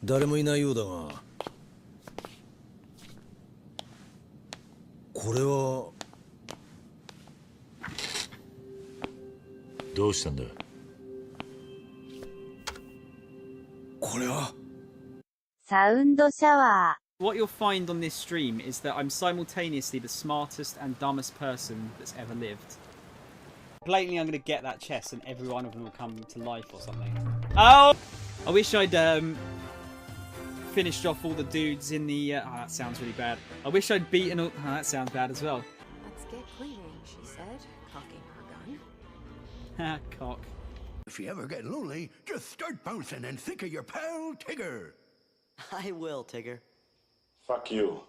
誰もいないようだが、これはどうしたんだ。これはサウンドシャワー。What you'll find on this stream is that I'm simultaneously the smartest and dumbest person that's ever lived. Blatantly, I'm going to get that chest and every one of them will come to life or something. Oh! I wish I'd finished off all the dudes in the... oh, that sounds really bad. I wish I'd beaten all... oh, that sounds bad as well. Let's get cleaning, she said, cocking her gun. Ha, cock. If you ever get lonely, just start bouncing and think of your pal Tigger. I will, Tigger. Fuck you.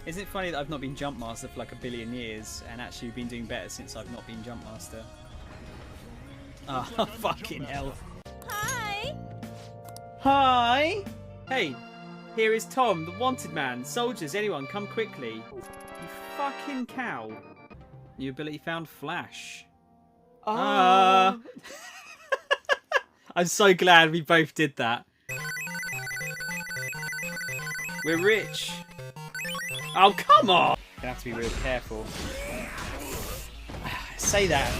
Isn't it funny that I've not been Jump Master for like a billion years and actually been doing better since I've not been Jump Master? Oh, fucking hell. Hi! Hi! Hey, here is Tom, the wanted man. Soldiers, anyone, come quickly. You fucking cow. New ability found, Flash. I'm so glad we both did that. We're rich. Oh, come on! Gonna have to be real careful. Say that.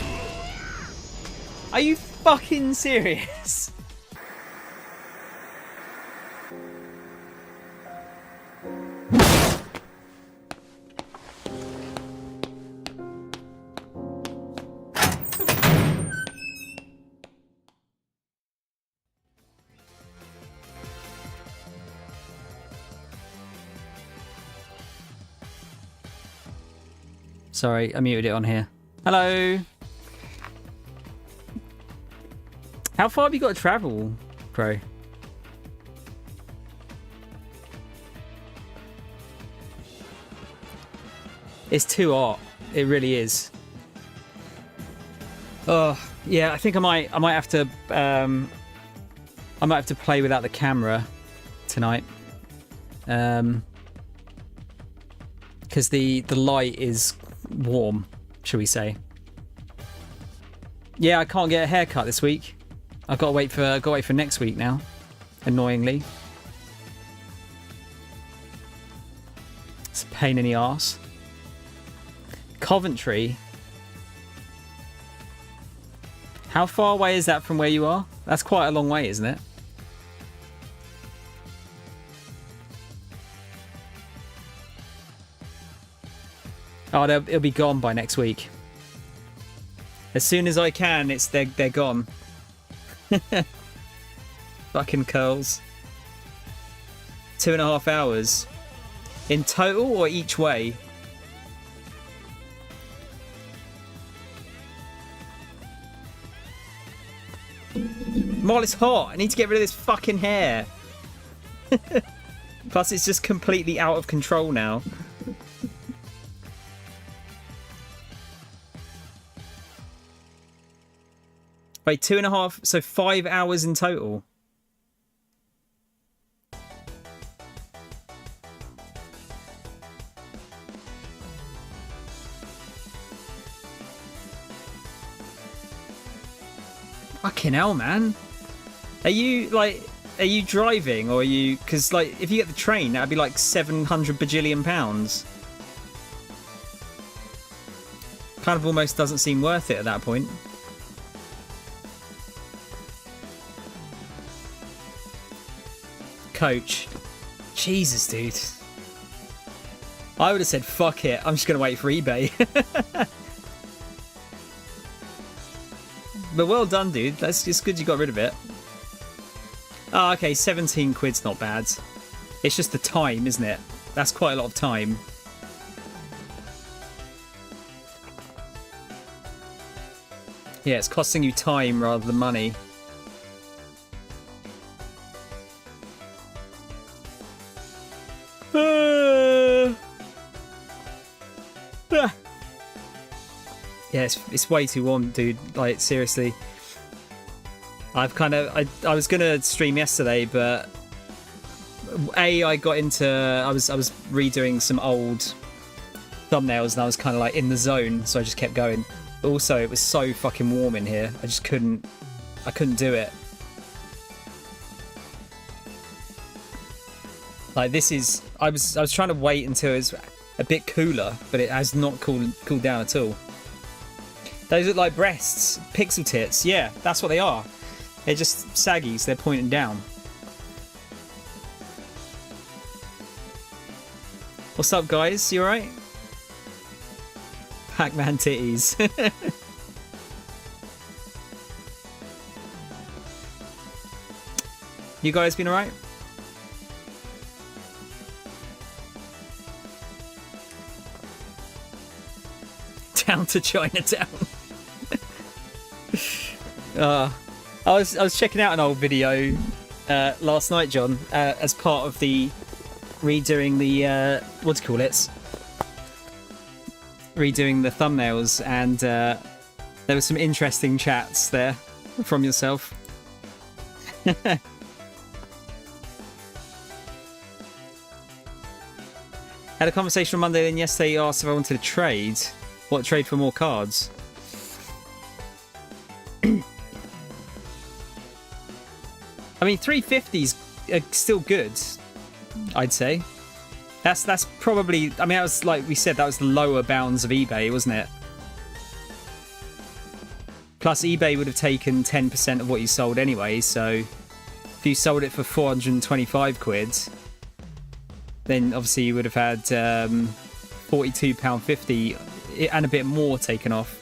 Are you fucking serious? Sorry, I muted it on here. Hello. How far have you got to travel, Pro? It's too hot. It really is. Oh yeah, I think I might have to play without the camera tonight. Because the light is warm, shall we say? Yeah, I can't get a haircut this week. I've got to wait for next week now. Annoyingly, it's a pain in the arse. Coventry. How far away is that from where you are? That's quite a long way, isn't it? Oh, it'll be gone by next week. As soon as I can, they're gone. Fucking curls. 2.5 hours. In total or each way? Mol, it's hot. I need to get rid of this fucking hair. Plus, it's just completely out of control now. Wait, 2.5, so 5 hours in total. Fucking hell, man. Are you driving or are you, because like if you get the train that'd be like 700 bajillion pounds. Kind of almost doesn't seem worth it at that point. Coach. Jesus, dude. I would have said, fuck it. I'm just going to wait for eBay. But well done, dude. That's just good you got rid of it. Oh, okay. 17 quid's not bad. It's just the time, isn't it? That's quite a lot of time. Yeah, it's costing you time rather than money. Yeah, it's way too warm, dude. Like, seriously. I was gonna stream yesterday, but I got into I was redoing some old thumbnails and I was kind of like in the zone, so I just kept going. But also, it was so fucking warm in here. I couldn't do it. Like this is, I was trying to wait until it's a bit cooler, but it has not cooled down at all. Those look like breasts, pixel tits. Yeah, that's what they are. They're just saggy, so they're pointing down. What's up, guys? You alright? Pac-Man titties. You guys been alright? Down to Chinatown. I was checking out an old video last night, John, as part of the redoing the what do you call it? Redoing the thumbnails, and there were some interesting chats there from yourself. Had a conversation on Monday, then yesterday asked if I wanted to trade. What, trade for more cards? I mean, 350s are still good, I'd say. That's probably, I mean, that was, like we said, that was the lower bounds of eBay, wasn't it? Plus, eBay would have taken 10% of what you sold anyway, so if you sold it for 425 quid, then obviously you would have had £42.50 and a bit more taken off.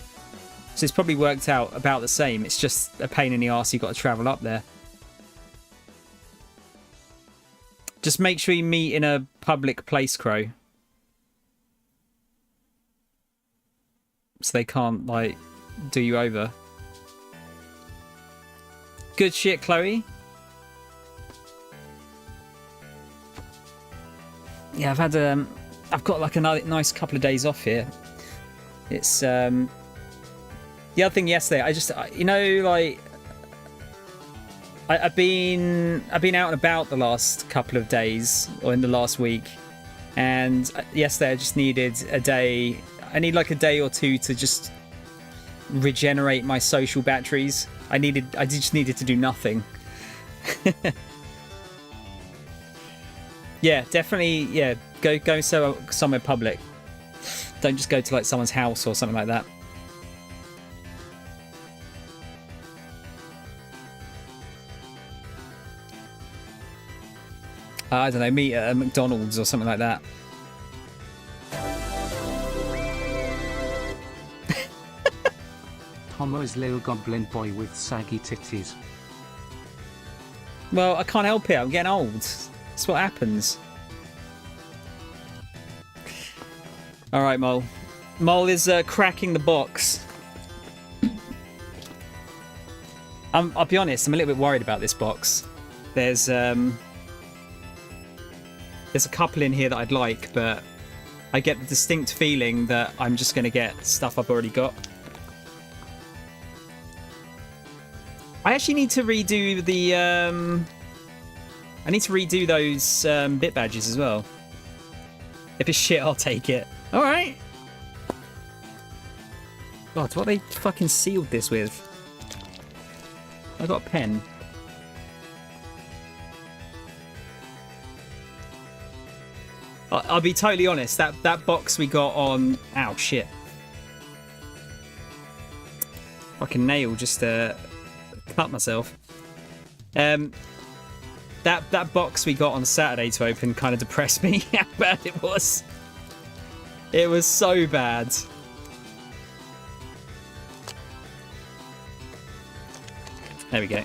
So it's probably worked out about the same. It's just a pain in the arse you've got to travel up there. Just make sure you meet in a public place, Crow. So they can't, like, do you over. Good shit, Chloe. Yeah, I've got like a nice couple of days off here. It's the other thing yesterday. You know, like I've been out and about the last couple of days, or in the last week, and yesterday I just needed a day. I need like a day or two to just regenerate my social batteries. I just needed to do nothing. Yeah, definitely. Yeah, go somewhere public. Don't just go to like someone's house or something like that. I don't know, meet at a McDonald's or something like that. Homo's little goblin boy with saggy titties. Well, I can't help it. I'm getting old. That's what happens. All right, Mole. Mole is cracking the box. I'll be honest. I'm a little bit worried about this box. There's a couple in here that I'd like, but I get the distinct feeling that I'm just going to get stuff I've already got. I actually need to redo the I need to redo those bit badges as well. If it's shit, I'll take it. All right. God, what they fucking sealed this with? I got a pen. I'll be totally honest. That box we got on. Ow, shit. Fucking nail just cut myself. That box we got on Saturday to open kind of depressed me how bad it was. It was so bad. There we go.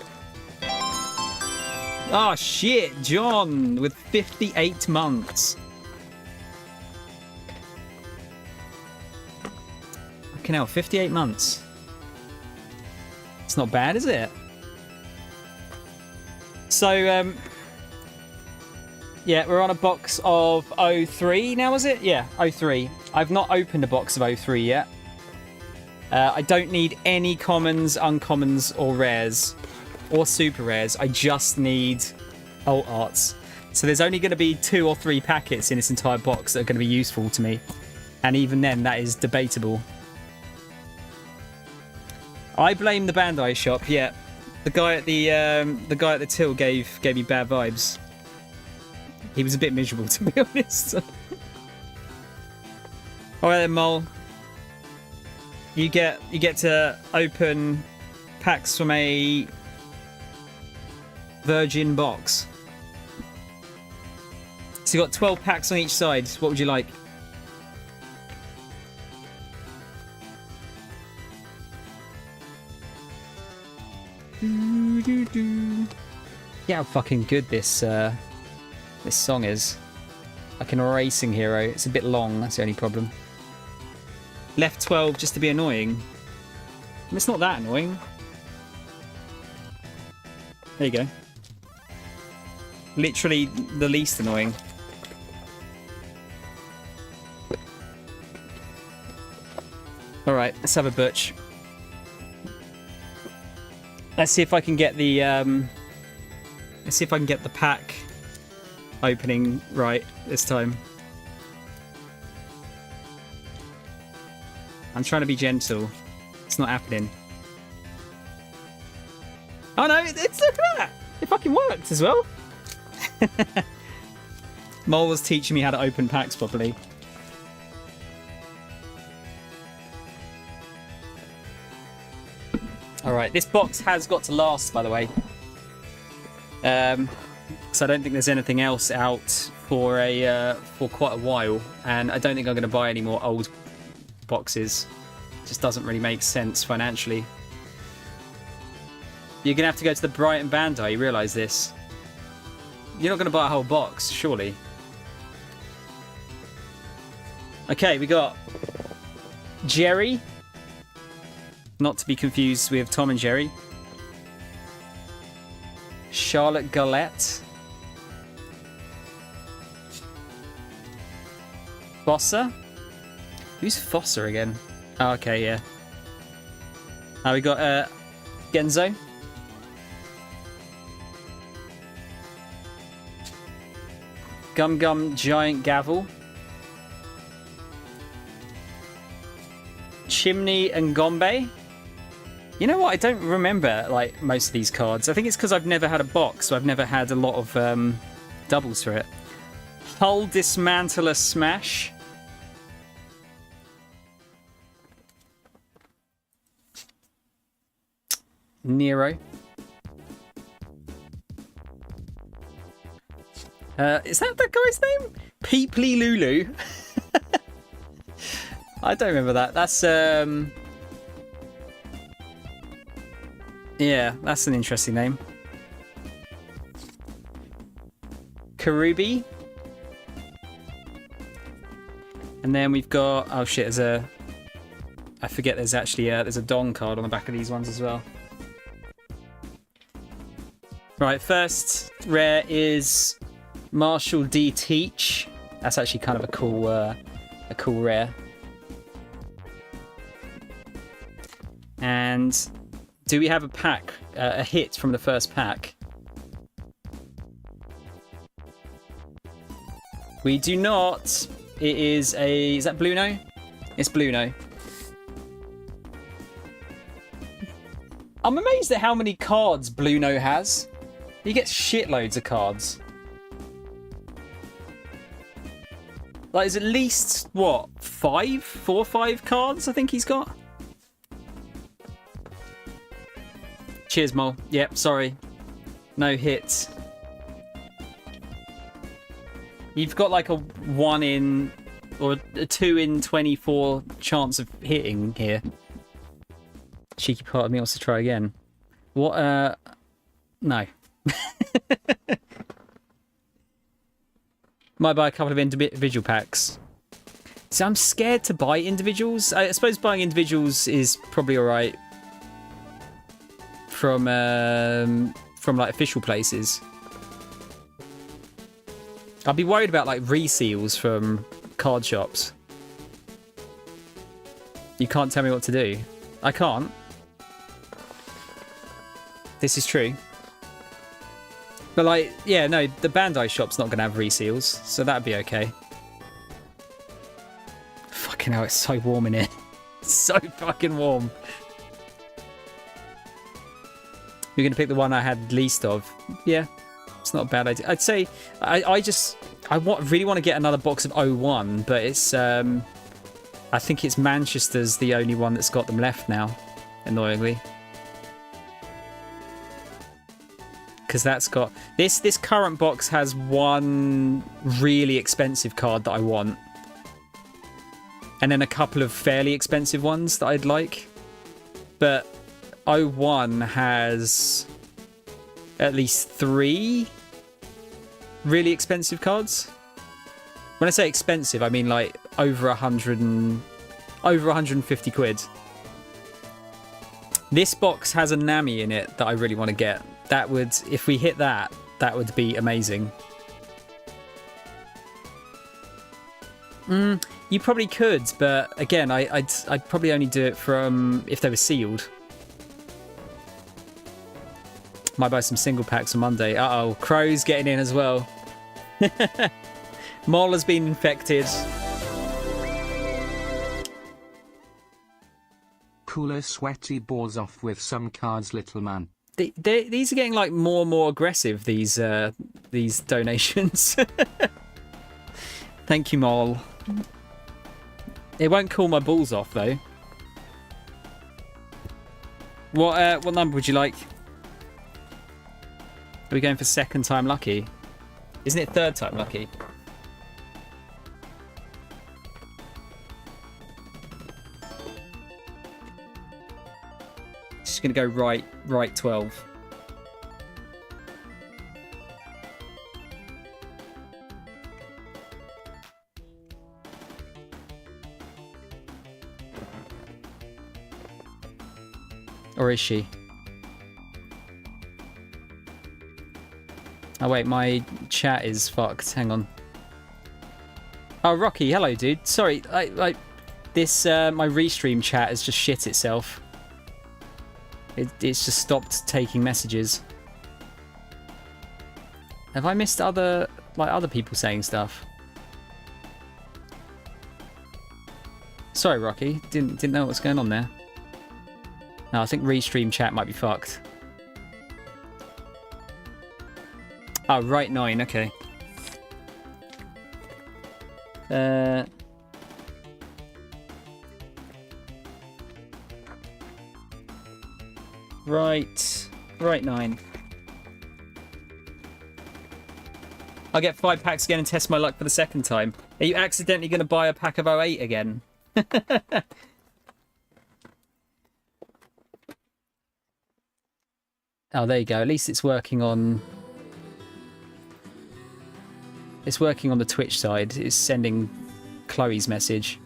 Oh shit, John with 58 months. Fucking hell, 58 months. It's not bad, is it? So, yeah, we're on a box of 03 now, is it? Yeah, 03. I've not opened a box of 03 yet. I don't need any commons, uncommons, or rares. Or super rares. I just need alt arts. So there's only going to be 2 or 3 packets in this entire box that are going to be useful to me. And even then, that is debatable. I blame the Bandai shop, yeah. The guy at the till gave me bad vibes. He was a bit miserable, to be honest. Alright then, Mole. You get to open packs from a virgin box. So you got 12 packs on each side. What would you like? Yeah, how fucking good this this song is. Like an racing hero. It's a bit long, that's the only problem. Left 12 just to be annoying. It's not that annoying. There you go. Literally the least annoying. Alright, let's have a butch. Let's see if I can get the let's see if I can get the pack opening right this time. I'm trying to be gentle. It's not happening. Oh no, it's look at that! It fucking worked as well. Mole was teaching me how to open packs properly. Alright, this box has got to last, by the way. So I don't think there's anything else out for quite a while, and I don't think I'm going to buy any more old boxes. It just doesn't really make sense financially. You're going to have to go to the Brighton Bandai, you realise this? You're not going to buy a whole box, surely. Okay, we got Jerry. Not to be confused with Tom and Jerry. Charlotte Gillette. Fossa? Who's Fossa again? Oh, okay, yeah. We got Genzo. Gum Gum Giant Gavel. Chimney and Gombe. You know what? I don't remember like most of these cards. I think it's because I've never had a box, so I've never had a lot of doubles for it. Hull Dismantler Smash. Nero. Is that guy's name? Peeply Lulu. I don't remember that. That's yeah, that's an interesting name. Karubi. And then we've got, oh shit, there's a, I forget there's actually there's a Dong card on the back of these ones as well. Right, first rare is Marshall D. Teach. That's actually kind of a cool rare. And do we have a pack, a hit from the first pack? We do not. It is a, is that Bluno? It's Bluno. I'm amazed at how many cards Bluno has. He gets shitloads of cards. Like, there's at least, what, 4 or 5 cards I think he's got? Cheers, Mole. Yep, sorry. No hits. You've got like a 1 in, or a 2 in 24 chance of hitting here. Cheeky part of me wants to try again. What, no. Might buy a couple of individual packs. So I'm scared to buy individuals. I suppose buying individuals is probably alright from like official places. I'd be worried about like reseals from card shops. You can't tell me what to do. I can't. This is true. But like, yeah, no, the Bandai shop's not going to have reseals, so that'd be okay. Fucking hell, it's so warm in here. It's so fucking warm. You're going to pick the one I had least of. Yeah, it's not a bad idea. I'd say, I just, really want to get another box of 01, but it's I think it's Manchester's the only one that's got them left now, annoyingly. Because that's got this current box has one really expensive card that I want, and then a couple of fairly expensive ones that I'd like. But 01 has at least 3 really expensive cards. When I say expensive, I mean like over 150 quid. This box has a Nami in it that I really want to get. That would, if we hit that, that would be amazing. You probably could, but again, I'd probably only do it from if they were sealed. Might buy some single packs on Monday. Uh-oh, Crow's getting in as well. Mole has been infected. Cooler sweaty balls off with some cards, little man. These are getting like more and more aggressive, these donations. Thank you, Mole. It won't cool my balls off though. What number would you like? Are we going for second time lucky? Isn't it third time lucky? Just gonna go right 12. Or is she? Oh wait, my chat is fucked. Hang on. Oh, Rocky, hello, dude. Sorry, this my restream chat has just shit itself. It's just stopped taking messages. Have I missed other people saying stuff? Sorry, Rocky. Didn't know what's going on there. No, I think restream chat might be fucked. Oh, right 9, okay. Right 9. I'll get 5 packs again and test my luck for the second time. Are you accidentally going to buy a pack of 08 again? Oh, there you go. At least it's working on... It's working on the Twitch side. It's sending Chloe's message.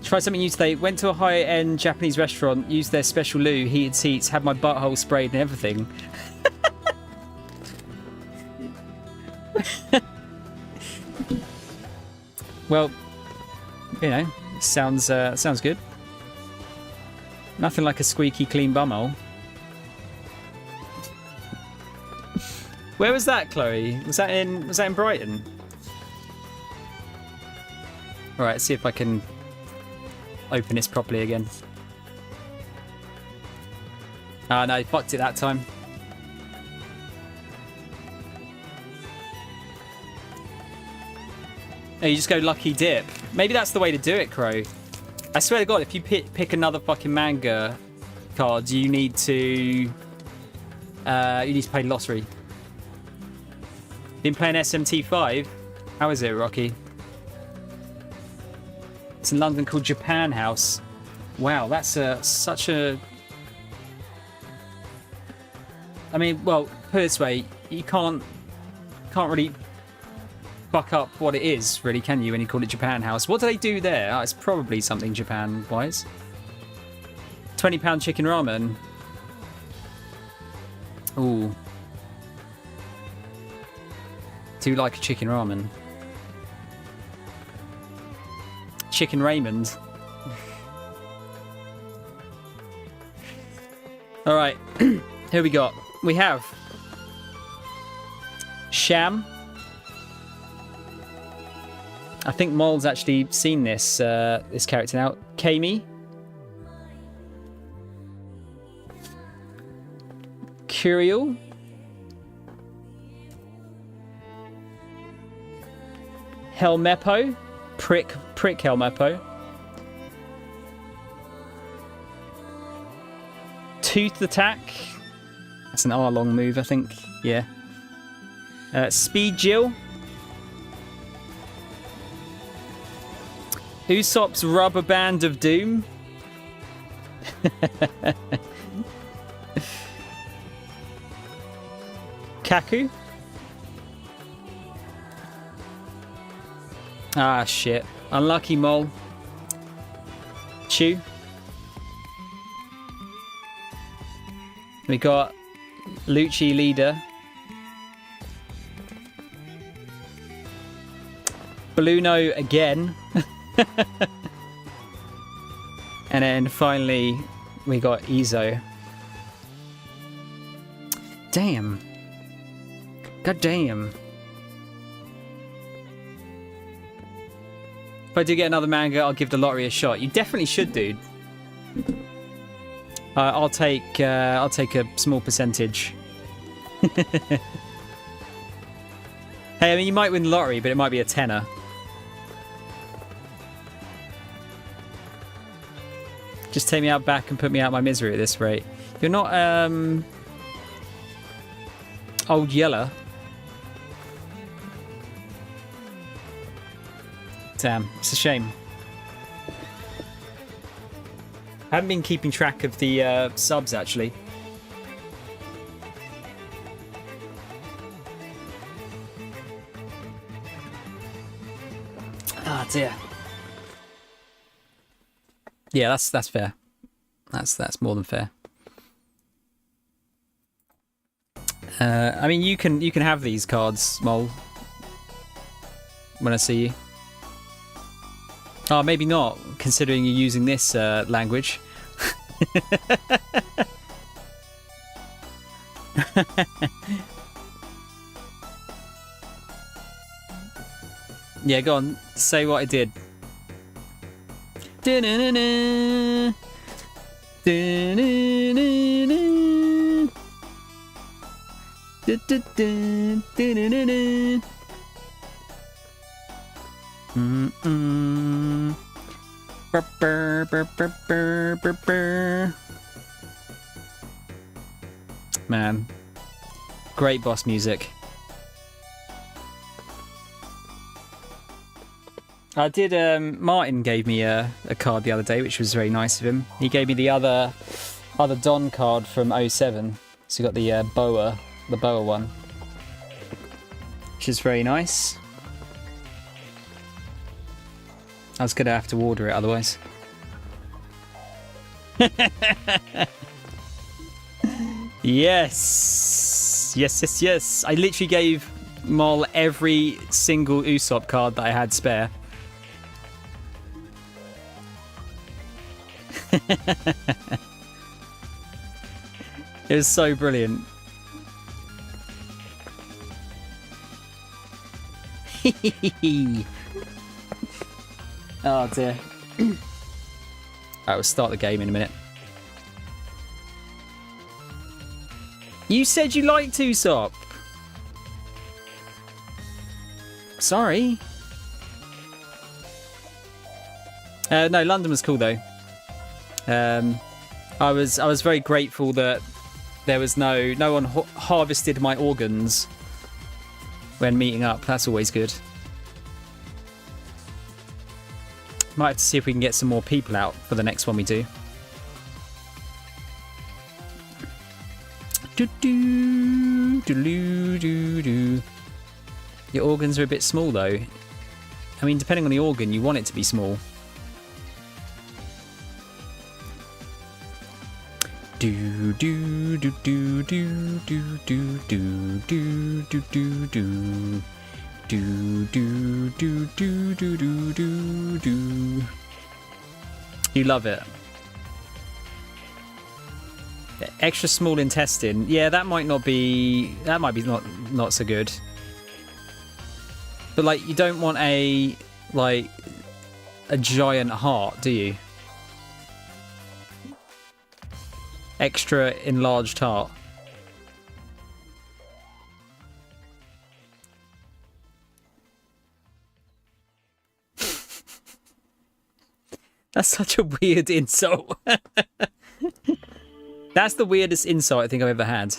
Tried something new today. Went to a high-end Japanese restaurant. Used their special loo, heated seats, had my butthole sprayed and everything. Well, you know, sounds good. Nothing like a squeaky clean bumhole. Where was that, Chloe? Was that in Brighton? All right, let's see if I can open this properly again. Ah, no, fucked it that time. Oh, you just go lucky dip. Maybe that's the way to do it, Crow. I swear to God, if you pick another fucking manga card, you need to pay lottery. Been playing SMT5. How is it, Rocky? It's in London called Japan House. Wow, that's such a... I mean, well, put it this way, you can't really fuck up what it is, really, can you, when you call it Japan House? What do they do there? Oh, it's probably something Japan-wise. £20 chicken ramen. Ooh. Do you like a chicken ramen? Chicken Raymond. All right, here we got. We have Sham. I think Mole's actually seen this this character now. Kami. Curiel. Helmeppo. Prick Helmeppo. Tooth Attack. That's an R-long move, I think. Yeah. Speed Jill. Usopp's Rubber Band of Doom. Kaku. Ah, shit. Unlucky Mole. Chew. We got Lucci Leader. Balluno again. And then finally we got Izo. Damn. God damn. If I do get another manga, I'll give the lottery a shot. You definitely should, dude. I'll take a small percentage. Hey, I mean, you might win the lottery, but it might be a tenner. Just take me out back and put me out my misery at this rate. You're not Old Yeller. Damn, it's a shame. I haven't been keeping track of the subs, actually. Ah, dear. Yeah, that's fair. That's more than fair. I mean, you can have these cards, Mole. When I see you. Oh, maybe not, considering you're using this language. Yeah, go on. Say what I did. Da-na-na-na. Da-na-na-na. Da-da-da. Da-na-na-na. Mm-mm. Burr, burr, burr, burr, burr, burr, burr. Man, great boss music. I did. Martin gave me a card the other day, which was very nice of him. He gave me the other Don card from 07. So you got the boa one, which is very nice. I was gonna have to order it otherwise. Yes. I literally gave Mol every single Usopp card that I had spare. It was so brilliant. Oh dear. Alright, we'll start the game in a minute. You said you liked Usopp. Sorry. No, London was cool though. I was very grateful that there was no one harvested my organs when meeting up. That's always good. Might have to see if we can get some more people out for the next one we do. Your organs are a bit small though. I mean, depending on the organ, you want it to be small. Do do do do do do do do do do do do. Do do do do do do do do. You love it. Extra small intestine. Yeah, that might be not so good. But like, you don't want a giant heart, do you? Extra enlarged heart. That's such a weird insult. That's the weirdest insult I think I've ever had.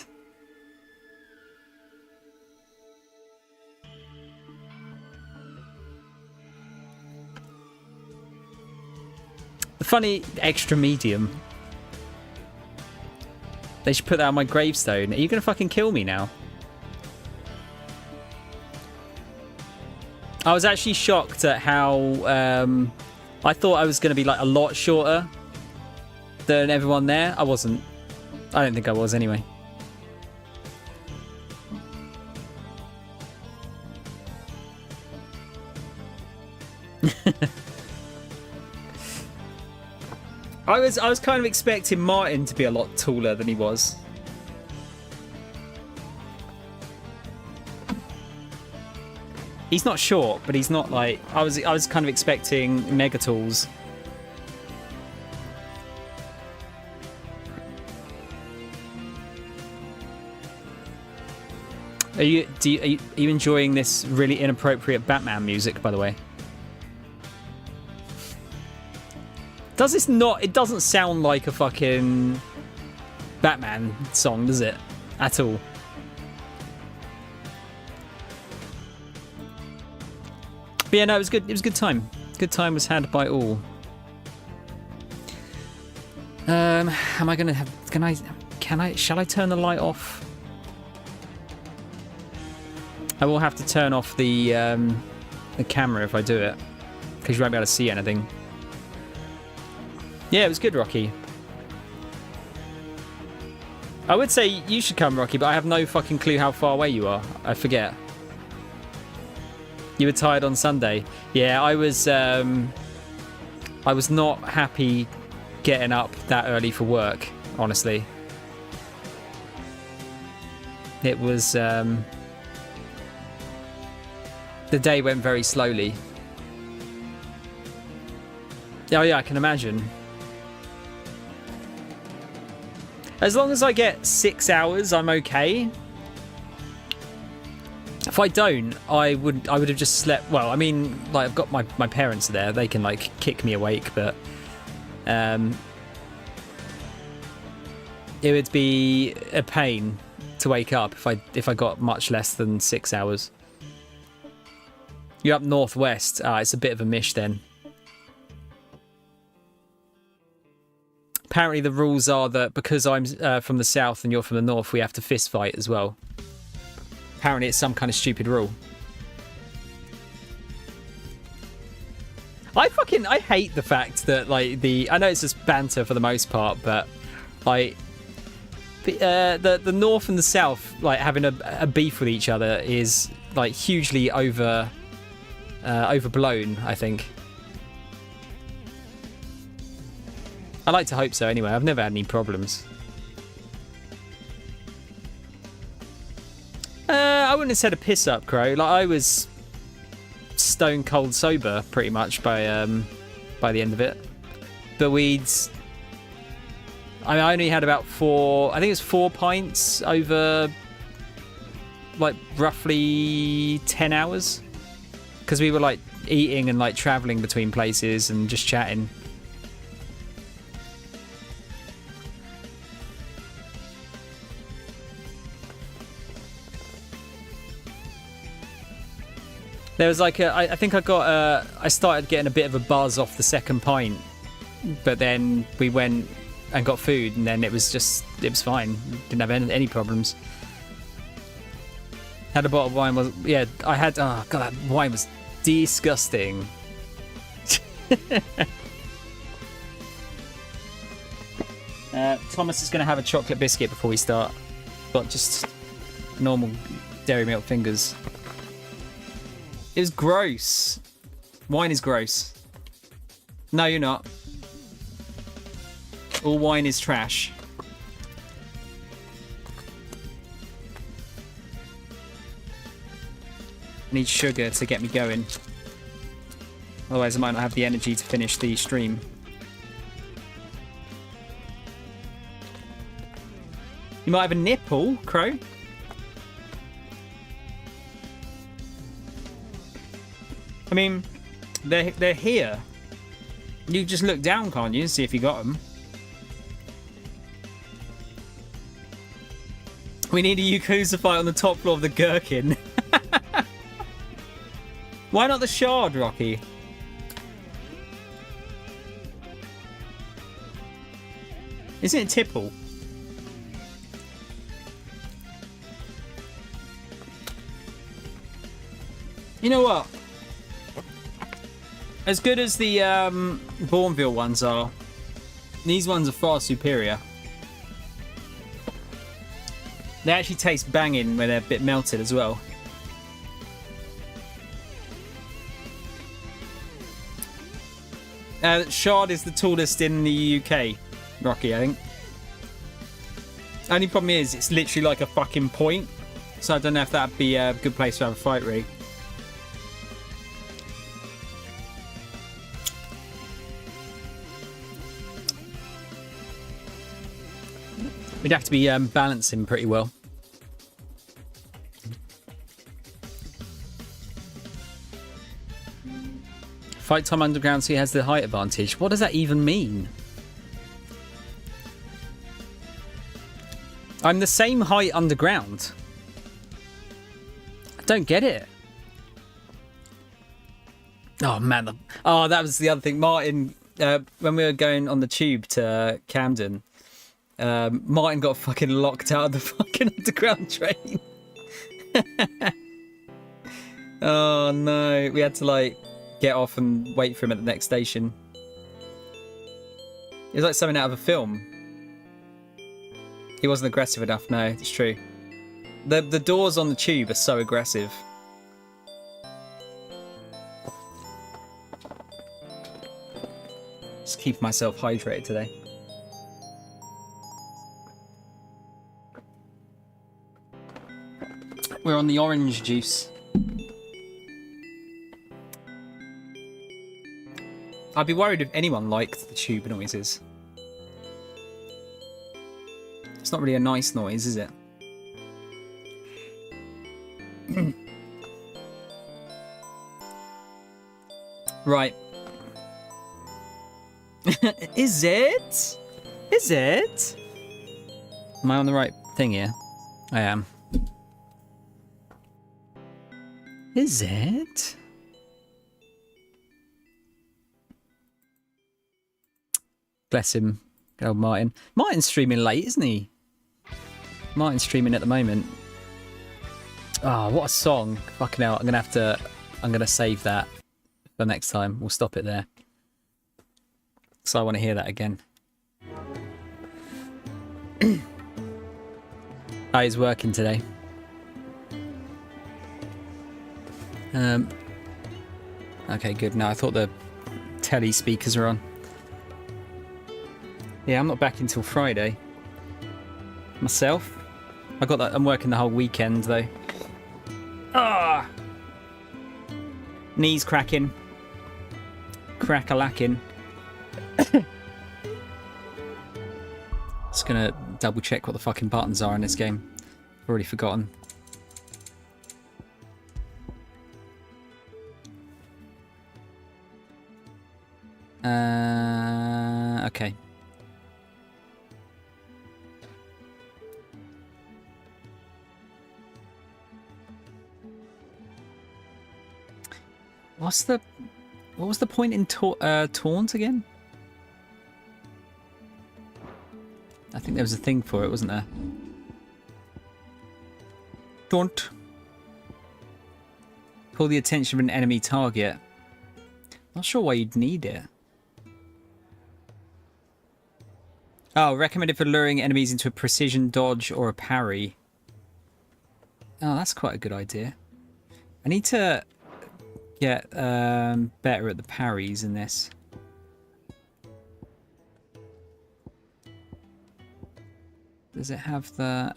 The funny extra medium. They should put that on my gravestone. Are you gonna fucking kill me now? I was actually shocked at how I thought I was gonna be like a lot shorter than everyone there. I wasn't. I don't think I was anyway. I was kind of expecting Martin to be a lot taller than he was. He's not short, but he's not like I was kind of expecting Megatools. Are you enjoying this really inappropriate Batman music, by the way? Does this not... It doesn't sound like a fucking Batman song, does it? At all. But yeah, no, it was good. It was a good time. Good time was had by all. Am I going to have... Shall I turn the light off? I will have to turn off the camera if I do it, because you won't be able to see anything. Yeah, it was good, Rocky. I would say you should come, Rocky, but I have no fucking clue how far away you are. I forget. You were tired on Sunday. Yeah, I was not happy getting up that early for work, honestly. It was... the day went very slowly. Oh yeah, I can imagine. As long as I get 6 hours, I'm okay. If I don't, I would have just slept. Well, I mean, like I've got my parents there; they can like kick me awake, but it would be a pain to wake up if I got much less than 6 hours. You're up northwest. It's a bit of a mish then. Apparently the rules are that because I'm from the south and you're from the north, we have to fist fight as well. Apparently it's some kind of stupid rule. I hate the fact that like I know it's just banter for the most part, but like the north and the south like having a beef with each other is like hugely overblown, I think. I like to hope so anyway. I've never had any problems. I wouldn't have said a piss up, Crow. Like I was stone cold sober pretty much by the end of it. But I only had about 4, I think it was 4 pints over like roughly 10 hours. Because we were like eating and like traveling between places and just chatting. There was like I think I started getting a bit of a buzz off the second pint, but then we went and got food, and then it was fine. Didn't have any problems. Had a bottle of wine. I had. Oh god, that wine was disgusting. Thomas is going to have a chocolate biscuit before we start. Got just normal dairy milk fingers. It was gross. Wine is gross. No, you're not. All wine is trash. I need sugar to get me going. Otherwise I might not have the energy to finish the stream. You might have a nipple, Crow. I mean, they're here. You just look down, can't you, and see if you got them. We need a Yakuza fight on the top floor of the Gherkin. Why not the Shard, Rocky? Isn't it Tipple? You know what? As good as the Bourneville ones are, these ones are far superior. They actually taste banging when they're a bit melted as well. Shard is the tallest in the UK, Rocky, I think. Only problem is, it's literally like a fucking point. So I don't know if that'd be a good place to have a fight rig. We'd have to be balancing pretty well. Fight time underground, so he has the height advantage. What does that even mean? I'm the same height underground. I don't get it. Oh man, oh, that was the other thing. Martin, when we were going on the tube to Camden, Martin got fucking locked out of the fucking underground train. Oh no, we had to like get off and wait for him at the next station. It was like something out of a film. He wasn't aggressive enough, no, it's true. The doors on the tube are so aggressive. Just keep myself hydrated today. We're on the orange juice. I'd be worried if anyone liked the tube noises. It's not really a nice noise, is it? Right. Is it? Is it? Am I on the right thing here? I am. Is it? Bless him. Good old Martin. Martin's streaming late, isn't he? Martin's streaming at the moment. Oh, what a song. Fucking hell. I'm gonna save that for next time. We'll stop it there. So I want to hear that again. Oh, he's working today. Okay, good. No, I thought the telly speakers are on. Yeah, I'm not back until Friday. Myself. I got that. I'm working the whole weekend though. Ah, knees cracking, crack-a-lacking. Just gonna double check what the fucking buttons are in this game. I've already forgotten. Okay. What was the point in taunt again? I think there was a thing for it, wasn't there? Taunt. Pull the attention of an enemy target. Not sure why you'd need it. Oh, recommended for luring enemies into a precision dodge or a parry. Oh, that's quite a good idea. I need to get better at the parries in this. Does it have the...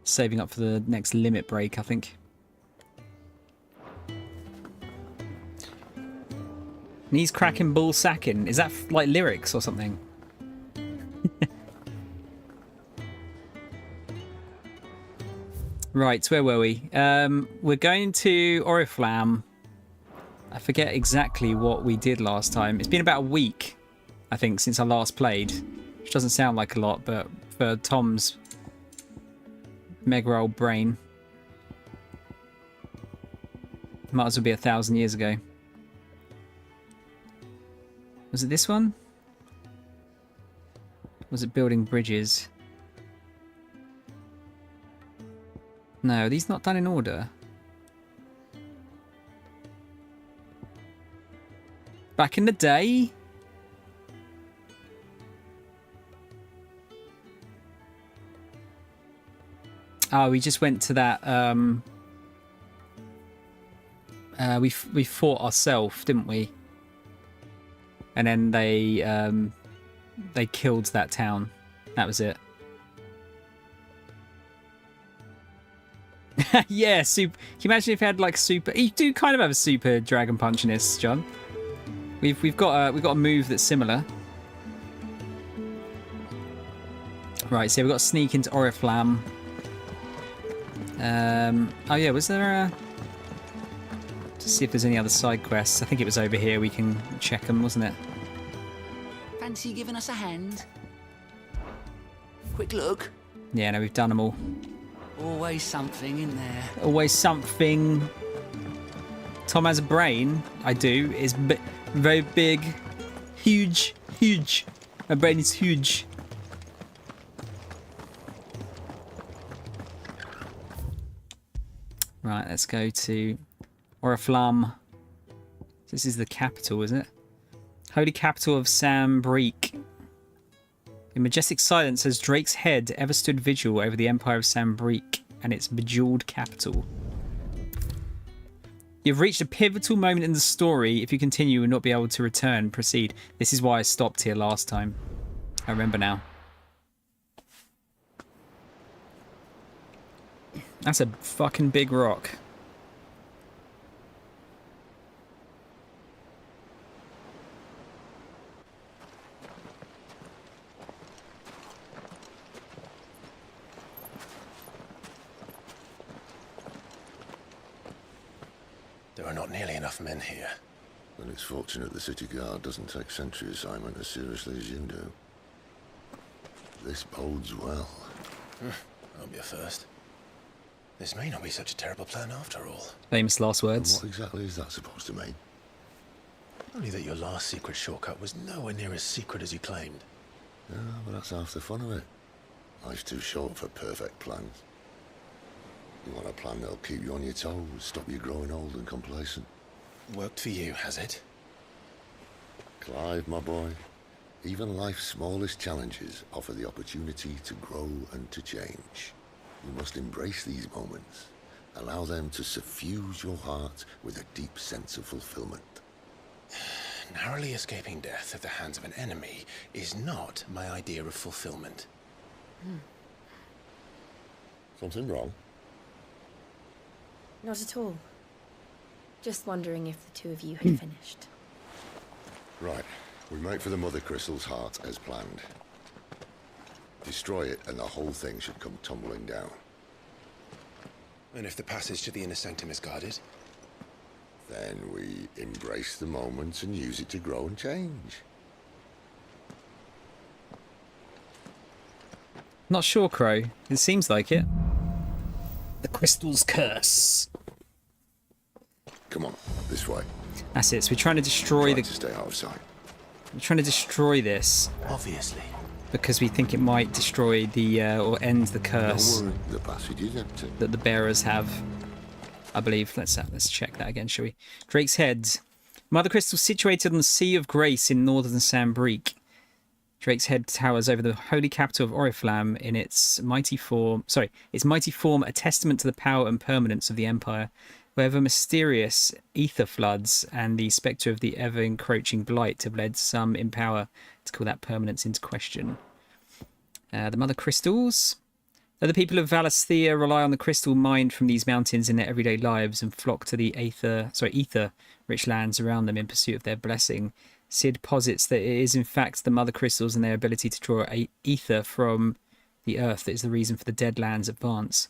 Saving up for the next limit break, I think. Knees cracking, bull sacking. Is that like lyrics or something? Right, where were we? We're going to Oriflamme. I forget exactly what we did last time. It's been about a week, I think, since I last played. Which doesn't sound like a lot, but for Tom's mega old brain, might as well be 1,000 years ago. Was it this one? Was it building bridges? No, these not done in order. Back in the day? Oh, we just went to that, we fought ourselves, didn't we? And then they killed that town. That was it. Yeah, super. Can you imagine if you had like super? You do kind of have a super dragon punch in this, John. We've got a move that's similar. Right, so we've got to sneak into Oriflamme. Oh yeah, was there a? To see if there's any other side quests. I think it was over here. We can check them, wasn't it? Fancy giving us a hand? Quick look. Yeah, no, we've done them all. Always something in there. Always something. Tom has a brain. I do. It's very big. Huge. Huge. My brain is huge. Right, let's go to Oriflamme. This is the capital, isn't it? Holy capital of Sambrique. In majestic silence has Drake's head ever stood vigil over the empire of Sambrique and its bejeweled capital. You've reached a pivotal moment in the story. If you continue, you will not be able to return. Proceed. This is why I stopped here last time. I remember now. That's a fucking big rock. There are not nearly enough men here. Then it's fortunate the city guard doesn't take sentry assignment as seriously as you do. This bodes well. I'll be a first. This may not be such a terrible plan after all. Famous last And words. what exactly is that supposed to mean? Only that your last secret shortcut was nowhere near as secret as you claimed. Yeah, but that's half the fun of it. Life's too short for perfect plans. You want a plan that'll keep you on your toes, stop you growing old and complacent. Worked for you, has it? Clive, my boy, even life's smallest challenges offer the opportunity to grow and to change. You must embrace these moments. Allow them to suffuse your heart with a deep sense of fulfillment. Narrowly escaping death at the hands of an enemy is not my idea of fulfillment. Something wrong? Not at all. Just wondering if the two of you had finished. Right. We make for the Mother Crystal's heart as planned. Destroy it and the whole thing should come tumbling down. And if the passage to the inner sanctum is guarded? Then we embrace the moment and use it to grow and change. Not sure, Crow. It seems like it. The crystal's curse. Come on, this way. That's it. So we're trying to destroy Try to stay out of sight. We're trying to destroy this Obviously. because we think it might destroy the or end the curse Don't worry, the passage is empty. that the bearers have. I believe. Let's check that again, shall we? Drake's Head. Mother Crystal situated on the Sea of Grace in northern Sambrique. Drake's Head towers over the holy capital of Oriflamme in its mighty form, a testament to the power and permanence of the empire. Wherever mysterious ether floods and the spectre of the ever-encroaching blight have led some in power to call that permanence into question. The Mother Crystals. Though the people of Valisthea rely on the crystal mined from these mountains in their everyday lives and flock to the ether-rich lands around them in pursuit of their blessing, Sid posits that it is in fact the Mother Crystals and their ability to draw ether from the earth that is the reason for the Deadlands' advance.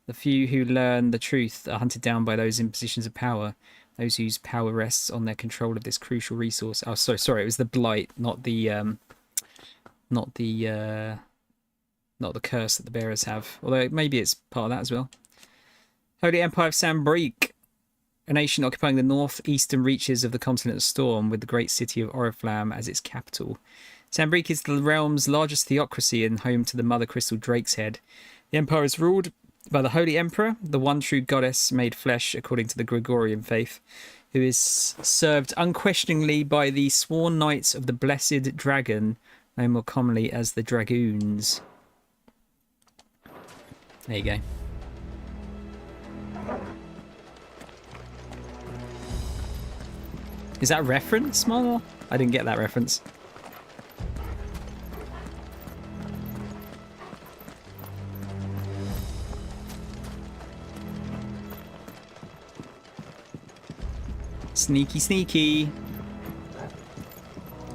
The few who learn the truth are hunted down by those in positions of power, those whose power rests on their control of this crucial resource. Oh, sorry, it was the blight, not the curse that the bearers have. Although maybe it's part of that as well. Holy Empire of Sambrique, a nation occupying the northeastern reaches of the continent of Storm, with the great city of Oriflamme as its capital. Sambrique is the realm's largest theocracy and home to the Mother Crystal Drake's Head. The empire is ruled by the Holy Emperor, the one true goddess made flesh according to the Gregorian faith, who is served unquestioningly by the sworn knights of the Blessed Dragon, known more commonly as the Dragoons. There you go. Is that a reference, Mother? I didn't get that reference. Sneaky, sneaky.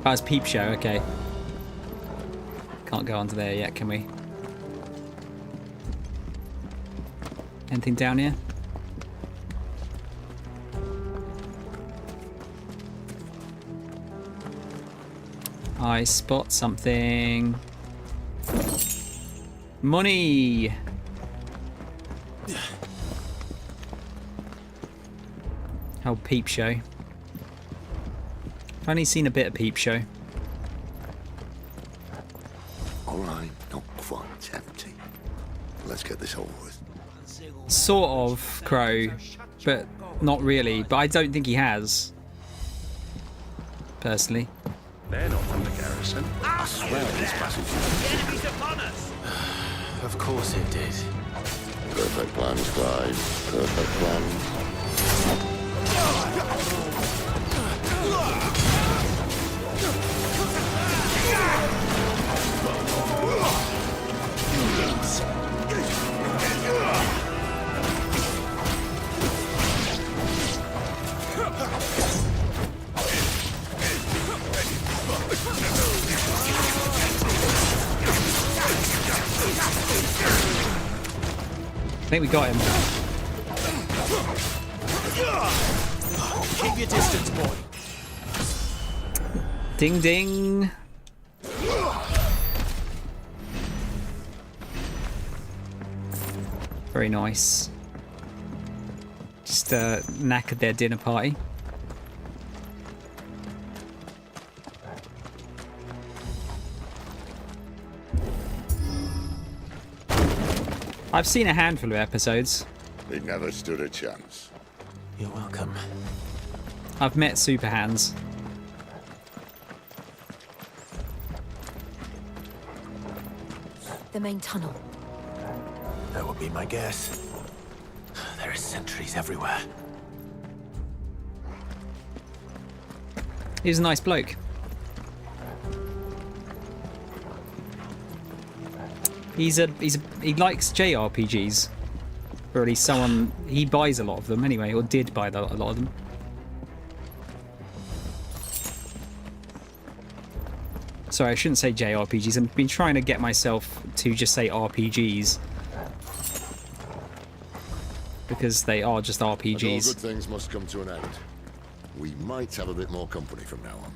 Oh, it's Peep Show, okay. Can't go onto there yet, can we? Anything down here? I spot something. Money! Oh, Peep Show. I've only seen a bit of Peep Show. All right, not quite empty. Let's get this over with. Sort of, Crow, but not really. But I don't think he has. Personally. They're not from the garrison. I swear this passage. The enemy's upon us! Of course it did. Perfect plans, Clive. Perfect plans. I think we got him. Keep your distance, boy. Ding ding. Very nice. Just knackered their dinner party. I've seen a handful of episodes. They never stood a chance. You're welcome. I've met Super Hands. The main tunnel. That would be my guess. There are sentries everywhere. He's a nice bloke. He likes JRPGs. Or at least he buys a lot of them anyway, or did buy a lot of them. Sorry, I shouldn't say JRPGs. I've been trying to get myself to just say RPGs. Because they are just And all RPGs. good things must come to an end. We might have a bit more company from now on.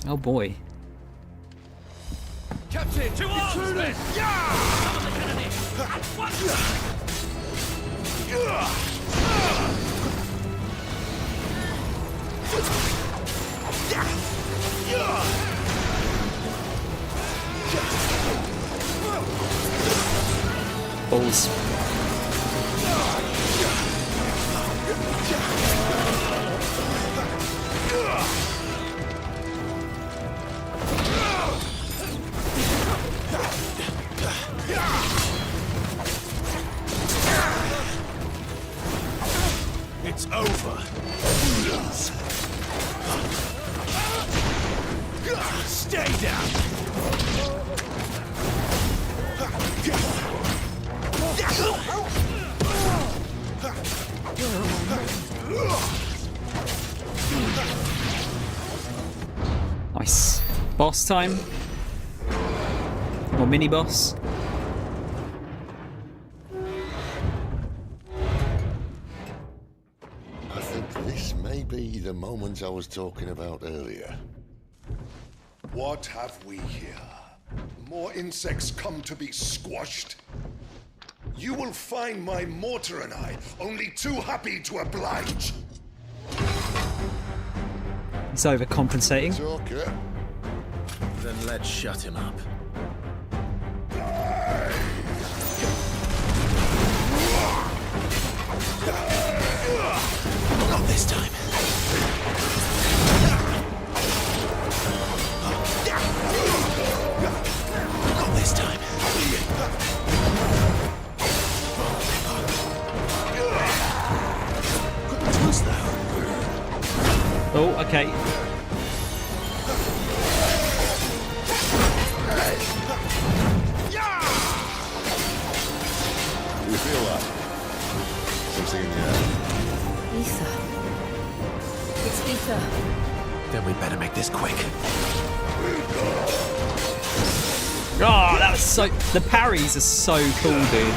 Oh boy. Captain, to arms! Balls. It's over. Stay down. Nice. Boss time. Or mini boss. the moment I was talking about earlier. What have we here? More insects come to be squashed? You will find my mortar and I only too happy to oblige. He's overcompensating. Talker. Then let's shut him up. Not this time. Not this time. Too slow. Oh, okay. You feel that? Something in the air. Ether. It's ether. Then we better make this quick. Oh, that was so... The parries are so cool, dude.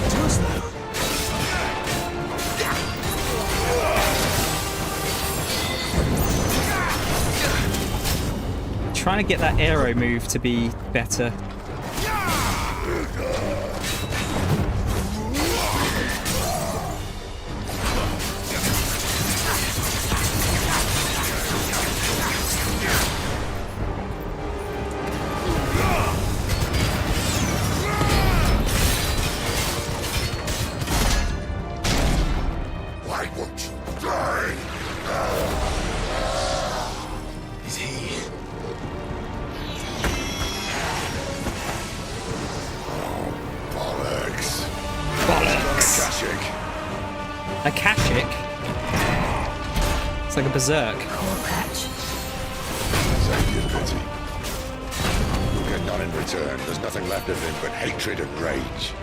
Too slow. Trying to get that arrow move to be better. Why won't you die? Is he? Bollocks. Bollocks. Kashik. A Kashik? It's like a berserk. Poor Patch. Save your pity. You'll get none in return. There's nothing left of him but hatred and rage.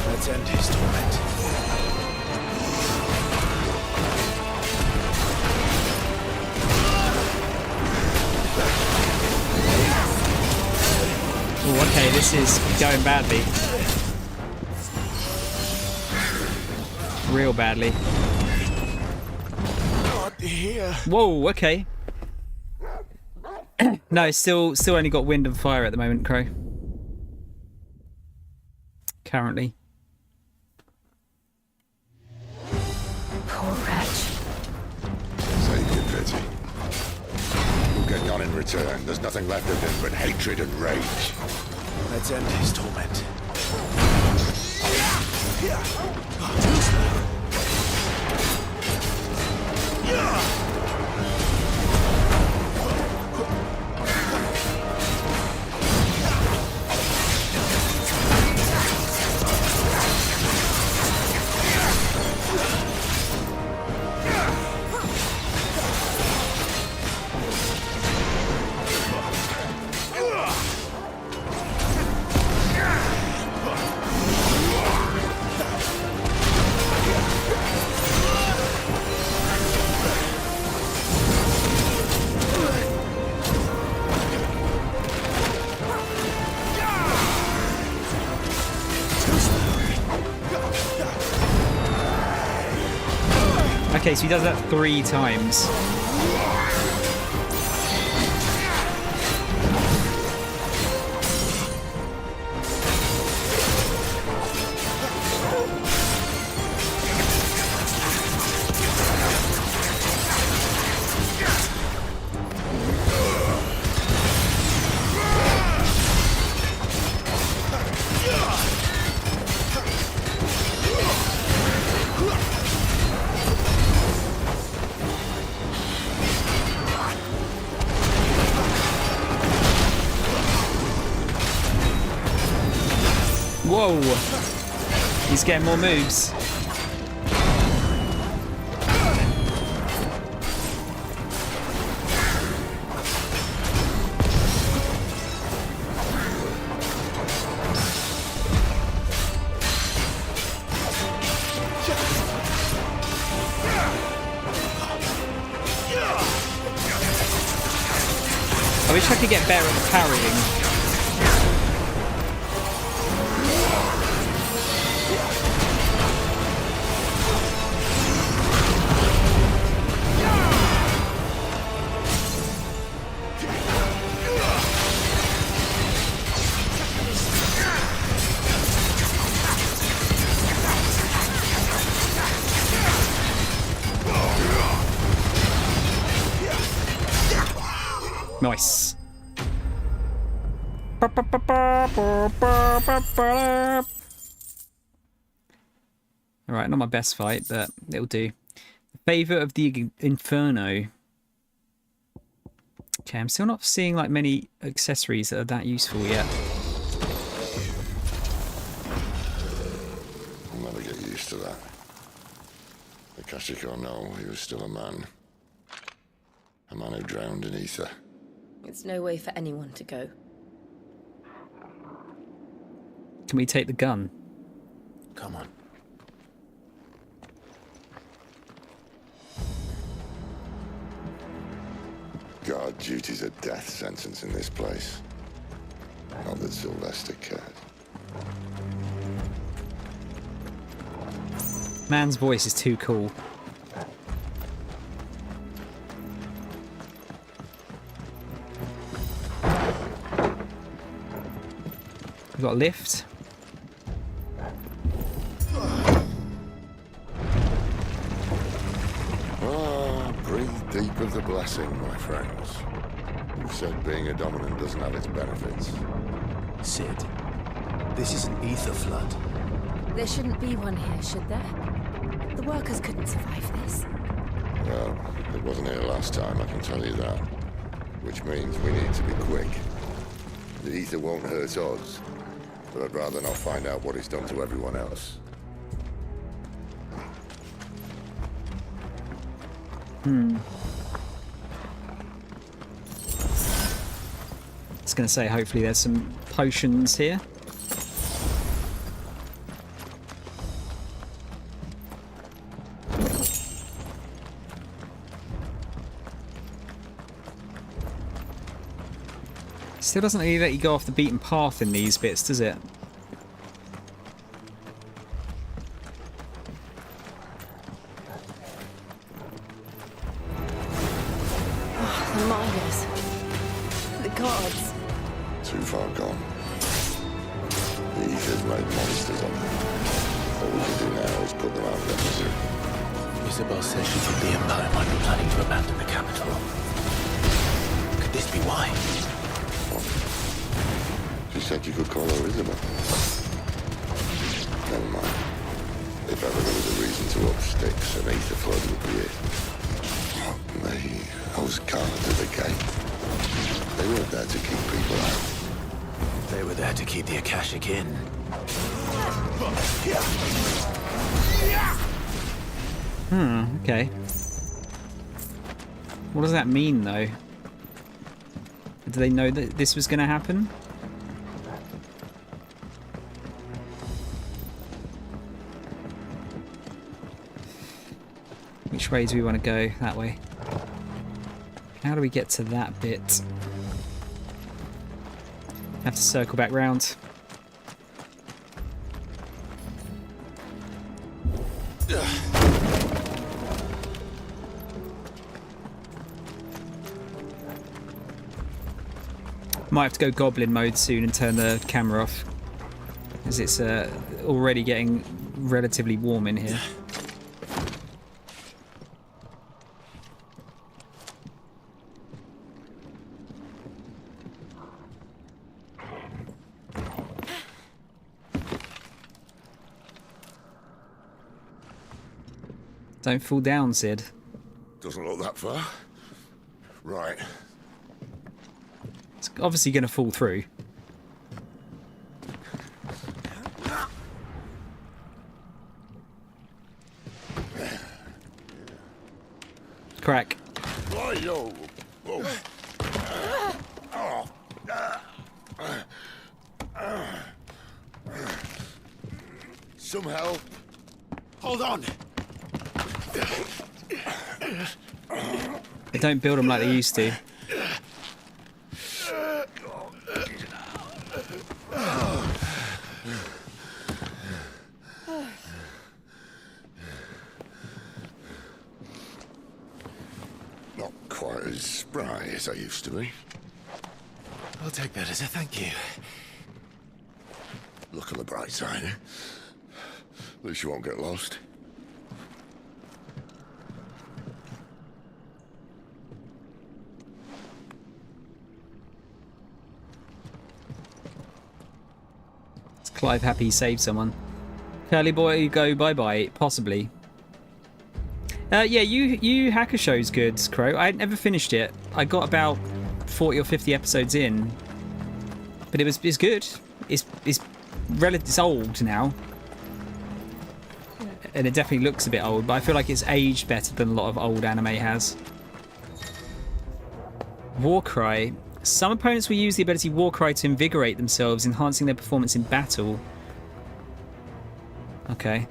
Let's end his torment. Oh, okay, this is going badly. Real badly. Not here. Whoa, okay. No, still only got wind and fire at the moment, Crow. Currently. Poor Patch. Save your pity. You'll get none in return. There's nothing left of him but hatred and rage. Let's end his torment. Too slow. Okay, so he does that 3 times. Whoa! He's getting more moves. I wish I could get better at parrying. Nice. Alright, not my best fight, but it'll do. Favour of the Inferno. Okay, I'm still not seeing like many accessories that are that useful yet. I'll never get used to that. Akashic or no, he was still a man. A man who drowned in ether. It's no way for anyone to go. Can we take the gun? Come on. Guard duty's a death sentence in this place. Not that Sylvester cared. Man's voice is too cool. We've got a lift. Breathe deep of the blessing, my friends. You said being a dominant doesn't have its benefits. Sid, this is an ether flood. There shouldn't be one here, should there? The workers couldn't survive this. Well, it wasn't here last time, I can tell you that. Which means we need to be quick. The ether won't hurt us, but I'd rather not find out what it's done to everyone else. I was going to say, hopefully there's some potions here. Still doesn't really let you go off the beaten path in these bits, does it? The miners. The guards. Too far gone. The ether's made monsters of them. All we can do now is put them out of their misery. Isabel says she thought the Empire might be planning to abandon the capital. Could this be why? She said you could call her Isabel. Never mind. If ever there was a reason to up sticks, an ether flood would be it. Me, those guards at the gate. They weren't there to keep people out. They were there to keep the Akashic in. Okay. What does that mean, though? Do they know that this was going to happen? Which way do we want to go? That way. How do we get to that bit? Have to circle back round. Might have to go goblin mode soon and turn the camera off, as it's already getting relatively warm in here. Don't fall down, Sid. Doesn't look that far. Right. It's obviously going to fall through. Crack. Yo. Some help. Hold on! They don't build them like they used to. spry as I used to be. I'll take that as a thank you. Look on the bright side, eh? At least you won't get lost. Is Clive happy he saved someone? Curly boy, go bye-bye. Possibly. Yeah, you Hacker Show's good, Crow. I had never finished it. I got about 40 or 50 episodes in. But it's good. It's old now. And it definitely looks a bit old, but I feel like it's aged better than a lot of old anime has. Warcry. Some opponents will use the ability Warcry to invigorate themselves, enhancing their performance in battle. Okay.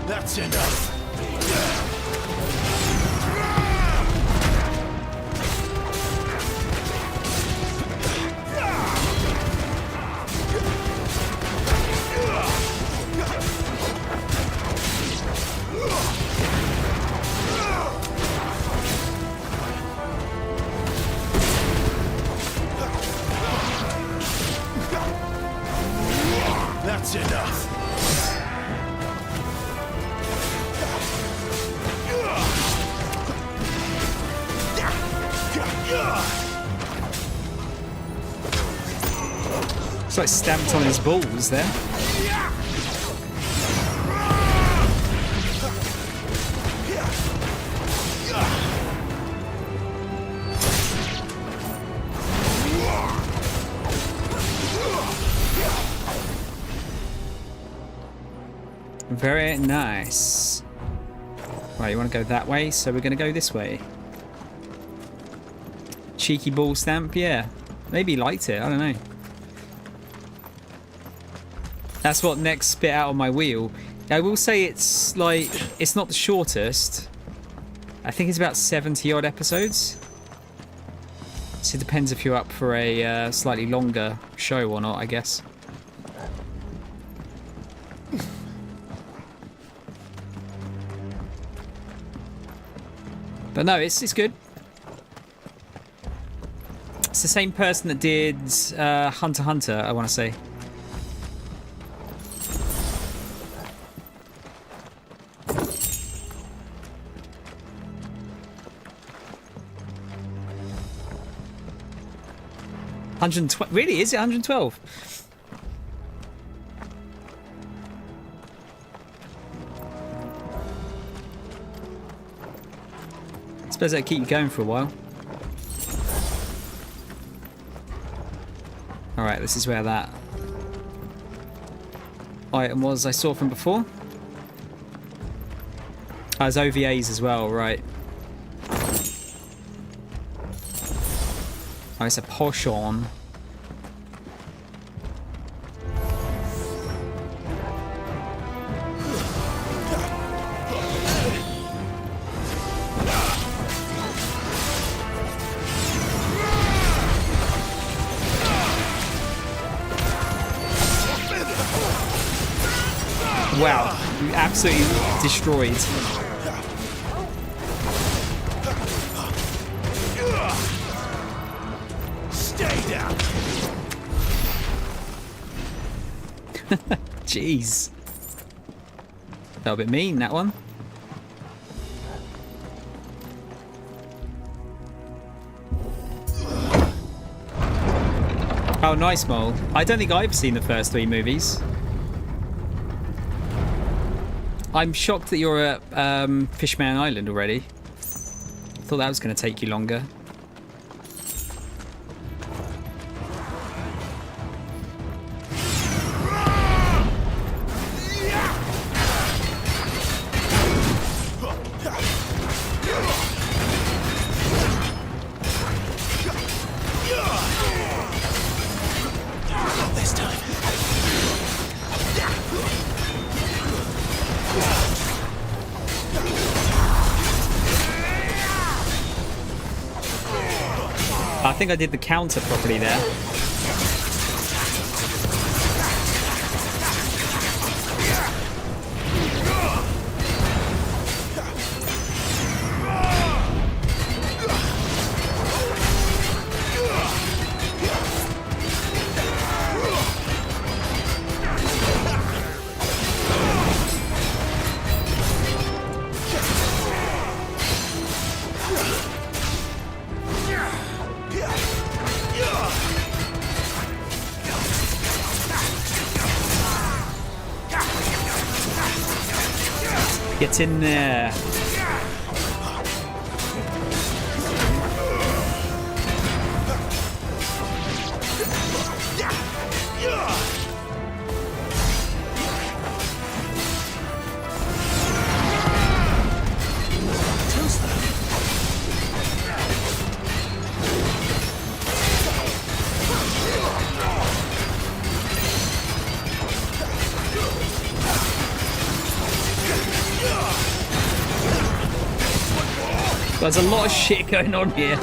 That's enough. That's enough. It's like stamped on his balls there. Very nice. Right, you want to go that way, so we're going to go this way. Cheeky ball stamp, yeah. Maybe he liked it, I don't know. That's what next spit out on my wheel. I will say it's like, it's not the shortest. I think it's about 70 odd episodes. So it depends if you're up for a slightly longer show or not, I guess. But no, it's good. It's the same person that did Hunter x Hunter, I want to say. Really? Is it 112? I suppose that'll keep you going for a while. Alright, this is where that item was I saw from before. Oh, there's OVAs as well, right. Oh, it's a potion. Wow, you absolutely destroyed. Stay down. Jeez. That was a bit mean, that one. Oh, nice, Mole. I don't think I've seen the first 3 movies. I'm shocked that you're at Fishman Island already. Thought that was going to take you longer. Not this time. I think I did the counter properly there. Get in there. There's a lot of shit going on here.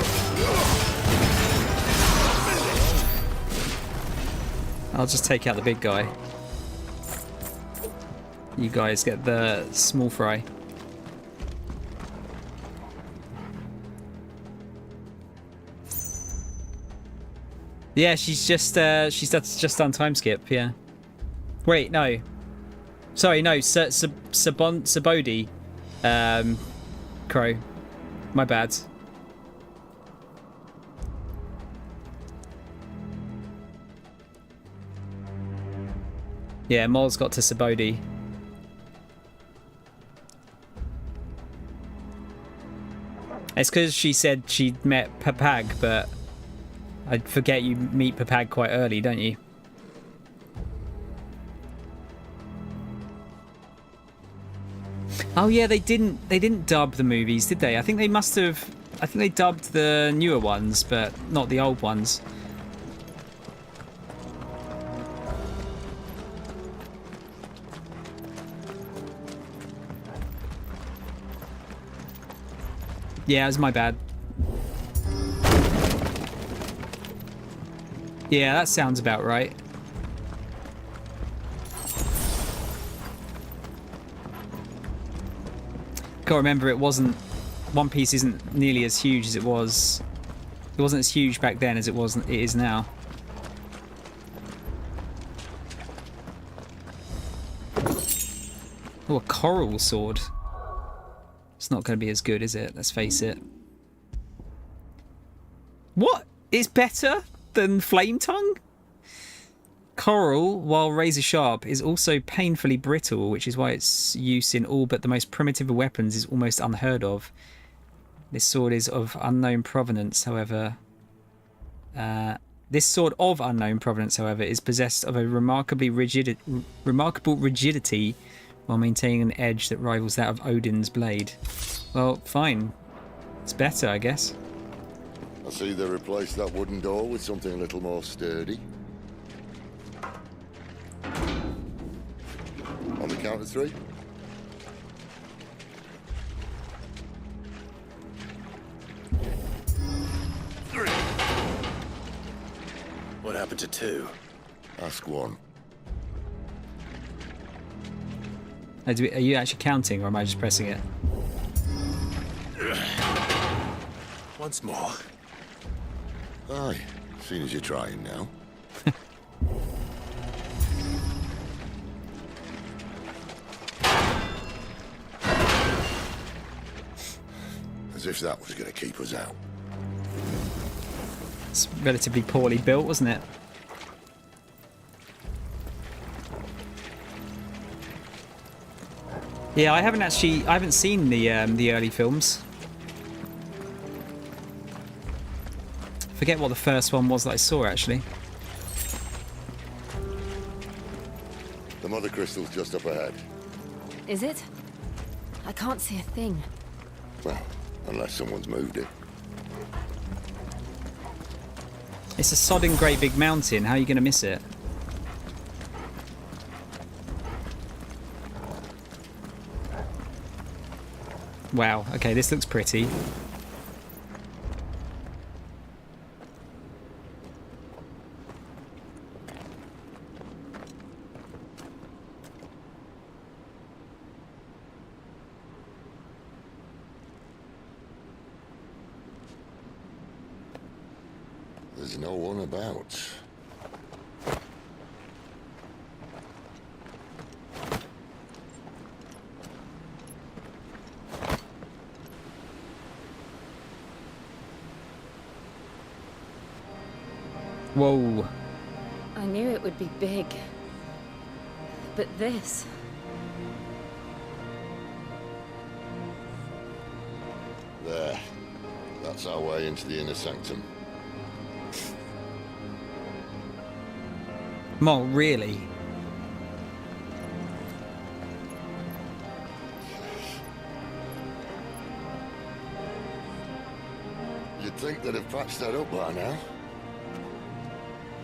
I'll just take out the big guy. You guys get the small fry. Yeah, she's just done time skip. Yeah. Wait, no. Sorry, no. Sabodi. Crow. My bad. Yeah, Mol's got to Sabodi. It's because she said she'd met Papag, but I forget you meet Papag quite early, don't you? Oh yeah, they didn't dub the movies, did they? I think they must have. I think they dubbed the newer ones, but not the old ones. Yeah, it was my bad. Yeah, that sounds about right. Gotta remember, it wasn't. One Piece isn't nearly as huge as it was. It wasn't as huge back then as it is now. Oh, a coral sword. It's not going to be as good, is it? Let's face it. What is better than Flame Tongue? Coral, while razor sharp, is also painfully brittle, which is why its use in all but the most primitive of weapons is almost unheard of. This sword is of unknown provenance, however. This sword of unknown provenance, however, is possessed of a remarkable rigidity while maintaining an edge that rivals that of Odin's blade. Well, fine. It's better, I guess. I see they replaced that wooden door with something a little more sturdy. On the count of 3. What happened to 2? Ask 1. Are you actually counting, or am I just pressing it? Once more. Aye, seeing as you're trying now. As if that was going to keep us out. It's relatively poorly built, wasn't it? Yeah, I haven't seen the early films. Forget what the first one was that I saw, actually. The mother crystal's just up ahead. Is it? I can't see a thing. Well, unless someone's moved it. It's a sodding great big mountain. How are you going to miss it? Wow, okay, this looks pretty. There's no one about. Whoa. I knew it would be big. But this... That's our way into the inner sanctum. Mol, really? You'd think they'd have patched that up by now.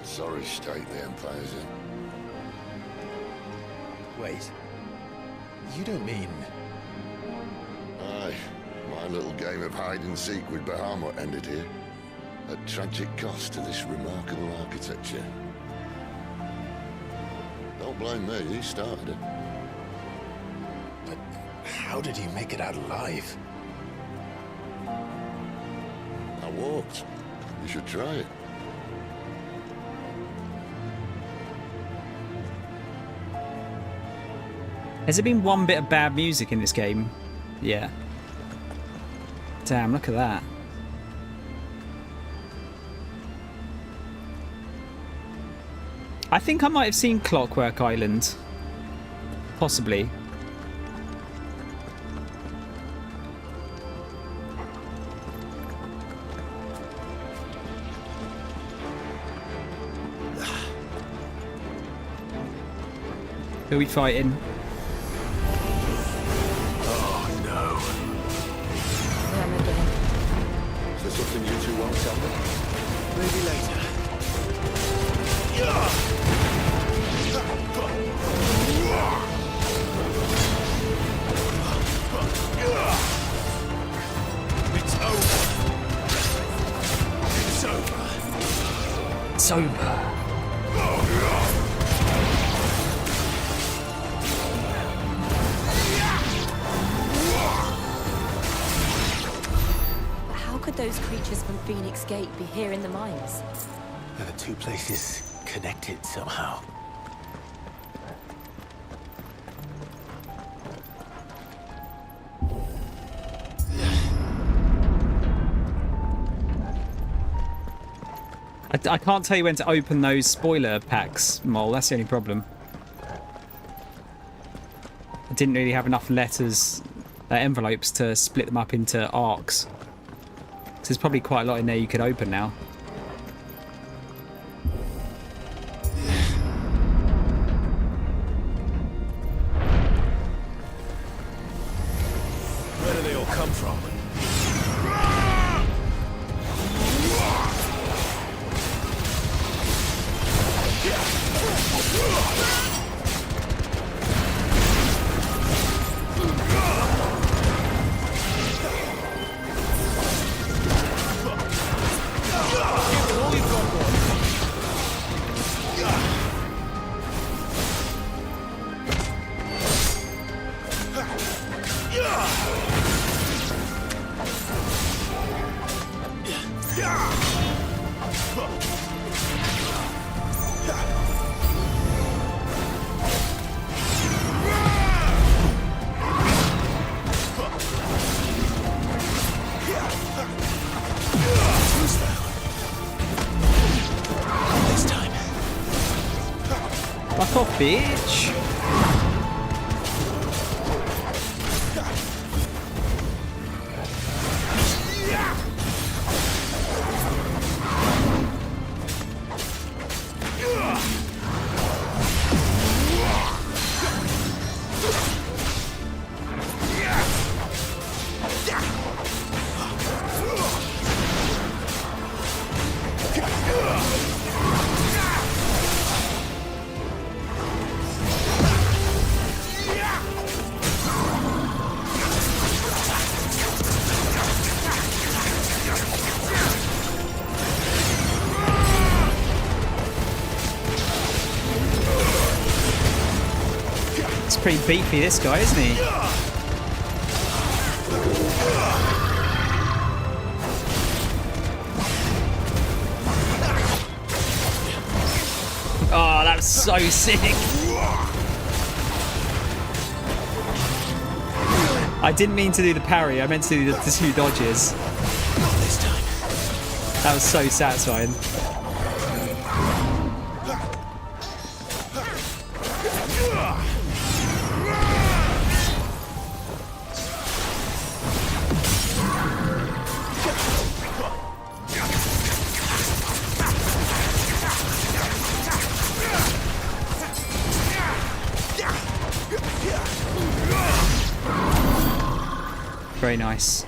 Sorry state the Empire's in. Wait. You don't mean... Aye. My little game of hide-and-seek with Bahamut ended here. At tragic cost to this remarkable architecture. Don't blame me, he started it. But how did he make it out alive? I walked. You should try it. Has there been one bit of bad music in this game? Yeah. Damn, look at that. I think I might have seen Clockwork Island. Possibly. Who are we fighting? Is there something you two won't tell me? Maybe later. It's over. It's over. It's over. But how could those creatures from Phoenix Gate be here in the mines? Are the two places connected somehow? I can't tell you when to open those spoiler packs, Mole. That's the only problem. I didn't really have enough letters, envelopes to split them up into arcs. So there's probably quite a lot in there you could open now. Where do they all come from? Fuck off, bitch! It's pretty beefy, this guy, isn't he? Oh, that was so sick. I didn't mean to do the parry, I meant to do the two dodges. This time. That was so satisfying. Very nice.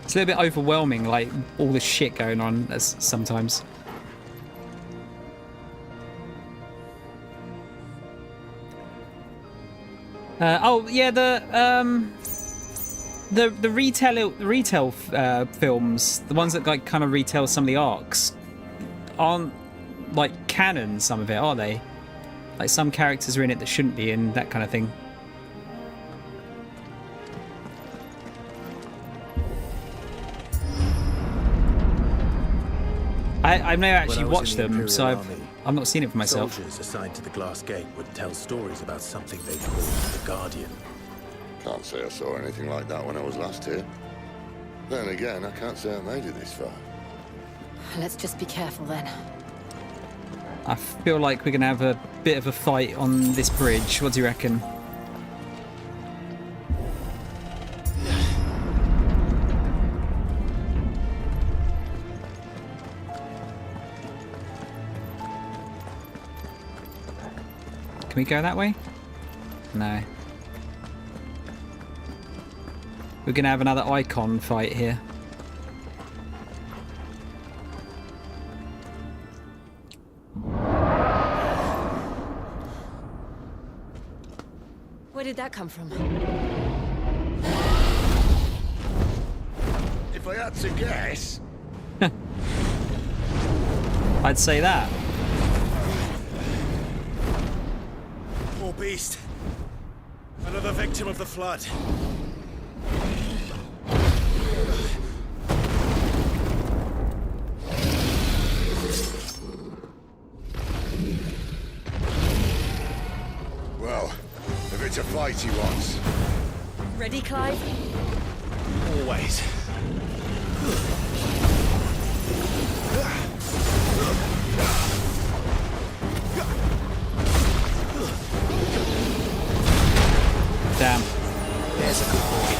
It's a little bit overwhelming, like all the shit going on sometimes. Oh yeah, the retail films, the ones that like kind of retell some of the arcs, aren't like canon. Some of it, are they? Like some characters are in it that shouldn't be in, that kind of thing. I've never actually watched them, so I've not seen it for myself. Soldiers assigned to the glass gate would tell stories about something they called the Guardian. Can't say I saw anything like that when I was last here. Then again, I can't say I made it this far. Let's just be careful then. I feel like we're going to have a bit of a fight on this bridge. What do you reckon? Can we go that way? No. We're going to have another icon fight here. Where did that come from? If I had to guess... I'd say that. Poor beast. Another victim of the flood. Well, if it's a fight he wants. Ready, Clive? Always. Damn. There's a good boy.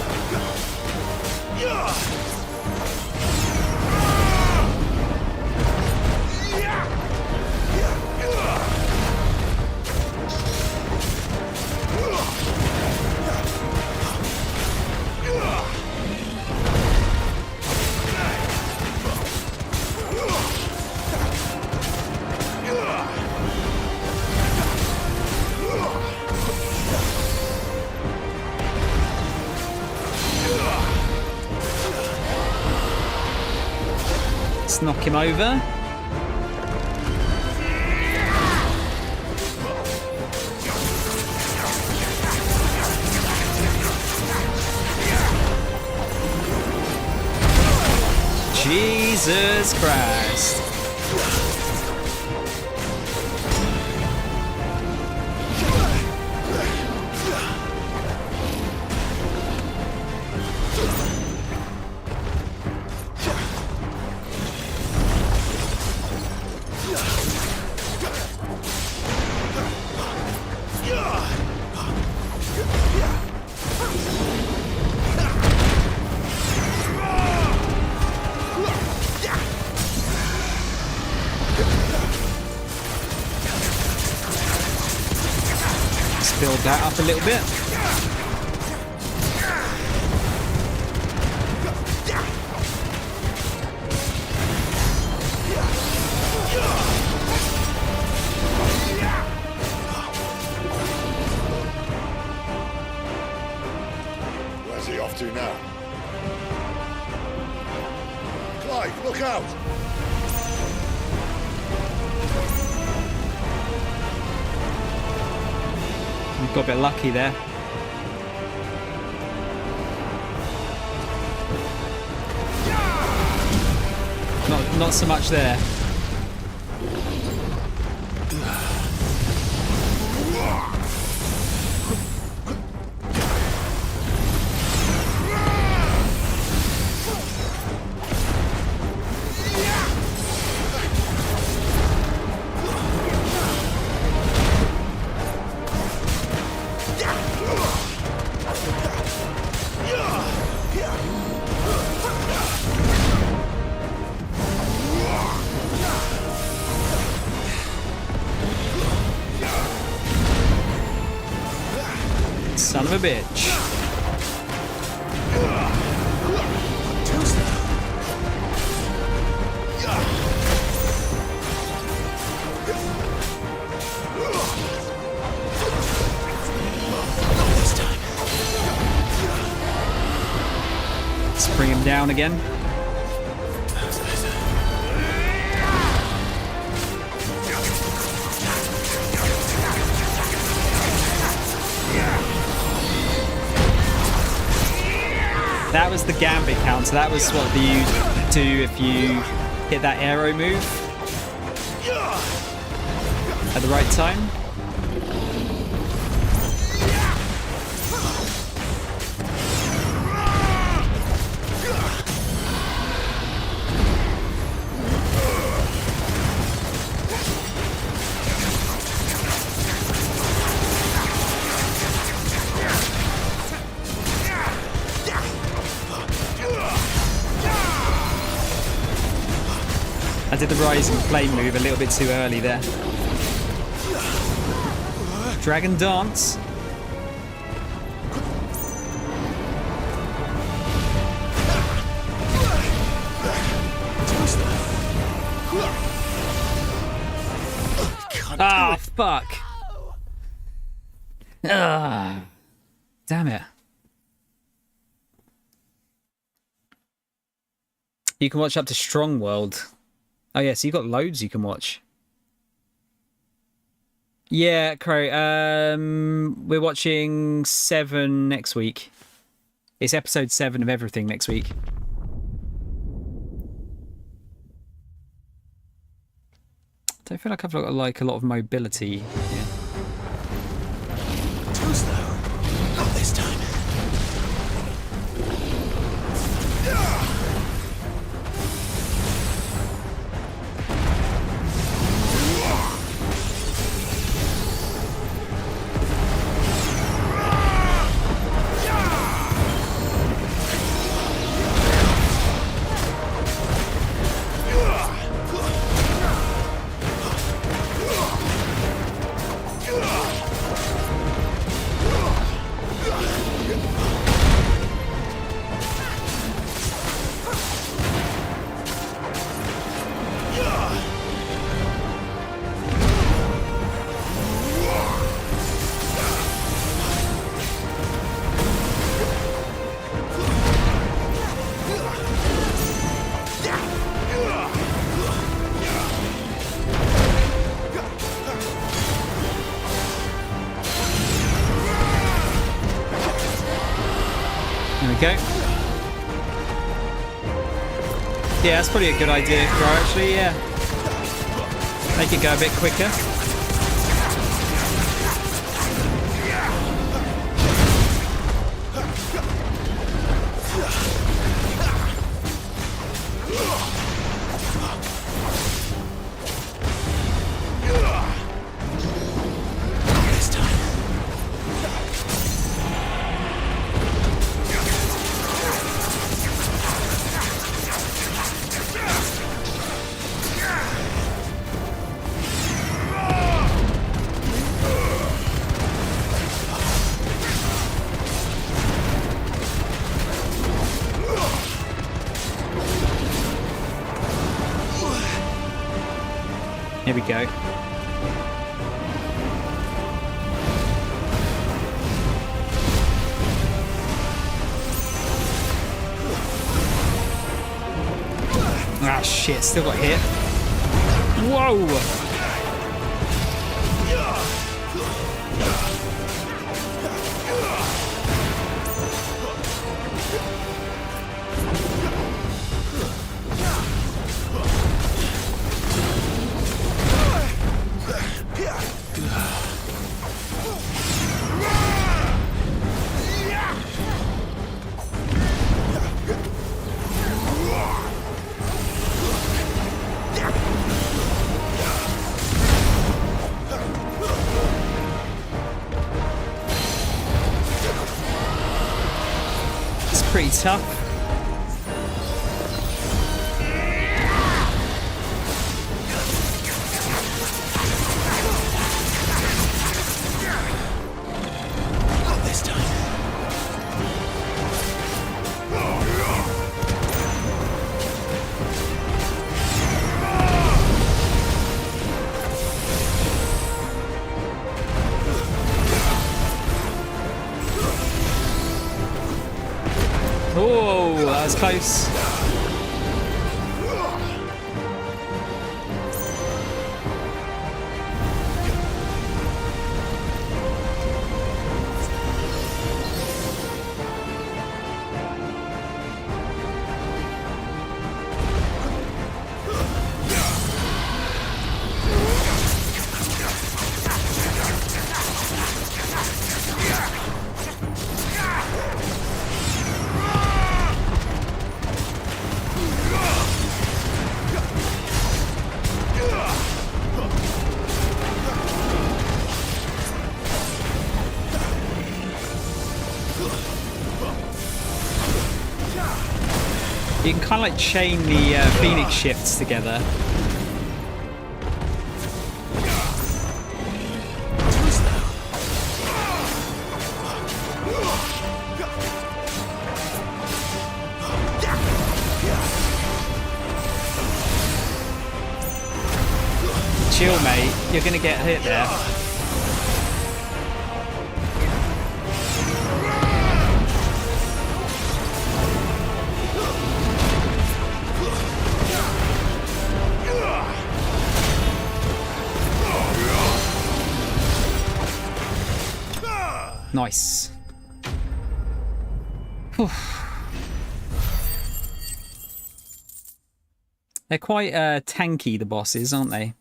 Let's knock him over. Jesus Christ. Build that up a little bit. Where's he off to now? Clive, look out! We've got a bit lucky there. Not so much there. Son of a bitch. Let's bring him down again. That was the gambit count, so that was what you do if you hit that arrow move at the right time. I did the rising flame move a little bit too early there. Dragon dance. Ah, fuck. Ah, damn it. You can watch up to Strong World. Oh yeah, so you got loads you can watch. Yeah, Crow. We're watching 7 next week. It's episode 7 of everything next week. Don't feel like I've got like a lot of mobility here. Too slow. Not this time. Go. Yeah, that's probably a good idea, Crow, actually, yeah. Make it go a bit quicker. Here we go. Ah, shit, still got hit. Whoa! Pretty tough. Not this time. Oh, that was close. You can kind of like chain the Phoenix shifts together. Chill, mate. You're gonna get hit there. Nice. Whew. They're quite tanky, the bosses, aren't they?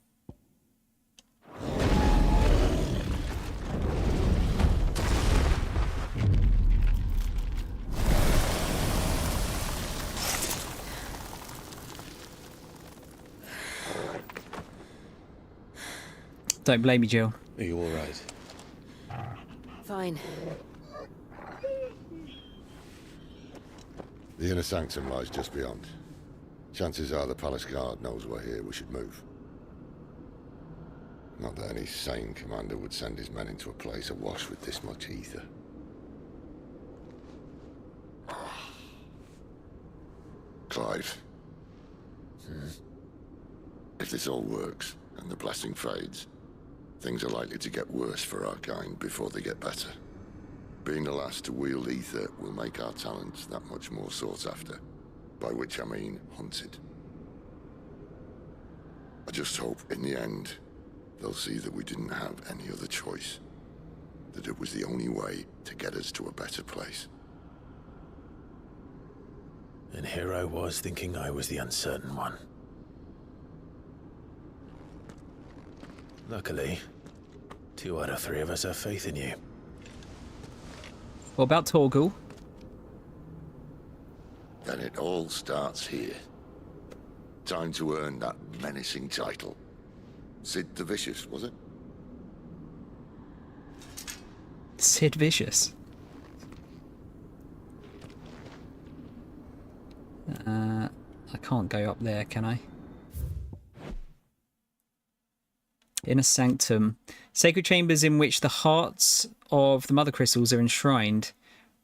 Don't blame me, Jill. Are you all right? Fine. The inner sanctum lies just beyond. Chances are the palace guard knows we're here. We should move. Not that any sane commander would send his men into a place awash with this much ether. Clive. If this all works, and the blessing fades, things are likely to get worse for our kind before they get better. Being the last to wield ether will make our talents that much more sought after, by which I mean hunted. I just hope, in the end, they'll see that we didn't have any other choice, that it was the only way to get us to a better place. And here I was thinking I was the uncertain one. Luckily, 2 out of 3 of us have faith in you. What about Torgal? Then it all starts here. Time to earn that menacing title. Sid the Vicious, was it? Sid Vicious. I can't go up there, can I? Inner Sanctum. Sacred chambers in which the hearts of the Mother Crystals are enshrined,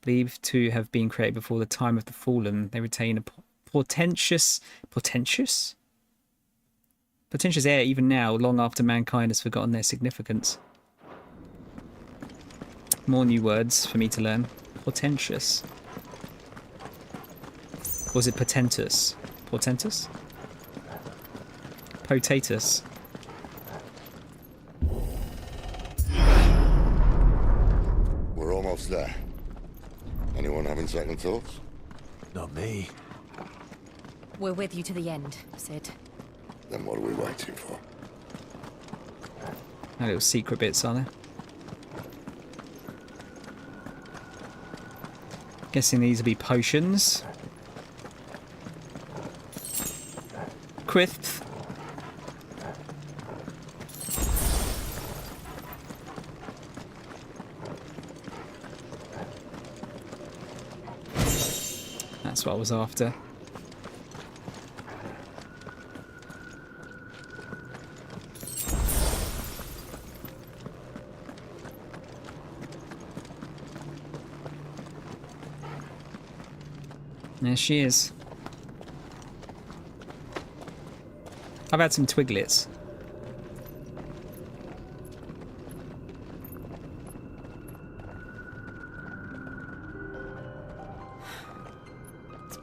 believed to have been created before the time of the Fallen. They retain a portentous air even now, long after mankind has forgotten their significance. More new words for me to learn. Portentous. Or was it portentous? Portentous? Potatus. We're almost there. Anyone having second thoughts? Not me. We're with you to the end, Sid. Then what are we waiting for? No little secret bits, are there? Guessing these will be potions. Crisps. That's what I was after. There she is. I've had some twiglets.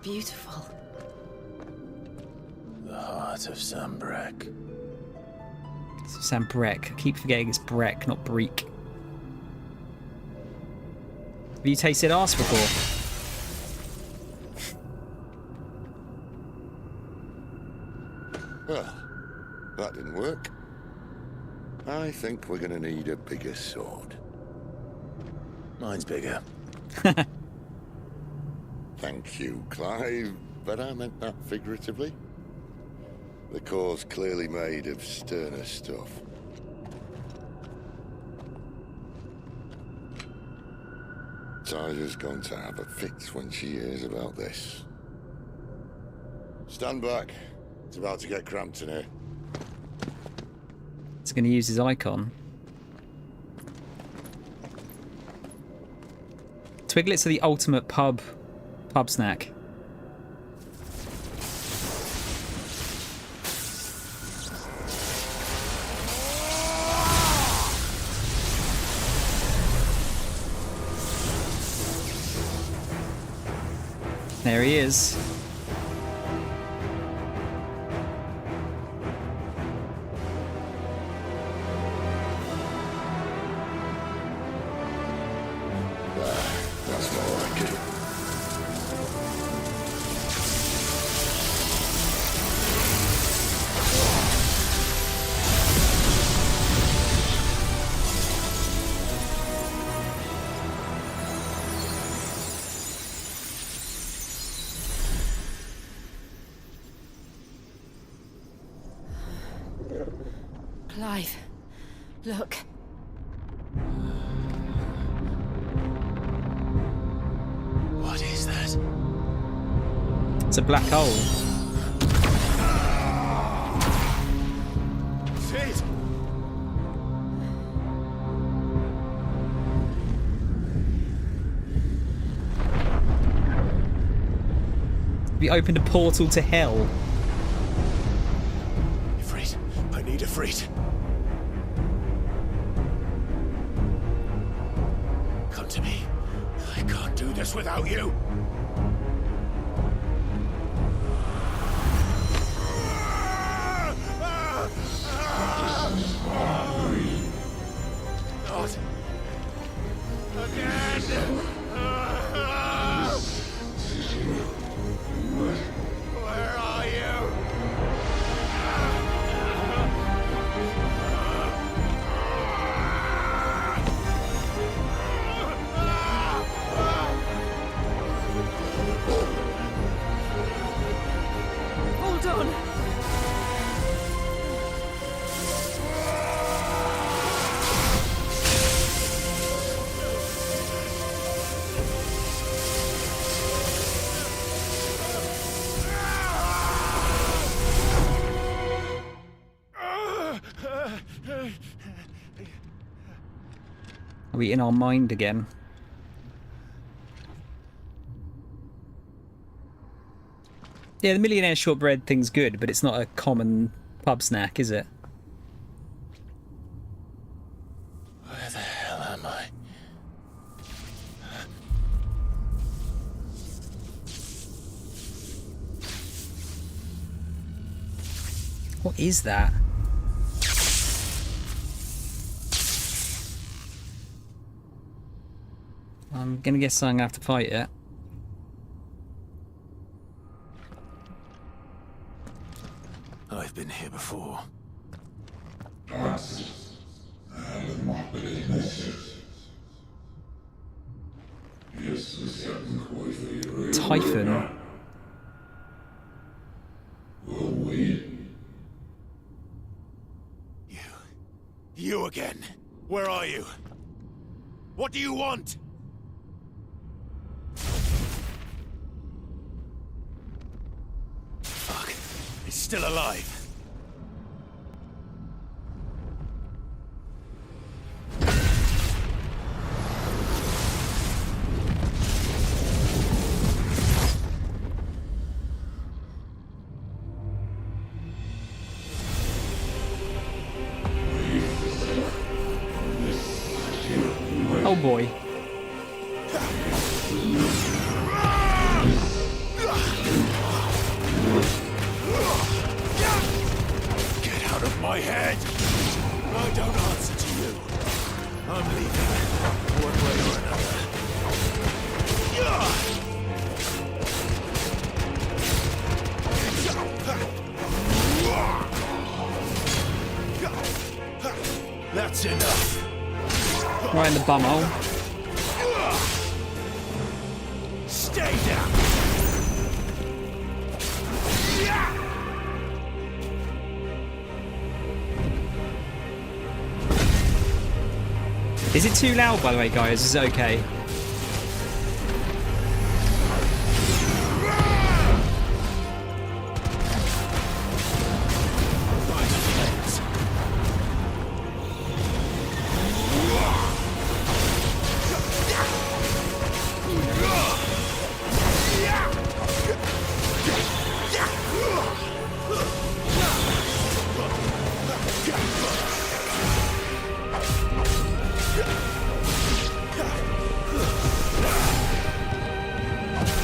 beautiful. The heart of Sambrek. Sam Breck. I keep forgetting it's Breck, not Breek. Have you tasted arse before? Well, that didn't work. I think we're gonna need a bigger sword. Mine's bigger. Thank you, Clive, but I meant that figuratively. The core's clearly made of sterner stuff. Tyler's going to have a fit when she hears about this. Stand back. It's about to get cramped in here. He's going to use his icon. Twiglets are the ultimate pub snack. There he is. That's more like it. Clive, look. What is that? It's a black hole. Sid! We opened a portal to hell. Ifrit, I need Ifrit. Come to me. I can't do this without you. Not again. Where are you? Hold on. Are we in our mind again? Yeah, the millionaire shortbread thing's good, but it's not a common pub snack, is it? Where the hell am I? What is that? I'm gonna guess I'm gonna have to fight it. I've been here before. Typhon. You again. Where are you? What do you want? Fuck. It's still alive. Oh boy. my head. I don't answer to you. I'm leaving, one way or another. That's enough. Right in the bumhole. Stay down. Is it too loud, by the way, guys? Is it okay?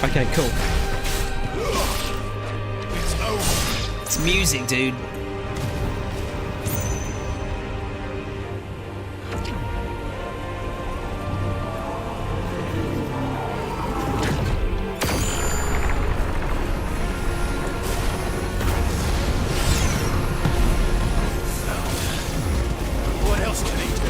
Okay, cool. It's music, dude. What else can he do?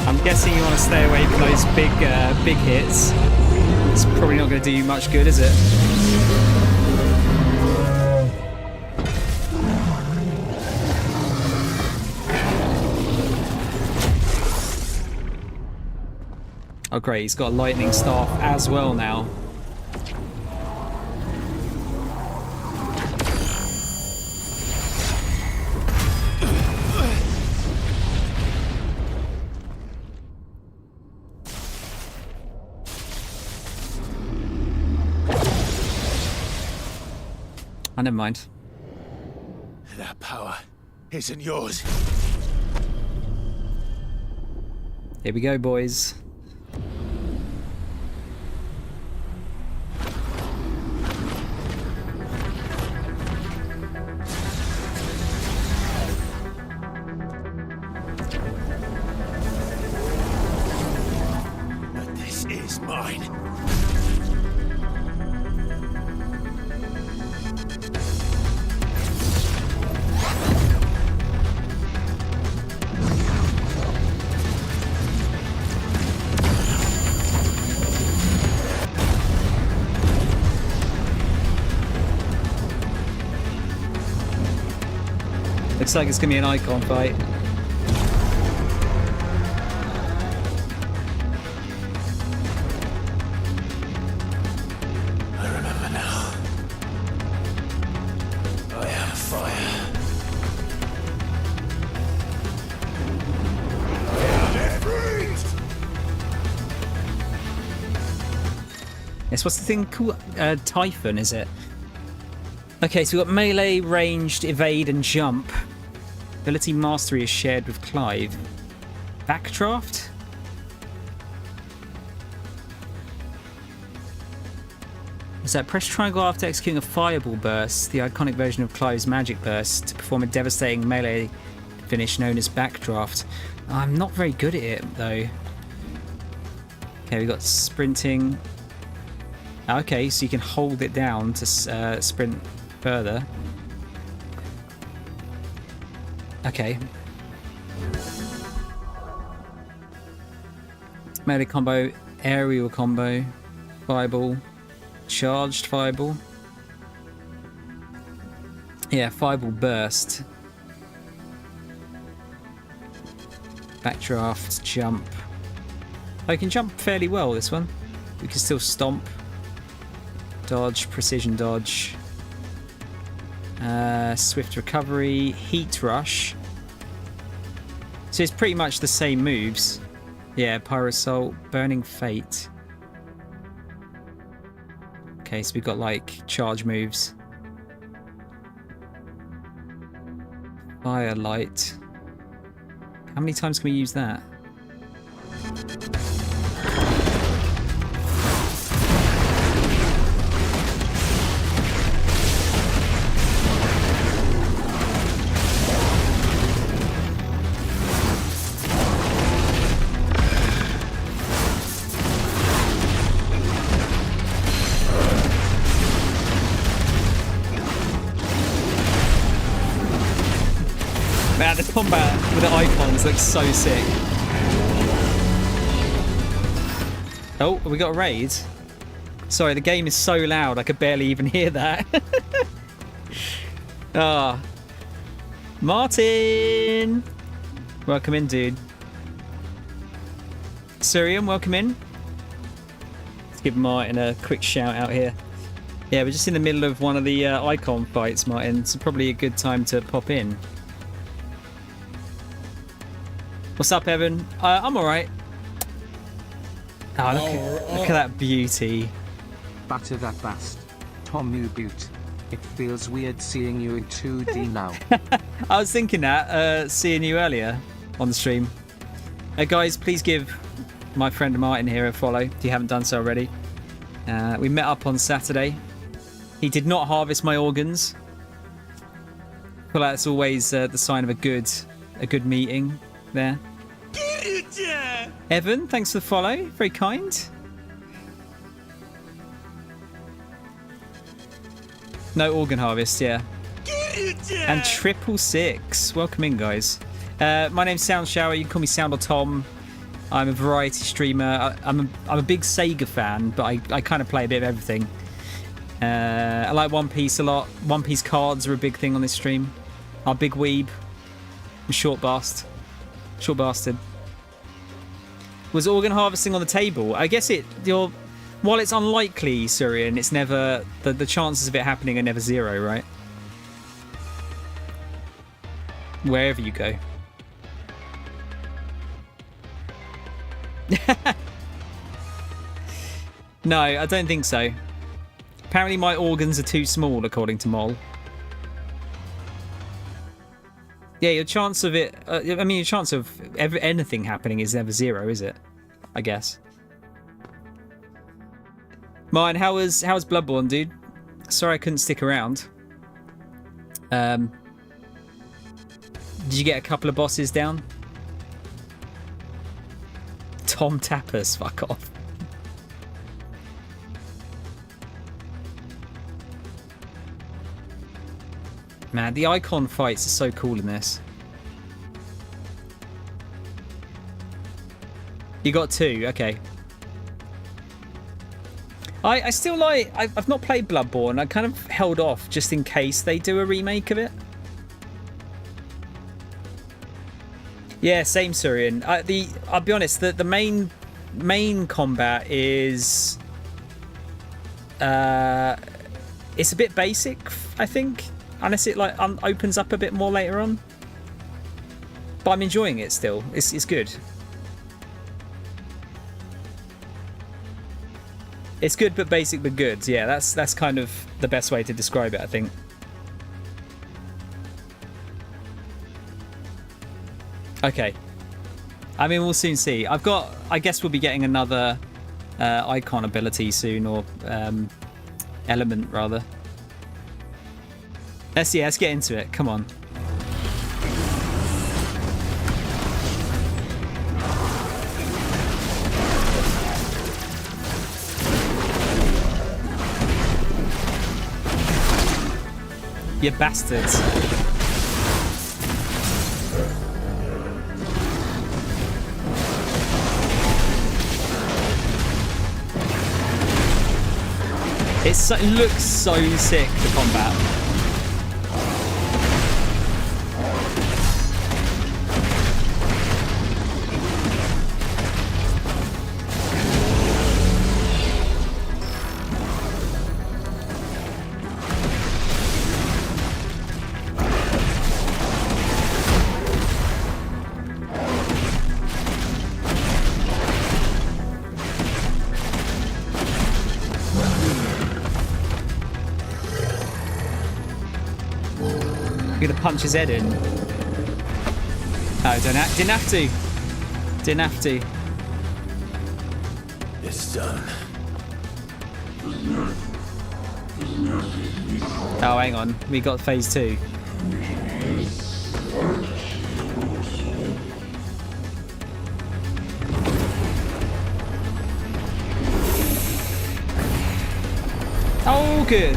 I'm guessing you want to stay away from those big hits. It's probably not going to do you much good, is it? Oh great, he's got a lightning staff as well now. Oh, never mind. That power isn't yours. Here we go, boys. But this is mine. Looks like it's gonna be an icon fight. I remember now. I have fire. I have breathed. Yes, what's the thing called? Typhon, is it? Okay, so we've got melee, ranged, evade, and jump. Ability mastery is shared with Clive. Backdraft? Is that press triangle after executing a fireball burst, the iconic version of Clive's magic burst, to perform a devastating melee finish known as backdraft. I'm not very good at it, though. Okay, we've got sprinting. Okay, so you can hold it down to sprint further. Okay. Melee combo Aerial combo. Fireball. Charged fireball. Yeah, fireball burst. Backdraft, jump. I can jump fairly well, this one. We can still stomp. Dodge, precision dodge. Swift recovery, heat rush. So it's pretty much the same moves. Yeah, Pyro Assault, Burning Fate. Okay, so we've got like charge moves. Firelight. How many times can we use that? Man, the combat with the icons looks so sick. Oh, we got a raid. Sorry, the game is so loud I could barely even hear that. Ah, Martin! Welcome in, dude. Surian, welcome in. Let's give Martin a quick shout out here. Yeah, we're just in the middle of one of the icon fights, Martin, so probably a good time to pop in. What's up, Evan? I'm alright. Oh, look at that beauty. Batter that bast. Tom, you beaut. It feels weird seeing you in 2D now. I was thinking that, seeing you earlier on the stream. Guys, please give my friend Martin here a follow if you haven't done so already. We met up on Saturday. He did not harvest my organs. I feel like that's always the sign of a good meeting there. Evan, thanks for the follow. Very kind. No organ harvest, yeah. And 666. Welcome in, guys. My name's Soundshower. You can call me Sound or Tom. I'm a variety streamer. I'm a big Sega fan, but I kind of play a bit of everything. I like One Piece a lot. One Piece cards are a big thing on this stream. I'm a big weeb. I'm short bastard. Short bastard. Was organ harvesting on the table? I guess while it's unlikely, Surian, it's never the chances of it happening are never zero, right? Wherever you go. No, I don't think so. Apparently my organs are too small, according to Mol. Yeah, your chance of it... your chance of anything happening is never zero, is it? I guess. Martin, how was Bloodborne, dude? Sorry I couldn't stick around. Did you get a couple of bosses down? Tom Tapas, fuck off. Man, the icon fights are so cool in this. You got 2, okay. I still like... I've not played Bloodborne. I kind of held off just in case they do a remake of it. Yeah, same, Surian. I'll be honest, the main combat is... it's a bit basic, I think. Unless it like opens up a bit more later on. But I'm enjoying it still. It's good. It's good but basic but good. Yeah, that's kind of the best way to describe it, I think. Okay. I mean, we'll soon see. I guess we'll be getting another icon ability soon, or element rather. Let's get into it. Come on. You bastards. It looks so sick, the combat. Gonna punch his head in. Oh, didn't have to. Didn't have to. It's done. Oh, hang on. We got phase 2. Oh, good.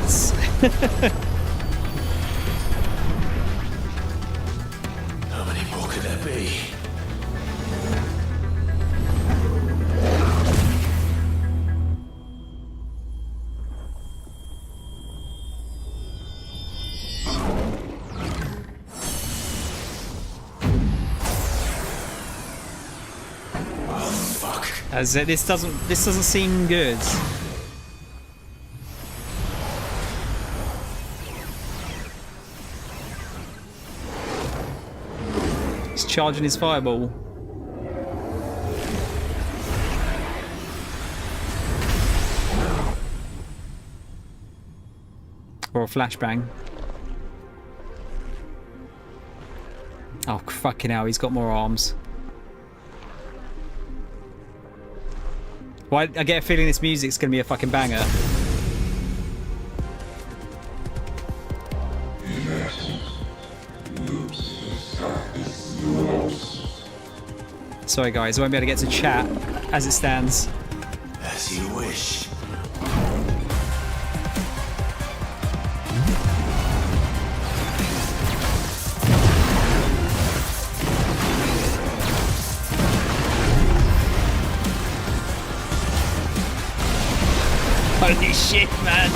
How many more could there be? As this doesn't seem good. He's charging his fireball. Or a flashbang. Oh, fucking hell, he's got more arms. Well, I get a feeling this music's going to be a fucking banger. Sorry guys, I won't be able to get to chat as it stands. As you wish. Holy shit, man.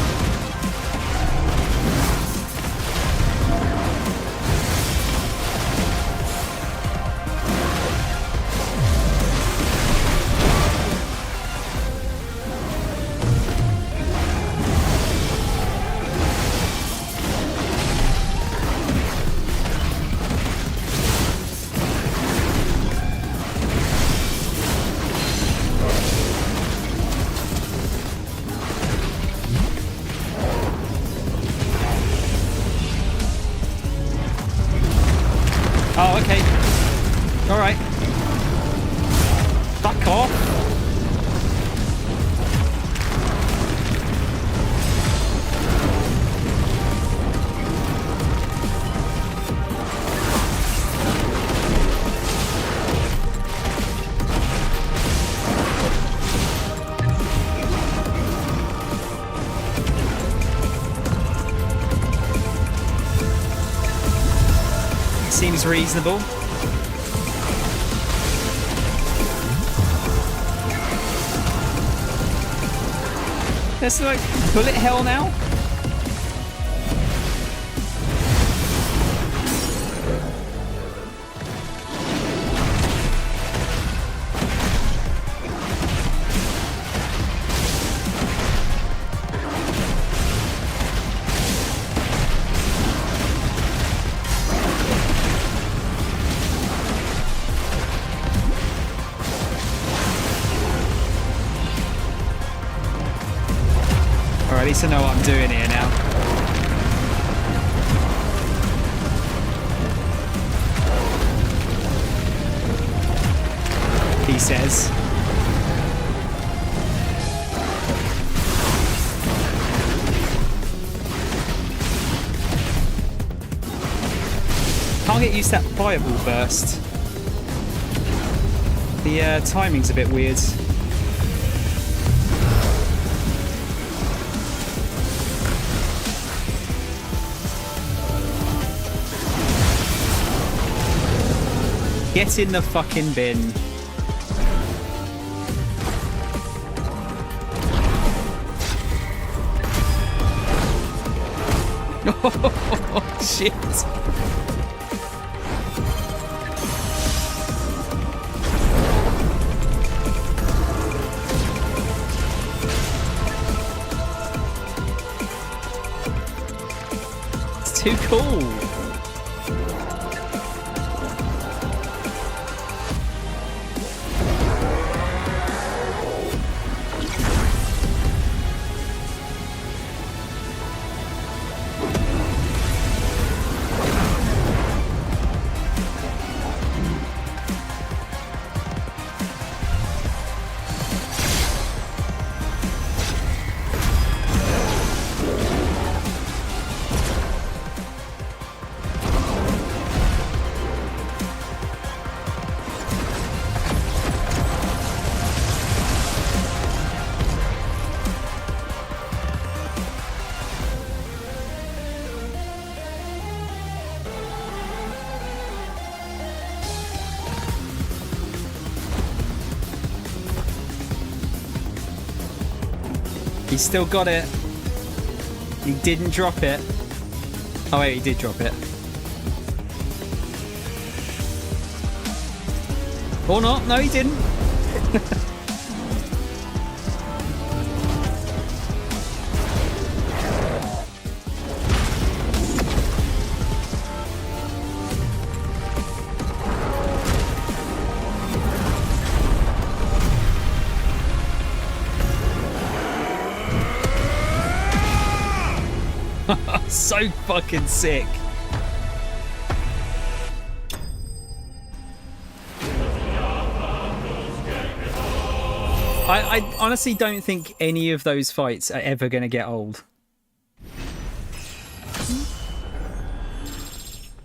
Oh, okay. Alright. Fuck off. Seems reasonable. That's like bullet hell now. At least I know what I'm doing here now. He says. Can't get used to that fireball burst. The timing's a bit weird. Get in the fucking bin. Oh, shit. It's too cool. He still got it. He didn't drop it. Oh wait, he did drop it. Or not. No, he didn't. So fucking sick. I honestly don't think any of those fights are ever going to get old.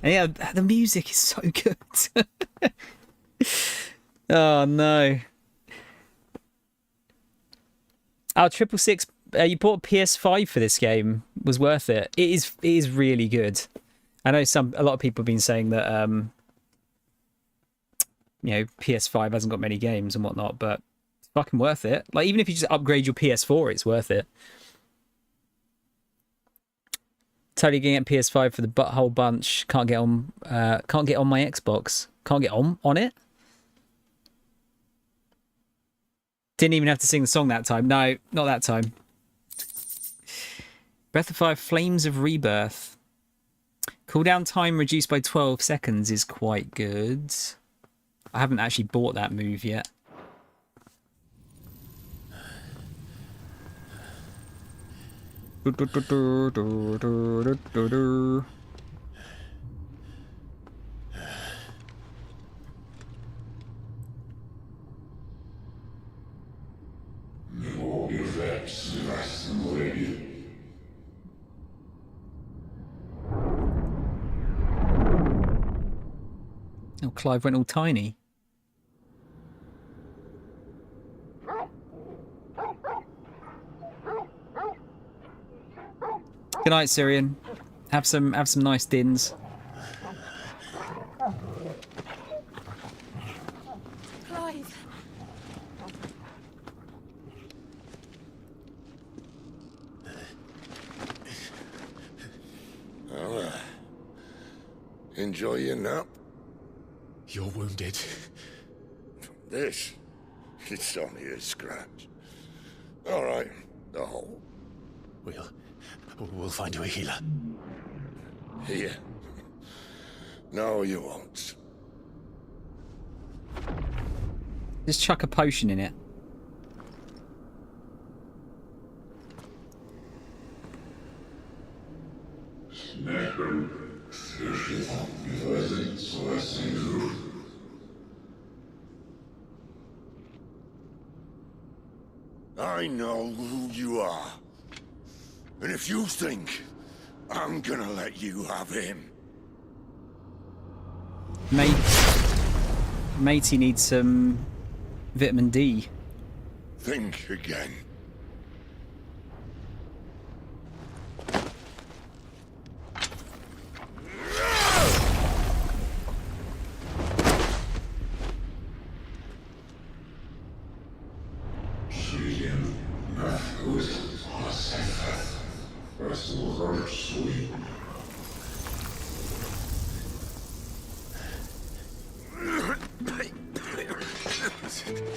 And yeah, the music is so good. Oh no. Oh, 666. You bought a PS5 for this game. Was worth it. It is really good. I know a lot of people have been saying that you know, PS5 hasn't got many games and whatnot, but it's fucking worth it. Like, even if you just upgrade your PS4, it's worth it. Totally gonna get PS5 for the butthole bunch. Can't get on my Xbox. Can't get on it. Didn't even have to sing the song that time. No, not that time. Breath of Fire Flames of Rebirth. Cooldown time reduced by 12 seconds is quite good. I haven't actually bought that move yet. Oh, Clive went all tiny. Good night, Syrian. Have some nice dins. Clive. Well, enjoy your nap. You're wounded. This, it's only a scratch. All right, the hole. We'll find you a healer. Here. No, you won't. Just chuck a potion in it. I know who you are. And if you think I'm gonna let you have him... Matey needs some vitamin D. Think again.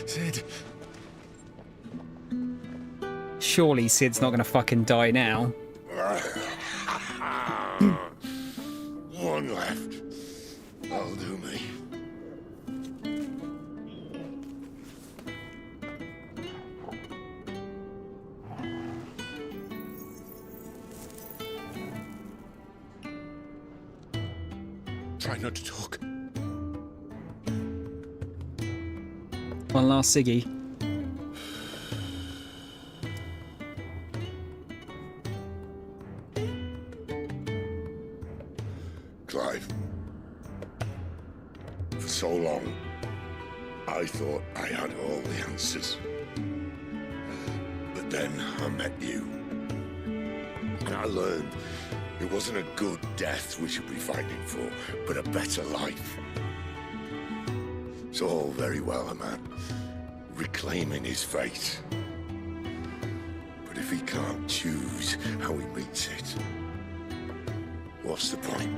Sid. Surely Sid's not gonna fucking die now. One left. That'll do me. Try not to talk. One last ciggy. Clive. For so long, I thought I had all the answers. But then I met you. And I learned it wasn't a good death we should be fighting for, but a better life. It's all very well, a man reclaiming his fate. But if he can't choose how he meets it, what's the point?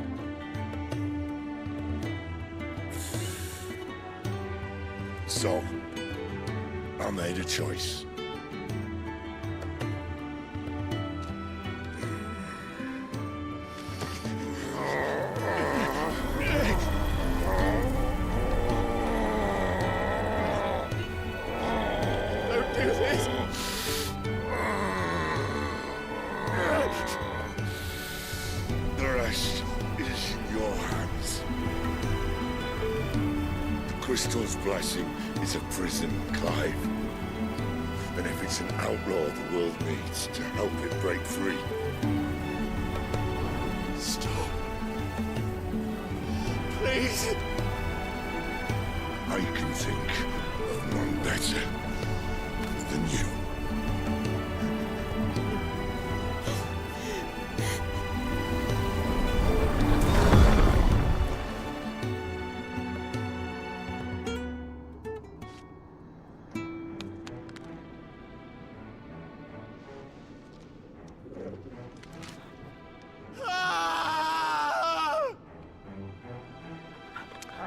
So, I made a choice. Don't do this. The rest is in your hands. The crystal's blessing is a prison, Clive. And if it's an outlaw the world needs to help it break free. Stop. Please. I can think of none better than you.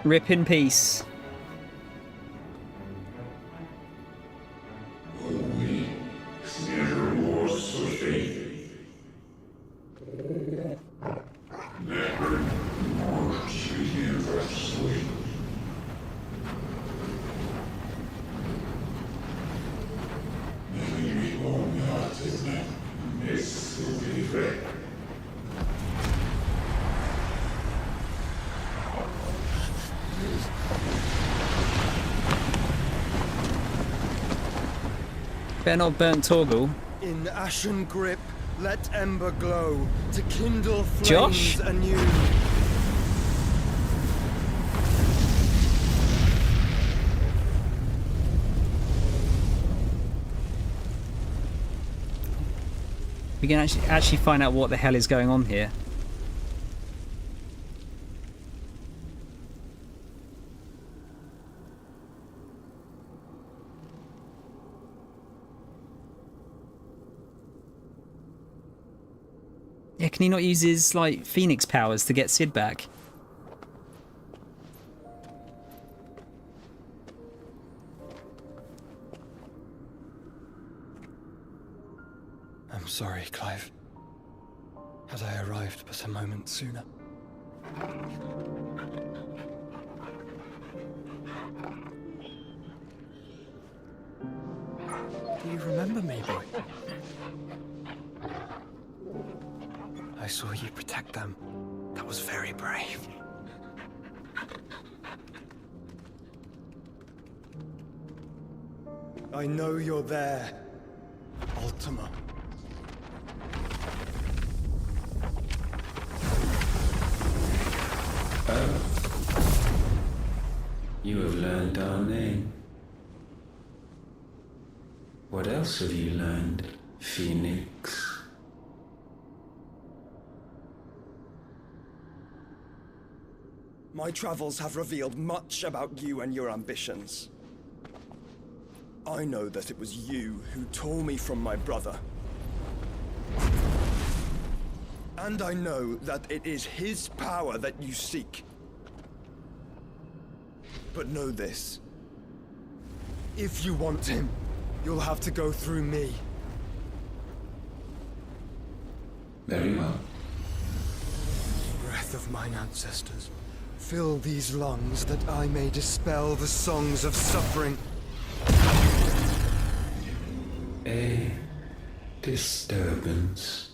Rip in peace. Better not burn Torgal. In ashen grip, let ember glow to kindle flames Josh? anew. We can actually find out what the hell is going on here. Yeah, can he not use his, like, Phoenix powers to get Sid back? I'm sorry, Clive. Had I arrived but a moment sooner. Do you remember me, boy? I saw you protect them. That was very brave. I know you're there, Ultima. You have learned our name. What else have you learned, Phoenix? My travels have revealed much about you and your ambitions. I know that it was you who tore me from my brother. And I know that it is his power that you seek. But know this. If you want him, you'll have to go through me. Very well. Breath of mine ancestors, fill these lungs that I may dispel the songs of suffering. A disturbance.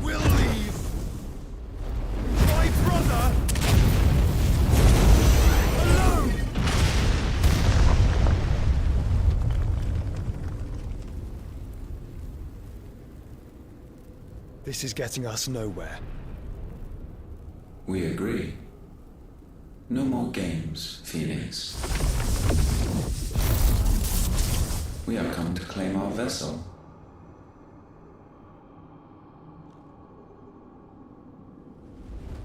We'll leave. My brother alone. This is getting us nowhere. We agree. No more games, Phoenix. We have come to claim our vessel.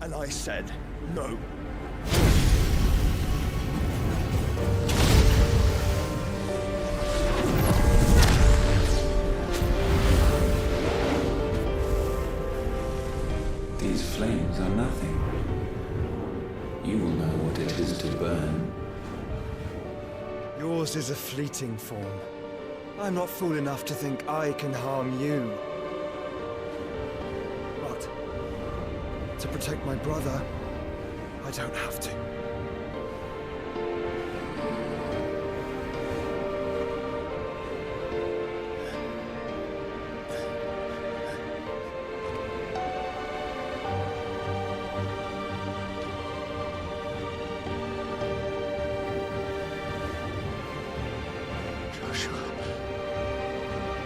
And I said no. These flames are nothing. You will know what it is to burn. Yours is a fleeting form. I'm not fool enough to think I can harm you. But to protect my brother, I don't have to.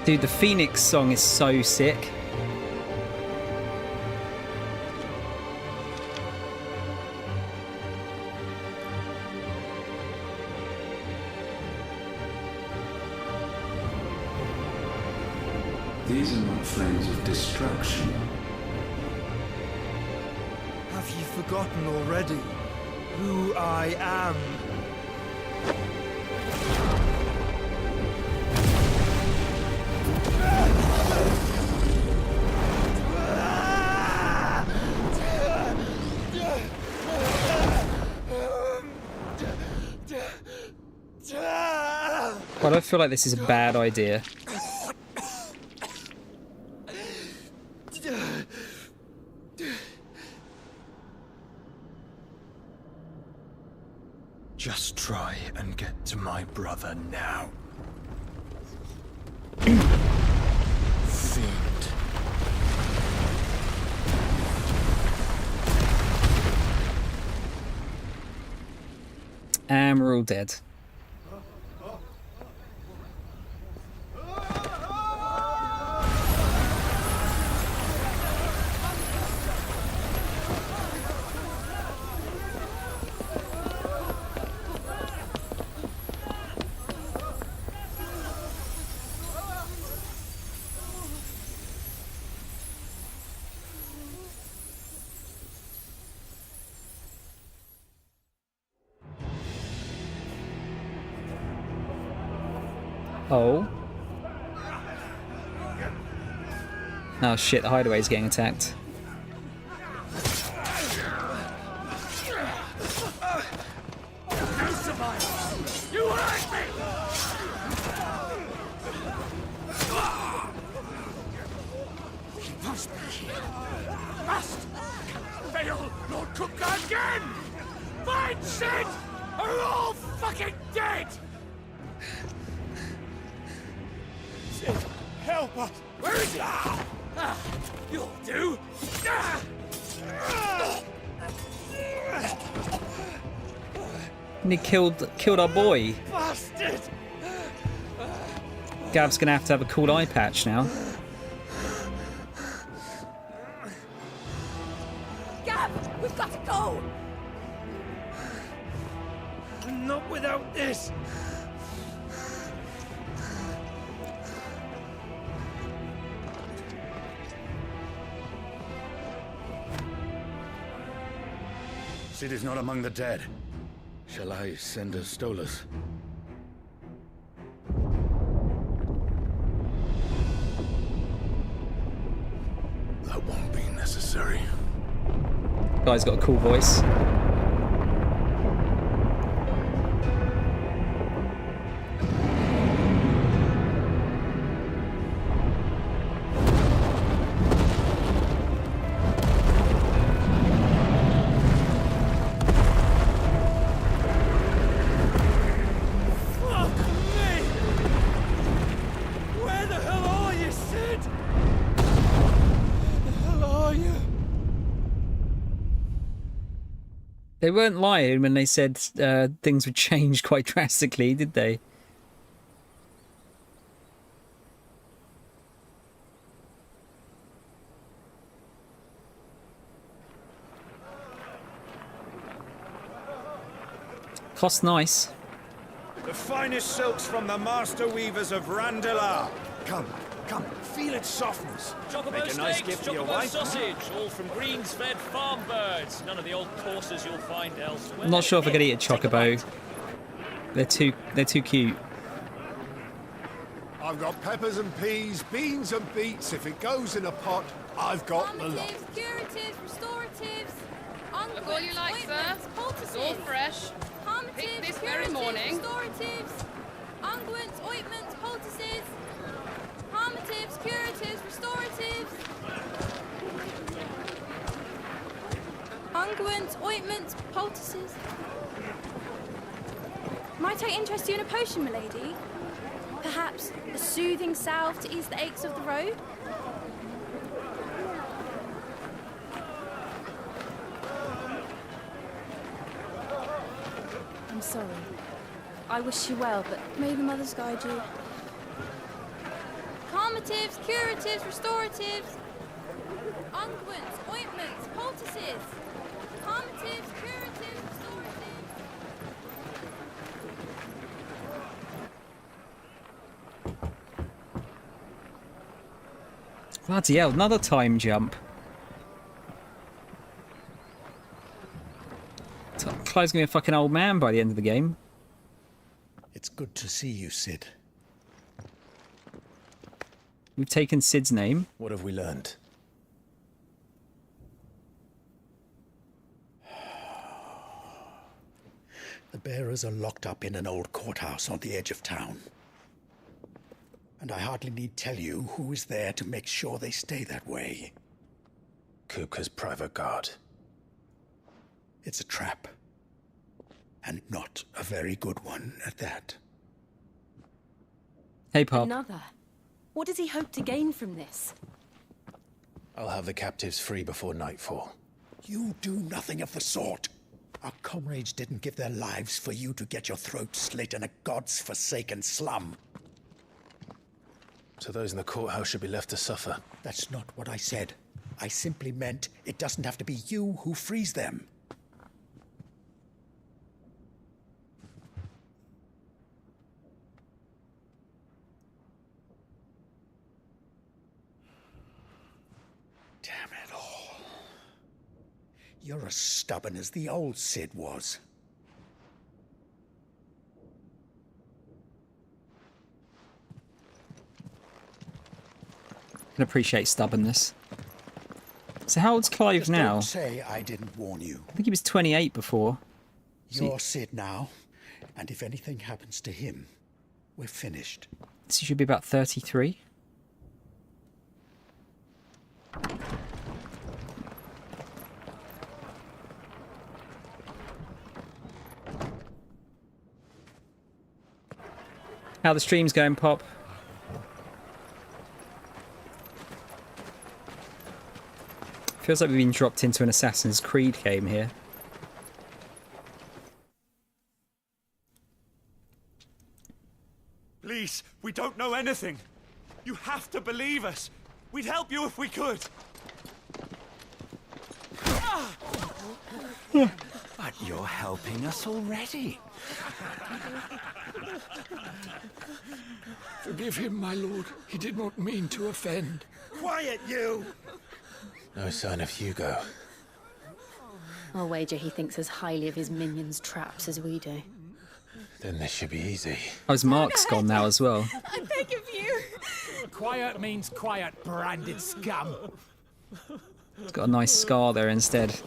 Dude, the Phoenix song is so sick. These are not flames of destruction. Have you forgotten already who I am? But I feel like this is a bad idea. Just try and get to my brother now. Fiend. And we're all dead. Oh. Oh shit, the hideaway's getting attacked. You hurt me! He must be here. Must! Fail, Lord Cook again! Find Sid! Are all fucking dead! Sid, help us! Where is he? You'll do! And he killed our boy. Bastard! Gav's gonna have a cool eye patch now. Gav, we've got to go! Not without this! Sid is not among the dead. Shall I send a Stolas? That won't be necessary. Guy's got a cool voice. Fuck me! Where the hell are you, Sid? Where the hell are you? They weren't lying when they said things would change quite drastically, did they? Cost nice. The finest silks from the master weavers of Randalar. Come, feel its softness. Chocobo Make a nice steaks, gift for your chocobo wife. sausage, all from greens-fed farm birds. None of the old courses you'll find elsewhere. I'm not sure if I could eat a chocobo. They're too cute. I've got peppers and peas, beans and beets. If it goes in a pot, I've got the lot. Curatives, restoratives, Look all you like, sir. It's all fresh. Picked this very morning. Restoratives, unguents, ointments, poultices, harmatives, curatives, restoratives, unguents, ointments, poultices. Might I interest you in a potion, milady? Perhaps a soothing salve to ease the aches of the road? I'm sorry. I wish you well, but may the mothers guide you. Calmatives, curatives, restoratives, unguents, ointments, poultices. Calmatives, curatives, restoratives. Bloody hell, another time jump. Clive's gonna be a fucking old man by the end of the game. It's good to see you, Sid. We've taken Sid's name. What have we learned? The bearers are locked up in an old courthouse on the edge of town. And I hardly need tell you who is there to make sure they stay that way. Kupka's private guard. It's a trap. And not a very good one at that. Hey, Pop. Another. What does he hope to gain from this? I'll have the captives free before nightfall. You do nothing of the sort. Our comrades didn't give their lives for you to get your throat slit in a god's forsaken slum. So those in the courthouse should be left to suffer. That's not what I said. I simply meant it doesn't have to be you who frees them. Damn it all. You're as stubborn as the old Sid was. Can appreciate stubbornness. So how old's Clive Just now? Don't say I didn't warn you. I think he was 28 before. You're Sid now, and if anything happens to him, we're finished. So he should be about 33. How the stream's going, Pop? Feels like we've been dropped into an Assassin's Creed game here. Please, we don't know anything. You have to believe us. We'd help you if we could. But you're helping us already. Forgive him, my lord. He did not mean to offend. Quiet, you! No sign of Hugo. I'll wager he thinks as highly of his minions' traps as we do. Then this should be easy. Oh, his mark's gone now as well. I beg of you. Quiet means quiet, branded scum. It's got a nice scar there instead.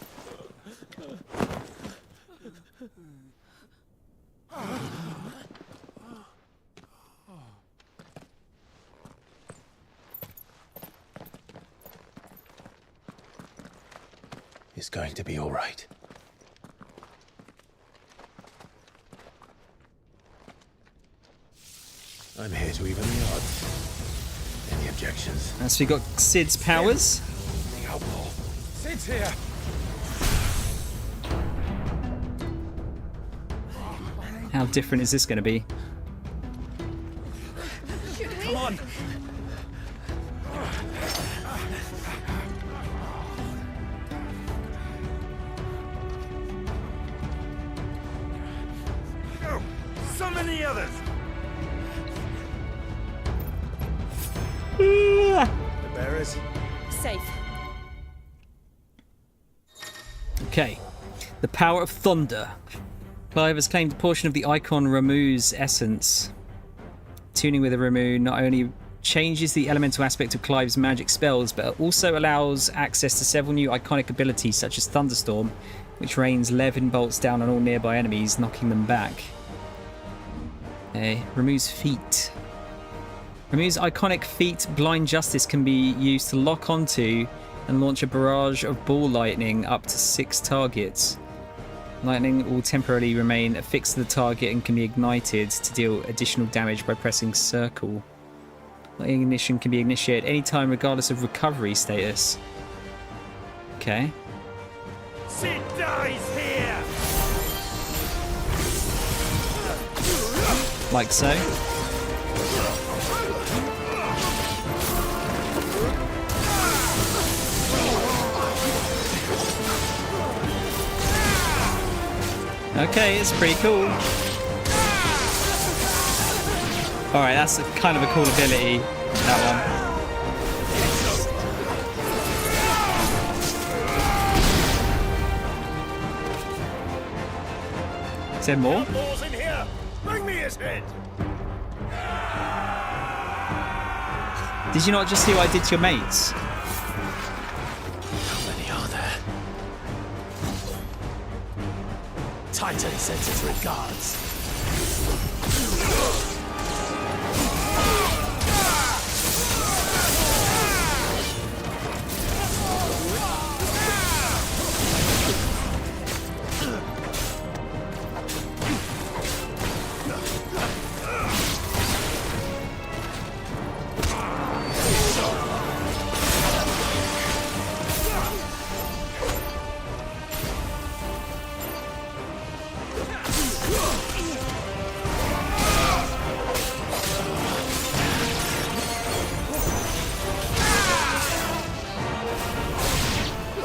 It's going to be all right. I'm here to even the odds. Any objections? So we got Sid's powers. The outlaw. Sid's here. How different is this going to be? Come on. Go. Summon the others. The bearers. Safe. Okay. The power of thunder. Clive has claimed a portion of the icon Ramuh's essence. Tuning with a Ramuh not only changes the elemental aspect of Clive's magic spells, but also allows access to several new iconic abilities such as Thunderstorm, which rains levin bolts down on all nearby enemies, knocking them back. Ramuh's feat. Ramuh's iconic feat, Blind Justice, can be used to lock onto and launch a barrage of ball lightning up to 6 targets. Lightning will temporarily remain affixed to the target and can be ignited to deal additional damage by pressing circle. Lightning ignition can be initiated anytime regardless of recovery status. Okay. Sid dies here. Like so. Okay, it's pretty cool. Alright, that's kind of a cool ability, that one. Is there more? In here. Bring me his head. Did you not just see what I did to your mates? How many are there? Titan sends his regards.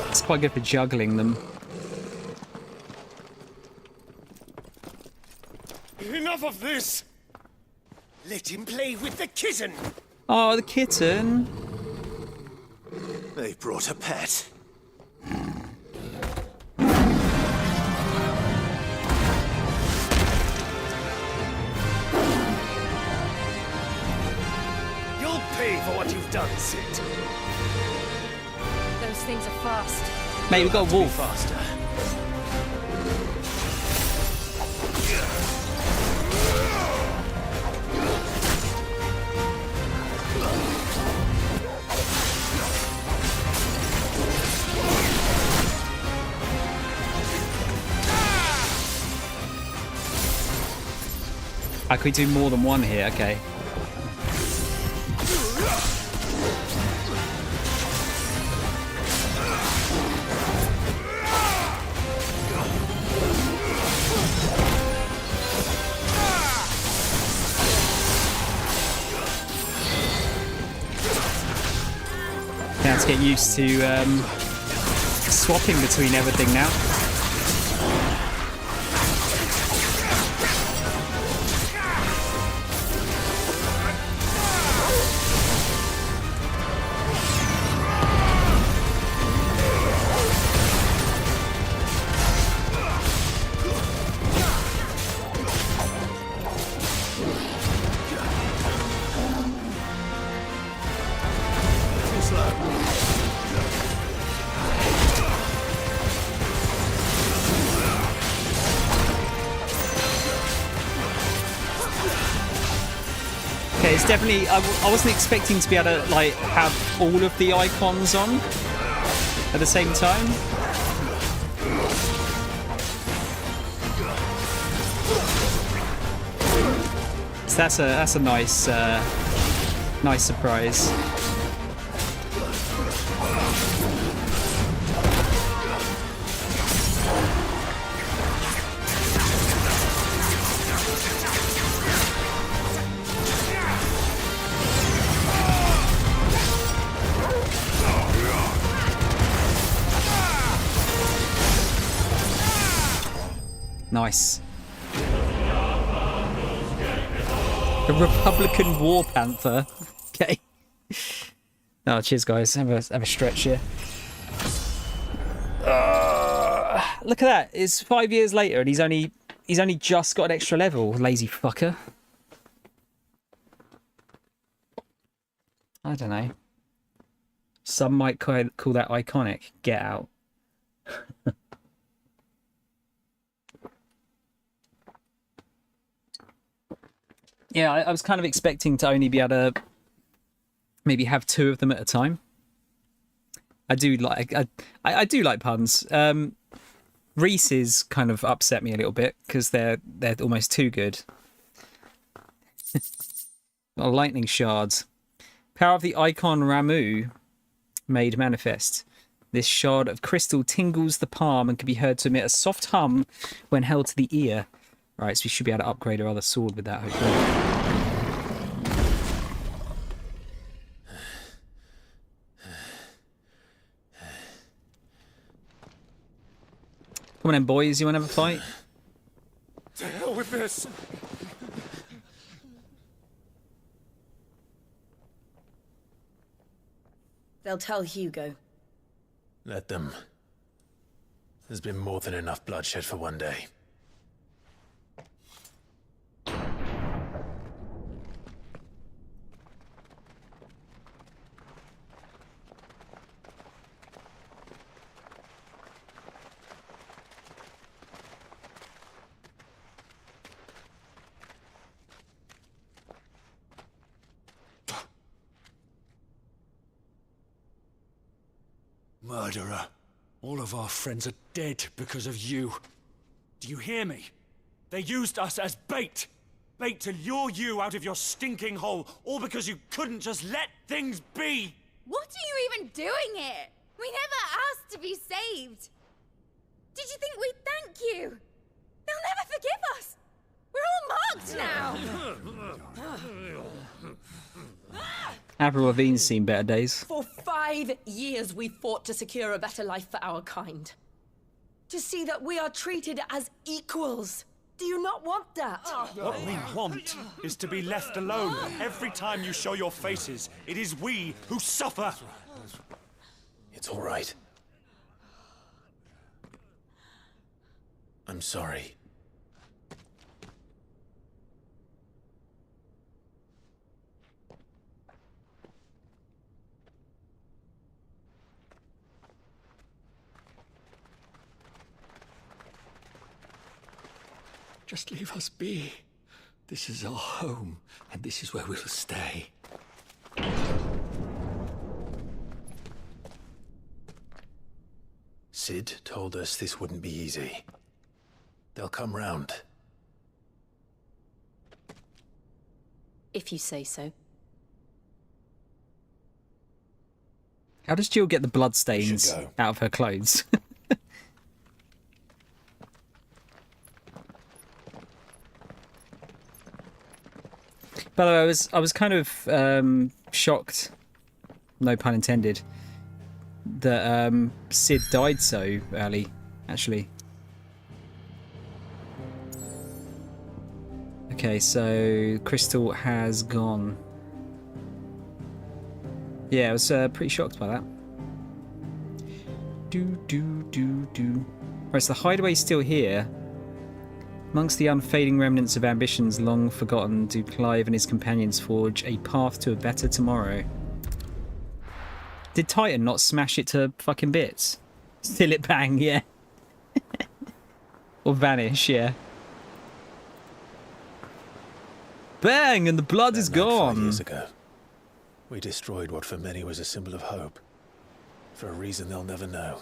It's quite good for juggling them. Enough of this. Let him play with the kitten. Oh, the kitten. They brought a pet. You'll pay for what you've done, Sid. Those things are fast. Mate, we've got a wolf. Faster. I could do more than one here, okay. Now to get used to swapping between everything now. it's definitely. I wasn't expecting to be able to like have all of the icons on at the same time. So that's a nice nice surprise. Nice. A Republican War Panther. Okay. Oh, cheers, guys. Have a stretch here. Look at that. It's 5 years later, and he's only just got an extra level. Lazy fucker. I don't know. Some might call that iconic. Get out. Yeah, I was kind of expecting to only be able to maybe have two of them at a time. I do like puns. Reese's kind of upset me a little bit because they're almost too good. Lightning shards. Power of the icon Ramu made manifest. This shard of crystal tingles the palm and can be heard to emit a soft hum when held to the ear. Right, so we should be able to upgrade our other sword with that, hopefully. Come on then, boys. You want to have a fight? To hell with this! They'll tell Hugo. Let them. There's been more than enough bloodshed for one day. Murderer. All of our friends are dead because of you. Do you hear me? They used us as bait. Bait to lure you out of your stinking hole, all because you couldn't just let things be. What are you even doing here? We never asked to be saved. Did you think we'd thank you? They'll never forgive us. We're all marked now. Avril Lavigne's seen better days. For 5 years we fought to secure a better life for our kind. To see that we are treated as equals. Do you not want that? What we want is to be left alone. Every time you show your faces, it is we who suffer. It's all right. I'm sorry. Just leave us be. This is our home, and this is where we'll stay. Sid told us this wouldn't be easy. They'll come round. If you say so. How does Jill get the bloodstains out of her clothes? By the way, I was kind of shocked, no pun intended, that Sid died so early, actually. Okay, so Crystal has gone. Yeah, I was pretty shocked by that. Right, so the hideaway's still here. Amongst the unfading remnants of ambitions long forgotten, do Clive and his companions forge a path to a better tomorrow. Did Titan not smash it to fucking bits? Still it bang, yeah. Or vanish, yeah. Bang! And the blood is That night 5 gone. years ago, we destroyed what for many was a symbol of hope. For a reason they'll never know.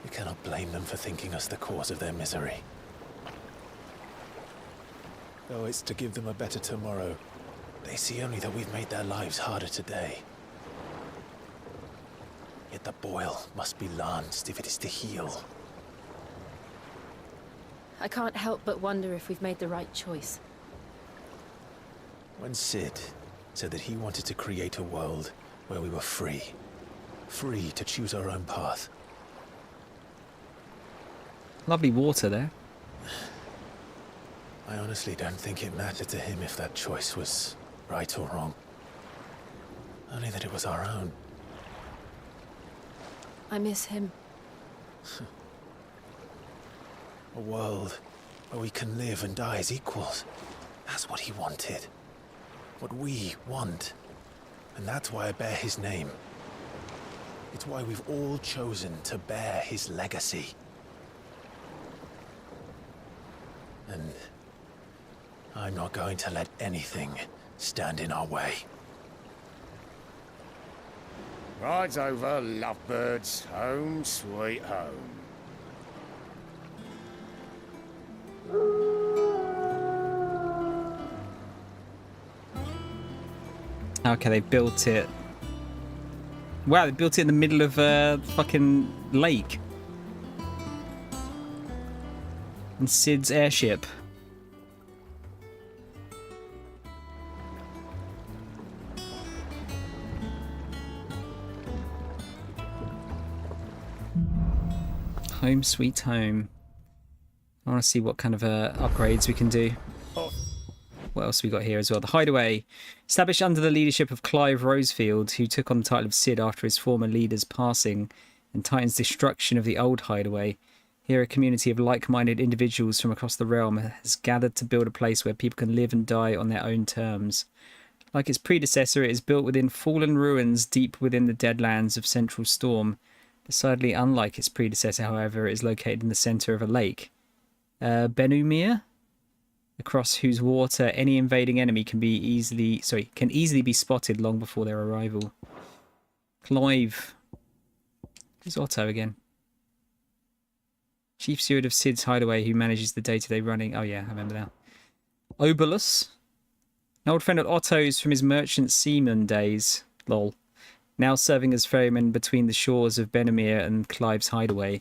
We cannot blame them for thinking us the cause of their misery. Though it's to give them a better tomorrow, they see only that we've made their lives harder today. Yet the boil must be lanced if it is to heal. I can't help but wonder if we've made the right choice. When Sid said that he wanted to create a world where we were free. Free to choose our own path. Lovely water there. I honestly don't think it mattered to him if that choice was right or wrong. Only that it was our own. I miss him. A world where we can live and die as equals. That's what he wanted. What we want. And that's why I bear his name. It's why we've all chosen to bear his legacy. And I'm not going to let anything stand in our way. Rides over, lovebirds. Home, sweet home. Okay, they built it. Wow, they built it in the middle of a fucking lake. And Sid's airship. Home sweet home. I want to see what kind of upgrades we can do. What else have we got here as well? The Hideaway. Established under the leadership of Clive Rosefield, who took on the title of Sid after his former leader's passing, and Titan's destruction of the old Hideaway. Here, a community of like-minded individuals from across the realm has gathered to build a place where people can live and die on their own terms. Like its predecessor, it is built within fallen ruins deep within the Deadlands of Central Storm. Decidedly unlike its predecessor, however, it is located in the centre of a lake. Benumir, across whose water any invading enemy can easily be spotted long before their arrival. Clive. Who's Otto again? Chief steward of Sid's Hideaway, who manages the day-to-day running. Oh yeah, I remember now. Obolus. An old friend of Otto's from his merchant seaman days. Lol. Now serving as ferryman between the shores of Benumir and Clive's Hideaway.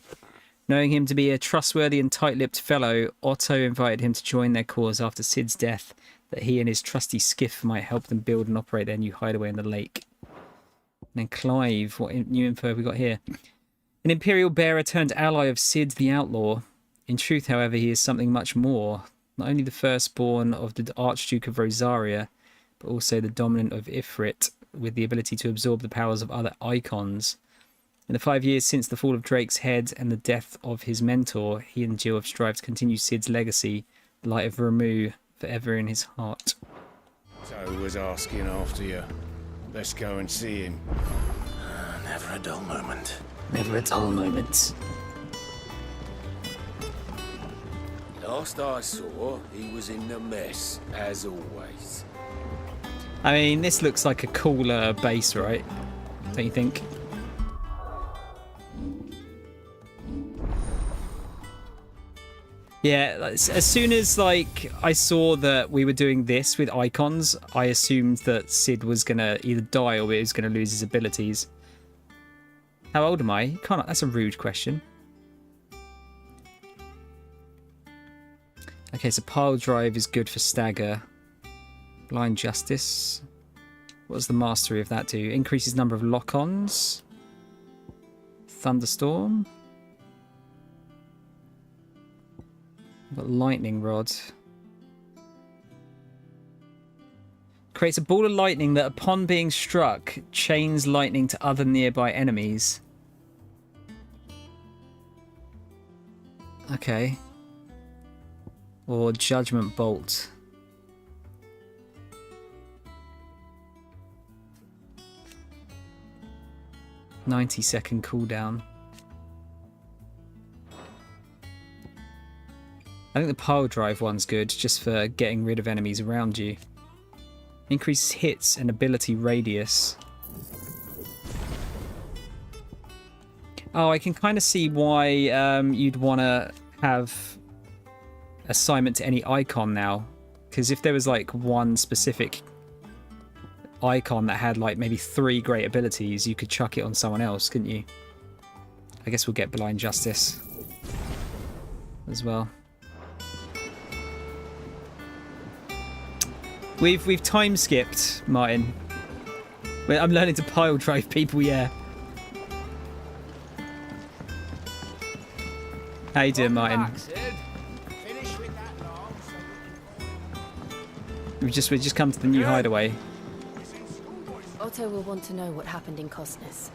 Knowing him to be a trustworthy and tight-lipped fellow, Otto invited him to join their cause after Sid's death, that he and his trusty skiff might help them build and operate their new hideaway in the lake. And then Clive, what new info have we got here? An Imperial bearer turned ally of Sid the Outlaw. In truth, however, he is something much more. Not only the firstborn of the Archduke of Rosaria, but also the dominant of Ifrit, with the ability to absorb the powers of other icons. In the 5 years since the fall of Drake's head and the death of his mentor, he and Jill have strived to continue Sid's legacy, the light of Ramu, forever in his heart. So was asking after you. Let's go and see him. Never a dull moment. Never a dull moment. Last I saw, he was in the mess, as always. I mean, this looks like a cooler base, right? Don't you think? Yeah, as soon as I saw that we were doing this with icons, I assumed that Sid was gonna either die or he was gonna lose his abilities. How old am I? That's a rude question. Okay, so pile drive is good for stagger. Blind justice. What does the mastery of that do? Increases number of lock-ons. Thunderstorm. Got lightning rod. Creates a ball of lightning that, upon being struck, chains lightning to other nearby enemies. Okay. Or judgment bolt. "90-second cooldown." I think the pile drive one's good, just for getting rid of enemies around you. Increases hits and ability radius. Oh, I can kind of see why you'd want to have assignment to any icon now. Because if there was like one specific icon that had like maybe 3 great abilities, you could chuck it on someone else, couldn't you? I guess we'll get Blind Justice as well. We've time skipped, Martin. I'm learning to pile drive people, yeah. How you doing, Martin? We've just come to the new hideaway. Otto will want to know what happened in Cosnes.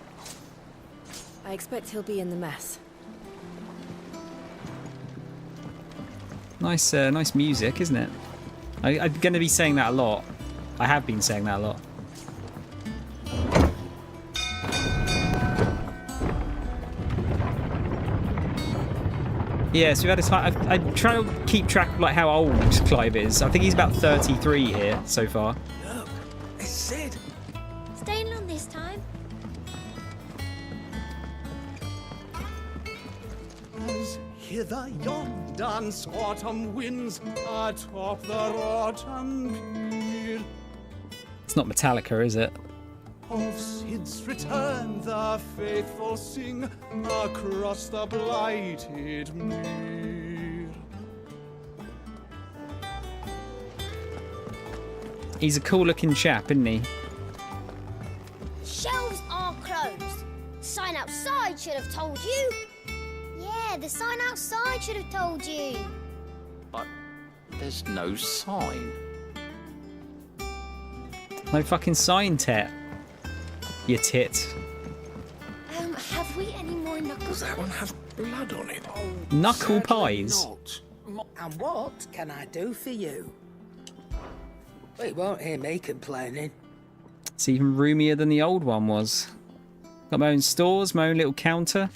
I expect he'll be in the mess. Nice, nice music, isn't it? I'm going to be saying that a lot. I have been saying that a lot. Yeah, so we've had a time. I'm trying to keep track of like how old Clive is. I think he's about 33 here so far. Look, it's Sid. Staying long this time. As hither yon dance autumn winds atop the rotten pier. It's not Metallica, is it? Of Sid's return the faithful sing across the blighted mere. He's a cool looking chap, isn't he? Shelves are closed. Sign outside should have told you. Yeah, the sign outside should have told you. But there's no sign. No fucking sign, Tet. You tit. Have we any more knuckles? Does that one have blood on it? Knuckle pies. And what can I do for you? Well, you won't hear me complaining. It's even roomier than the old one was. Got my own stores, my own little counter.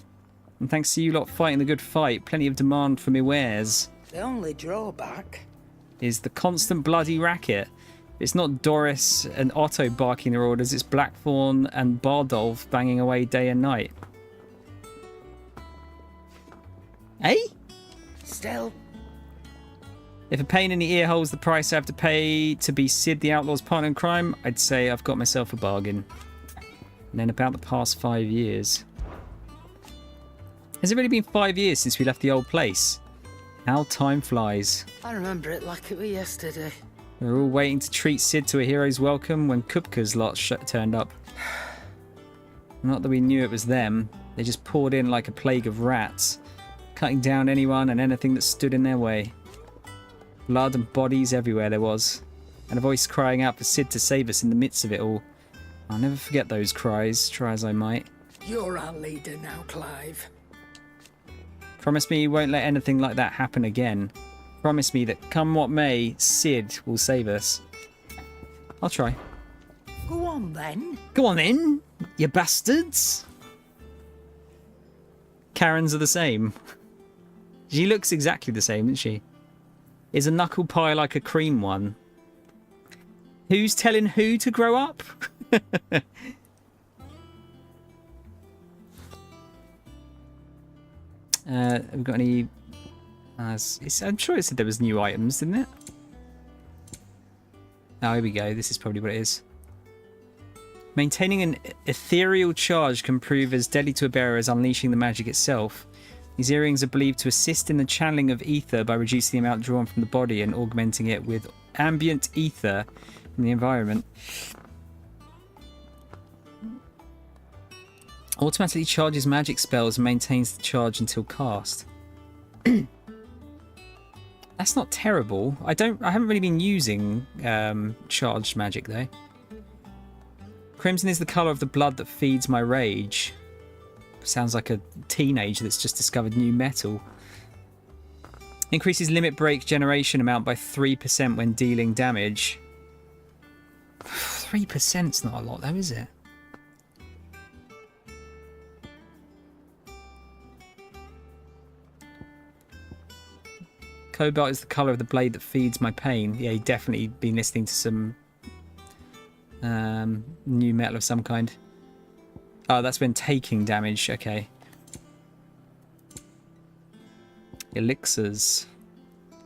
And thanks to you lot fighting the good fight, plenty of demand for me wares. The only drawback Is the constant bloody racket. It's not Doris and Otto barking their orders, it's Blackthorn and Bardolph banging away day and night. Eh? Still. If a pain in the ear holds the price I have to pay to be Sid the Outlaw's partner in crime, I'd say I've got myself a bargain. And then about the past 5 years. Has it really been 5 years since we left the old place? How time flies. I remember it like it was yesterday. We were all waiting to treat Sid to a hero's welcome when Kupka's lot turned up. Not that we knew it was them. They just poured in like a plague of rats, cutting down anyone and anything that stood in their way. Blood and bodies everywhere there was, and a voice crying out for Sid to save us in the midst of it all. I'll never forget those cries, try as I might. You're our leader now, Clive. Promise me you won't let anything like that happen again. Promise me that come what may, Sid will save us. I'll try. Go on then. Go on then, you bastards. Karens are the same. She looks exactly the same, doesn't she? Is a knuckle pie like a cream one? Who's telling who to grow up? Have we got any... I'm sure it said there was new items, didn't it? Oh, here we go. This is probably what it is. Maintaining an ethereal charge can prove as deadly to a bearer as unleashing the magic itself. These earrings are believed to assist in the channeling of ether by reducing the amount drawn from the body and augmenting it with ambient ether from the environment. Automatically charges magic spells and maintains the charge until cast. That's not terrible. I haven't really been using charged magic though. Crimson is the colour of the blood that feeds my rage. Sounds like a teenager that's just discovered new metal. Increases limit break generation amount by 3% when dealing damage. 3%'s not a lot though, is it? Cobalt is the colour of the blade that feeds my pain. Yeah, he'd definitely been listening to some new metal of some kind. Oh, that's been taking damage. Okay. Elixirs.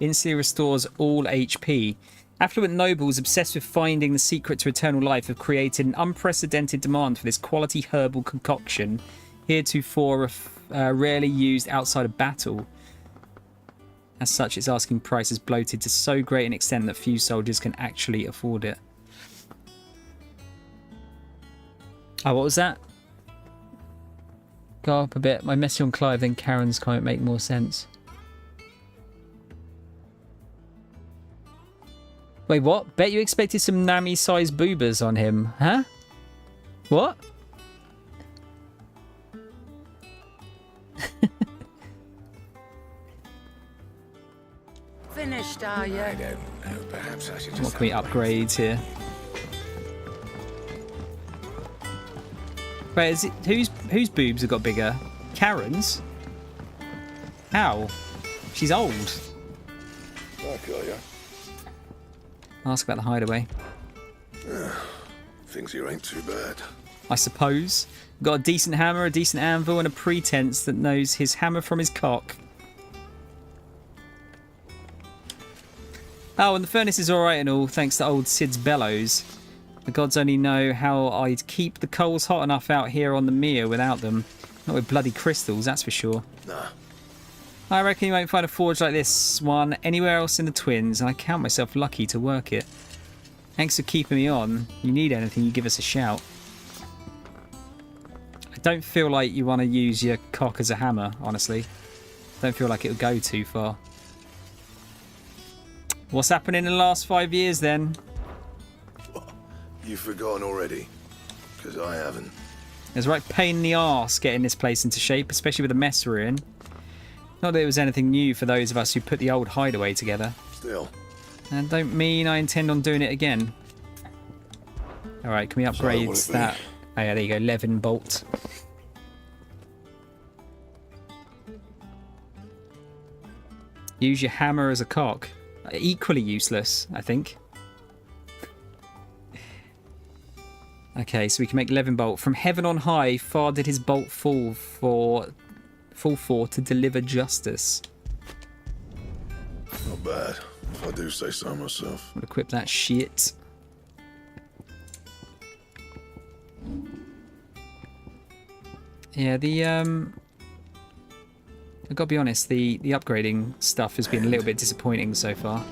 Instantly restores all HP. Affluent nobles obsessed with finding the secret to eternal life have created an unprecedented demand for this quality herbal concoction, heretofore rarely used outside of battle. As such, its asking price is bloated to so great an extent that few soldiers can actually afford it. Oh, what was that? Go up a bit. My message on Clive, then Karen's comment make more sense. Wait, what? Bet you expected some Nami-sized boobas on him, huh? What? Finished, are you? I don't know. Perhaps I should just... What can we upgrade here? Wait, is it whose boobs have got bigger? Karen's? How? She's old. Okay, yeah. Ask about the hideaway. Things here ain't too bad. I suppose. Got a decent hammer, a decent anvil, and a pretense that knows his hammer from his cock. Oh, and the furnace is alright and all, thanks to old Sid's bellows. The gods only know how I'd keep the coals hot enough out here on the Mere without them. Not with bloody crystals, that's for sure. Nah. I reckon you won't find a forge like this one anywhere else in the Twins, and I count myself lucky to work it. Thanks for keeping me on. You need anything, you give us a shout. I don't feel like you want to use your cock as a hammer, honestly. Don't feel like it would go too far. What's happened in the last 5 years, then? You've forgotten already? Because I haven't. It's a right pain in the arse getting this place into shape, especially with the mess we're in. Not that it was anything new for those of us who put the old hideaway together. Still. And don't mean I intend on doing it again. Alright, can we upgrade that? Oh yeah, there you go, Levin bolt. Use your hammer as a cock. Equally useless, I think. Okay, so we can make Levin bolt. From heaven on high, far did his bolt fall for to deliver justice. Not bad, if I do say so myself. We'll equip that shit. Yeah, I've got to be honest, the upgrading stuff has been a little bit disappointing so far.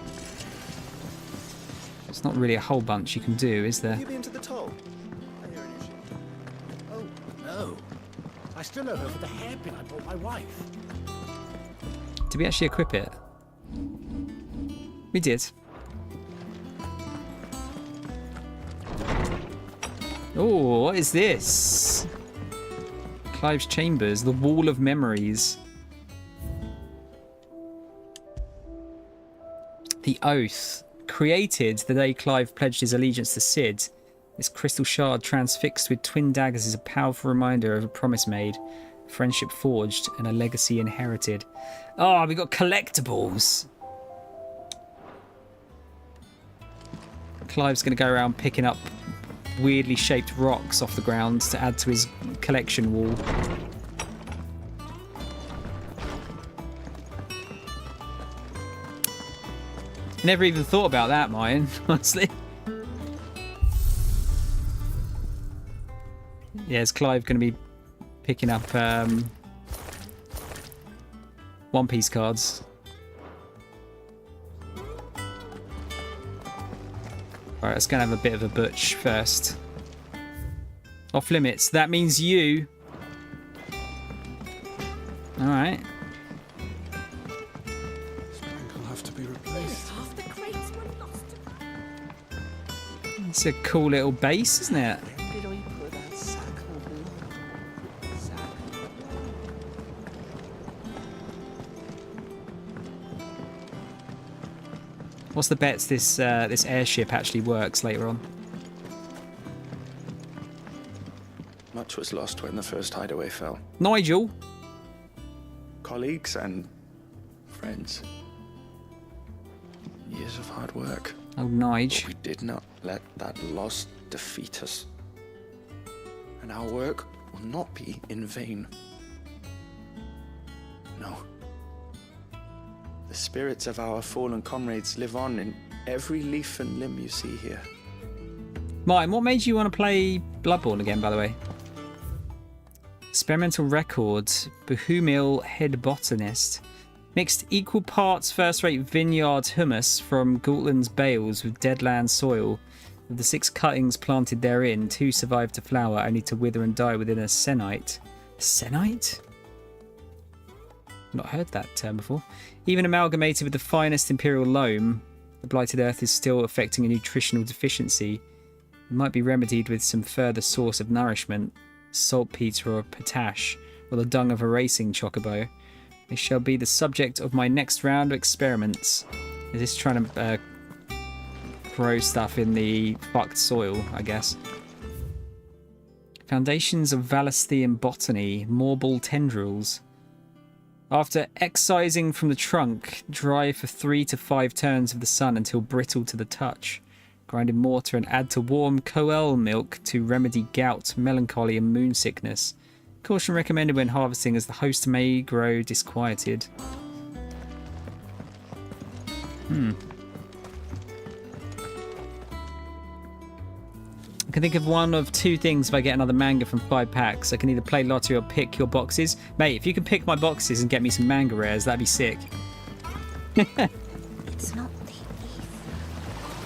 It's not really a whole bunch you can do, is there? Have you been to the toll? I hear an issue. Oh, no. I still owe her for the hairpin I bought my wife. Did we actually equip it? We did. Oh, what is this? Clive's Chambers, the Wall of Memories. The Oath. Created the day Clive pledged his allegiance to Cid. This crystal shard transfixed with twin daggers is a powerful reminder of a promise made, friendship forged, and a legacy inherited. Oh, we got collectibles. Clive's going to go around picking up weirdly shaped rocks off the ground to add to his collection wall. Never even thought about that, mine, honestly. Yeah, is Clive going to be picking up One Piece cards? Alright, let's go and have a bit of a butch first. Off limits. That means you. Alright. Will have to be replaced. It's a cool little base, isn't it? What's the bets this airship actually works later on? Much was lost when the first hideaway fell. Nigel? Colleagues and friends. Years of hard work. Oh, Nige. But we did not let that loss defeat us. And our work will not be in vain. No. The spirits of our fallen comrades live on in every leaf and limb you see here. Martin, what made you want to play Bloodborne again, by the way? Experimental records. Bohumil head botanist. Mixed equal parts first-rate vineyard humus from Gaultland's bales with deadland soil. Of the 6 cuttings planted therein, 2 survived to flower, only to wither and die within a senite. Senite? Not heard that term before. Even amalgamated with the finest imperial loam, the blighted earth is still affecting a nutritional deficiency. It might be remedied with some further source of nourishment, saltpeter or potash, or the dung of a racing chocobo. They shall be the subject of my next round of experiments. Is this trying to grow stuff in the fucked soil, I guess? Foundations of Valesthean botany, Morbol tendrils. After excising from the trunk, dry for 3 to 5 turns of the sun until brittle to the touch. Grind in mortar and add to warm Coel milk to remedy gout, melancholy and moon sickness. Caution recommended when harvesting as the host may grow disquieted. I can think of one of 2 things if I get another manga from 5 packs. I can either play lottery or pick your boxes. Mate, if you can pick my boxes and get me some manga rares, that'd be sick. It's not the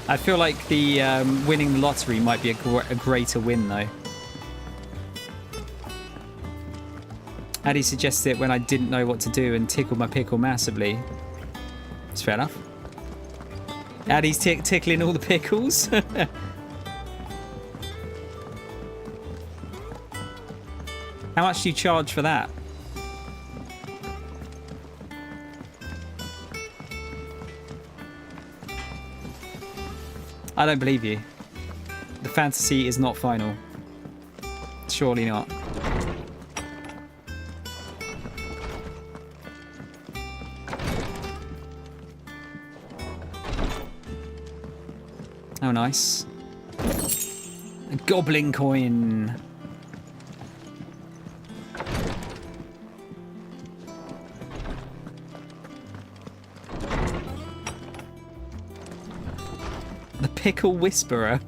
I feel like the winning the lottery might be a greater win, though. Addy suggested it when I didn't know what to do and tickled my pickle massively. It's fair enough. Addy's tickling all the pickles. How much do you charge for that? I don't believe you. The fantasy is not final. Surely not. Oh, nice. A goblin coin. The Pickle Whisperer.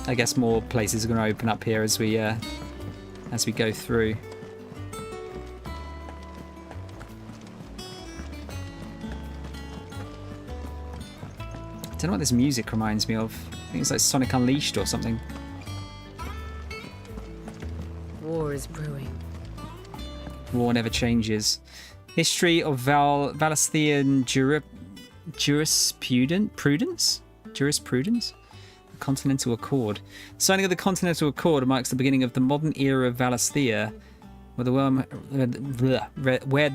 I guess more places are going to open up here as we go through. I don't know what this music reminds me of. I think it's like Sonic Unleashed or something. War is brewing. War never changes. History of Valesthean jurisprudence? The Continental Accord. The signing of the Continental Accord marks the beginning of the modern era of Valesthea, where the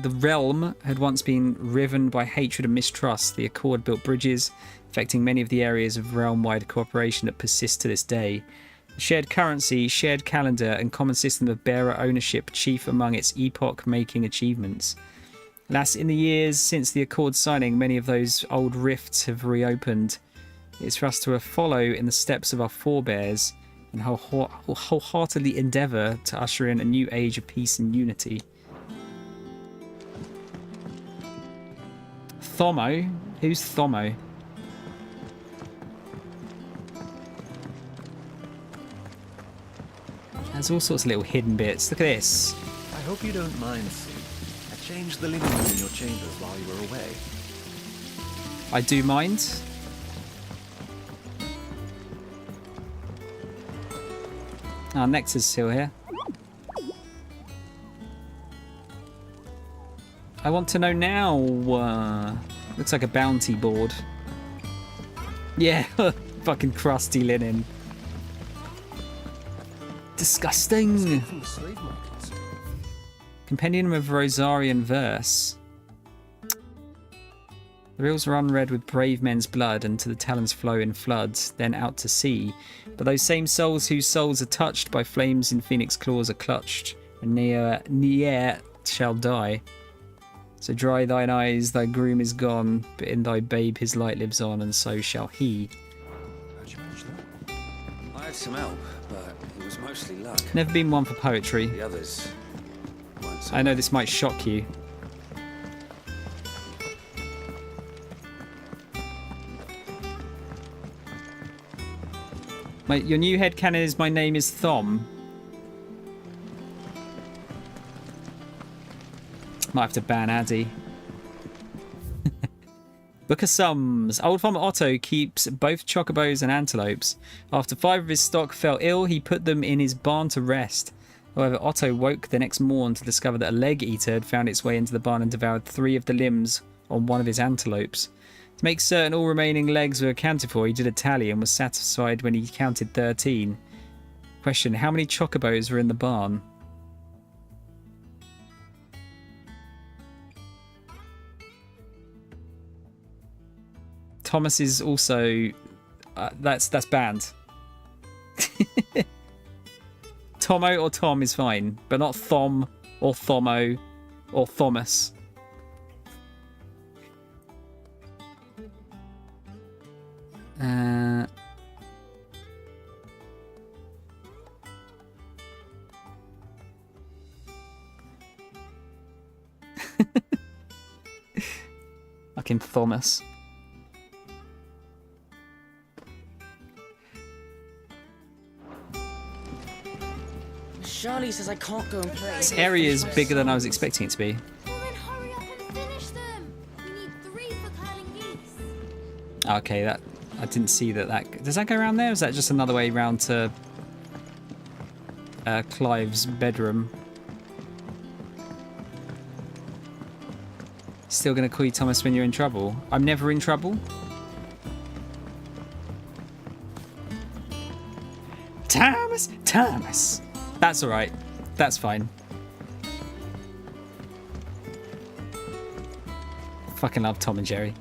realm had once been riven by hatred and mistrust. The Accord built bridges, affecting many of the areas of realm-wide cooperation that persist to this day. Shared currency, shared calendar, and common system of bearer ownership chief among its epoch-making achievements. Alas, in the years since the Accord signing, many of those old rifts have reopened. It is for us to follow in the steps of our forebears and wholeheartedly endeavour to usher in a new age of peace and unity. Thomo? Who's Thomo? There's all sorts of little hidden bits. Look at this. I hope you don't mind, Sue. I changed the living room in your chambers while you were away. I do mind. Our Nectar's still here. I want to know now. Looks like a bounty board. Yeah, fucking crusty linen. Disgusting. Compendium of Rosarian verse. The reels are unread with brave men's blood, and to the talons flow in floods, then out to sea. But those same souls whose souls are touched by flames in phoenix claws are clutched, and ne'er shall die. So dry thine eyes, thy groom is gone, but in thy babe his light lives on, and so shall he. How'd you manage that? I had some help, but it was mostly luck. Never been one for poetry. The others weren't so I know this might shock you. Your new headcanon is my name is Thom. Might have to ban Addy. Book of Sums. Old farmer Otto keeps both chocobos and antelopes. After 5 of his stock fell ill, he put them in his barn to rest. However, Otto woke the next morn to discover that a leg eater had found its way into the barn and devoured 3 of the limbs on one of his antelopes. To make certain all remaining legs were accounted for, he did a tally and was satisfied when he counted 13. Question, how many chocobos were in the barn? Thomas is also... that's banned. Tomo or Tom is fine, but not Thom or Thomo or Thomas. Fucking Thomas. Charlie says I can't go and play. This area is bigger than I was expecting it to be. Well then hurry up and finish them. We need 3 for curling geese. Okay, that I didn't see that. Does that go around there? Or is that just another way round to Clive's bedroom? Still gonna call you Thomas when you're in trouble? I'm never in trouble. Thomas, Thomas. That's all right. That's fine. Fucking love Tom and Jerry.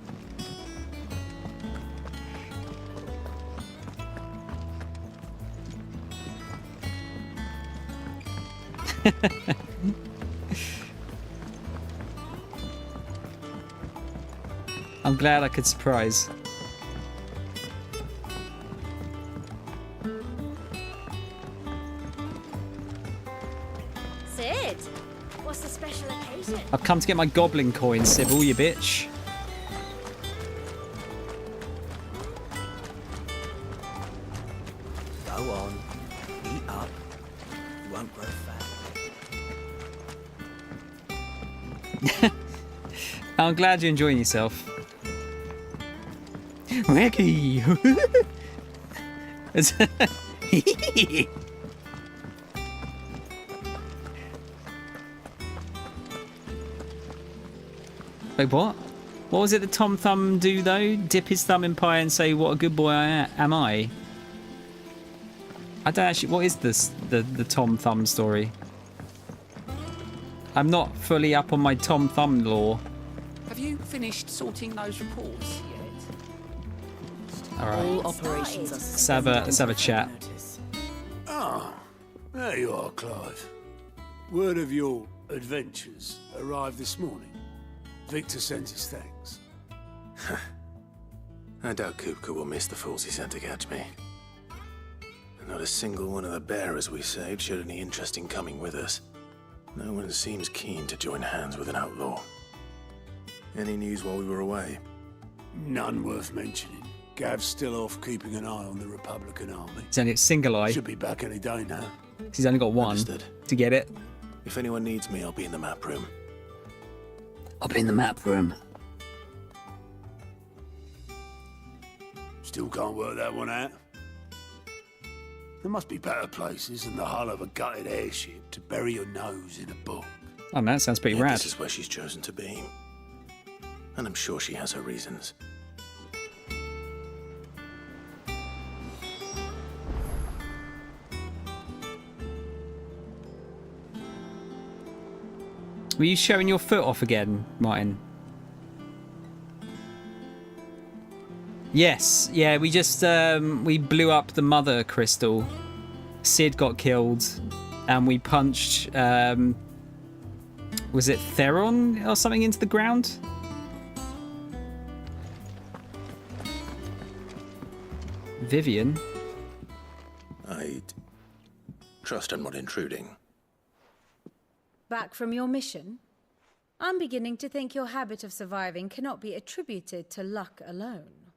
I'm glad I could surprise. Sid, what's the special occasion? I've come to get my goblin coin, Sybil, you bitch. Go on, eat up. You won't grow fat. I'm glad you're enjoying yourself. Ricky! Wait, what? What was it that Tom Thumb do, though? Dip his thumb in pie and say, what a good boy am I? I don't actually... What is this, the Tom Thumb story? I'm not fully up on my Tom Thumb lore. Have you finished sorting those reports yet? All right. All operations are Let's have a chat. Ah, there you are, Clive. Word of your adventures arrived this morning. Victor sends his thanks. I doubt Kupka will miss the fools he sent to catch me. And not a single one of the bearers we saved showed any interest in coming with us. No one seems keen to join hands with an outlaw. Any news while we were away? None worth mentioning. Gav's still off keeping an eye on the Republican army. He's only a single eye. Should be back any day now. He's only got one. Understood. To get it. If anyone needs me, I'll be in the map room. I'll be in the map room. Still can't work that one out. There must be better places than the hull of a gutted airship to bury your nose in a book. Oh, that sounds pretty Yeah, rad. This is where she's chosen to be. And I'm sure she has her reasons. Were you showing your foot off again, Martin? Yes, yeah, we just, we blew up the mother crystal. Sid got killed, and we punched, Was it Theron or something into the ground? Vivian? I'd trust I'm not intruding. Back from your mission? I'm beginning to think your habit of surviving cannot be attributed to luck alone.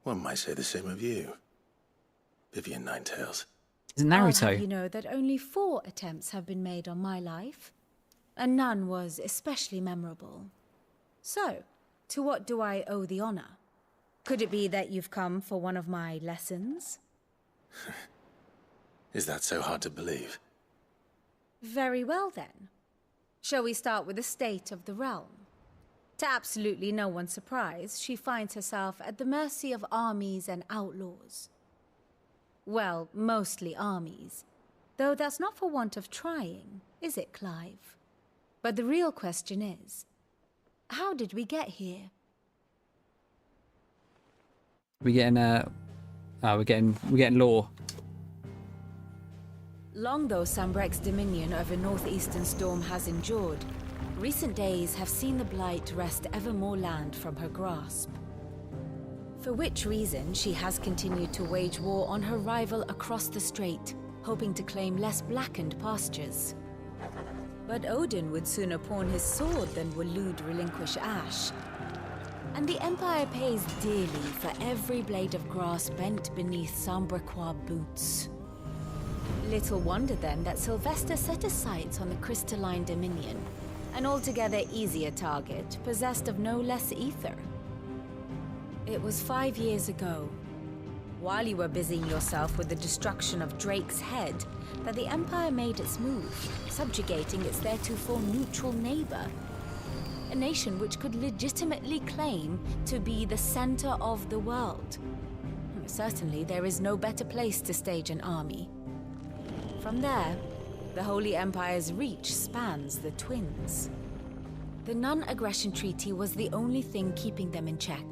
One might say the same of you, Vivian Ninetails. Isn't I'll Naruto? have you know that only 4 attempts have been made on my life, and none was especially memorable. So, to what do I owe the honor? Could it be that you've come for one of my lessons? Is that so hard to believe? Very well then. Shall we start with the state of the realm? To absolutely no one's surprise, she finds herself at the mercy of armies and outlaws. Well, mostly armies. Though that's not for want of trying, is it, Clive? But the real question is, how did we get here? We're getting we're getting lore. Long though Sambrek's dominion over northeastern Storm has endured, recent days have seen the Blight wrest ever more land from her grasp. For which reason she has continued to wage war on her rival across the strait, hoping to claim less blackened pastures. But Odin would sooner pawn his sword than Waloed relinquish Ash. And the Empire pays dearly for every blade of grass bent beneath Sambrequois boots. Little wonder then that Sylvester set his sights on the crystalline dominion, an altogether easier target, possessed of no less ether. It was 5 years ago, while you were busying yourself with the destruction of Drake's head, that the Empire made its move, subjugating its theretofore neutral neighbor. A nation which could legitimately claim to be the center of the world. Certainly, there is no better place to stage an army. From there, the Holy Empire's reach spans the Twins. The non-aggression treaty was the only thing keeping them in check.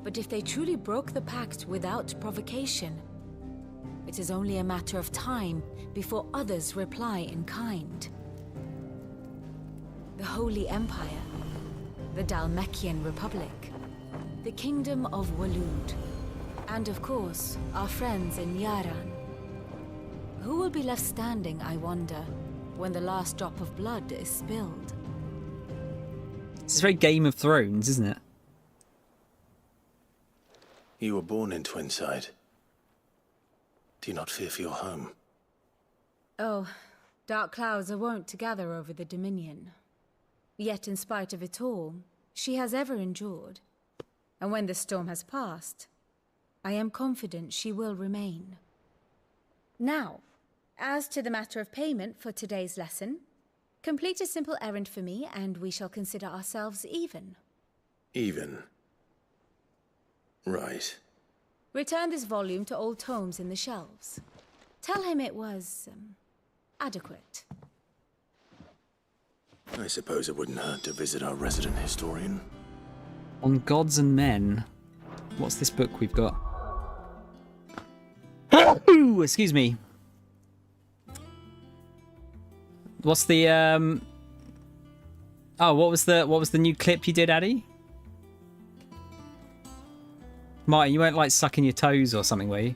But if they truly broke the pact without provocation, it is only a matter of time before others reply in kind. The Holy Empire, the Dhalmekian Republic, the Kingdom of Waloed, and of course, our friends in Yaran. Who will be left standing, I wonder, when the last drop of blood is spilled? This is very Game of Thrones, isn't it? You were born in Twinside. Do you not fear for your home? Oh, dark clouds are wont to gather over the Dominion. Yet in spite of it all, she has ever endured. And when the storm has passed, I am confident she will remain. Now, as to the matter of payment for today's lesson, complete a simple errand for me and we shall consider ourselves even. Even? Right. Return this volume to old tomes in the shelves. Tell him it was, adequate. I suppose it wouldn't hurt to visit our resident historian. On Gods and Men. What's this book we've got? Ooh, excuse me. What's the Oh, what was the new clip you did, Addy? Martin, you weren't like sucking your toes or something, were you?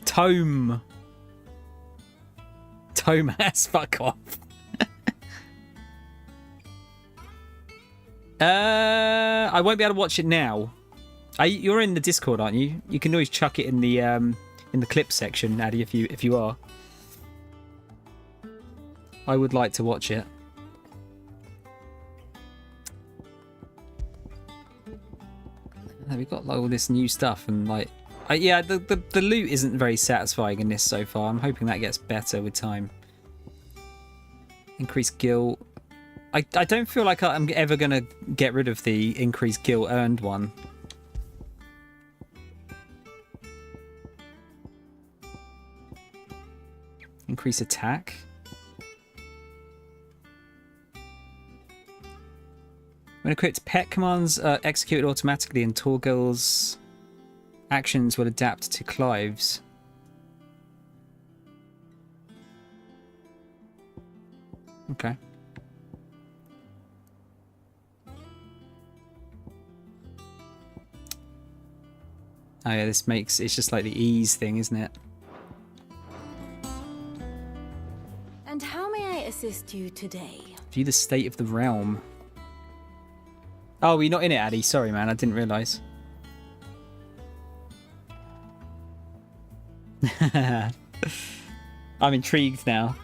Tome ass, fuck off. I won't be able to watch it now. You're in the Discord, aren't you? You can always chuck it in the clip section, Addy, if you are. I would like to watch it. We've got like all this new stuff and like, yeah, the loot isn't very satisfying in this so far. I'm hoping that gets better with time. Increased gil. I don't feel like I'm ever gonna get rid of the increased gil earned one. Increase attack. When equipped, pet commands are executed automatically and Torgil's actions will adapt to Clive's. Okay. Oh yeah, this makes... It's just like the ease thing, isn't it? And how may I assist you today? View the state of the realm. Oh, you're not in it, Addy. Sorry, man. I didn't realise. I'm intrigued now.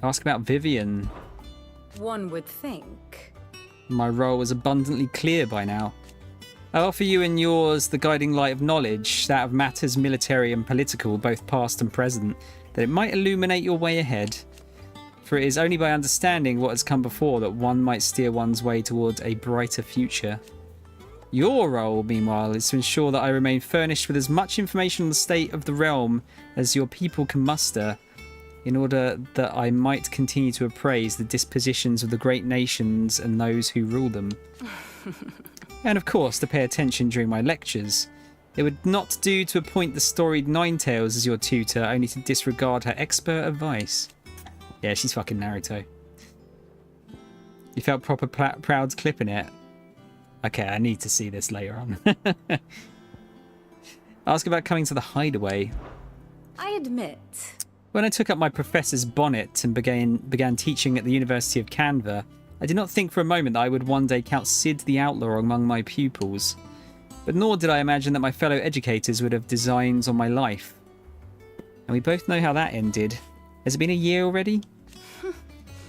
Ask about Vivian. One would think. My role is abundantly clear by now. I offer you and yours the guiding light of knowledge, that of matters military and political, both past and present, that it might illuminate your way ahead. For it is only by understanding what has come before that one might steer one's way towards a brighter future. Your role, meanwhile, is to ensure that I remain furnished with as much information on the state of the realm as your people can muster, in order that I might continue to appraise the dispositions of the great nations and those who rule them. And of course, to pay attention during my lectures. It would not do to appoint the storied Ninetales as your tutor, only to disregard her expert advice. Yeah, she's fucking Naruto. You felt proper proud clipping it. Okay, I need to see this later on. Ask about coming to the hideaway. I admit. When I took up my professor's bonnet and began teaching at the University of Canva, I did not think for a moment that I would one day count Sid the Outlaw among my pupils. But nor did I imagine that my fellow educators would have designs on my life. And we both know how that ended. Has it been a year already?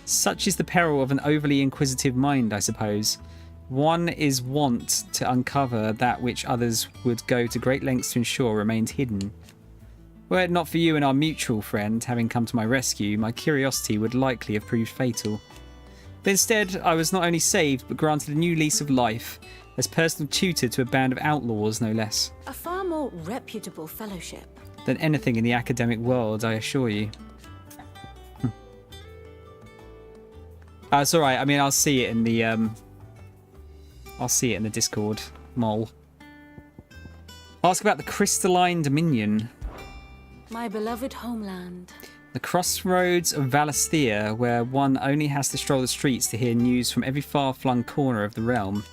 Such is the peril of an overly inquisitive mind, I suppose. One is wont to uncover that which others would go to great lengths to ensure remained hidden. Were it not for you and our mutual friend having come to my rescue, my curiosity would likely have proved fatal. But instead, I was not only saved, but granted a new lease of life, as personal tutor to a band of outlaws, no less. A far more reputable fellowship. Than anything in the academic world, I assure you. It's alright, I mean, I'll see it in the, I'll see it in the Discord, mole. Ask about the Crystalline Dominion. My beloved homeland. The crossroads of Valisthea, where one only has to stroll the streets to hear news from every far-flung corner of the realm.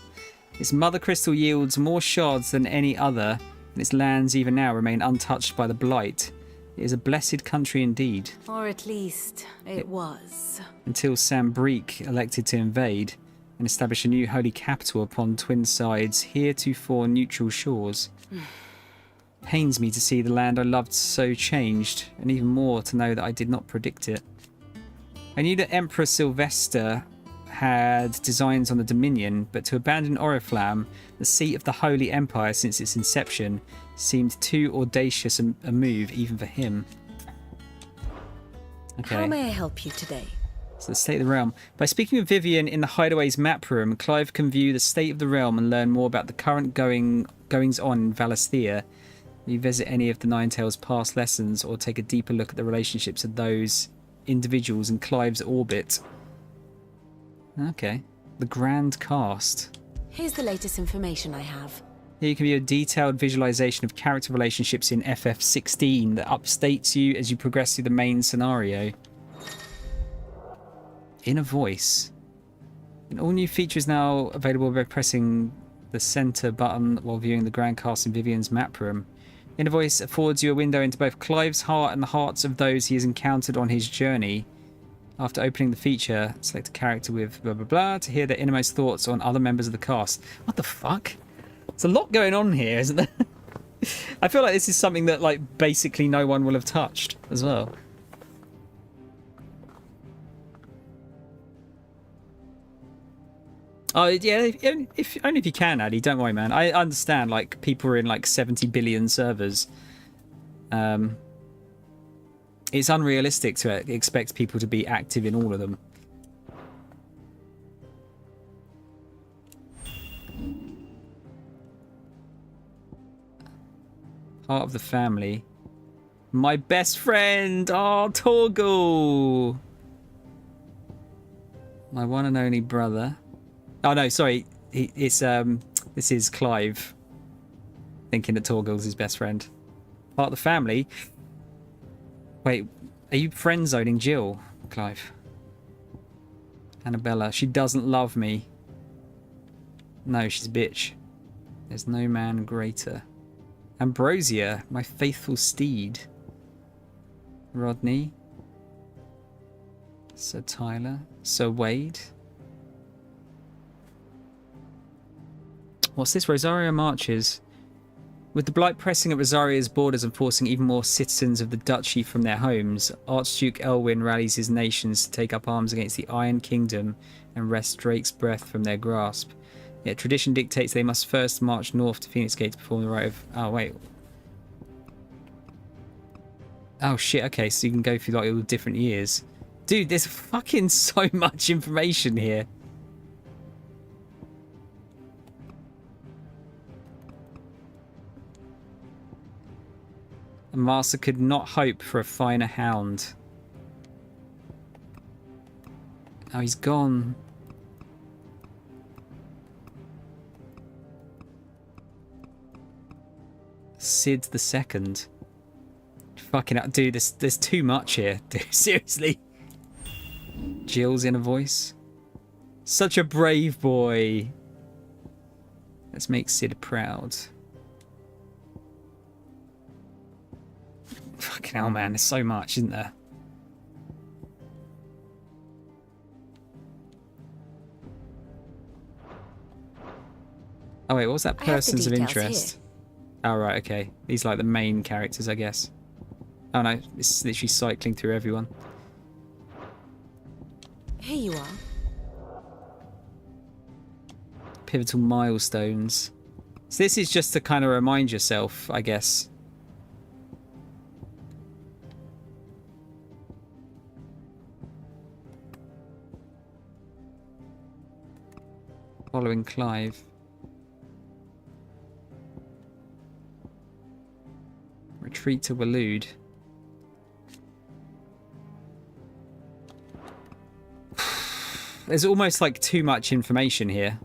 Its mother crystal yields more shards than any other, and its lands even now remain untouched by the blight. It is a blessed country indeed. Or at least, it was. Until Sam Breek elected to invade and establish a new holy capital upon twin sides, heretofore neutral shores. Pains me to see the land I loved so changed, and even more to know that I did not predict it. I knew that Emperor Sylvester had designs on the Dominion, but to abandon Oriflamme, the seat of the Holy Empire since its inception, seemed too audacious a move even for him. Okay. How may I help you today? So the state of the realm. By speaking with Vivian in the Hideaway's map room, Clive can view the state of the realm and learn more about the current goings-on in Valisthea. You visit any of the Ninetales' past lessons or take a deeper look at the relationships of those individuals in Clive's orbit. Okay. The Grand Cast. Here's the latest information I have. Here you can view a detailed visualization of character relationships in FF16 that updates you as you progress through the main scenario. Inner Voice. An all-new feature is now available by pressing the center button while viewing the Grand Cast in Vivian's map room. Inner Voice affords you a window into both Clive's heart and the hearts of those he has encountered on his journey. After opening the feature, select a character with blah blah blah to hear their innermost thoughts on other members of the cast. What the fuck? There's a lot going on here, isn't there? I feel like this is something that, like, basically no one will have touched as well. Oh, yeah, only if you can, Addy. Don't worry, man. I understand, like, people are in, like, 70 billion servers. It's unrealistic to expect people to be active in all of them. Part of the family. My best friend! Oh, Torgal! My one and only brother. Oh no, sorry. This is Clive. Thinking that Torgal's his best friend. Part of the family. Wait, are you friend zoning Jill? Clive. Annabella, she doesn't love me. No, she's a bitch. There's no man greater. Ambrosia, my faithful steed. Rodney. Sir Tyler. Sir Wade. What's this? Rosario marches. With the Blight pressing at Rosario's borders and forcing even more citizens of the duchy from their homes, Archduke Elwyn rallies his nations to take up arms against the Iron Kingdom and wrest Drake's breath from their grasp. Yet tradition dictates they must first march north to Phoenix Gate to perform the rite of... Oh, wait. Oh, shit. Okay, so you can go through like all the different years. Dude, there's fucking so much information here. The master could not hope for a finer hound. Oh, he's gone. Sid the Second. Fucking hell, dude, there's too much here. Dude, seriously. Jill's inner voice. Such a brave boy. Let's make Sid proud. Fucking hell, man, there's so much, isn't there? Oh wait, what was that? Persons of interest. Oh right, okay. These are like the main characters, I guess. Oh no, it's literally cycling through everyone. Here you are. Pivotal milestones. So this is just to kind of remind yourself, I guess. Following Clive. Retreat to Waloed. There's almost like too much information here.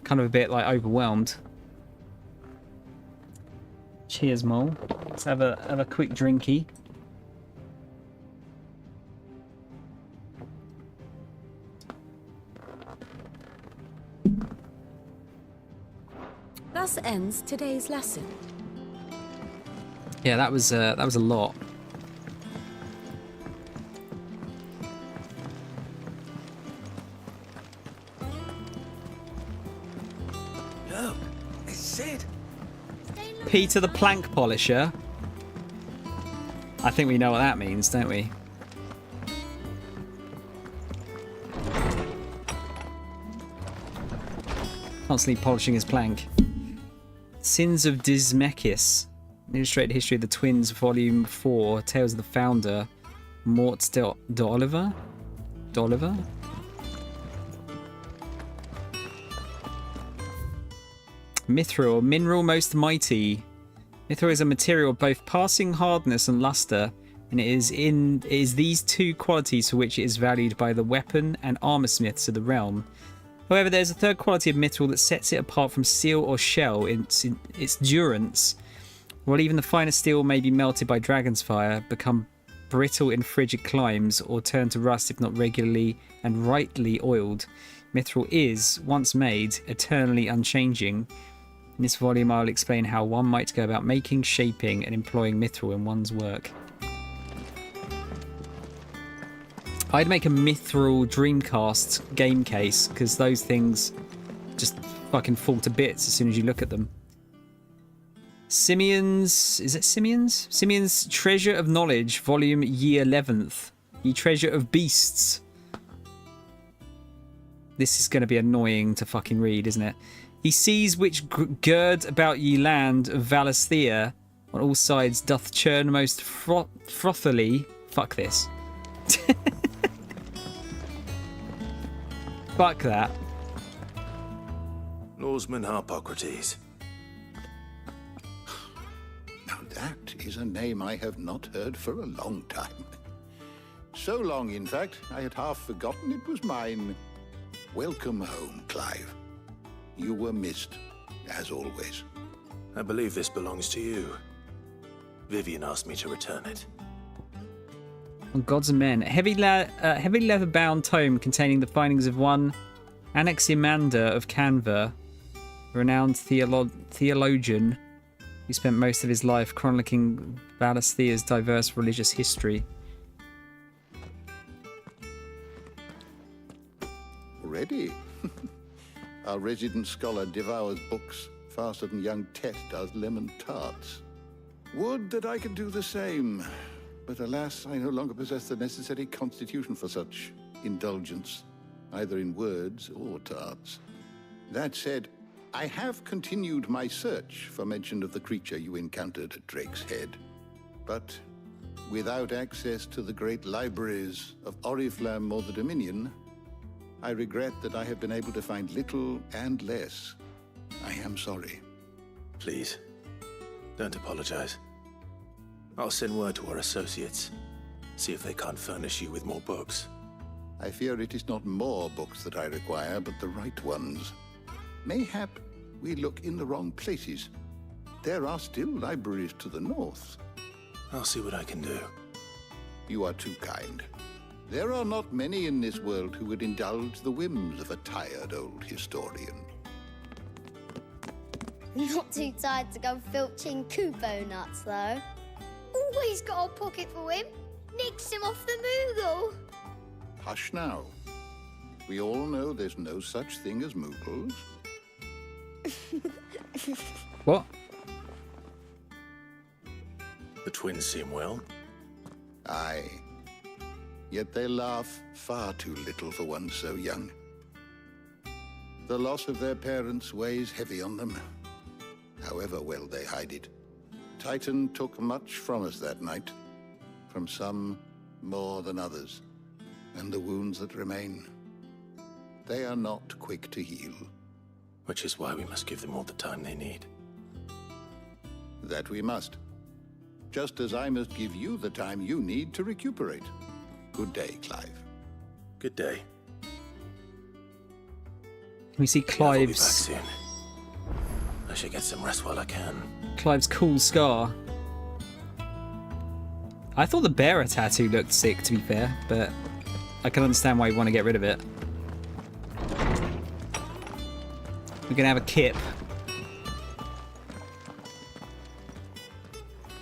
Kind of a bit like overwhelmed. Cheers, Mole. Let's have a quick drinky. Thus ends today's lesson. Yeah, that was a lot. Look, it's Sid. Peter the Plank Polisher. I think we know what that means, don't we? Constantly polishing his plank. Sins of Dismechis. Illustrated History of the Twins, Volume 4, Tales of the Founder, Mort d'Oliver? D'Oliver? Mithril, mineral most mighty. Mithril is a material of both passing hardness and luster, and it is these two qualities for which it is valued by the weapon and armor smiths of the realm. However, there is a third quality of mithril that sets it apart from steel or shell in its durance. While even the finest steel may be melted by dragon's fire, become brittle in frigid climes, or turn to rust if not regularly and rightly oiled, mithril is, once made, eternally unchanging. In this volume I will explain how one might go about making, shaping and employing mithril in one's work. I'd make a mithril Dreamcast game case, because those things just fucking fall to bits as soon as you look at them. Simeon's... Is it Simeon's? Simeon's Treasure of Knowledge, Volume Ye 11th. Ye Treasure of Beasts. This is going to be annoying to fucking read, isn't it? He sees which gird about ye land of Valisthea on all sides doth churn most frothily. Fuck this. Fuck that. Lawsman Harpocrates. Now that is a name I have not heard for a long time. So long, in fact, I had half forgotten it was mine. Welcome home, Clive. You were missed, as always. I believe this belongs to you. Vivian asked me to return it. On Gods and Men, a heavy leather-bound tome containing the findings of one Anaximander of Canva, a renowned theologian who spent most of his life chronicling Valisthea's diverse religious history. Already? Our resident scholar devours books faster than young Tet does lemon tarts. Would that I could do the same. But alas, I no longer possess the necessary constitution for such indulgence, either in words or tarts. That said, I have continued my search for mention of the creature you encountered at Drake's Head. But without access to the great libraries of Oriflamme or the Dominion, I regret that I have been able to find little and less. I am sorry. Please, don't apologize. I'll send word to our associates. See if they can't furnish you with more books. I fear it is not more books that I require, but the right ones. Mayhap we look in the wrong places. There are still libraries to the north. I'll see what I can do. You are too kind. There are not many in this world who would indulge the whims of a tired old historian. Not too tired to go filching Kupo nuts, though. Always got a pocket for him. Nicks him off the Moogle. Hush now. We all know there's no such thing as Moogles. What? The twins seem well. Aye. Yet they laugh far too little for one so young. The loss of their parents weighs heavy on them, however well they hide it. Titan took much from us that night, from some more than others, and the wounds that remain, they are not quick to heal. Which is why we must give them all the time they need. That we must. Just as I must give you the time you need to recuperate. Good day, Clive. Good day. We see I'll be back Clive's soon. I should get some rest while I can. Clive's cool scar. I thought the bearer tattoo looked sick, to be fair, but I can understand why you want to get rid of it. We're gonna have a kip.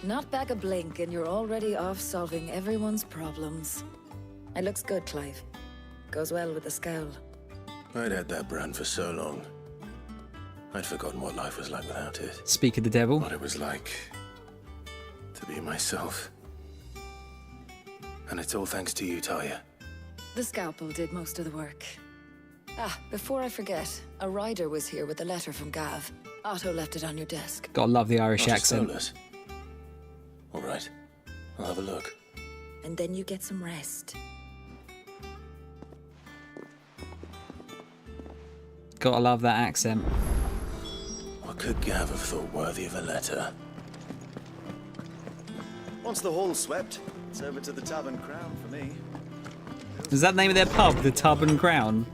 Not back a blink and you're already off solving everyone's problems. It looks good, Clive. Goes well with the scowl. I'd had that brand for so long. I'd forgotten what life was like without it. Speak of the devil. What it was like to be myself. And it's all thanks to you, Talia. The scalpel did most of the work. Ah, before I forget, a rider was here with a letter from Gav. Otto left it on your desk. Gotta love the Irish accent. All right, I'll have a look. And then you get some rest. Gotta love that accent. What could Gav have thought worthy of a letter? Once the hall's swept, it's over to the Tub and Crown for me. Is that the name of their pub, the Tub and Crown?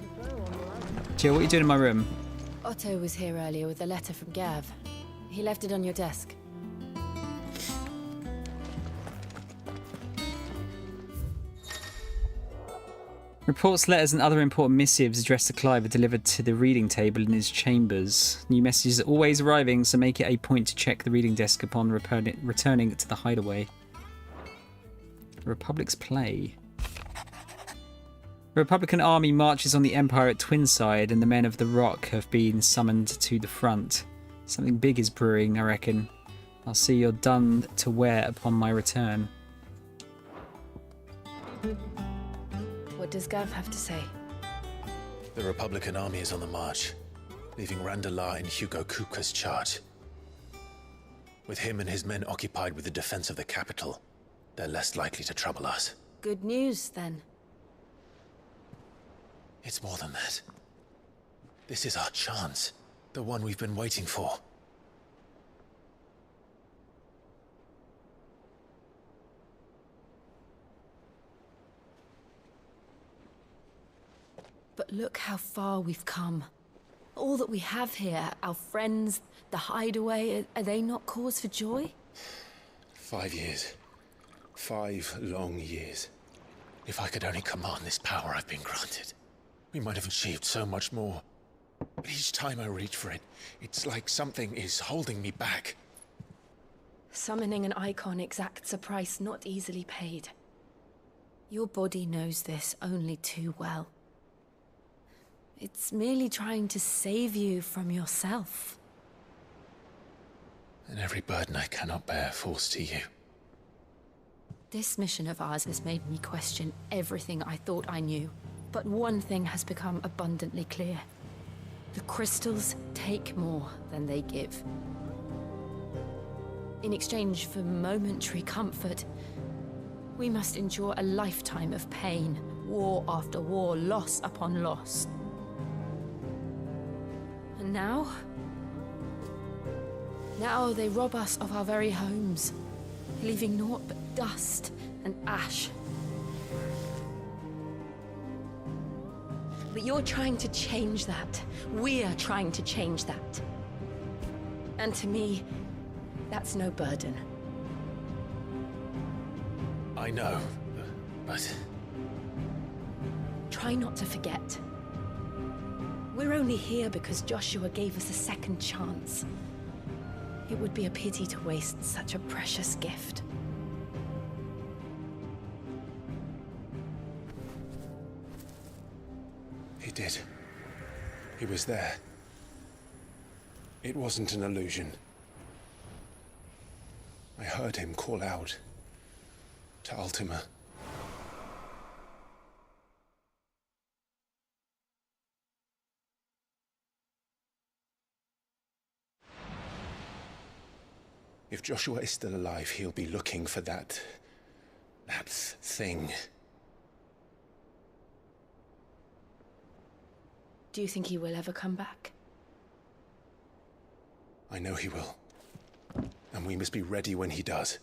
Jill, what are you doing in my room? Otto was here earlier with a letter from Gav. He left it on your desk. Reports, letters, and other important missives addressed to Clive are delivered to the reading table in his chambers. New messages are always arriving, so make it a point to check the reading desk upon returning to the hideaway. The Republic's play. The Republican army marches on the Empire at Twinside, and the men of the Rock have been summoned to the front. Something big is brewing, I reckon. I'll see you're done to wear upon my return. What does Gav have to say? The Republican army is on the march, leaving Randalar in Hugo Kupka's charge. With him and his men occupied with the defense of the capital, they're less likely to trouble us. Good news, then. It's more than that. This is our chance, the one we've been waiting for. But look how far we've come. All that we have here, our friends, the hideaway, are they not cause for joy? 5 years. 5 long years. If I could only command this power I've been granted, we might have achieved so much more. But each time I reach for it, it's like something is holding me back. Summoning an icon exacts a price not easily paid. Your body knows this only too well. It's merely trying to save you from yourself. And every burden I cannot bear falls to you. This mission of ours has made me question everything I thought I knew. But one thing has become abundantly clear. The crystals take more than they give. In exchange for momentary comfort, we must endure a lifetime of pain, war after war, loss upon loss. And now they rob us of our very homes, leaving naught but dust and ash. But you're trying to change that. We're trying to change that. And to me, that's no burden. I know, but... Try not to forget. We're only here because Joshua gave us a second chance. It would be a pity to waste such a precious gift. He did. He was there. It wasn't an illusion. I heard him call out to Ultima. If Joshua is still alive, he'll be looking for that thing. Do you think he will ever come back? I know he will. And we must be ready when he does.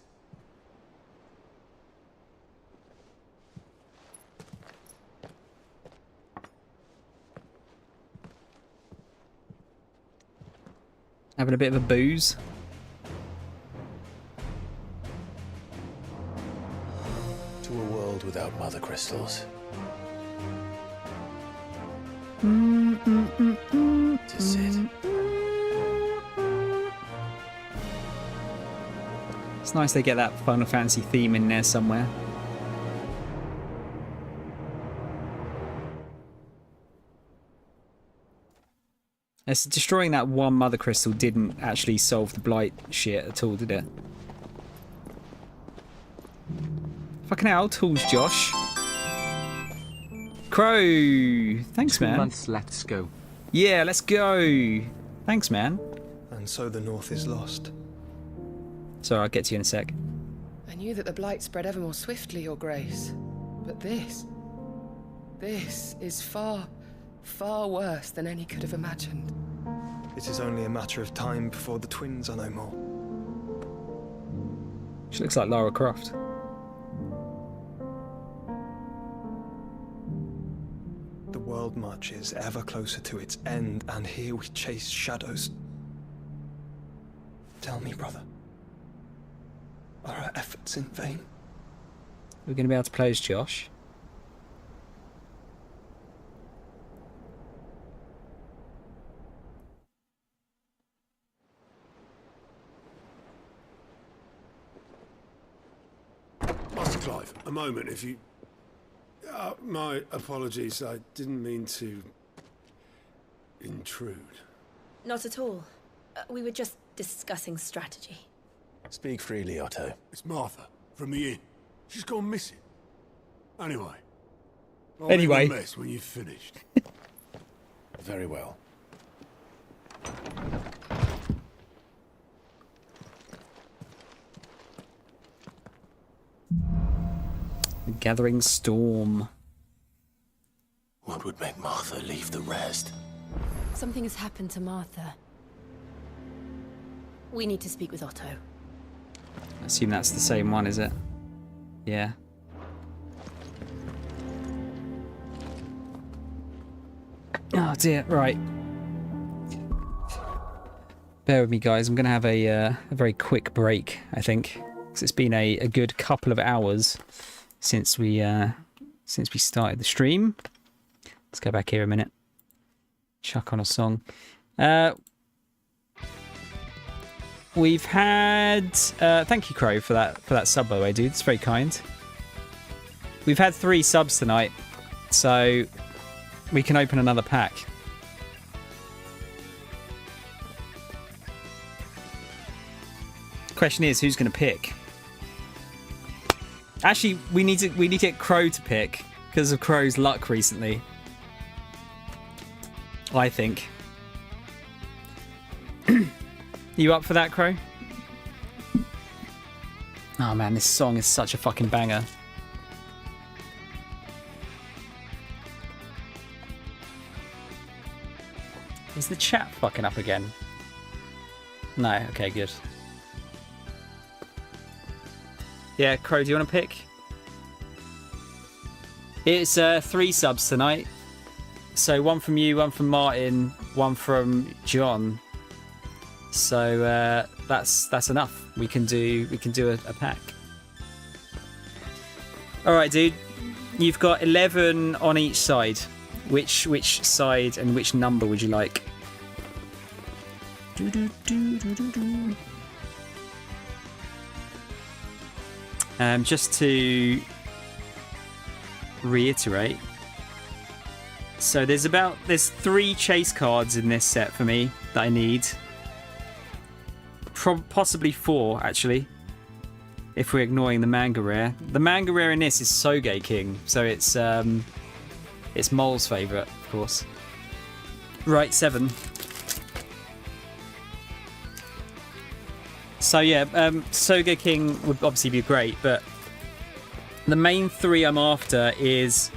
Having a bit of a booze. To a world without mother crystals. To sit. It's nice they get that Final Fantasy theme in there somewhere. As destroying that one mother crystal didn't actually solve the blight shit at all, did it? Fucking hell, tools, Josh. Crow! Thanks, man. 2 months left to go. Yeah, let's go. Thanks, man. And so the North is lost. Sorry, I'll get to you in a sec. I knew that the blight spread ever more swiftly, Your Grace. But this is far, far worse than any could have imagined. It is only a matter of time before the twins are no more. She looks like Lara Croft. The world marches ever closer to its end, and here we chase shadows. Tell me, brother, are our efforts in vain? We're going to be able to close Josh. Master Clive, a moment, if you... my apologies, I didn't mean to... intrude. Not at all. We were just discussing strategy. Speak freely, Otto. It's Martha, from the inn. She's gone missing. Anyway. I'll Anyway. leave a mess when you've finished. Very well. The Gathering Storm. What would make Martha leave the rest? Something has happened to Martha. We need to speak with Otto. I assume that's the same one, is it? Yeah. Oh dear, right. Bear with me, guys. I'm going to have a very quick break, I think, because it's been a good couple of hours since we started the stream. Let's go back here a minute. Chuck on a song. We've had thank you, Crow, for that sub, by the way, dude. It's very kind. We've had 3 subs tonight, so we can open another pack. Question is, who's going to pick? Actually, we need to get Crow to pick because of Crow's luck recently. I think. You up for that, Crow? Oh man, this song is such a fucking banger. Is the chat fucking up again? No, okay, good. Yeah, Crow, do you want to pick? It's 3 subs tonight. So 1 from you, 1 from Martin, 1 from John. So that's enough. We can do a pack. All right, dude. You've got 11 on each side. Which side and which number would you like? Just to reiterate, so there's 3 chase cards in this set for me that I need. Possibly 4 actually, if we're ignoring the manga rare. The manga rare in this is Soge King, so it's Mole's favourite, of course. Right, 7. So yeah, Soge King would obviously be great, but the main 3 I'm after is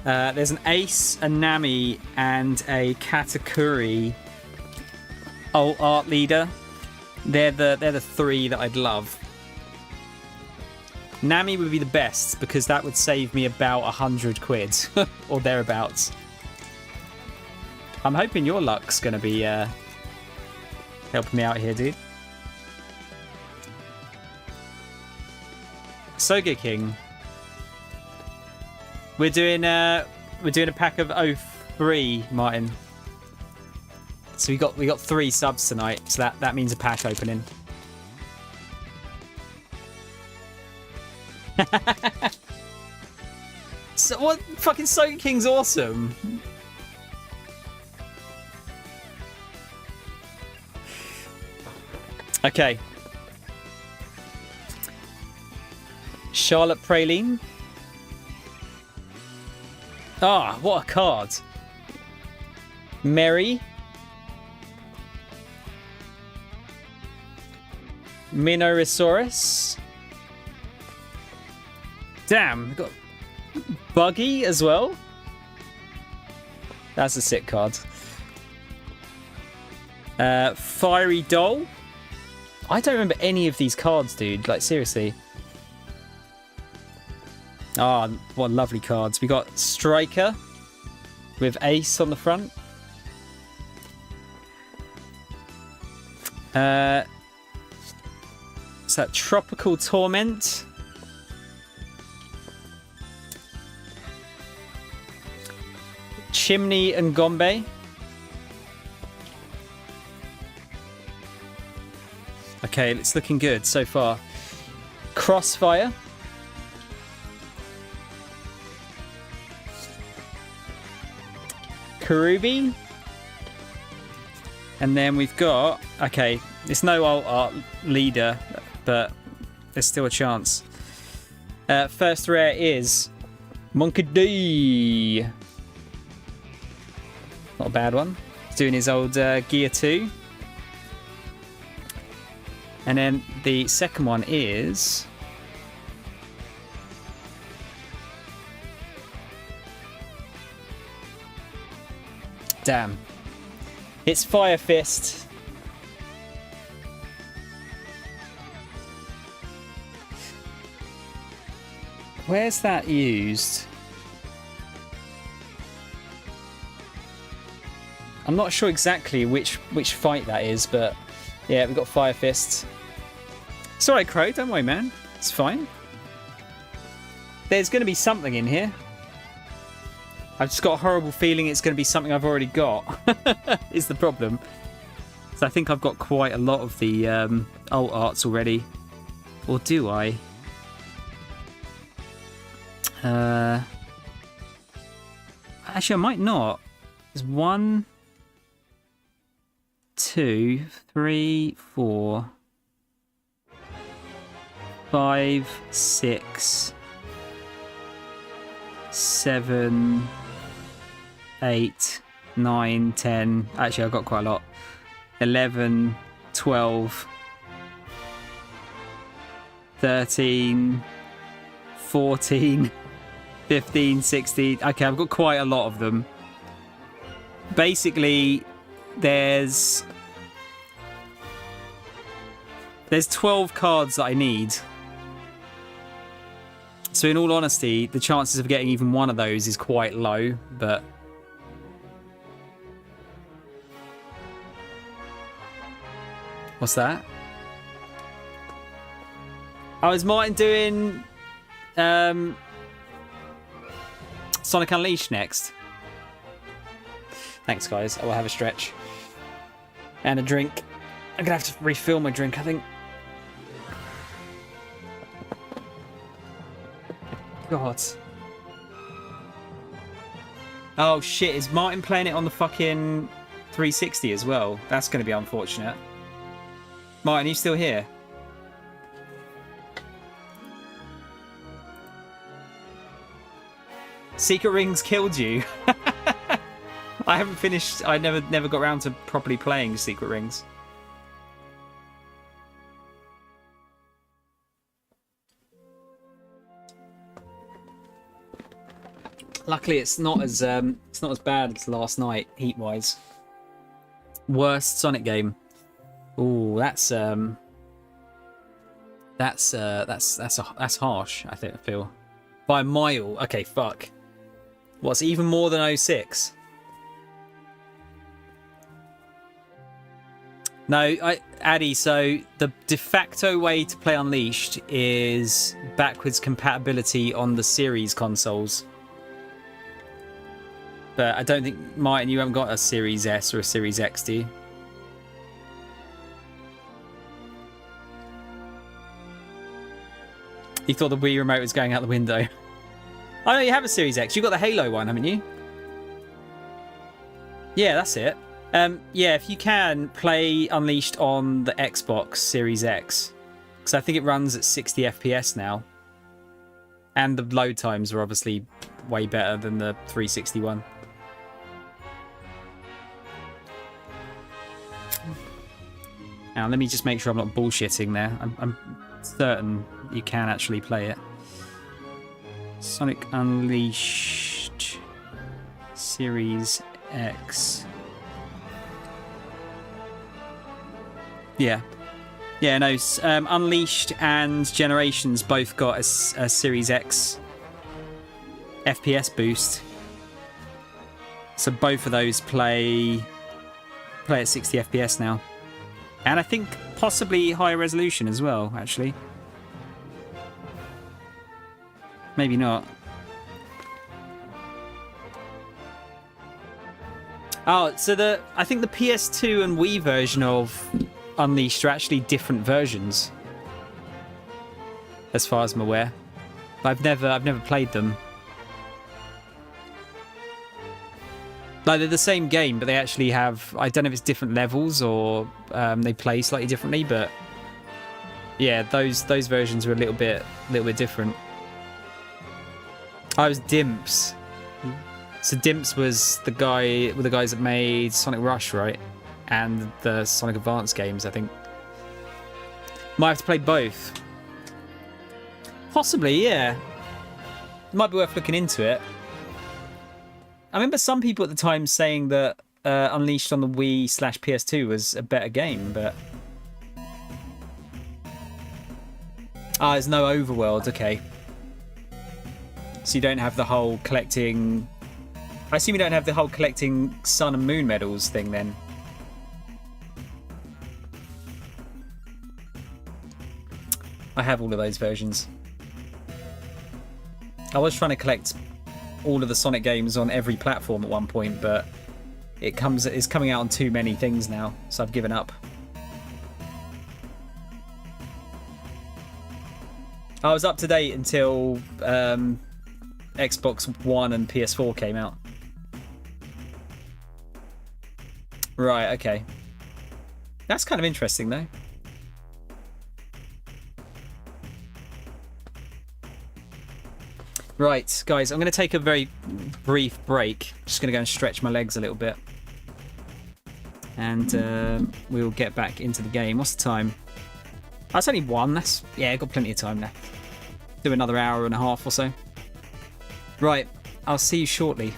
there's an Ace, a Nami, and a Katakuri art leader. They're the 3 that I'd love. Nami would be the best because that would save me about 100 quid or thereabouts. I'm hoping your luck's going to be helping me out here, dude. Soge King. We're doing a pack of 03, Martin. So we got 3 subs tonight, so that means a pack opening. So what? Fucking Soge King's awesome. Okay. Charlotte Praline. Ah, what a card. Mary. Minorisaurus. Damn, we've got Buggy as well. That's a sick card. Fiery Doll. I don't remember any of these cards, dude. Like, seriously. Ah, oh, what lovely cards. We got Striker with Ace on the front. Is that Tropical Torment? Chimney and Gombe. Okay, it's looking good so far. Crossfire. Karubi. And then we've got, okay, it's no alt art leader, but there's still a chance. First rare is Monkey D. Not a bad one. He's doing his old Gear 2. And then the second one is... Damn. It's Fire Fist. Where's that used? I'm not sure exactly which fight that is, but Yeah, we've got Fire Fists. It's alright, Crow. Don't worry, man. It's fine. There's going to be something in here. I've just got a horrible feeling it's going to be something I've already got. Is the problem. So I think I've got quite a lot of the alt arts already. Or do I? Actually, I might not. There's 1, 2, 3, 4, 5, 6, 7, 8, 9, 10. Actually, I've got quite a lot. 11, 12, 13, 14, 15, 16. Okay, I've got quite a lot of them. Basically, there's 12 cards that I need. So in all honesty, the chances of getting even one of those is quite low, but... What's that? Oh, is Martin doing Sonic Unleashed next? Thanks, guys. I will have a stretch. And a drink. I'm going to have to refill my drink, I think. God. Oh, shit. Is Martin playing it on the fucking 360 as well? That's going to be unfortunate. Martin, are you still here? Secret Rings killed you. I haven't finished. I never got around to properly playing Secret Rings. Luckily, it's not as bad as last night, heat-wise. Worst Sonic game. Ooh, that's harsh. I feel by a mile. Okay, fuck. What's even more than 06? No, Addy, so the de facto way to play Unleashed is backwards compatibility on the Series consoles. But I don't think, Martin, you haven't got a Series S or a Series X, do you? You thought the Wii remote was going out the window. Oh, no, you have a Series X. You got the Halo one, haven't you? Yeah, that's it. Yeah, if you can, play Unleashed on the Xbox Series X. Because I think it runs at 60 FPS now. And the load times are obviously way better than the 361. Now, let me just make sure I'm not bullshitting there. I'm certain you can actually play it. Sonic Unleashed Series X. Yeah. Yeah, no, Unleashed and Generations both got a Series X FPS boost. So both of those play at 60 FPS now. And I think possibly higher resolution as well, actually. Maybe not. Oh, so I think the PS2 and Wii version of Unleashed are actually different versions, as far as I'm aware. But I've never played them. Like, they're the same game, but they actually have, I don't know if it's different levels or they play slightly differently, but yeah, those versions are a little bit different. I was Dimps. So Dimps was the guys that made Sonic Rush, right? And the Sonic Advance games, I think. Might have to play both. Possibly, yeah. Might be worth looking into it. I remember some people at the time saying that Unleashed on the Wii/PS2 was a better game, but... Ah, there's no overworld, okay. So you don't have the whole collecting... I assume you don't have the whole collecting sun and moon medals thing then. I have all of those versions. I was trying to collect all of the Sonic games on every platform at one point, but it's coming out on too many things now, so I've given up. I was up to date until Xbox One and PS4 came out. Right, okay. That's kind of interesting, though. Right, guys, I'm going to take a very brief break. Just going to go and stretch my legs a little bit. And we'll get back into the game. What's the time? That's only 1. Yeah, I've got plenty of time left. Do another hour and a half or so. Right, I'll see you shortly.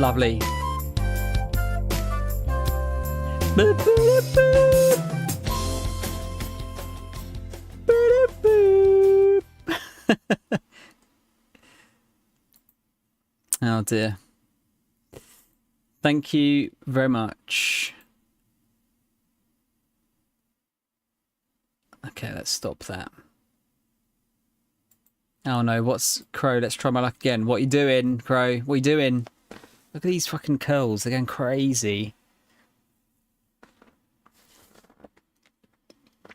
Lovely. Oh dear. Thank you very much. Okay, let's stop that. Oh no, what's Crow? Let's try my luck again. What are you doing, Crow? What are you doing? Look at these fucking curls. They're going crazy.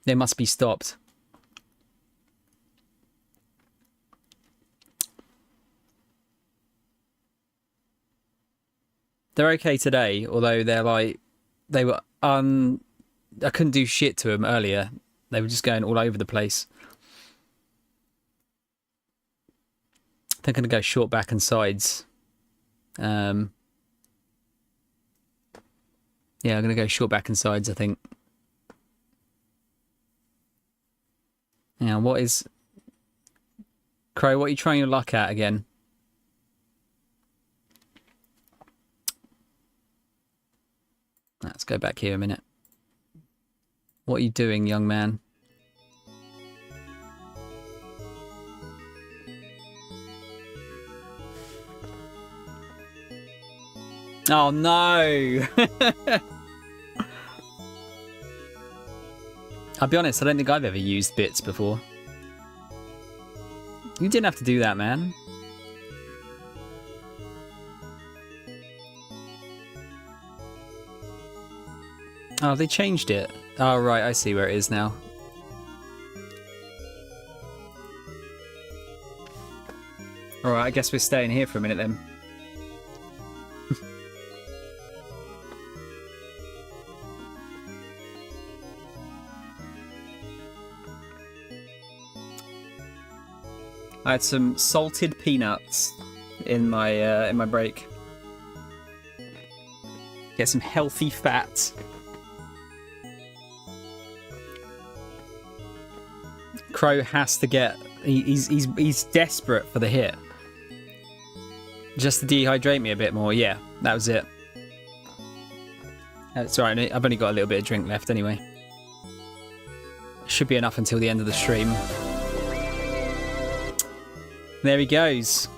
They must be stopped. They're okay today, although they're like... They were I couldn't do shit to them earlier. They were just going all over the place. I think I'm going to go short back and sides. Yeah, I'm going to go short back and sides, I think. Now, what is... Crow, what are you trying your luck at again? Let's go back here a minute. What are you doing, young man? Oh no! I'll be honest, I don't think I've ever used bits before. You didn't have to do that, man. Oh, they changed it. Oh, right, I see where it is now. Alright, I guess we're staying here for a minute then. I had some salted peanuts in my break. Get some healthy fats. Crow has to get... He's desperate for the hit. Just to dehydrate me a bit more. Yeah, that was it. That's alright, I've only got a little bit of drink left anyway. Should be enough until the end of the stream. There he goes.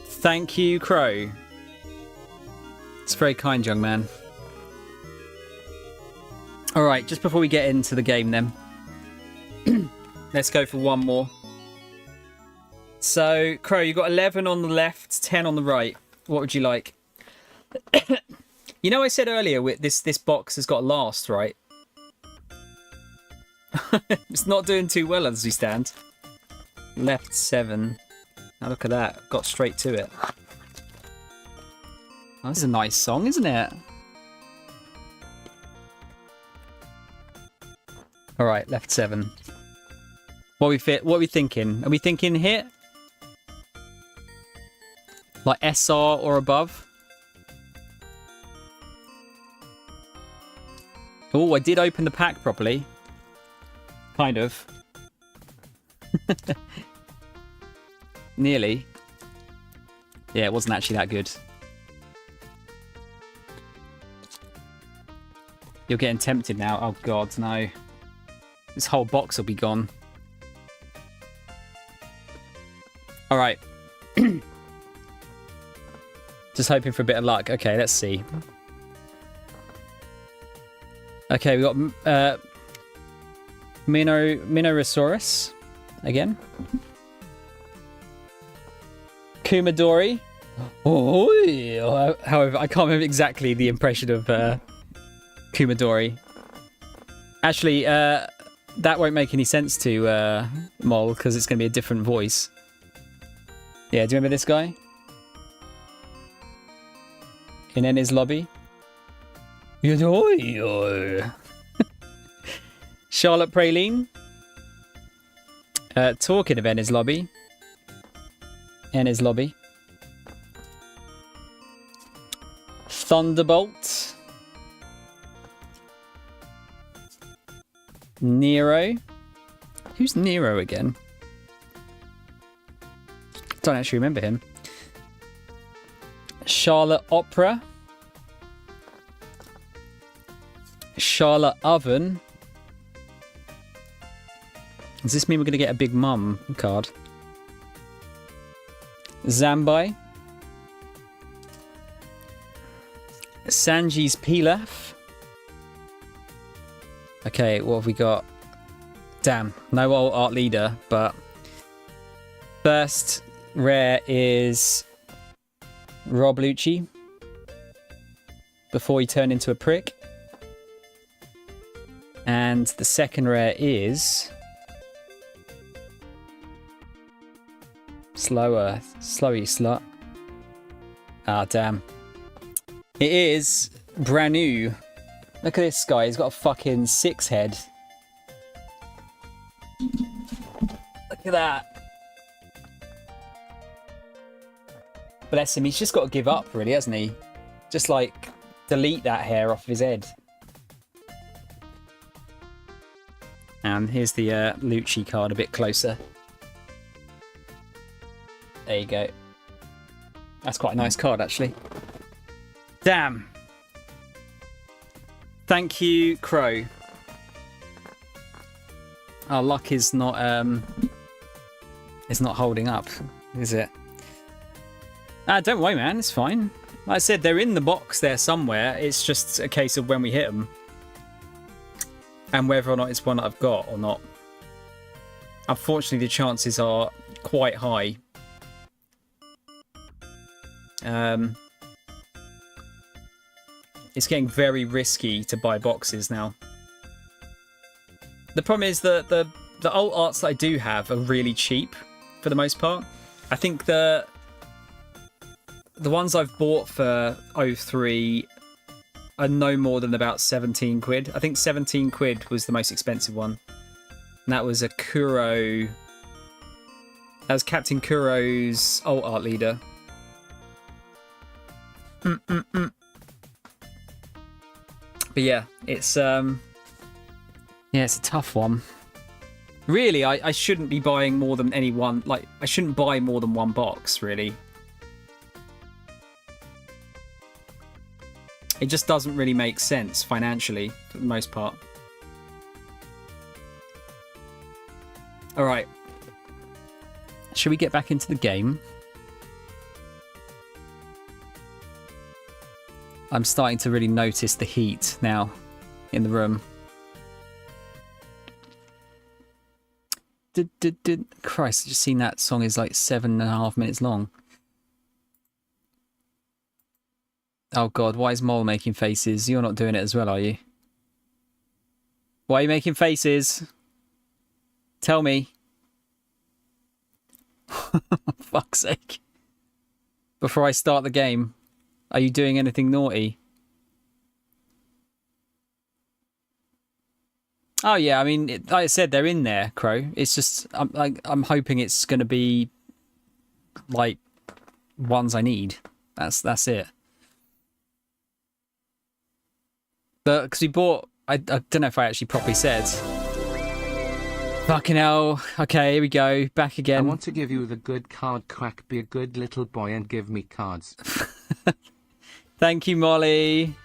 Thank you, Crow. It's very kind, young man. Alright, just before we get into the game then. Let's go for one more. So, Crow, you got 11 on the left, 10 on the right. What would you like? You know I said earlier this box has got a last, right? It's not doing too well as we stand. Left 7. Now look at that. Got straight to it. Oh, this is a nice song, isn't it? Alright, left 7. What are we thinking? Are we thinking hit? Like SR or above? Oh, I did open the pack properly. Kind of. Nearly. Yeah, it wasn't actually that good. You're getting tempted now. Oh god, no. This whole box will be gone. Alright. Just hoping for a bit of luck. Okay, let's see. Okay, we got Minorosaurus again. Kumadori. Oh, however, I can't remember exactly the impression of Kumadori. Actually, that won't make any sense to Mol because it's going to be a different voice. Yeah, do you remember this guy? In Ennis Lobby? Charlotte Praline. Talking of Ennis Lobby. Ennis Lobby. Thunderbolt. Nero. Who's Nero again? Don't actually remember him. Charlotte Opera. Charlotte Oven. Does this mean we're going to get a Big Mum card? Zambai. Sanji's Pilaf. Okay, what have we got? Damn, no old art leader, but first rare is Rob Lucci before he turned into a prick. And the second rare is Slowy Slut. Ah, damn. It is brand new. Look at this guy, he's got a fucking 6 head. Look at that. Bless him, he's just got to give up, really, hasn't he? Just like delete that hair off his head. And here's the Lucci card a bit closer. There you go. That's quite a nice card, actually. Damn. Thank you, Crow. Our luck is not holding up, is it? Don't worry, man. It's fine. Like I said, they're in the box there somewhere. It's just a case of when we hit them. And whether or not it's one that I've got or not. Unfortunately, the chances are quite high. It's getting very risky to buy boxes now. The problem is that the old arts that I do have are really cheap for the most part. I think the ones I've bought for 03 are no more than about 17 quid. I think 17 quid was the most expensive one. And that was a Kuro. That was Captain Kuro's alt art leader. But yeah, it's it's a tough one. Really, I shouldn't be buying more than any one. Like, I shouldn't buy more than one box, really. It just doesn't really make sense financially, for the most part. Alright. Should we get back into the game? I'm starting to really notice the heat now in the room. Christ, I just seen that song is like 7.5 minutes long. Oh god, why is Mole making faces? You're not doing it as well, are you? Why are you making faces? Tell me. Fuck's sake. Before I start the game, are you doing anything naughty? Oh yeah, I mean, like I said, they're in there, Crow. It's just, I'm hoping it's going to be like ones I need. That's it. Because we bought, I don't know if I actually properly said. Fucking hell. Okay, here we go. Back again. I want to give you the good card crack. Be a good little boy and give me cards. Thank you, Molly.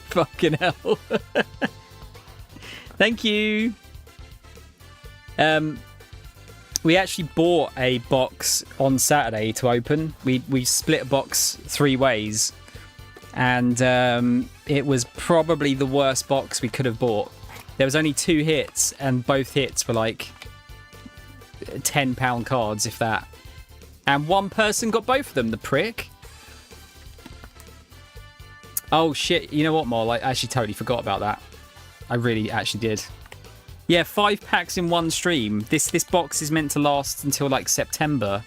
Fucking hell. Thank you. We actually bought a box on Saturday to open. We split a box 3 ways. And it was probably the worst box we could have bought. There was only 2 hits, and both hits were like £10 cards, if that. And one person got both of them, the prick. Oh shit, you know what, Mol? I actually totally forgot about that. I really actually did. Yeah, 5 packs in one stream. This box is meant to last until like September.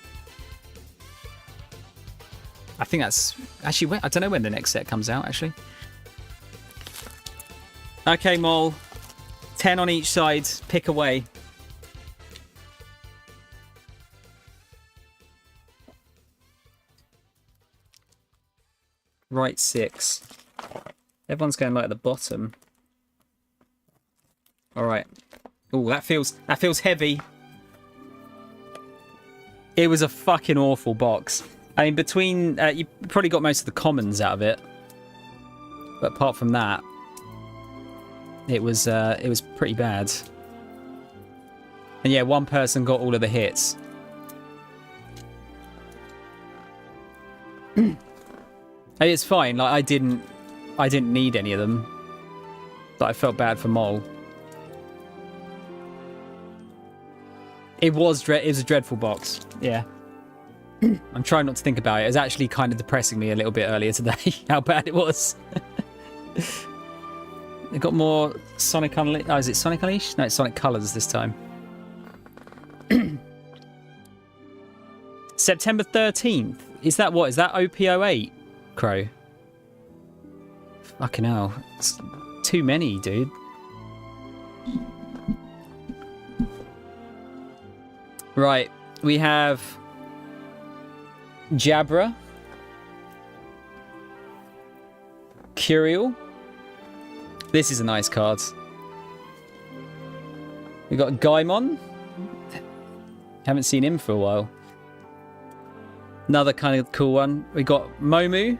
I think that's... Actually, I don't know when the next set comes out, actually. Okay, Mol. 10 on each side. Pick away. Right 6. Everyone's going like at the bottom. Alright. Oh, that feels heavy. It was a fucking awful box. I mean, between you probably got most of the commons out of it, but apart from that, it was pretty bad. And yeah, one person got all of the hits. It's fine. Like I didn't need any of them, but I felt bad for Mole. It was a dreadful box. Yeah. I'm trying not to think about it. It was actually kind of depressing me a little bit earlier today, how bad it was. They got more Sonic Unleashed. Oh, is it Sonic Unleashed? No, it's Sonic Colors this time. September 13th. Is that what? Is that OP08, Crow? Fucking hell. It's too many, dude. Right. We have Jabra. Curiel. This is a nice card. We got Gaimon. Haven't seen him for a while. Another kind of cool one. We got Momu.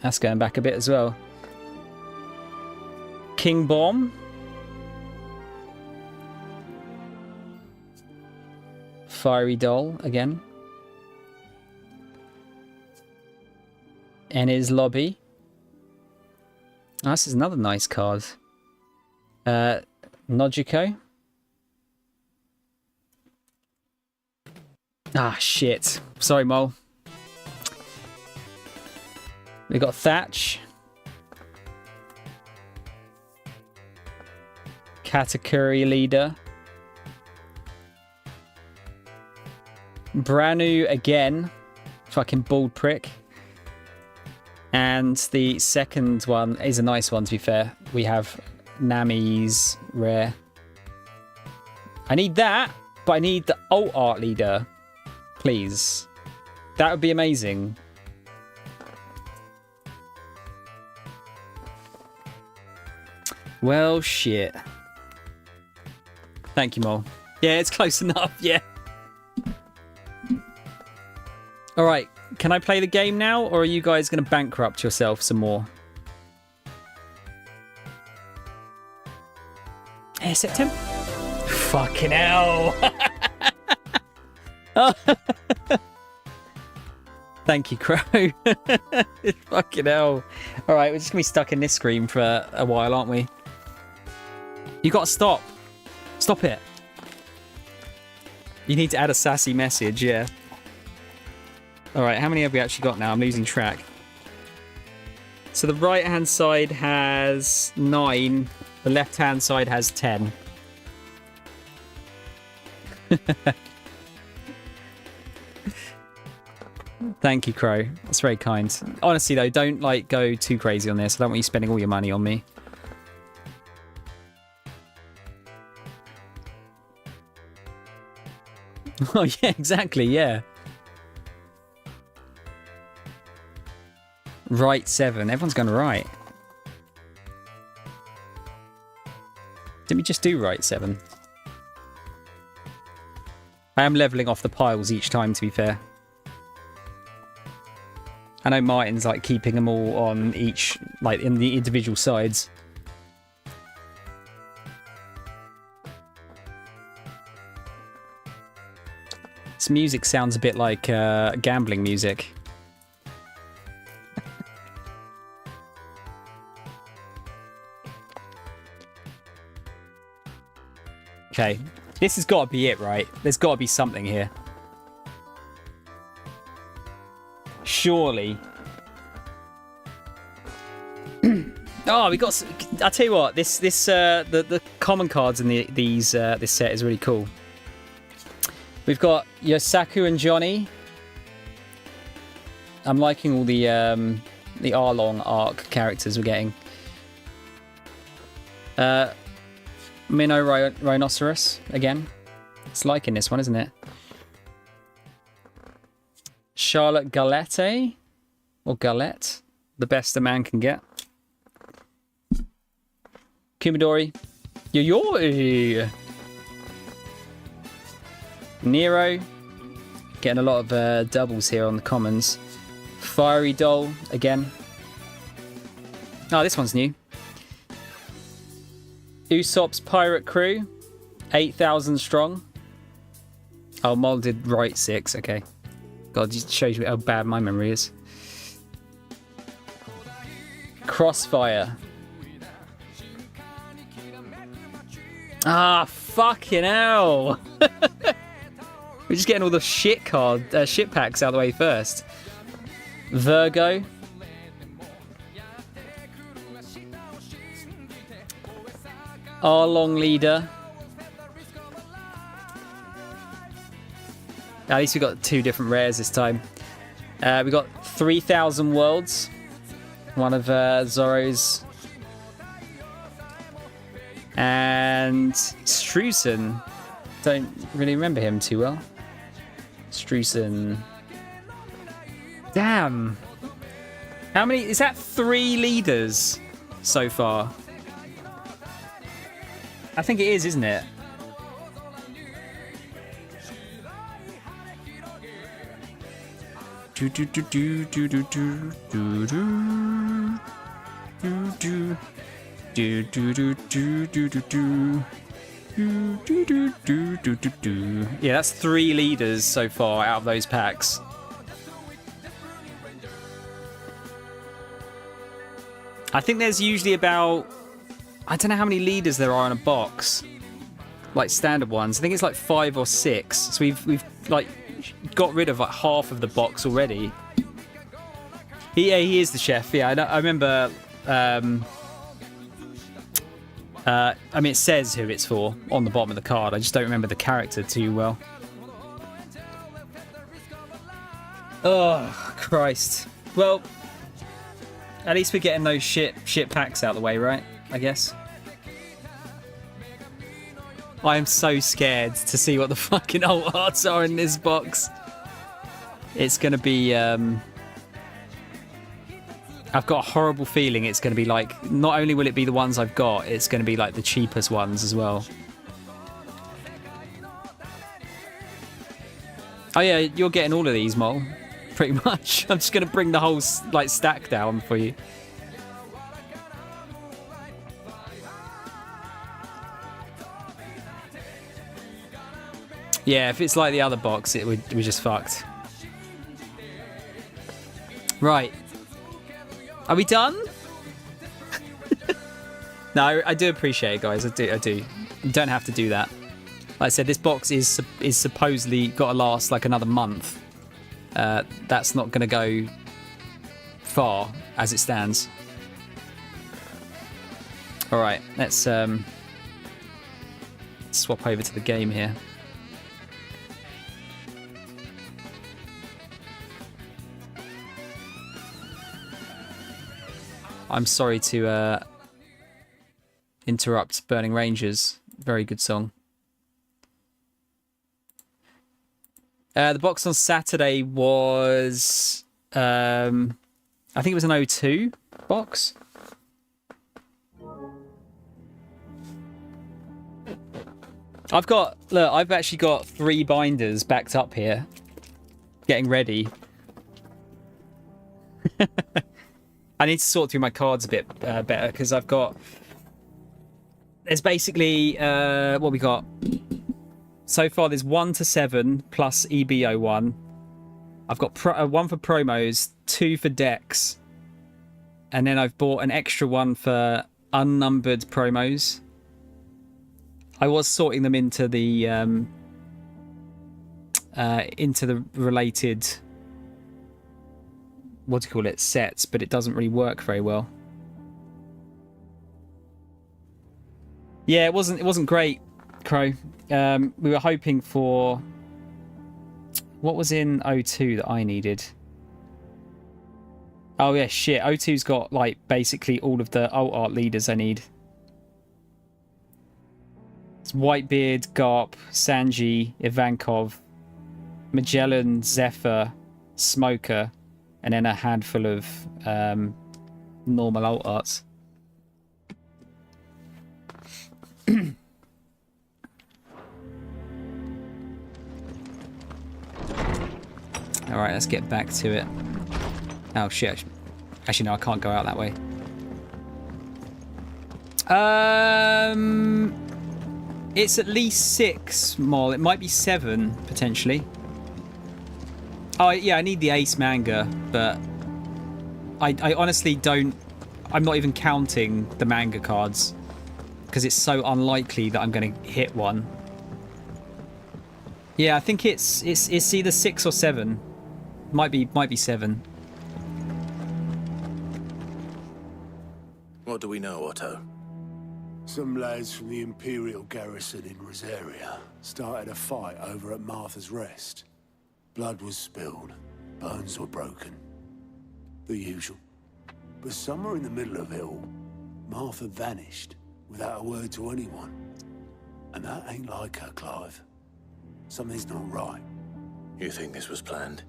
That's going back a bit as well. King Bomb. Fiery Doll again. Ennis Lobby. Oh, this is another nice card. Nojiko. Ah, shit. Sorry, Mole. We got Thatch. Katakuri Leader. Branu again. Fucking bald prick. And the second one is a nice one, to be fair. We have Nami's rare. I need that, but I need the alt art leader. Please. That would be amazing. Well, shit. Thank you, Mole. Yeah, it's close enough, yeah. Alright, can I play the game now, or are you guys going to bankrupt yourself some more? Yeah, September. Fucking hell. Thank you, Crow. Fucking hell. Alright, we're just going to be stuck in this screen for a while, aren't we? You got to stop. Stop it. You need to add a sassy message, yeah. Alright, how many have we actually got now? I'm losing track. So the right-hand side has 9. The left-hand side has 10. Thank you, Crow. That's very kind. Honestly, though, don't like go too crazy on this. I don't want you spending all your money on me. Oh, yeah, exactly, yeah. Right 7. Everyone's going to right. Didn't we just do right 7? I am levelling off the piles each time, to be fair. I know Martin's like keeping them all on each, like in the individual sides. This music sounds a bit like gambling music. Okay, this has got to be it, right? There's got to be something here. Surely. Oh, we got. I'll tell you what. The common cards in this set is really cool. We've got Yosaku and Johnny. I'm liking all the Arlong arc characters we're getting. Minnow Rhinoceros again. It's liking this one, isn't it? Charlotte Galette, or Galette, the best a man can get. Kumadori, Yayoi, Nero, Getting a lot of doubles here on the commons. Fiery Doll again. Oh, this one's new. Usopp's Pirate Crew, 8,000 strong. Oh, Mol did right 6. Okay. God, it shows you how bad my memory is. Crossfire. Ah, fucking hell. We're just getting all the shit packs out of the way first. Virgo. Our long leader. At least we got 2 different rares this time. We got 3,000 Worlds. One of Zoro's. And Streusen. Don't really remember him too well. Streusen. Damn. How many? Is that 3 leaders so far? I think it is, isn't it? Do do do do do do do do do do do do do do do do do. Yeah, that's 3 leaders so far out of those packs. I think there's usually about, I don't know how many leaders there are in a box, like standard ones. I think it's like 5 or 6. So we've like got rid of like half of the box already. Yeah, he is the chef. Yeah, I remember. I mean, it says who it's for on the bottom of the card. I just don't remember the character too well. Oh, Christ. Well, at least we're getting those shit packs out of the way, right? I guess. I am so scared to see what the fucking alt arts are in this box. It's going to be... I've got a horrible feeling it's going to be like... Not only will it be the ones I've got, it's going to be like the cheapest ones as well. Oh yeah, you're getting all of these, Mol. Pretty much. I'm just going to bring the whole like stack down for you. Yeah, if it's like the other box, we're just fucked. Right. Are we done? No, I do appreciate it, guys. I do. You don't have to do that. Like I said, this box is supposedly got to last like another month. That's not going to go far as it stands. All right, let's swap over to the game here. I'm sorry to interrupt Burning Rangers. Very good song. The box on Saturday was... I think it was an 02 box. I've actually got 3 binders backed up here. Getting ready. I need to sort through my cards a bit better because I've got... There's basically... what we got? So far, there's 1 to 7 plus EBO1. I've got 1 for promos, 2 for decks. And then I've bought an extra 1 for unnumbered promos. I was sorting them into the related... what do you call it, sets, but it doesn't really work very well. Yeah, it wasn't great, Crow. We were hoping for... What was in 02 that I needed? Oh yeah, shit. 02's got like basically all of the alt art leaders I need. It's Whitebeard, Garp, Sanji, Ivankov, Magellan, Zephyr, Smoker, and then a handful of normal alt arts. Alright, let's get back to it. Oh shit. Actually no, I can't go out that way. It's at least 6 more. It might be 7 potentially. Oh yeah, I need the ace manga, but I honestly don't. I'm not even counting the manga cards because it's so unlikely that I'm going to hit one. Yeah, I think it's either 6 or 7. Might be 7. What do we know, Otto? Some lads from the Imperial garrison in Rosaria started a fight over at Martha's Rest. Blood was spilled, bones were broken. The usual. But somewhere in the middle of it all, Martha vanished without a word to anyone. And that ain't like her, Clive. Something's not right. You think this was planned?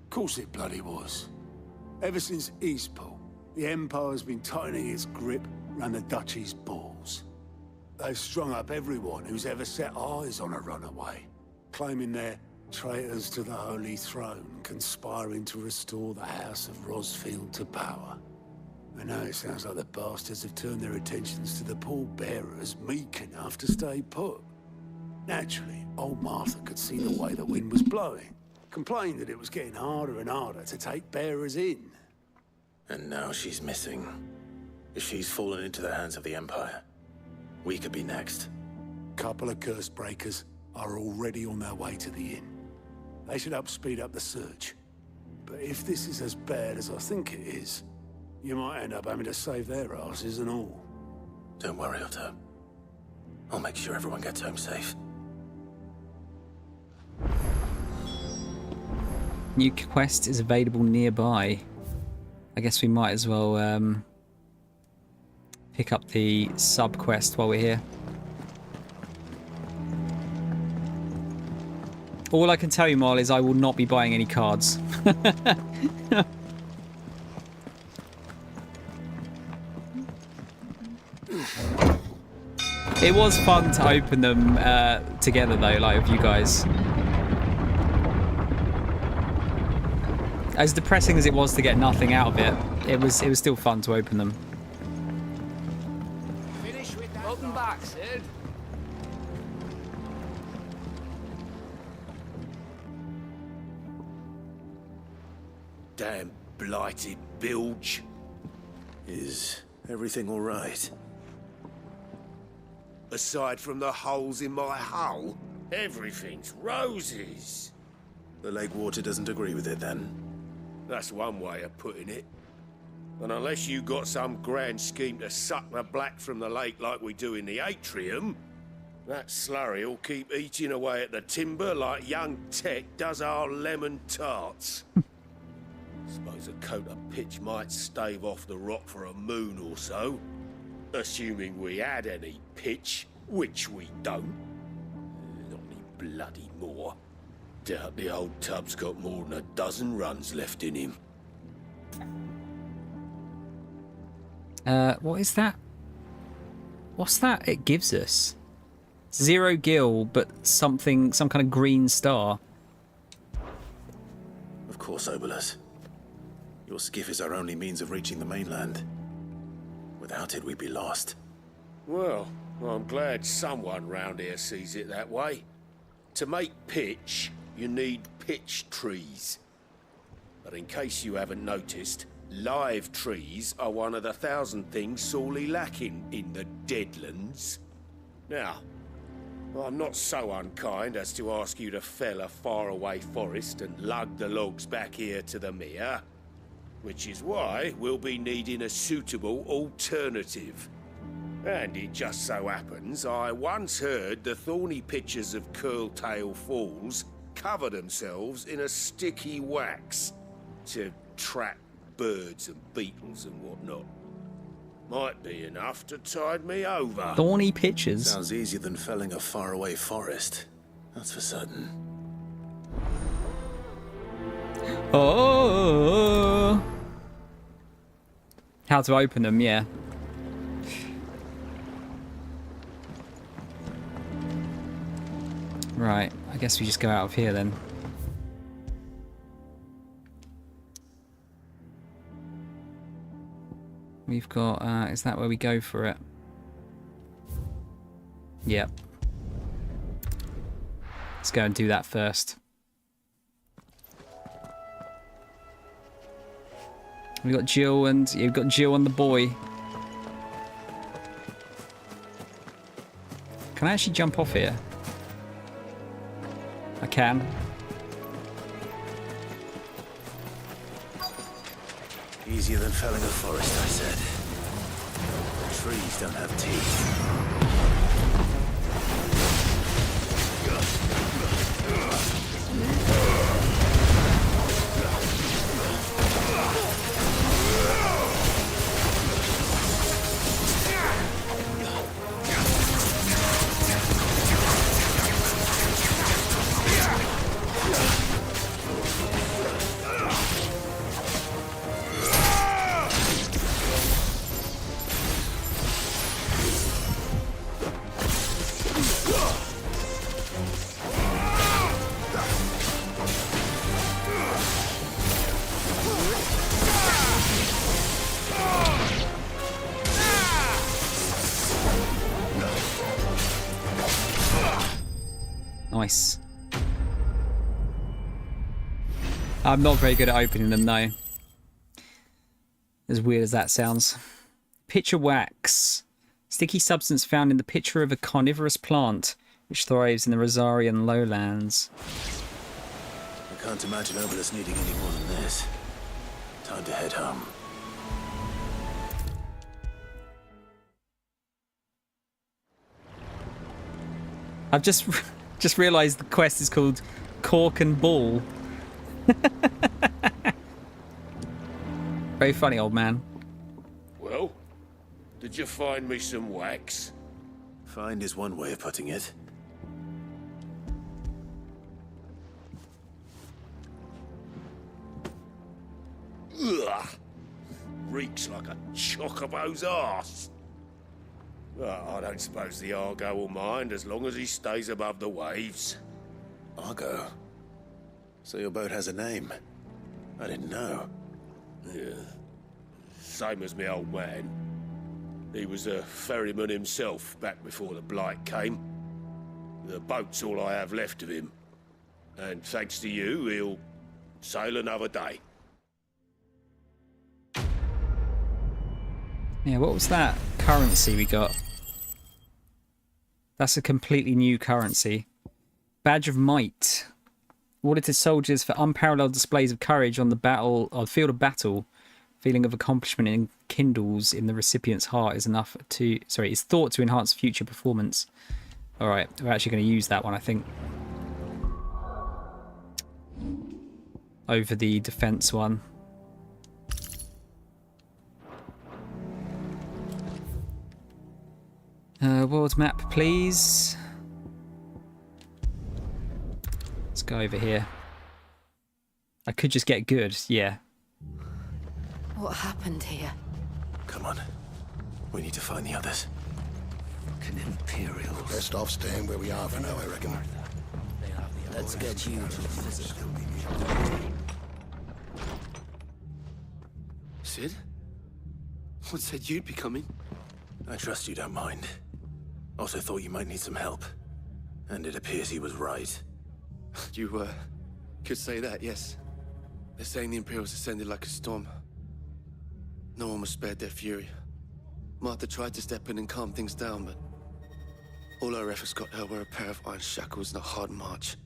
Of course it bloody was. Ever since Eastpool, the Empire's been tightening its grip around the Duchy's balls. They've strung up everyone who's ever set eyes on a runaway, claiming they're traitors to the Holy Throne, conspiring to restore the House of Rosfield to power. And now it sounds like the bastards have turned their attentions to the pallbearers meek enough to stay put. Naturally, old Martha could see the way the wind was blowing, complained that it was getting harder and harder to take bearers in. And now she's missing. If she's fallen into the hands of the Empire, we could be next. Couple of curse breakers are already on their way to the inn. They should help speed up the search. But if this is as bad as I think it is, you might end up having to save their asses and all. Don't worry, Otto. I'll make sure everyone gets home safe. New quest is available nearby. I guess we might as well pick up the sub quest while we're here. All I can tell you, Marl, is I will not be buying any cards. It was fun to open them together, though, like with you guys. As depressing as it was to get nothing out of it, it was still fun to open them. Finish with that. Welcome back, Sid. Damn blighted bilge. Is everything all right? Aside from the holes in my hull, everything's roses. The lake water doesn't agree with it, then? That's one way of putting it. And unless you got some grand scheme to suck the black from the lake like we do in the atrium, that slurry will keep eating away at the timber like young Tech does our lemon tarts. Suppose a coat of pitch might stave off the rot for a moon or so. Assuming we had any pitch, which we don't. Not any bloody more. Doubt the old tub's got more than a dozen runs left in him. What is that? What's that it gives us? 0 gil, but something, some kind of green star. Of course, Obolus. Your skiff is our only means of reaching the mainland. Without it, we'd be lost. Well, I'm glad someone round here sees it that way. To make pitch, you need pitch trees. But in case you haven't noticed, live trees are one of the 1,000 things sorely lacking in the Deadlands. Now, I'm not so unkind as to ask you to fell a faraway forest and lug the logs back here to the mere, which is why we'll be needing a suitable alternative. And it just so happens I once heard the thorny pitchers of Curltail Falls cover themselves in a sticky wax to trap birds and beetles and whatnot. Might be enough to tide me over. Thorny pitchers? Sounds easier than felling a faraway forest. That's for certain. Oh! How to open them, yeah. Right, I guess we just go out of here then. We've got, is that where we go for it? Yep. Let's go and do that first. We got Jill and you've got Jill and the boy. Can I actually jump off here? I can. Easier than felling a forest, I said. Trees don't have teeth. Nice. I'm not very good at opening them, though. As weird as that sounds. Pitcher wax. Sticky substance found in the pitcher of a carnivorous plant, which thrives in the Rosarian lowlands. I can't imagine Obolus needing any more than this. Time to head home. I've just realised the quest is called Cork and Ball. Very funny, old man. Well, did you find me some wax? Find is one way of putting it. Ugh! Reeks like a chocobo's arse. Well, I don't suppose the Argo will mind as long as he stays above the waves. Argo? So your boat has a name? I didn't know. Yeah. Same as me old man. He was a ferryman himself back before the Blight came. The boat's all I have left of him. And thanks to you, he'll sail another day. Yeah, what was that currency we got? That's a completely new currency. Badge of Might. Awarded to soldiers for unparalleled displays of courage on the field of battle. Feeling of accomplishment enkindles in the recipient's heart is thought to enhance future performance. Alright, we're actually going to use that one, I think. Over the defense one. World map, please. Let's go over here. I could just get good, yeah. What happened here? Come on. We need to find the others. Fucking Imperials. Best off staying where we are for now, I reckon. Let's get you to the physical. Sid? What said you'd be coming? I trust you don't mind. Also thought you might need some help. And it appears he was right. You, could say that, yes. They're saying the Imperials ascended like a storm. No one was spared their fury. Martha tried to step in and calm things down, but all our efforts got her were a pair of iron shackles and a hard march.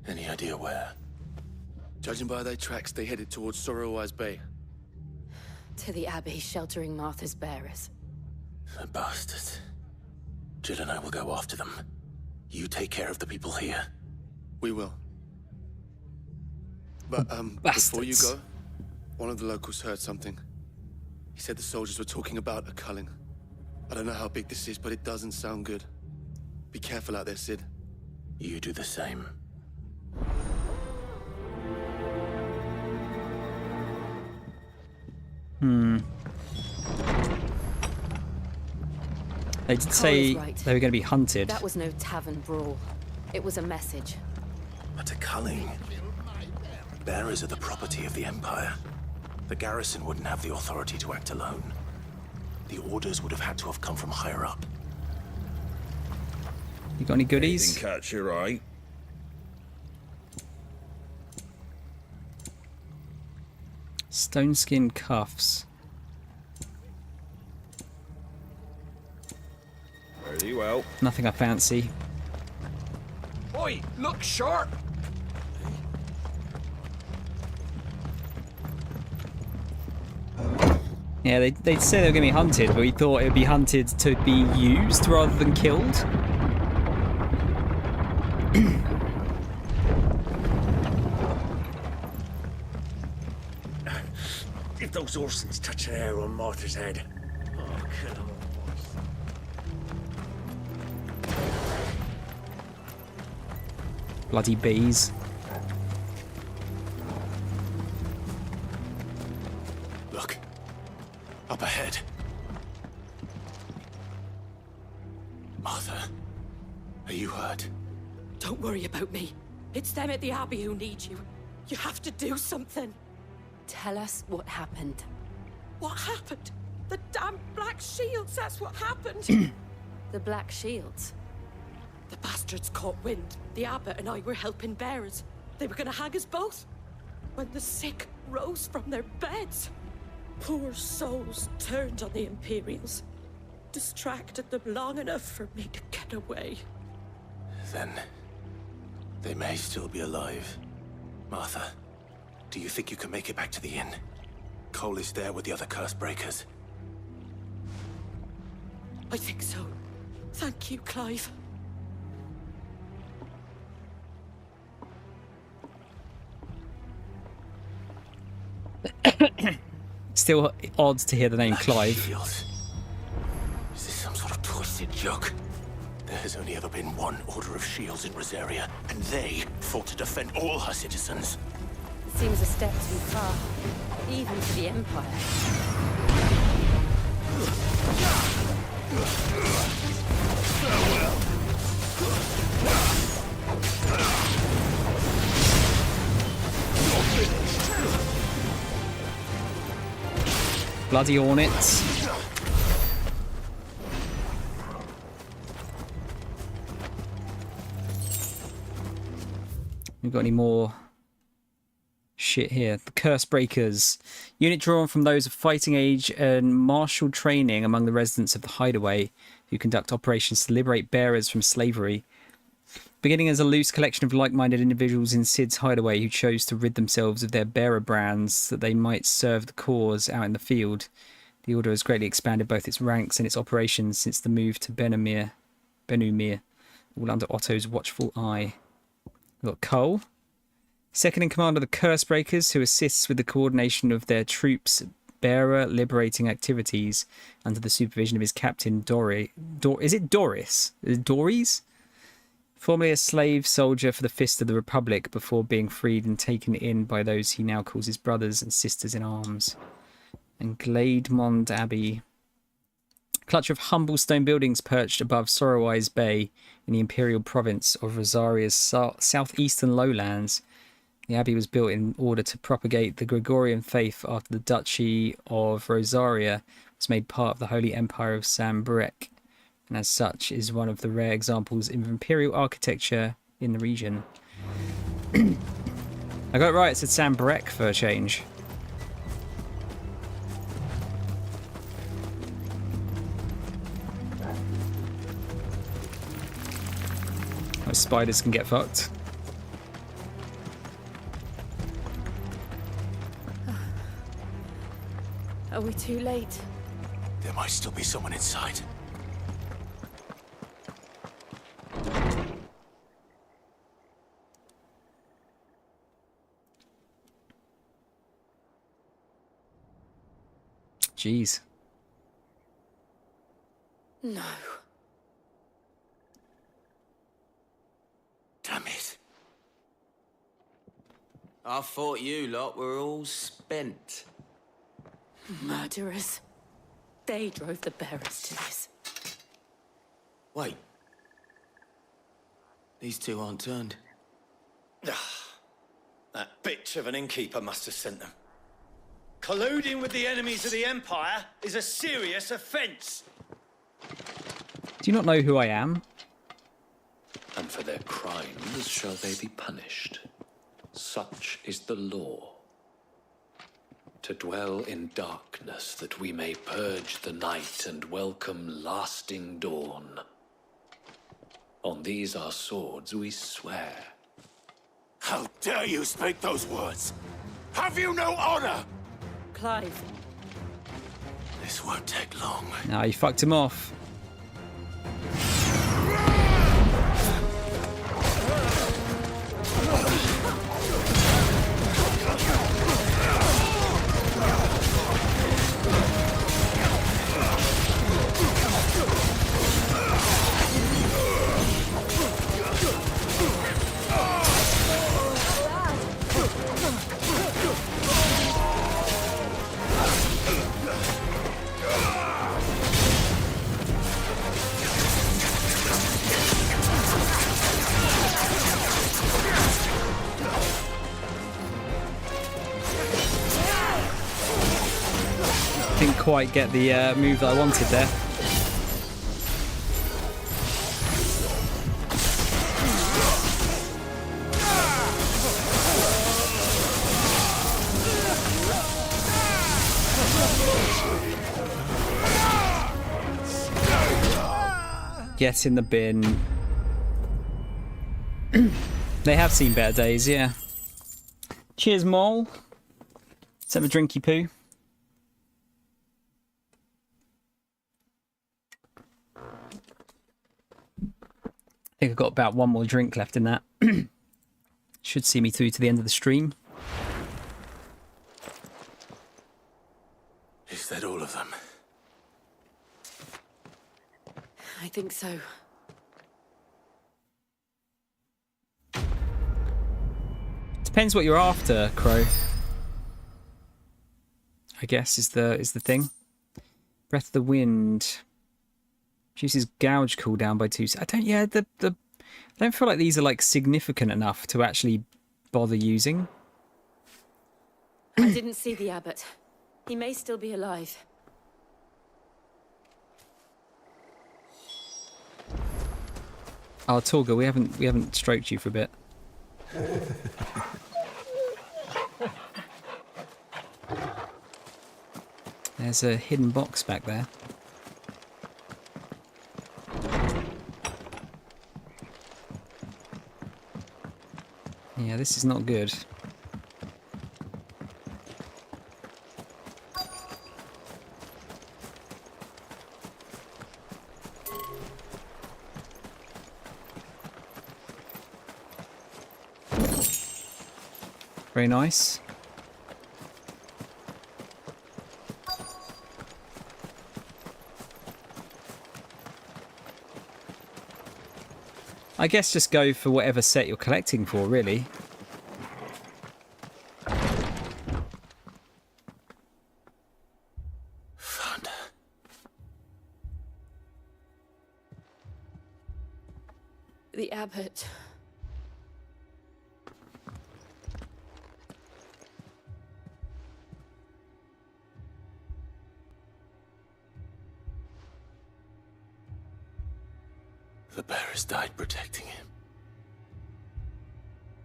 Any idea where? Judging by their tracks, they headed towards Sorrowwise Bay. To the Abbey sheltering Martha's bearers. The bastards. Jill and I will go after them. You take care of the people here. We will. But, before you go, one of the locals heard something. He said the soldiers were talking about a culling. I don't know how big this is, but it doesn't sound good. Be careful out there, Sid. You do the same. They did say they were going to be hunted. That was no tavern brawl. It was a message. But a culling? Bearers are the property of the Empire. The garrison wouldn't have the authority to act alone. The orders would have had to have come from higher up. You got any goodies? Didn't catch your eye. Stone skin cuffs. Very well. Nothing I fancy. Oi, look sharp! Yeah, they'd say they were going to be hunted, but we thought it would be hunted to be used rather than killed. If those Orsons touch an arrow on Martha's head, oh, kill them all. Bloody bees. Look. Up ahead. Martha, are you hurt? Don't worry about me. It's them at the Abbey who need you. You have to do something. Tell us what happened. What happened? The damn Black Shields, that's what happened. The Black Shields? The bastards caught wind. The Abbot and I were helping bearers. They were gonna hang us both. When the sick rose from their beds, poor souls turned on the Imperials. Distracted them long enough for me to get away. Then they may still be alive. Martha, do you think you can make it back to the inn? Cole is there with the other curse breakers. I think so. Thank you, Clive. Still odd to hear the name Clive. Shields. Is this some sort of twisted joke? There has only ever been one Order of Shields in Rosaria, and they fought to defend all her citizens. It seems a step too far, even for the Empire. Bloody Hornets. We've got any more shit here? The Curse Breakers. Unit drawn from those of fighting age and martial training among the residents of the Hideaway, who conduct operations to liberate bearers from slavery. Beginning as a loose collection of like-minded individuals in Sid's Hideaway who chose to rid themselves of their bearer brands that they might serve the cause out in the field, the Order has greatly expanded both its ranks and its operations since the move to Benumir, all under Otto's watchful eye. We've got Cole, second in command of the Curse Breakers, who assists with the coordination of their troops' bearer liberating activities under the supervision of his captain, is it Doris? Is it Dories? Formerly a slave soldier for the Fist of the Republic before being freed and taken in by those he now calls his brothers and sisters in arms. And Glademond Abbey. Clutch of humble stone buildings perched above Sorroweyes Bay in the imperial province of Rosaria's southeastern lowlands. The abbey was built in order to propagate the Gregorian faith after the Duchy of Rosaria was made part of the Holy Empire of Sambrec, and as such is one of the rare examples of imperial architecture in the region. I got it right, it said Sambrec for a change. Those spiders can get fucked. Are we too late? There might still be someone inside. Jeez. No. Damn it. I thought you lot were all spent. Murderers. They drove the bearers to this. Wait. These two aren't turned. That bitch of an innkeeper must have sent them. Colluding with the enemies of the Empire is a serious offence. Do you not know who I am? And for their crimes shall they be punished. Such is the law. To dwell in darkness that we may purge the night and welcome lasting dawn. On these our swords we swear. How dare you speak those words? Have you no honor? Clive. This won't take long. No, you fucked him off. Didn't quite get the move that I wanted there. Get in the bin. They have seen better days, yeah. Cheers, Mole. Let's have a drinky poo. I think I've got about one more drink left in that. Should see me through to the end of the stream. Is that all of them? I think so. Depends what you're after, Crow. I guess is the thing. Breath of the Wind. Reduces gouge cooldown by 2. I don't. Yeah, I don't feel like these are like significant enough to actually bother using. I didn't see the abbot. He may still be alive. Oh, Torga, we haven't stroked you for a bit. There's a hidden box back there. Yeah, this is not good. Very nice. I guess just go for whatever set you're collecting for, really. Fun. The abbot. The bearers died protecting him.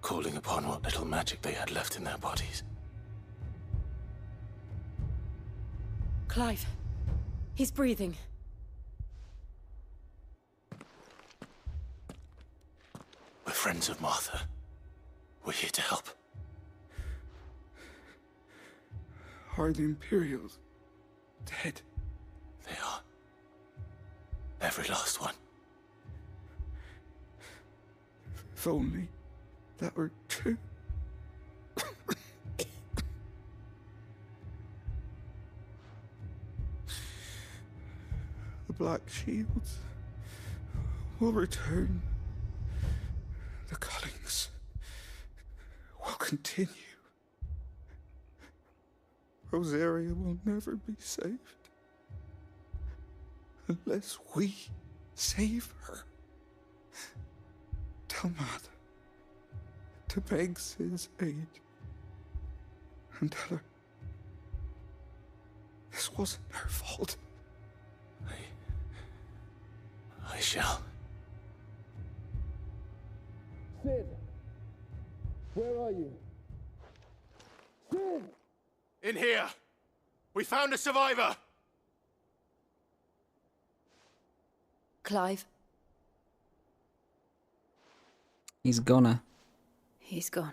Calling upon what little magic they had left in their bodies. Clive. He's breathing. We're friends of Martha. We're here to help. Are the Imperials dead? They are. Every last one. If only that were true. The Black Shields will return. The cullings will continue. Rosaria will never be saved unless we save her. Tell Mother to beg Sid's aid and tell her wasn't her fault. I shall. Sid! Where are you? Sid! In here! We found a survivor! Clive, He's gonna. he's gone.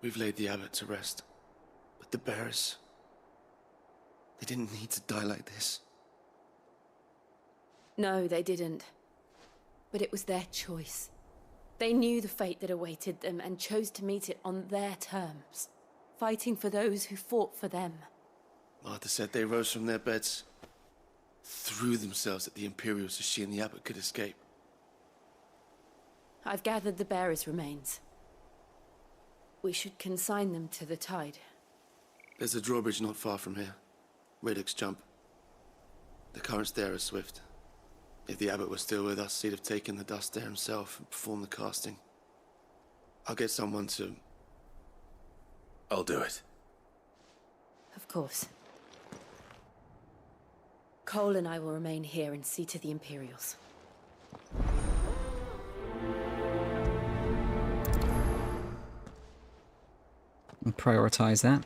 We've laid the abbot to rest. But the bearers... they didn't need to die like this. No, they didn't. But it was their choice. They knew the fate that awaited them and chose to meet it on their terms, fighting for those who fought for them. Martha said they rose from their beds, threw themselves at the Imperials so she and the abbot could escape. I've gathered the bearers' remains. We should consign them to the tide. There's a drawbridge not far from here. Radix Jump. The currents there are swift. If the abbot was still with us, he'd have taken the dust there himself and performed the casting. I'll get someone to... I'll do it. Of course. Cole and I will remain here and see to the Imperials. And prioritize that.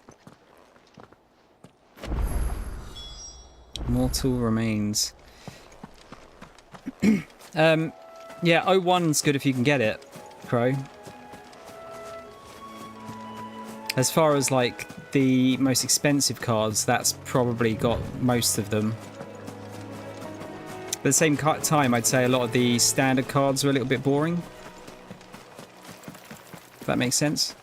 Mortal remains. Yeah, 01's good if you can get it, Crow. As far as like the most expensive cards, that's probably got most of them. But at the same time, I'd say a lot of the standard cards are a little bit boring. If that makes sense.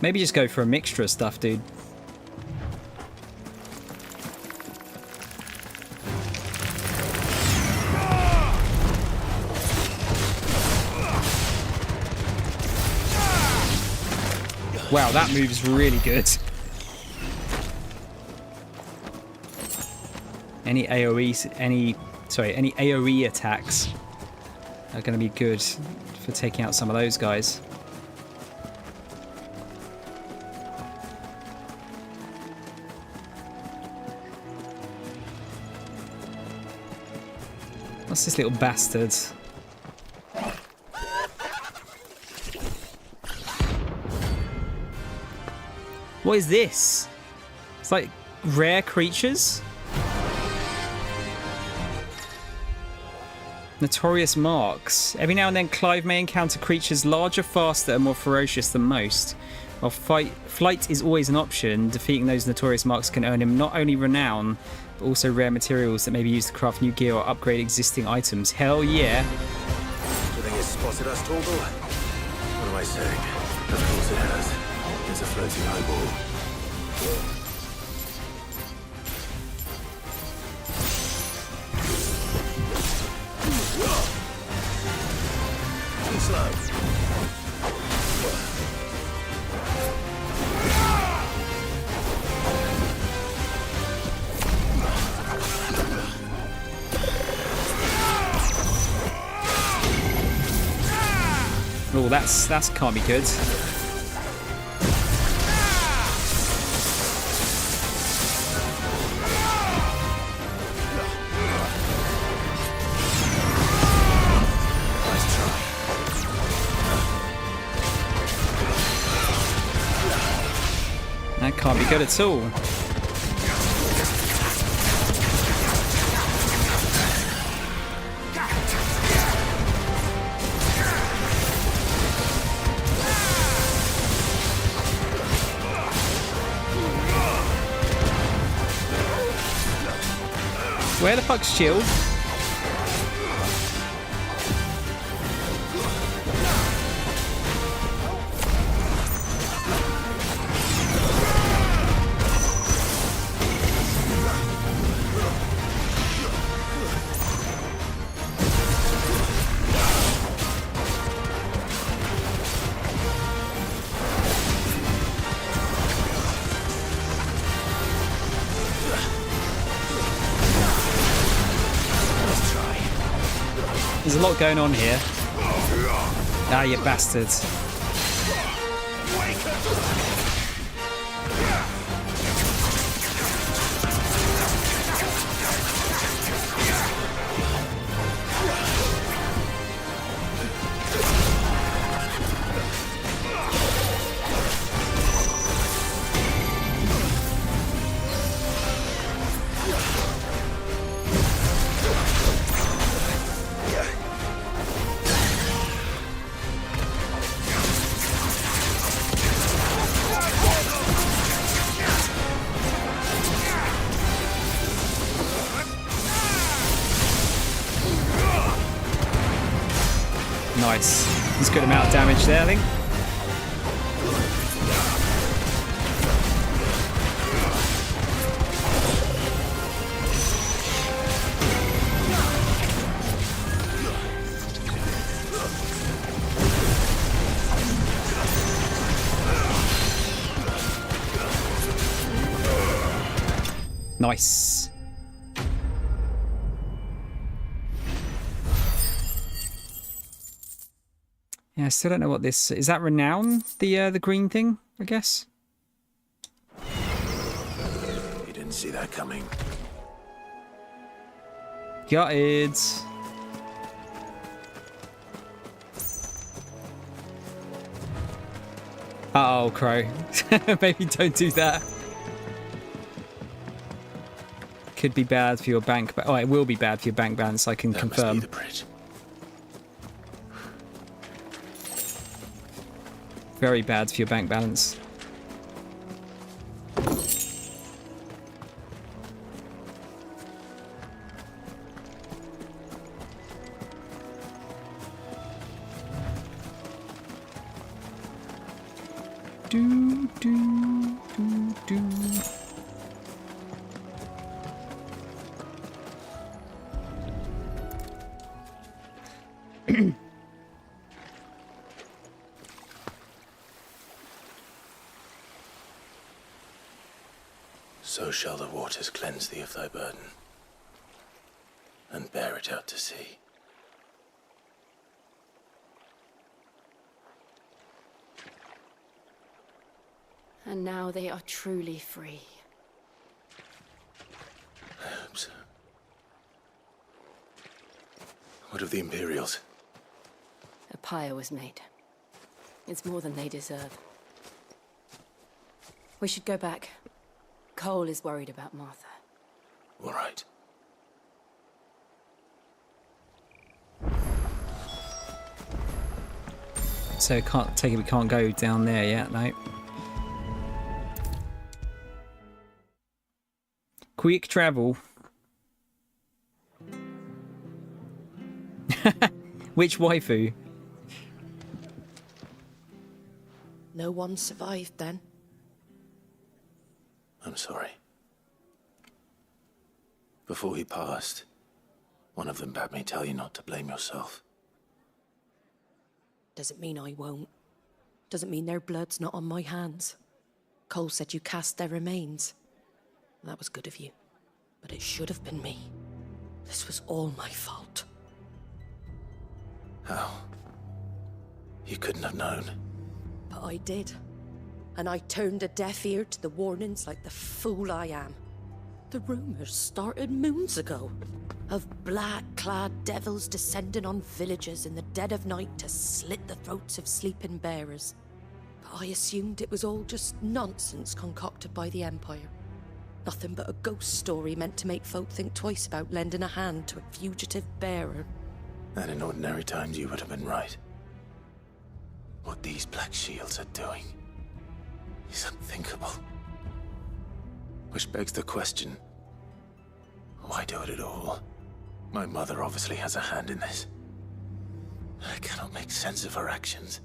Maybe just go for a mixture of stuff, dude. Wow, that move's really good. Any AoE attacks are going to be good for taking out some of those guys. What's this little bastard? What is this? It's like rare creatures? Notorious marks. Every now and then Clive may encounter creatures larger, faster, and more ferocious than most. While flight is always an option, defeating those notorious marks can earn him not only renown, but also rare materials that may be used to craft new gear or upgrade existing items. Hell yeah. Do you think it's spotted us, Torgal? What am I saying? Of course it has. It's a floating eyeball. Too slow. Oh, that's can't be good. That can't be good at all. Where the fuck's Shield? there's a lot going on here. Ah, you bastards. Nice. There's a good amount of damage there, I think. Nice. Yeah, I still don't know what this is. That renown, the green thing, I guess. You didn't see that coming. Got it. Uh oh, Crow. Maybe don't do that. Could be bad for your bank. Oh, it will be bad for your bank balance. I can confirm. Must be the bridge. Very bad for your bank balance. Do, do, do, do. So shall the waters cleanse thee of thy burden, and bear it out to sea. And now they are truly free. I hope so. What of the Imperials? A pyre was made. It's more than they deserve. We should go back. Cole is worried about Martha. All right. So can't take it. We can't go down there yet, no. Quick travel. Which waifu? No one survived then. I'm sorry. Before he passed, one of them bade me tell you not to blame yourself. Doesn't mean I won't. Doesn't mean their blood's not on my hands. Cole said you cast their remains. That was good of you. But it should have been me. This was all my fault. How? You couldn't have known. But I did. And I turned a deaf ear to the warnings like the fool I am. The rumors started moons ago. Of black-clad devils descending on villages in the dead of night to slit the throats of sleeping bearers. But I assumed it was all just nonsense concocted by the Empire. Nothing but a ghost story meant to make folk think twice about lending a hand to a fugitive bearer. And in ordinary times you would have been right. What these Black Shields are doing is unthinkable. Which begs the question, why do it at all? My mother obviously has a hand in this. I cannot make sense of her actions.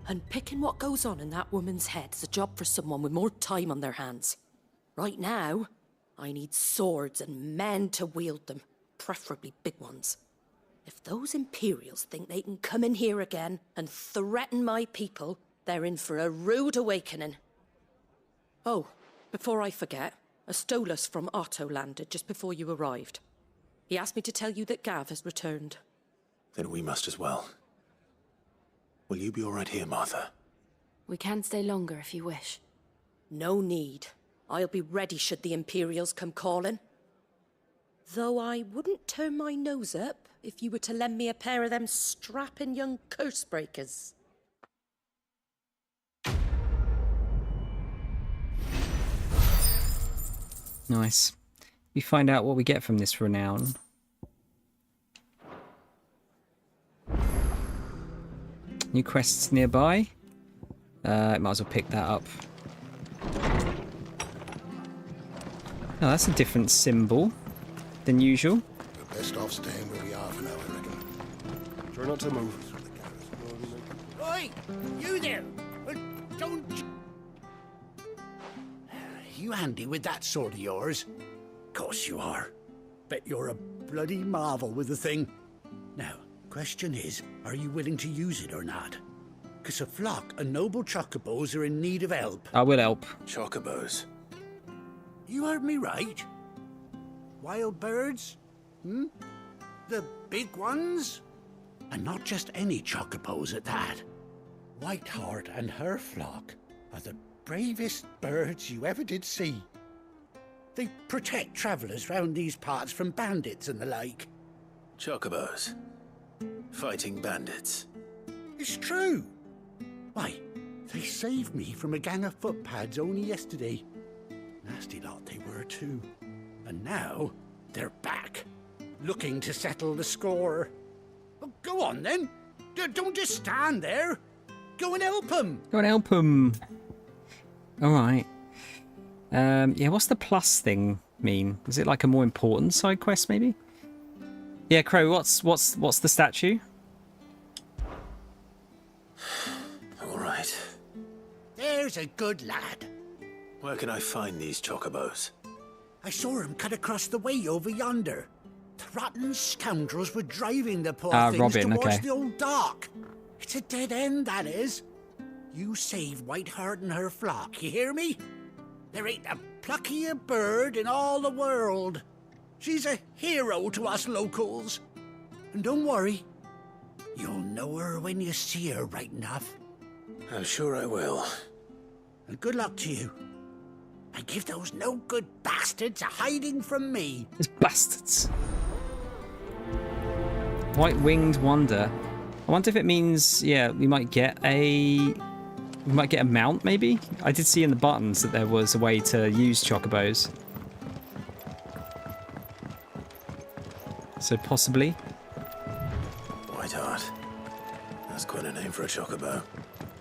And picking what goes on in that woman's head is a job for someone with more time on their hands. Right now, I need swords and men to wield them, preferably big ones. If those Imperials think they can come in here again and threaten my people, they're in for a rude awakening. Oh, before I forget, a Stolas from Otto landed just before you arrived. He asked me to tell you that Gav has returned. Then we must as well. Will you be all right here, Martha? We can stay longer if you wish. No need. I'll be ready should the Imperials come calling. Though I wouldn't turn my nose up if you were to lend me a pair of them strapping young curse-breakers. Nice. We find out what we get from this renown. New quests nearby. Might as well pick that up. Oh, that's a different symbol than usual. We're best off staying where we are for now, I reckon. Try not to move. Oi! You there! Don't... You handy with that sword of yours? Course you are. Bet you're a bloody marvel with the thing. Now, question is, are you willing to use it or not? 'Cause a flock of noble chocobos are in need of help. I will help. Chocobos? You heard me right. Wild birds? Hmm? The big ones? And not just any chocobos at that. Whiteheart and her flock are the bravest birds you ever did see. They protect travellers round these parts from bandits and the like. Chocobos? Fighting bandits? It's true. Why, they saved me from a gang of footpads only yesterday. Nasty lot they were too. And now they're back, looking to settle the score. Well, go on then. Don't just stand there. Go and help them. Go and help them. All right. Yeah, what's the plus thing mean? Is it like a more important side quest, maybe? Yeah, Crow. What's the statue? All right. There's a good lad. Where can I find these chocobos? I saw him cut across the way over yonder. The rotten scoundrels were driving the poor things Robin, towards okay. the old dock. It's a dead end, that is. You save Whiteheart and her flock, you hear me? There ain't a pluckier bird in all the world. She's a hero to us locals. And don't worry, you'll know her when you see her right enough. I'm sure I will. And good luck to you. And give those no-good bastards a hiding from me. Those bastards. White-winged wonder. I wonder if it means, yeah, we might get a mount, maybe? I did see in the buttons that there was a way to use chocobos. So possibly. Whiteheart. That's quite a name for a chocobo.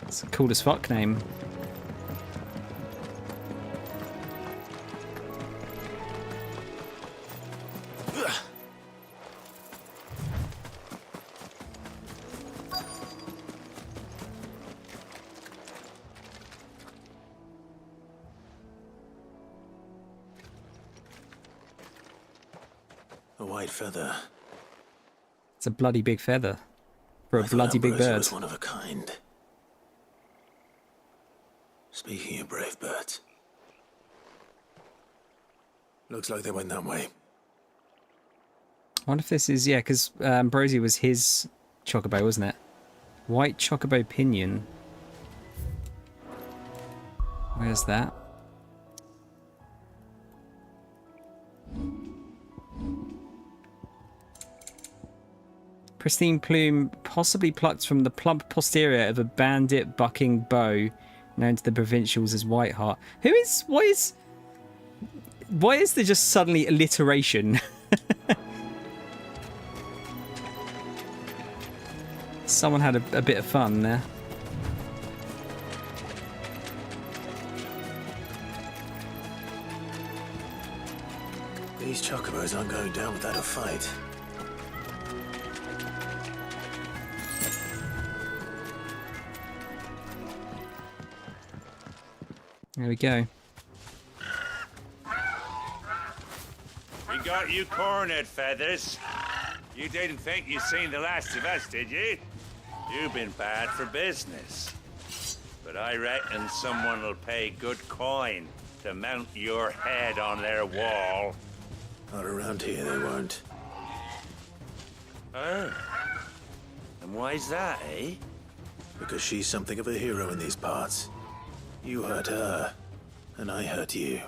It's a cool as fuck name. A white feather. It's a bloody big feather. For a I thought bloody big Ambrosia bird. was one of a kind. Speaking of brave birds. Looks like they went that way. I wonder if this is, yeah, because Ambrosia was his chocobo, wasn't it? White chocobo pinion. Where's that? Pristine plume, possibly plucked from the plump posterior of a bandit bucking bow, known to the provincials as Whiteheart. Why is there just suddenly alliteration? Someone had a bit of fun there. These chocobos aren't going down without a fight. There we go. We got you cornered, Feathers. You didn't think you'd seen the last of us, did you? You've been bad for business. But I reckon someone will pay good coin to mount your head on their wall. Not around here, they won't. Oh. And why's that, eh? Because she's something of a hero in these parts. You hurt her, and I hurt you.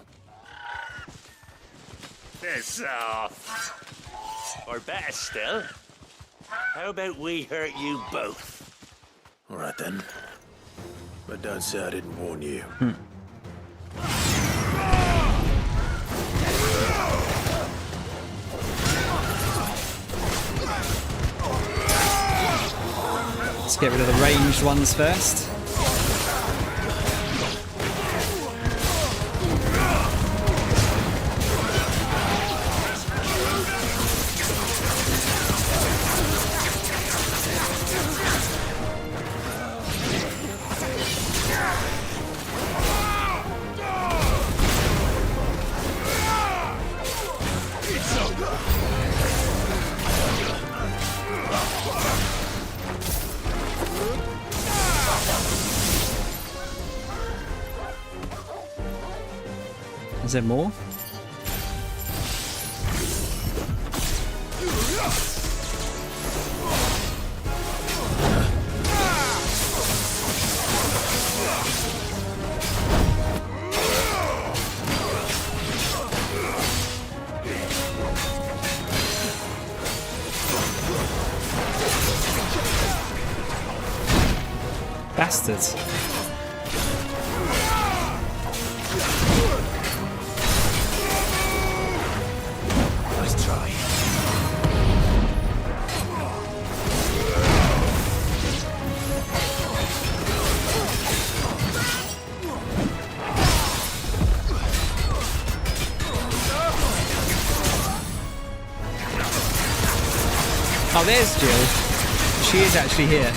Piss off. Or better still, how about we hurt you both? All right then. But don't say I didn't warn you. Let's get rid of the ranged ones first. Is there more? Bastards. Nice try. Oh, there's Jill. She is actually here.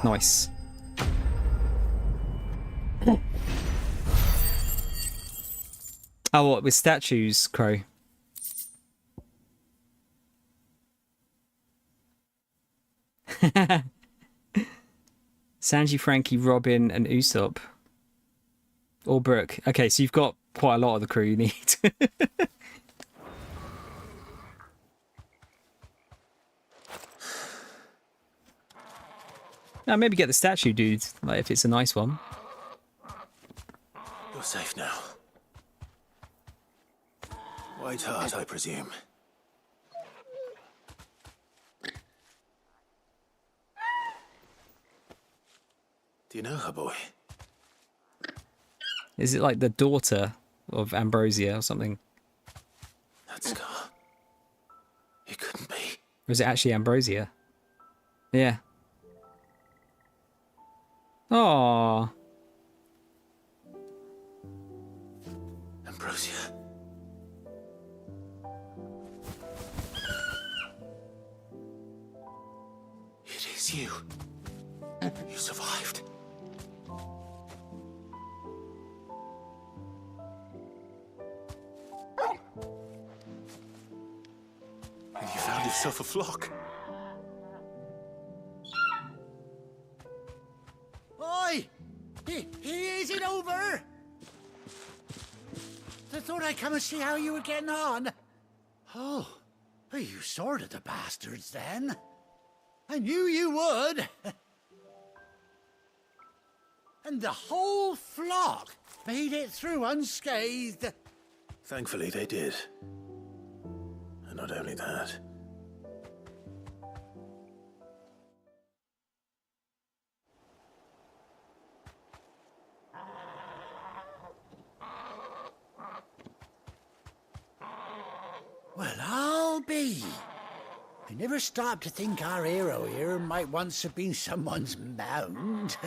Nice. Oh, what, with statues, Crow? Sanji, Frankie, Robin, and Usopp. Or Brooke. Okay, so you've got quite a lot of the crew you need. Now, maybe get the statue, dude, like if it's a nice one. You're safe now. White Heart, I presume. Do you know her, boy? Is it like the daughter of Ambrosia or something? That scar. It couldn't be. Or is it actually Ambrosia? Yeah. Oh. Ambrosia. It is you. You survived. And you found yourself a flock. Oi! Is it over? I thought I'd come and see how you were getting on. Oh, you sorted the bastards then. I knew you would. And the whole flock made it through unscathed. Thankfully, they did. And not only that. Well, I'll be. never stop to think our hero here might once have been someone's mount.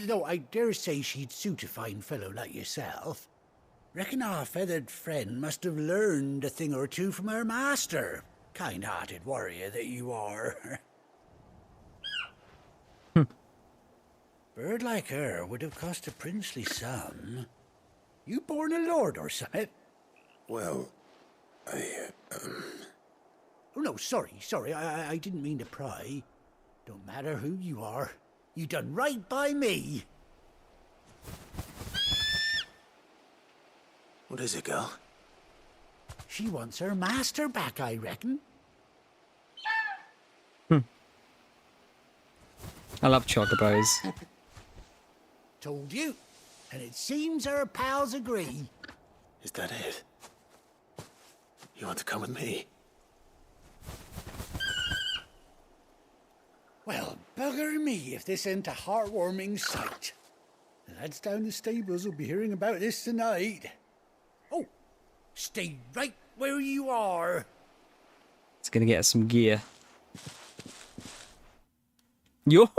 Though I dare say she'd suit a fine fellow like yourself. Reckon our feathered friend must have learned a thing or two from her master. Kind-hearted warrior that you are. Bird like her would have cost a princely sum. You born a lord or something? Well, Oh, no, sorry. I didn't mean to pry. Don't matter who you are. You done right by me. What is it, girl? She wants her master back, I reckon. I love chocobos. Told you. And it seems her pals agree. Is that it? You want to come with me? Well, bugger me if this ain't a heartwarming sight. The lads down the stables will be hearing about this tonight. Oh, stay right where you are. It's gonna get us some gear. Yo!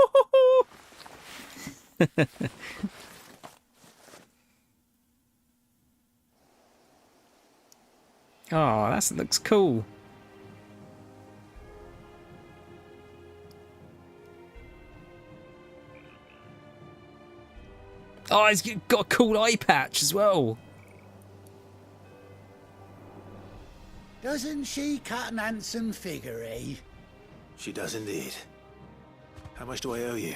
Oh, that looks cool. Oh, he's got a cool eye patch as well. Doesn't she cut an handsome figure, eh? She does indeed. How much do I owe you?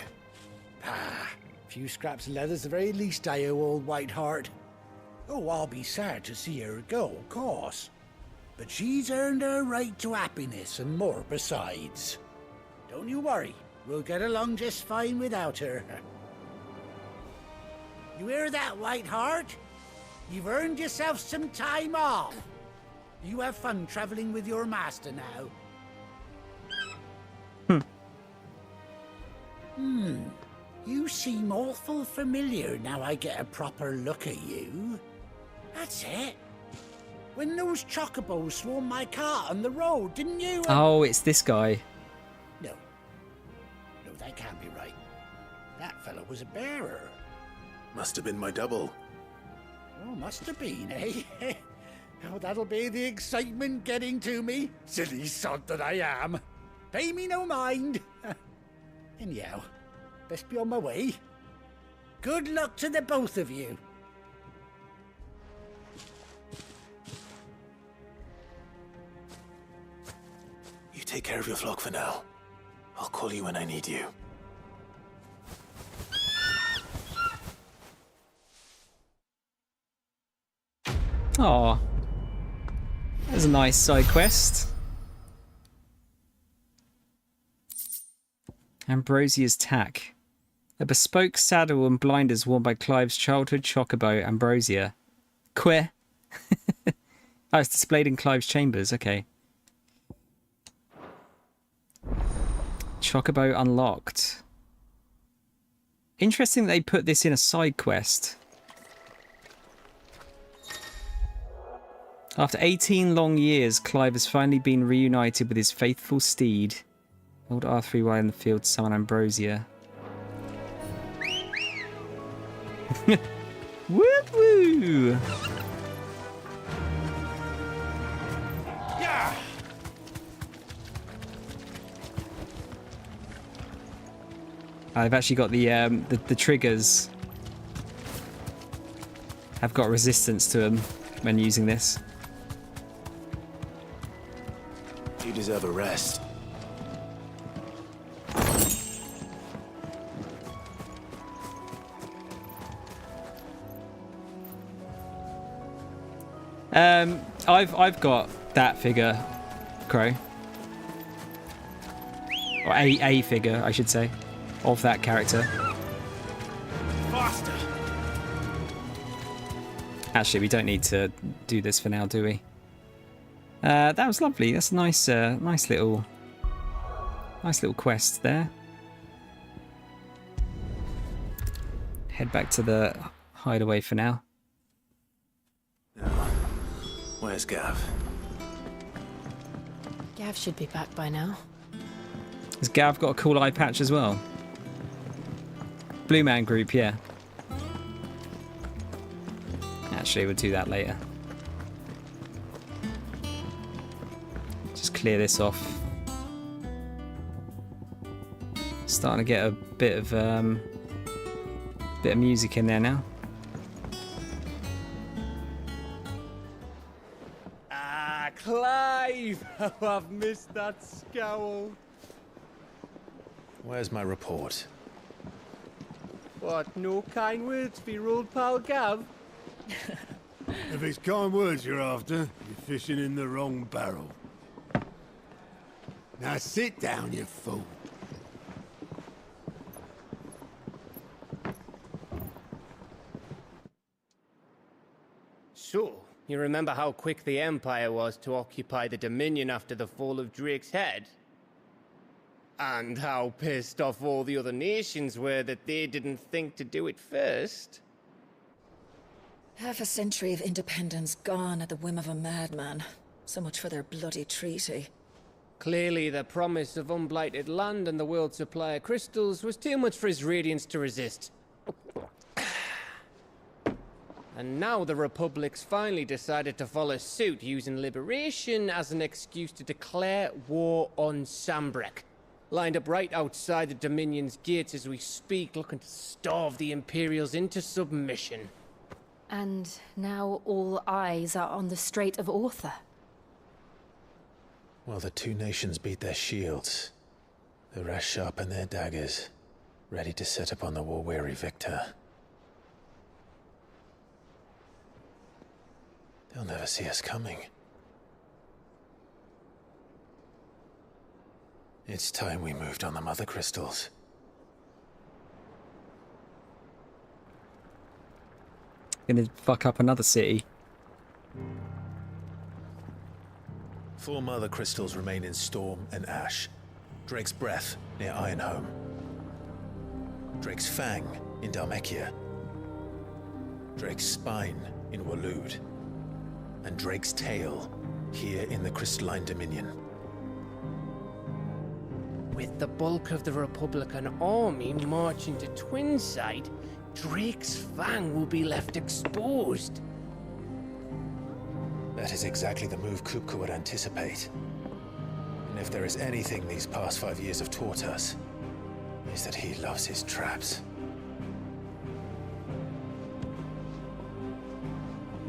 A few scraps of leather's the very least I owe old Whiteheart. Oh, I'll be sad to see her go, of course. But she's earned her right to happiness and more besides. Don't you worry, we'll get along just fine without her. You hear that, Whiteheart? You've earned yourself some time off. You have fun traveling with your master now. You seem awful familiar now I get a proper look at you. That's it. When those chocobos swarmed my cart on the road, didn't you? Oh, it's this guy. No, that can't be right. That fellow was a bearer. Must have been my double. Oh, must have been, eh? Oh, that'll be the excitement getting to me. Silly sod that I am. Pay me no mind. Anyhow, best be on my way. Good luck to the both of you. You take care of your flock for now. I'll call you when I need you. Aw. There's a nice side quest. Ambrosia's Tack. A bespoke saddle and blinders worn by Clive's childhood chocobo, Ambrosia. Queer. Oh, it's displayed in Clive's chambers. Okay. Chocobo unlocked. Interesting they put this in a side quest. After 18 long years, Clive has finally been reunited with his faithful steed. Hold R3 while in the field to summon Ambrosia. Woo woo! Yeah. I've actually got the triggers. I've got resistance to them when using this. You deserve a rest. I've got that figure, Crow. Or a figure, I should say, of that character. Faster. Actually, we don't need to do this for now, do we? That was lovely. That's a nice little quest there. Head back to the hideaway for now. Where's Gav? Gav should be back by now. Has Gav got a cool eye patch as well? Blue Man Group, yeah. Actually, we'll do that later. Just clear this off. Starting to get a bit of music in there now. Ah, Clive! Oh, I've missed that scowl. Where's my report? What, no kind words for your old pal Gav? If it's kind words you're after, you're fishing in the wrong barrel. Now sit down, you fool. So, you remember how quick the Empire was to occupy the Dominion after the fall of Drake's head? And how pissed off all the other nations were that they didn't think to do it first? Half a century of independence gone at the whim of a madman. So much for their bloody treaty. Clearly, the promise of unblighted land and the world's supply of crystals was too much for his radiance to resist. And now the Republic's finally decided to follow suit, using liberation as an excuse to declare war on Sambrek. Lined up right outside the Dominion's gates as we speak, looking to starve the Imperials into submission. And now all eyes are on the Strait of Author. Well, the two nations beat their shields. The rest sharpen their daggers, ready to set upon the war-weary victor. They'll never see us coming. It's time we moved on the mother crystals. Gonna fuck up another city. 4 mother crystals remain in Storm and Ash. Drake's Breath near Ironhome. Drake's Fang in Dhalmekia. Drake's Spine in Waloed. And Drake's Tail here in the Crystalline Dominion. With the bulk of the Republican army marching to Twinside, Drake's Fang will be left exposed. That is exactly the move Kupka would anticipate. And if there is anything these past 5 years have taught us, is that he loves his traps.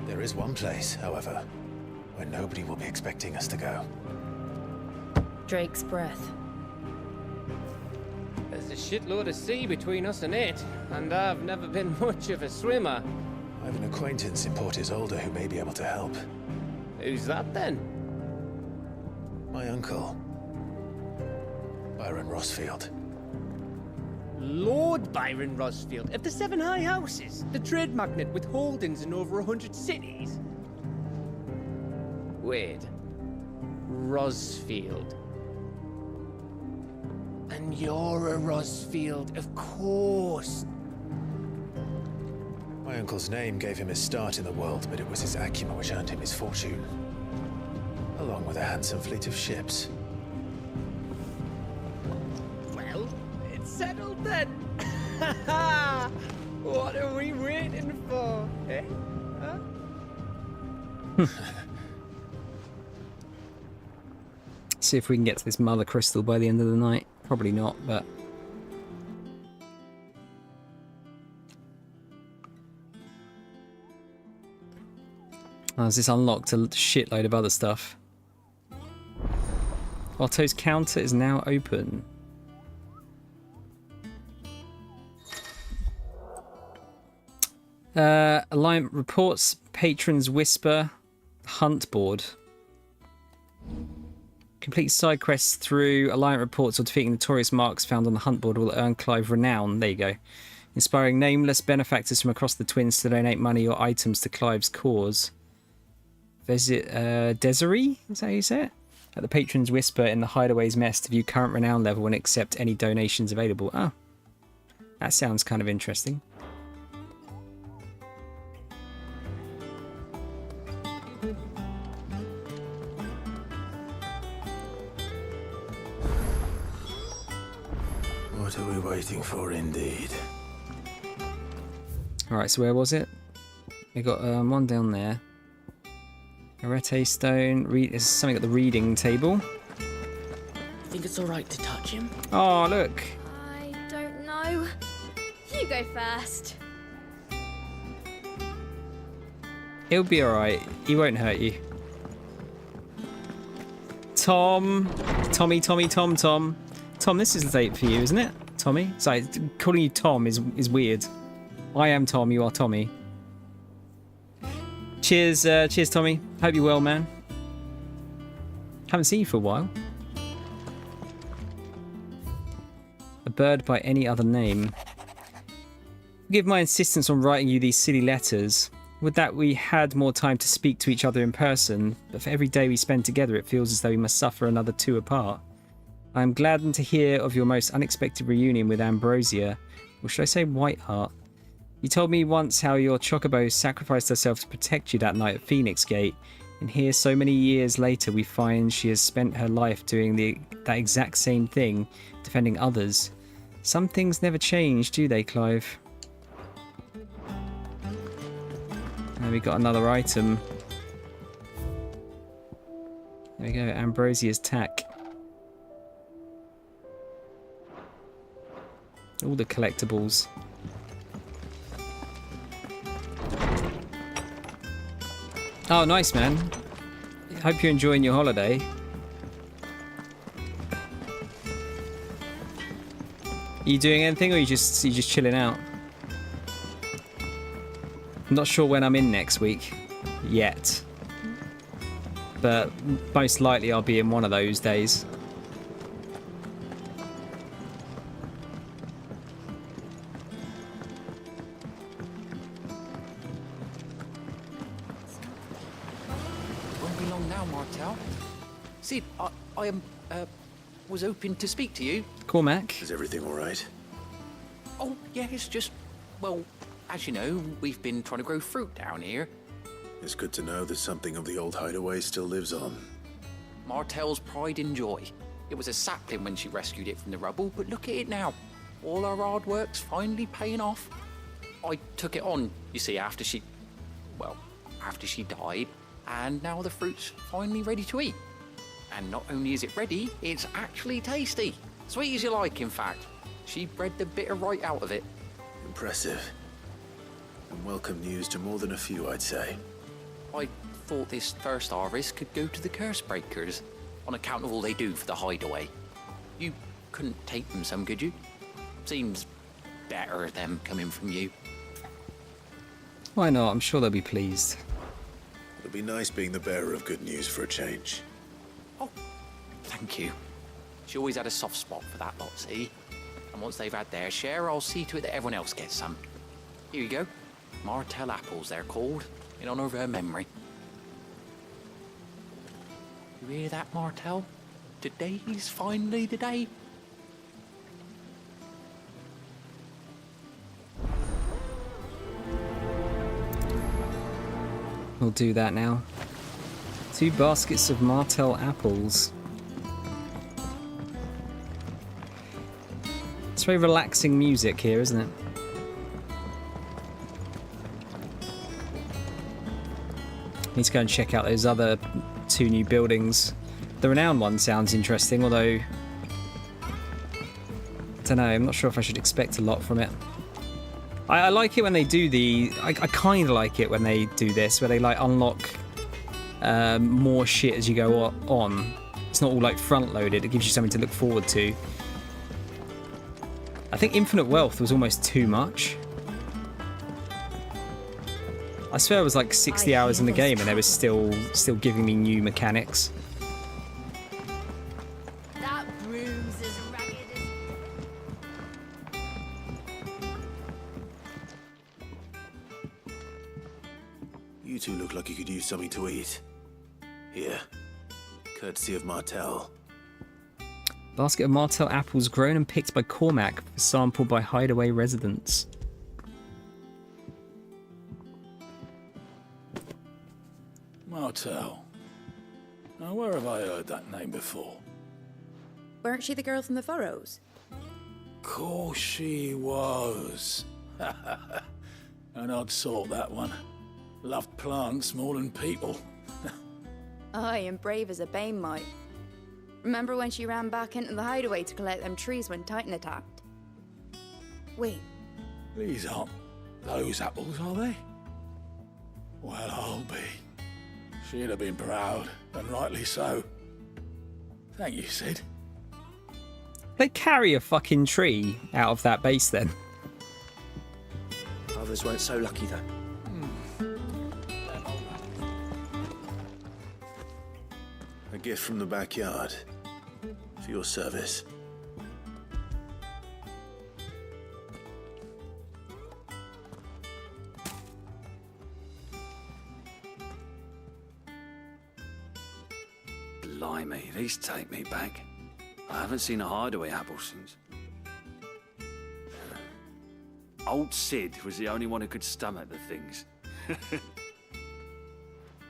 There is one place, however, where nobody will be expecting us to go. Drake's Breath. There's a shitload of sea between us and it, and I've never been much of a swimmer. I have an acquaintance in Port Isolde who may be able to help. Who's that then? My uncle, Byron Rossfield. Lord Byron Rossfield of the 7 High Houses, the trade magnate with holdings in over 100 cities. Wait, Rossfield. And you're a Rossfield, of course. My uncle's name gave him his start in the world, but it was his acumen which earned him his fortune. Along with a handsome fleet of ships. Well, it's settled then. What are we waiting for, eh? Huh? See if we can get to this mother crystal by the end of the night. Probably not, but... Oh, has this unlocked a shitload of other stuff? Otto's counter is now open. Alignment reports, patrons whisper, hunt board. Complete side quests through Alliance reports or defeating notorious marks found on the hunt board will earn Clive renown. There you go. Inspiring nameless benefactors from across the Twins to donate money or items to Clive's cause. Visit Desiree? Is that how you say it? At the Patron's Whisper in the Hideaway's Mess to view current renown level and accept any donations available. Ah, that sounds kind of interesting. What are we waiting for, indeed? Alright, so where was it? We got one down there. Arete stone. There's something at the reading table. Think it's alright to touch him? Oh, look. I don't know. You go first. He'll be alright. He won't hurt you. Tom. Tommy, Tom. Tom, this is late for you, isn't it? Tommy? Sorry, calling you Tom is weird. I am Tom, you are Tommy. Cheers, Tommy. Hope you're well, man. Haven't seen you for a while. A bird by any other name. Forgive my insistence on writing you these silly letters. Would that we had more time to speak to each other in person, but for every day we spend together it feels as though we must suffer another two apart. I am gladdened to hear of your most unexpected reunion with Ambrosia, or should I say Whiteheart. You told me once how your chocobo sacrificed herself to protect you that night at Phoenix Gate, and here so many years later we find she has spent her life doing that exact same thing, defending others. Some things never change, do they, Clive? And we got another item. There we go, Ambrosia's tack. All the collectibles. Oh, nice, man. Hope you're enjoying your holiday. Are you doing anything, or are you just chilling out? I'm not sure when I'm in next week yet, but most likely I'll be in one of those days. Won't be long now, Martel. Sid, I was hoping to speak to you. Cormac. Is everything all right? Oh, yeah, it's just, well, as you know, we've been trying to grow fruit down here. It's good to know that something of the old hideaway still lives on. Martel's pride and joy. It was a sapling when she rescued it from the rubble, but look at it now. All our hard work's finally paying off. I took it on, you see, after she died, and now the fruit's finally ready to eat. And not only is it ready, it's actually tasty. Sweet as you like, in fact. She bred the bitter right out of it. Impressive. And welcome news to more than a few, I'd say. I thought this first harvest could go to the curse breakers, on account of all they do for the hideaway. You couldn't take them some, could you? Seems better them coming from you. Why not? I'm sure they'll be pleased. It'll be nice being the bearer of good news for a change. Oh, thank you. She always had a soft spot for that lot, see? And once they've had their share, I'll see to it that everyone else gets some. Here you go. Martel apples, they're called, in honor of her memory. You hear that, Martel? Today's finally the day. We'll do that now. 2 baskets of Martel apples. It's very relaxing music here, isn't it? Need to go and check out those other 2 new buildings. The renowned one sounds interesting, although I don't know, I'm not sure if I should expect a lot from it. I like it when they do I kind of like it when they do this, where they like unlock more shit as you go on. It's not all like front loaded, it gives you something to look forward to. I think Infinite Wealth was almost too much. I swear it was like 60 hours in the game and they were still giving me new mechanics. That broom's as ragged as... You two look like you could use something to eat. Here. Courtesy of Martel. Basket of Martel apples grown and picked by Cormac for sample by hideaway residents. Martel. Now, where have I heard that name before? Weren't she the girl from the Furrows? course she was. An odd sort, that one. Loved plants more than people. Aye, and brave as a bane mite. Remember when she ran back into the hideaway to collect them trees when Titan attacked? Wait. These aren't those apples, are they? Well, I'll be. She'd have been proud, and rightly so. Thank you, Sid. They carry a fucking tree out of that base then. Others weren't so lucky, though. A gift from the backyard. For your service. Blimey, these take me back. I haven't seen a hideaway apple since. Old Sid was the only one who could stomach the things.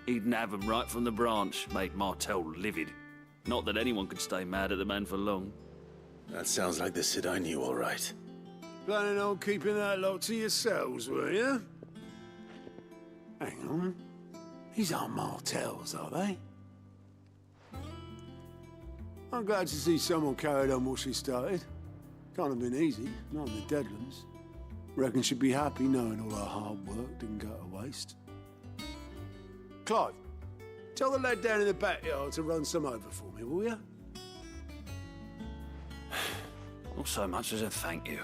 He'd nab them right from the branch, make Martell livid. Not that anyone could stay mad at the man for long. That sounds like the Sid I knew, all right. Planning on keeping that lot to yourselves, were you? Hang on. These aren't Martells, are they? I'm glad to see someone carried on what she started. Can't have been easy, not in the Deadlands. Reckon she'd be happy knowing all her hard work didn't go to waste. Clive, tell the lad down in the backyard to run some over for me, will you? Not so much as a thank you.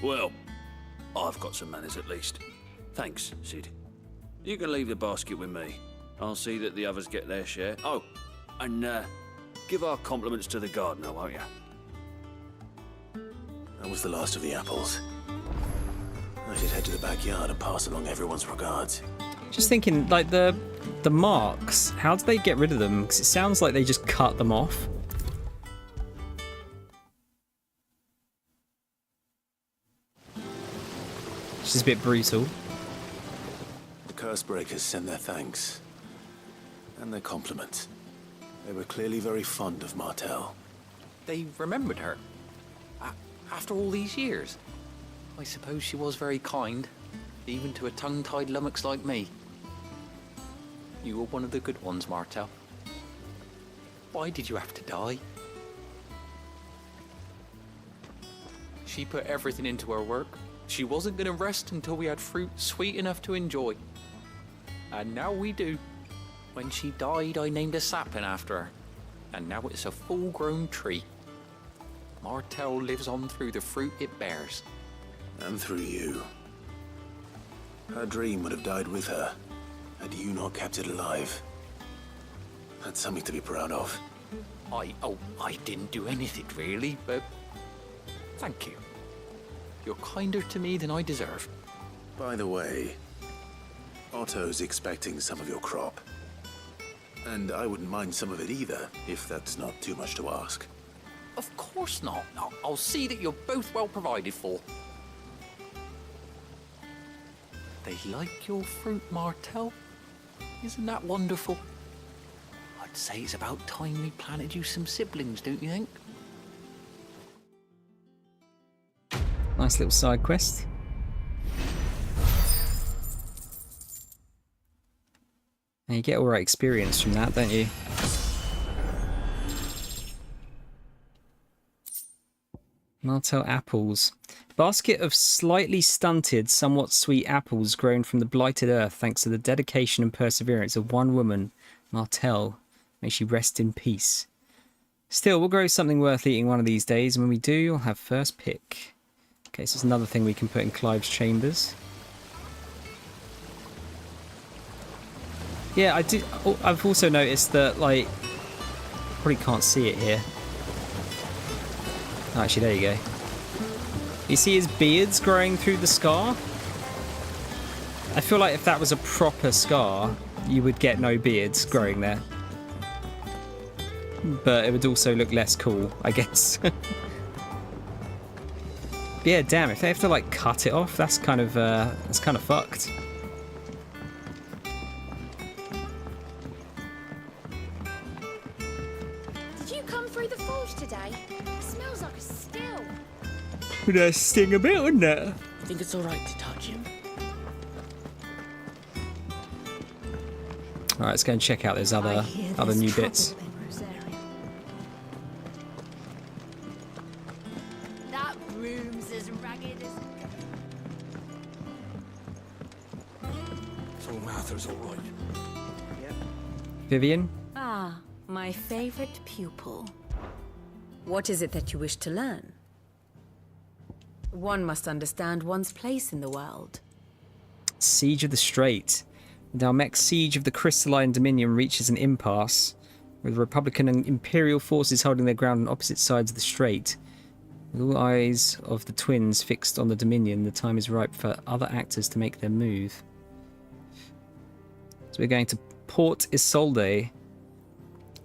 Well, I've got some manners at least. Thanks, Sid. You can leave the basket with me. I'll see that the others get their share. Oh, and give our compliments to the gardener, won't you? That was the last of the apples. I should head to the backyard and pass along everyone's regards. Just thinking, like the marks, how do they get rid of them? Because it sounds like they just cut them off. Which is a bit brutal. The curse breakers send their thanks. And their compliments. They were clearly very fond of Martell. They remembered her. After all these years. I suppose she was very kind, even to a tongue-tied lummox like me. You were one of the good ones, Martell. Why did you have to die? She put everything into her work. She wasn't going to rest until we had fruit sweet enough to enjoy. And now we do. When she died, I named a sapling after her. And now it's a full-grown tree. Martell lives on through the fruit it bears. And through you. Her dream would have died with her, had you not kept it alive. That's something to be proud of. I didn't do anything really, but thank you. You're kinder to me than I deserve. By the way, Otto's expecting some of your crop. And I wouldn't mind some of it either, if that's not too much to ask. Of course not. I'll see that you're both well provided for. They like your fruit, Martell. Isn't that wonderful? I'd say it's about time we planted you some siblings, don't you think? Nice little side quest. And you get all right experience from that, don't you? Martell apples. Basket of slightly stunted, somewhat sweet apples grown from the blighted earth thanks to the dedication and perseverance of one woman, Martell. May she rest in peace. Still, we'll grow something worth eating one of these days, and when we do, you'll have first pick. Okay, so it's another thing we can put in Clive's chambers. Yeah, I've also noticed that, like, probably can't see it here. Oh, actually, there you go. You see his beards growing through the scar? I feel like if that was a proper scar, you would get no beards growing there. But it would also look less cool, I guess. Yeah, damn, if they have to, like, cut it off, that's kind of fucked. Did you come through the forge today? It smells Would sting a bit, wouldn't it? I think it's alright to touch him. Alright, let's go and check out those other new bits. That room's as ragged as... So Martha's all right. Vivian? Ah, my favorite pupil. What is it that you wish to learn? One must understand one's place in the world. Siege of the Strait. Dalmec's siege of the Crystalline Dominion reaches an impasse, with Republican and Imperial forces holding their ground on opposite sides of the strait. With all eyes of the twins fixed on the Dominion, the time is ripe for other actors to make their move. So we're going to Port Isolde.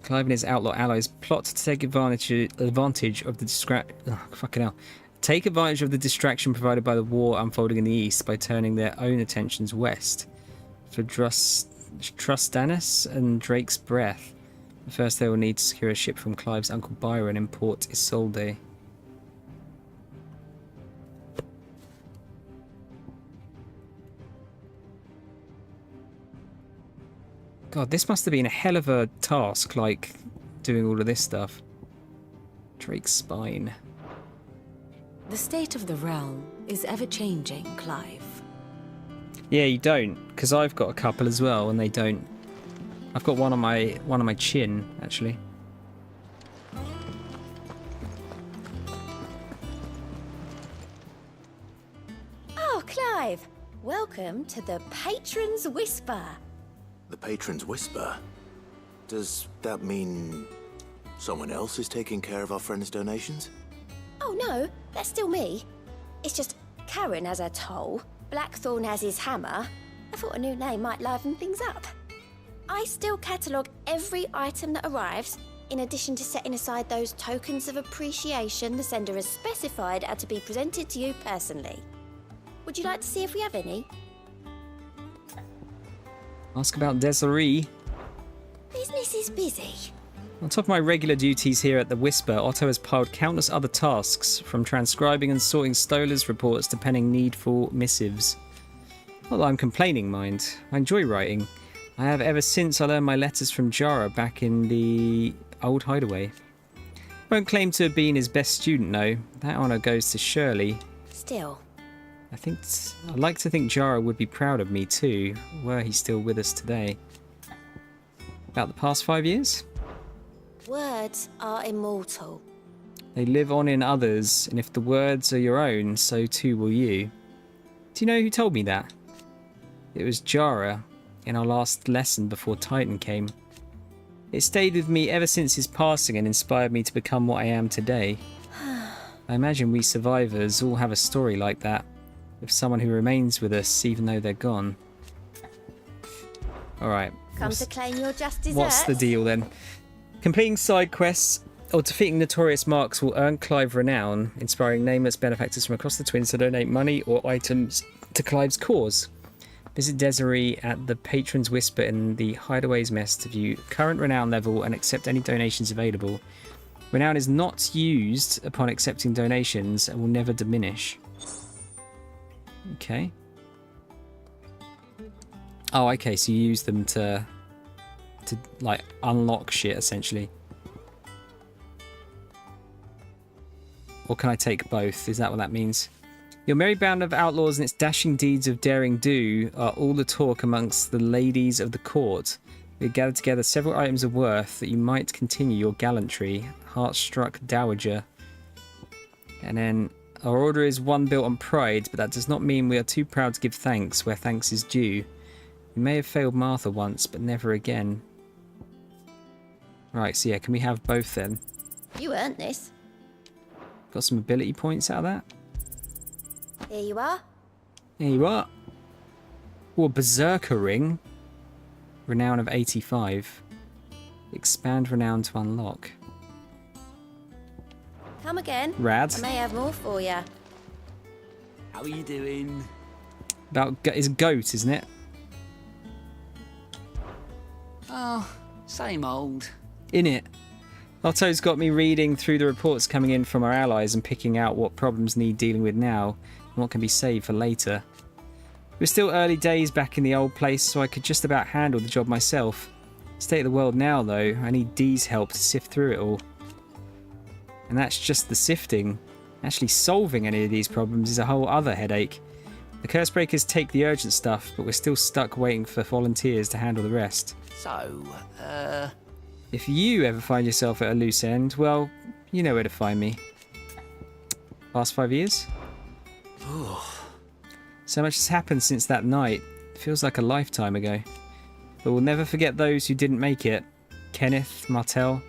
Clive and his outlaw allies plot to take advantage of the Take advantage of the distraction provided by the war unfolding in the east by turning their own attentions west. For Trustanus and Drake's Breath, first they will need to secure a ship from Clive's uncle Byron in Port Isolde. God, this must have been a hell of a task, like, doing all of this stuff. Drake's Spine. The state of the realm is ever-changing, Clive. Yeah, you don't, because I've got a couple as well, and they don't. I've got one on my chin, actually. Oh, Clive! Welcome to the Patron's Whisper. The Patron's Whisper? Does that mean someone else is taking care of our friend's donations? Oh no, that's still me. It's just Karen has her toll, Blackthorn has his hammer. I thought a new name might liven things up. I still catalogue every item that arrives, in addition to setting aside those tokens of appreciation the sender has specified are to be presented to you personally. Would you like to see if we have any? Ask about Desiree. Business is busy. On top of my regular duties here at the Whisper, Otto has piled countless other tasks, from transcribing and sorting Stolar's reports to penning needful missives. Not that I'm complaining, mind. I enjoy writing. I have ever since I learned my letters from Jara back in the old hideaway. Won't claim to have been his best student, though. That honour goes to Shirley. Still. I'd like to think Jara would be proud of me too, were he still with us today. About the past 5 years? Words are immortal. They live on in others, and if the words are your own, so too will you. Do you know who told me that? It was Jara, in our last lesson before Titan came. It stayed with me ever since his passing and inspired me to become what I am today. I imagine we survivors all have a story like that, with someone who remains with us even though they're gone. Alright. Come to claim your just desserts. What's the deal then? Completing side quests or defeating notorious marks will earn Clive renown, inspiring nameless benefactors from across the Twins to donate money or items to Clive's cause. Visit Desiree at the Patron's Whisper in the Hideaway's Mess to view current renown level and accept any donations available. Renown is not used upon accepting donations and will never diminish. Okay. Oh, okay, so you use them to like unlock shit essentially. Or can I take both? Is that what that means? Your merry band of outlaws and its dashing deeds of daring do are all the talk amongst the ladies of the court. We have gathered together several items of worth that you might continue your gallantry. Heart-struck dowager. And then our order is one built on pride, but that does not mean we are too proud to give thanks where thanks is due. We may have failed Martha once, but never again. Right, so yeah, can we have both then? You earned this. Got some ability points out of that. Here you are. There you are. Oh, a Berserker ring. Renown of 85. Expand renown to unlock. Come again. Rad. I may have more for you. How are you doing? It's goat, isn't it? Oh, same old. In it. Otto's got me reading through the reports coming in from our allies and picking out what problems need dealing with now and what can be saved for later. It was still early days back in the old place, so I could just about handle the job myself. State of the world now, though, I need Dee's help to sift through it all. And that's just the sifting. Actually solving any of these problems is a whole other headache. The Cursebreakers take the urgent stuff, but we're still stuck waiting for volunteers to handle the rest. So, If you ever find yourself at a loose end, well, you know where to find me. Past 5 years? So much has happened since that night. It feels like a lifetime ago. But we'll never forget those who didn't make it. Kenneth, Martel,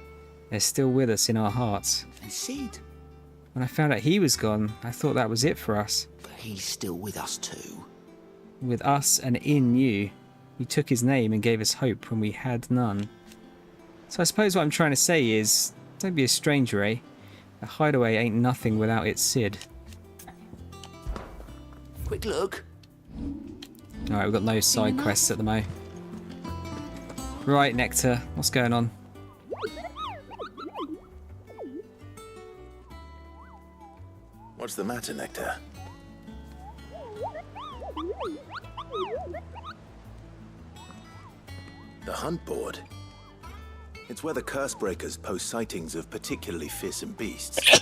they're still with us in our hearts. And Sid? When I found out he was gone, I thought that was it for us. But he's still with us too. With us and in you. You took his name and gave us hope when we had none. So I suppose what I'm trying to say is, don't be a stranger, eh? A hideaway ain't nothing without its Sid. Quick look. Alright, we've got no side quests at the mo. Right, Nectar, what's going on? What's the matter, Nectar? The hunt board? It's where the Cursebreakers post sightings of particularly fearsome beasts.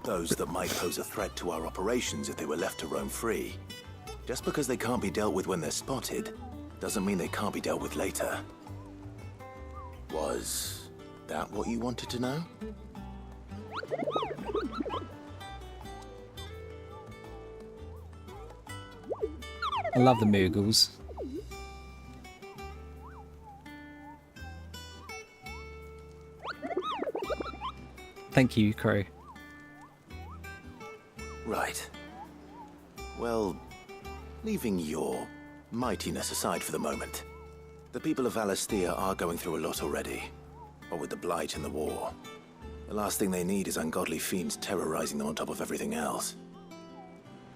Those that might pose a threat to our operations if they were left to roam free. Just because they can't be dealt with when they're spotted, doesn't mean they can't be dealt with later. Was that what you wanted to know? I love the Moogles. Thank you, Crow. Right. Well, leaving your mightiness aside for the moment, the people of Alastia are going through a lot already. What with the Blight and the war. The last thing they need is ungodly fiends terrorizing them on top of everything else.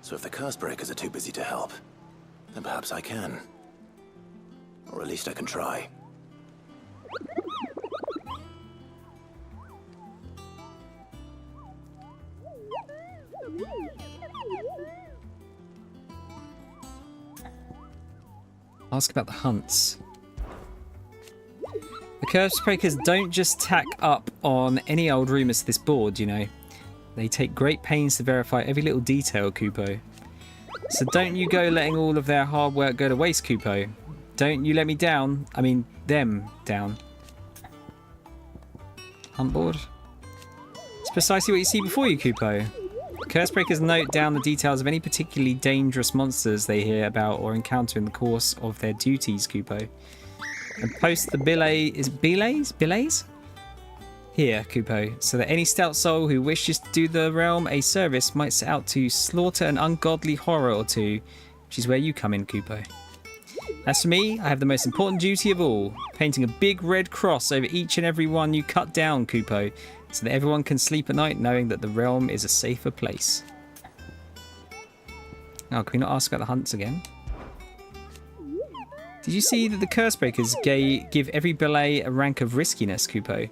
So if the Cursebreakers are too busy to help, then perhaps I can. Or at least I can try. Ask about the hunts. The Cursebreakers don't just tack up on any old rumours to this board, you know. They take great pains to verify every little detail, Kupo. So don't you go letting all of their hard work go to waste, Kupo. Don't you let me down. I mean, them down. Hunt board? It's precisely what you see before you, Kupo. Cursebreakers note down the details of any particularly dangerous monsters they hear about or encounter in the course of their duties, Kupo. And post the billets here, Kupo, so that any stout soul who wishes to do the realm a service might set out to slaughter an ungodly horror or two, which is where you come in, Kupo. As for me, I have the most important duty of all, painting a big red cross over each and every one you cut down, Kupo, so that everyone can sleep at night knowing that the realm is a safer place. Oh, can we not ask about the hunts again? Did you see that the Cursebreakers give every belay a rank of riskiness, Kupo?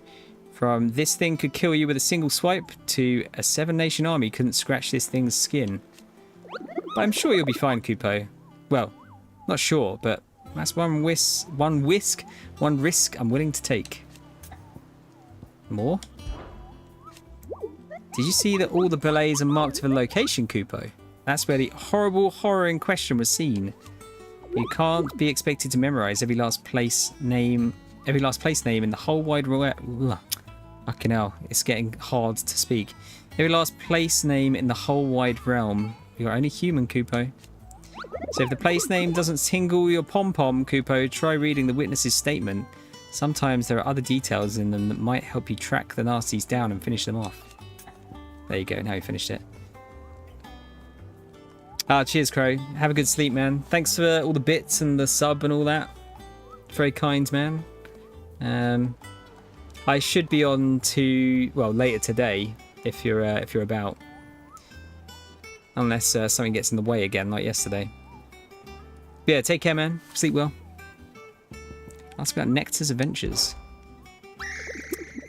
From this thing could kill you with a single swipe to a 7-nation army couldn't scratch this thing's skin. But I'm sure you'll be fine, Kupo. Well, not sure, but that's one risk I'm willing to take. More? Did you see that all the belays are marked with a location, Kupo? That's where the horrible horror in question was seen. You can't be expected to memorize every last place name in the whole wide world. Fucking hell, it's getting hard to speak. Every last place name in the whole wide realm. You're only human, Kupo. So if the place name doesn't tingle your pom-pom, Kupo, try reading the witness's statement. Sometimes there are other details in them that might help you track the nasties down and finish them off. There you go, now you finished it. Cheers, Crow. Have a good sleep, man. Thanks for all the bits and the sub and all that. Very kind, man. I should be on to, well, later today if you're about. Unless something gets in the way again, like yesterday. But yeah, take care, man. Sleep well. Ask about Nectar's adventures.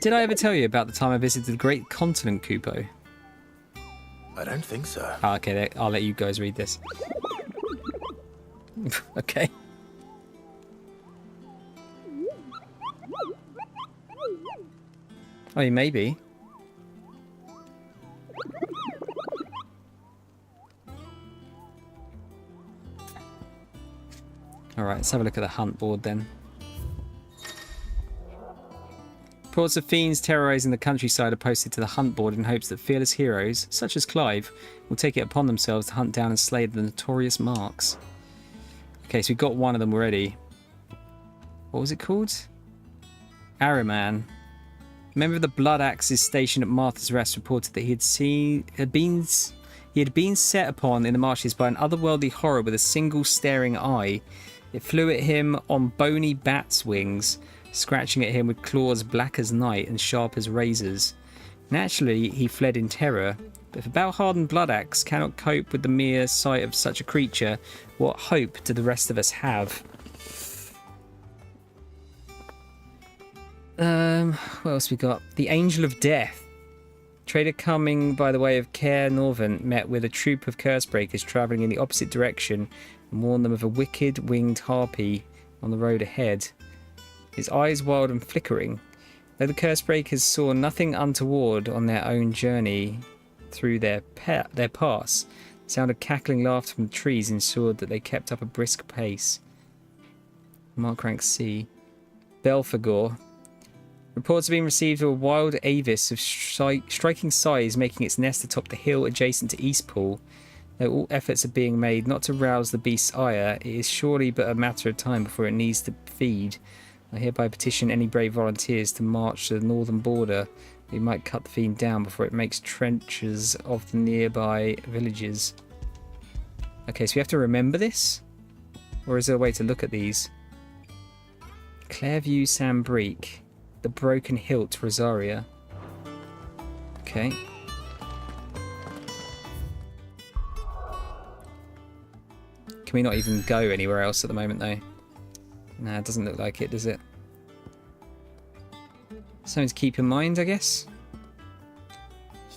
Did I ever tell you about the time I visited the Great Continent, Kupo? I don't think so. Oh, okay, I'll let you guys read this. Okay. Oh, maybe. Alright, let's have a look at the hunt board then. Reports of fiends terrorising the countryside are posted to the hunt board in hopes that fearless heroes, such as Clive, will take it upon themselves to hunt down and slay the notorious marks. Okay, so we've got one of them already. What was it called? Araman. A member of the Blood Axes stationed at Martha's Rest reported that he had been set upon in the marshes by an otherworldly horror with a single staring eye. It flew at him on bony bat's wings, scratching at him with claws black as night and sharp as razors. Naturally, he fled in terror, but if a battle-hardened blood axe cannot cope with the mere sight of such a creature, what hope do the rest of us have? What else we got? The Angel of Death. Trader coming by the way of Caer Norvent met with a troop of Cursebreakers travelling in the opposite direction and warned them of a wicked winged harpy on the road ahead. His eyes wild and flickering. Though the Cursebreakers saw nothing untoward on their own journey through their pass, the sound of cackling laughter from the trees ensured that they kept up a brisk pace. Mark rank C. Belphegor. Reports have been received of a wild avis of striking size making its nest atop the hill adjacent to Eastpool. Though all efforts are being made not to rouse the beast's ire, it is surely but a matter of time before it needs to feed. I hereby petition any brave volunteers to march to the northern border. We might cut the fiend down before it makes trenches of the nearby villages. Okay, so we have to remember this? Or is there a way to look at these? Clairview Sambrique. The Broken Hilt, Rosaria. Okay. Can we not even go anywhere else at the moment, though? Nah, it doesn't look like it, does it? Something to keep in mind, I guess.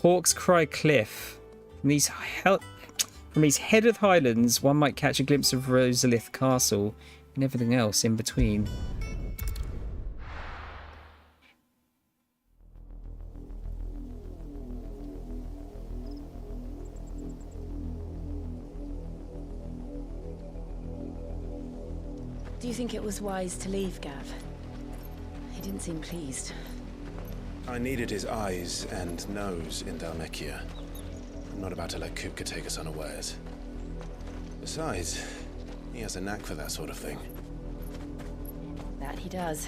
Hawk's Cry Cliff. From these Headed Highlands, one might catch a glimpse of Rosalith Castle and everything else in between. Do you think it was wise to leave, Gav? He didn't seem pleased. I needed his eyes and nose in Dhalmekia. I'm not about to let Kupka take us unawares. Besides, he has a knack for that sort of thing. That he does.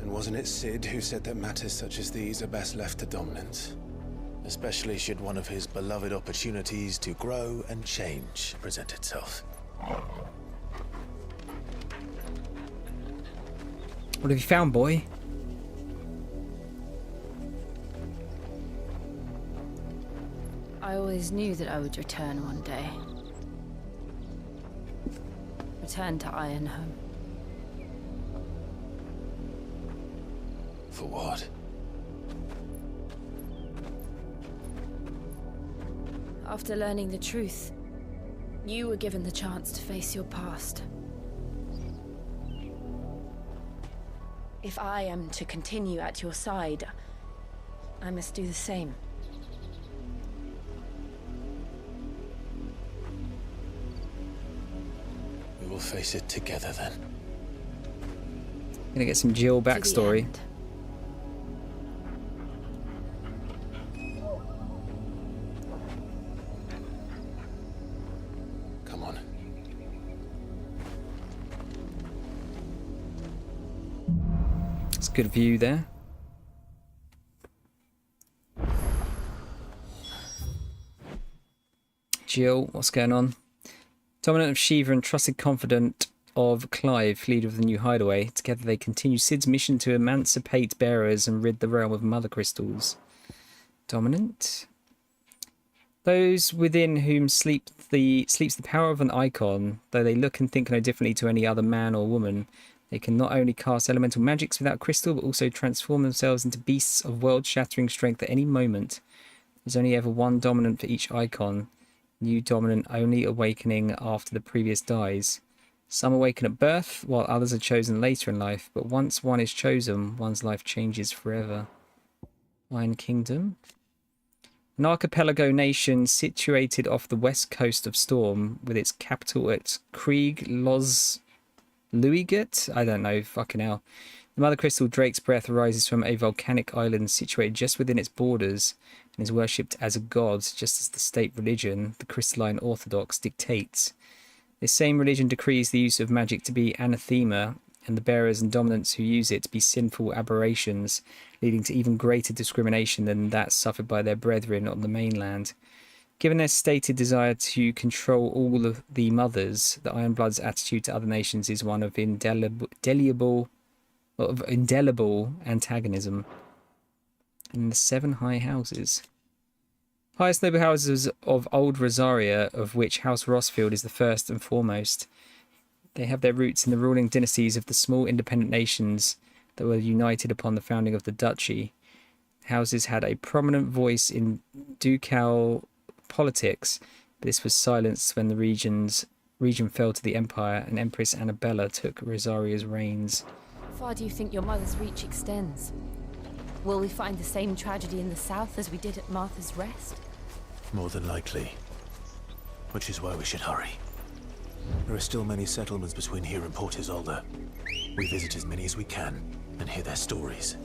And wasn't it Sid who said that matters such as these are best left to dominance? Especially should one of his beloved opportunities to grow and change present itself. What have you found, boy? I always knew that I would return one day. Return to Ironhome. For what? After learning the truth, you were given the chance to face your past. If I am to continue at your side, I must do the same. We will face it together then. Gonna get some Jill backstory. Come on. It's a good view there. Jill, what's going on? Dominant of Shiva and trusted confidant of Clive, leader of the new hideaway. Together they continue Sid's mission to emancipate bearers and rid the realm of mother crystals. Dominant. Those within whom sleeps the power of an icon, though they look and think no differently to any other man or woman, They can not only cast elemental magics without crystal, but also transform themselves into beasts of world-shattering strength at any moment. There's only ever one dominant for each icon. New dominant only awakening after the previous dies. Some awaken at birth, while others are chosen later in life, but once one is chosen, one's life changes forever. Iron Kingdom. An archipelago nation situated off the west coast of Storm, with its capital at Krieg Los Luiget? I don't know, fucking hell. The Mother Crystal Drake's Breath arises from a volcanic island situated just within its borders and is worshipped as a god, just as the state religion, the Crystalline Orthodox, dictates. This same religion decrees the use of magic to be anathema, and the bearers and dominants who use it to be sinful aberrations, leading to even greater discrimination than that suffered by their brethren on the mainland. Given their stated desire to control all of the mothers, the Ironbloods' attitude to other nations is one of indelible antagonism. And the 7 high houses. Highest noble houses of Old Rosaria, of which House Rossfield is the first and foremost. They have their roots in the ruling dynasties of the small independent nations that were united upon the founding of the duchy. Houses had a prominent voice in ducal politics, but this was silenced when the region fell to the Empire and Empress Annabella took Rosaria's reins. How far do you think your mother's reach extends? Will we find the same tragedy in the south as we did at Martha's Rest? More than likely. Which is why we should hurry. There are still many settlements between here and Port Isolde. We visit as many as we can and hear their stories.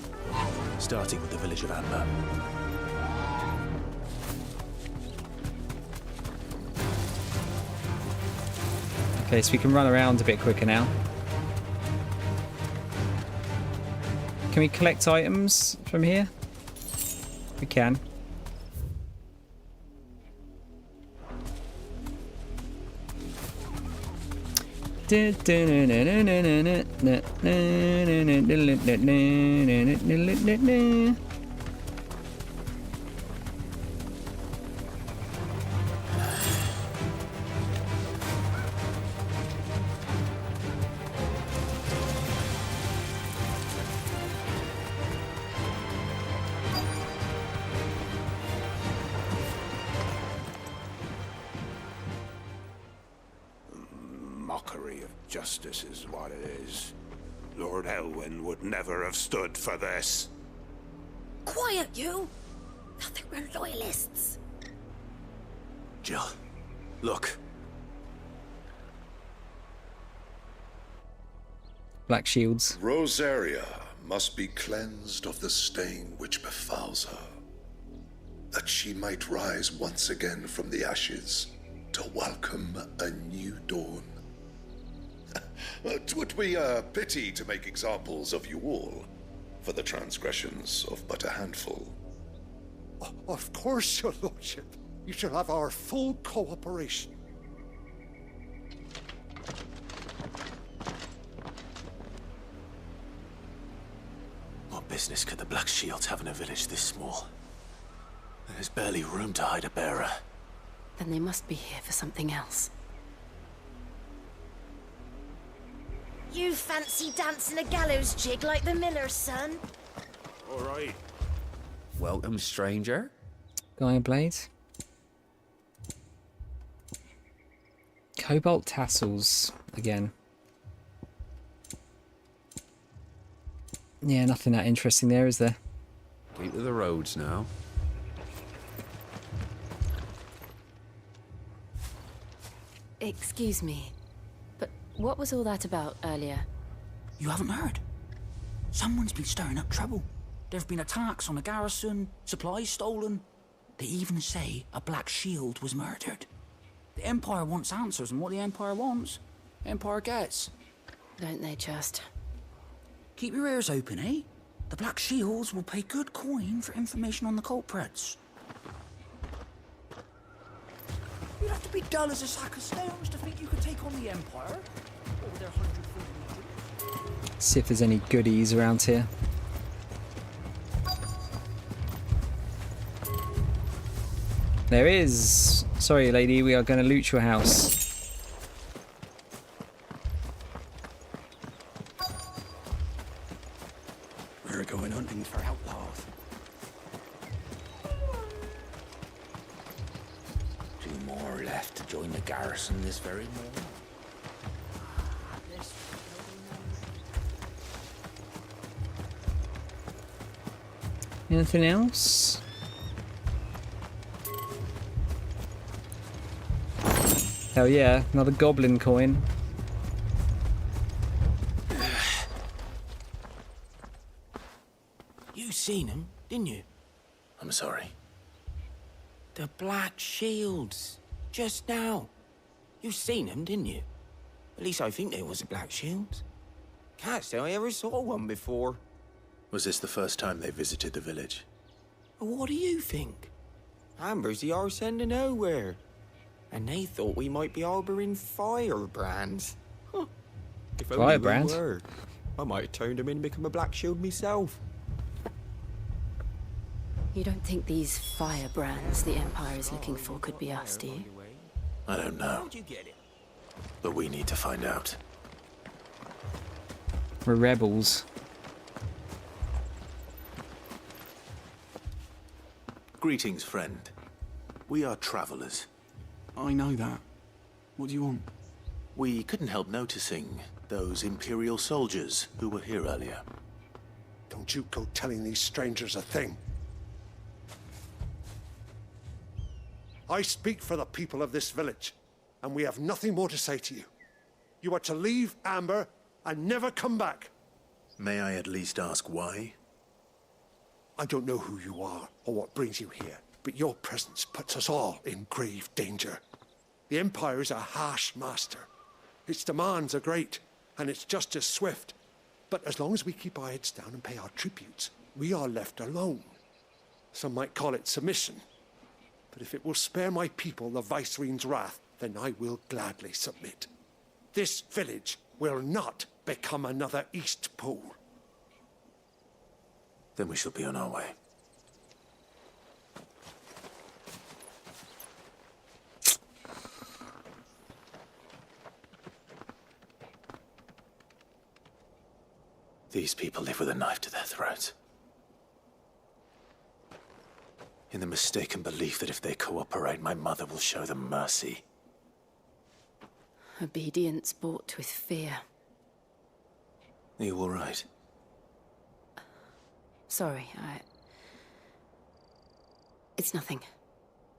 Starting with the village of Amber. Okay, so we can run around a bit quicker now. Can we collect items from here? We can. Mockery of justice is what it is. Lord Elwyn would never have stood for this. Quiet, you! I think we're loyalists. Jill, look. Black shields. Rosaria must be cleansed of the stain which befouls her, that she might rise once again from the ashes to welcome a new dawn. It would be a pity to make examples of you all for the transgressions of but a handful. Of course, your lordship. You shall have our full cooperation. What business could the Black Shields have in a village this small? There's barely room to hide a bearer. Then they must be here for something else. You fancy dancing a gallows jig like the miller's son? All right. Welcome, stranger. Gaia Blade. Cobalt tassels again. Yeah, nothing that interesting there, is there? Keep to the roads now. Excuse me, but what was all that about earlier? You haven't heard? Someone's been stirring up trouble. There have been attacks on the garrison, supplies stolen. They even say a Black Shield was murdered. The Empire wants answers, and what the Empire wants, the Empire gets. Don't they just? Keep your ears open, eh? The Black Shields will pay good coin for information on the culprits. You'd have to be dull as a sack of stones to think you could take on the Empire. Or their 100 See if there's any goodies around here. There is. Sorry, lady, we are going to loot your house. left to join the garrison this very morning. Anything else? Hell yeah, another goblin coin. You seen him, didn't you? I'm sorry. The Black Shields. Just now. You seen them, didn't you? At least I think there was a Black Shields. Can't say I ever saw one before. Was this the first time they visited the village? What do you think? Amber's the arse end of nowhere. And they thought we might be harbouring firebrands. Huh. If only Firebrand? we were. I might have turned them in and become a Black Shield myself. You don't think these firebrands the Empire is looking for could be us, do you? I don't know. But we need to find out. We're rebels. Greetings, friend. We are travelers. I know that. What do you want? We couldn't help noticing those Imperial soldiers who were here earlier. Don't you go telling these strangers a thing. I speak for the people of this village, and we have nothing more to say to you. You are to leave Amber and never come back. May I at least ask why? I don't know who you are or what brings you here, but your presence puts us all in grave danger. The Empire is a harsh master. Its demands are great, and its justice swift. But as long as we keep our heads down and pay our tributes, we are left alone. Some might call it submission. But if it will spare my people the Viceroy's wrath, then I will gladly submit. This village will not become another East Pool. Then we shall be on our way. These people live with a knife to their throats. In the mistaken belief that if they cooperate, my mother will show them mercy. Obedience bought with fear. Are you all right? Sorry, It's nothing.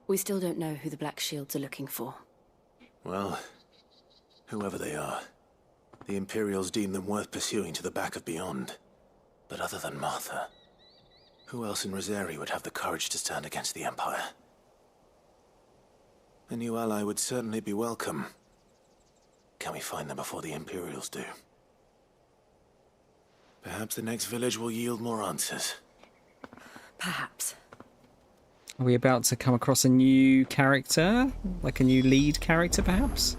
We still don't know who the Black Shields are looking for. Well, whoever they are, the Imperials deem them worth pursuing to the back of beyond. But other than Martha, who else in Rosari would have the courage to stand against the Empire? A new ally would certainly be welcome. Can we find them before the Imperials do? Perhaps the next village will yield more answers. Perhaps. Are we about to come across a new character? Like a new lead character, perhaps?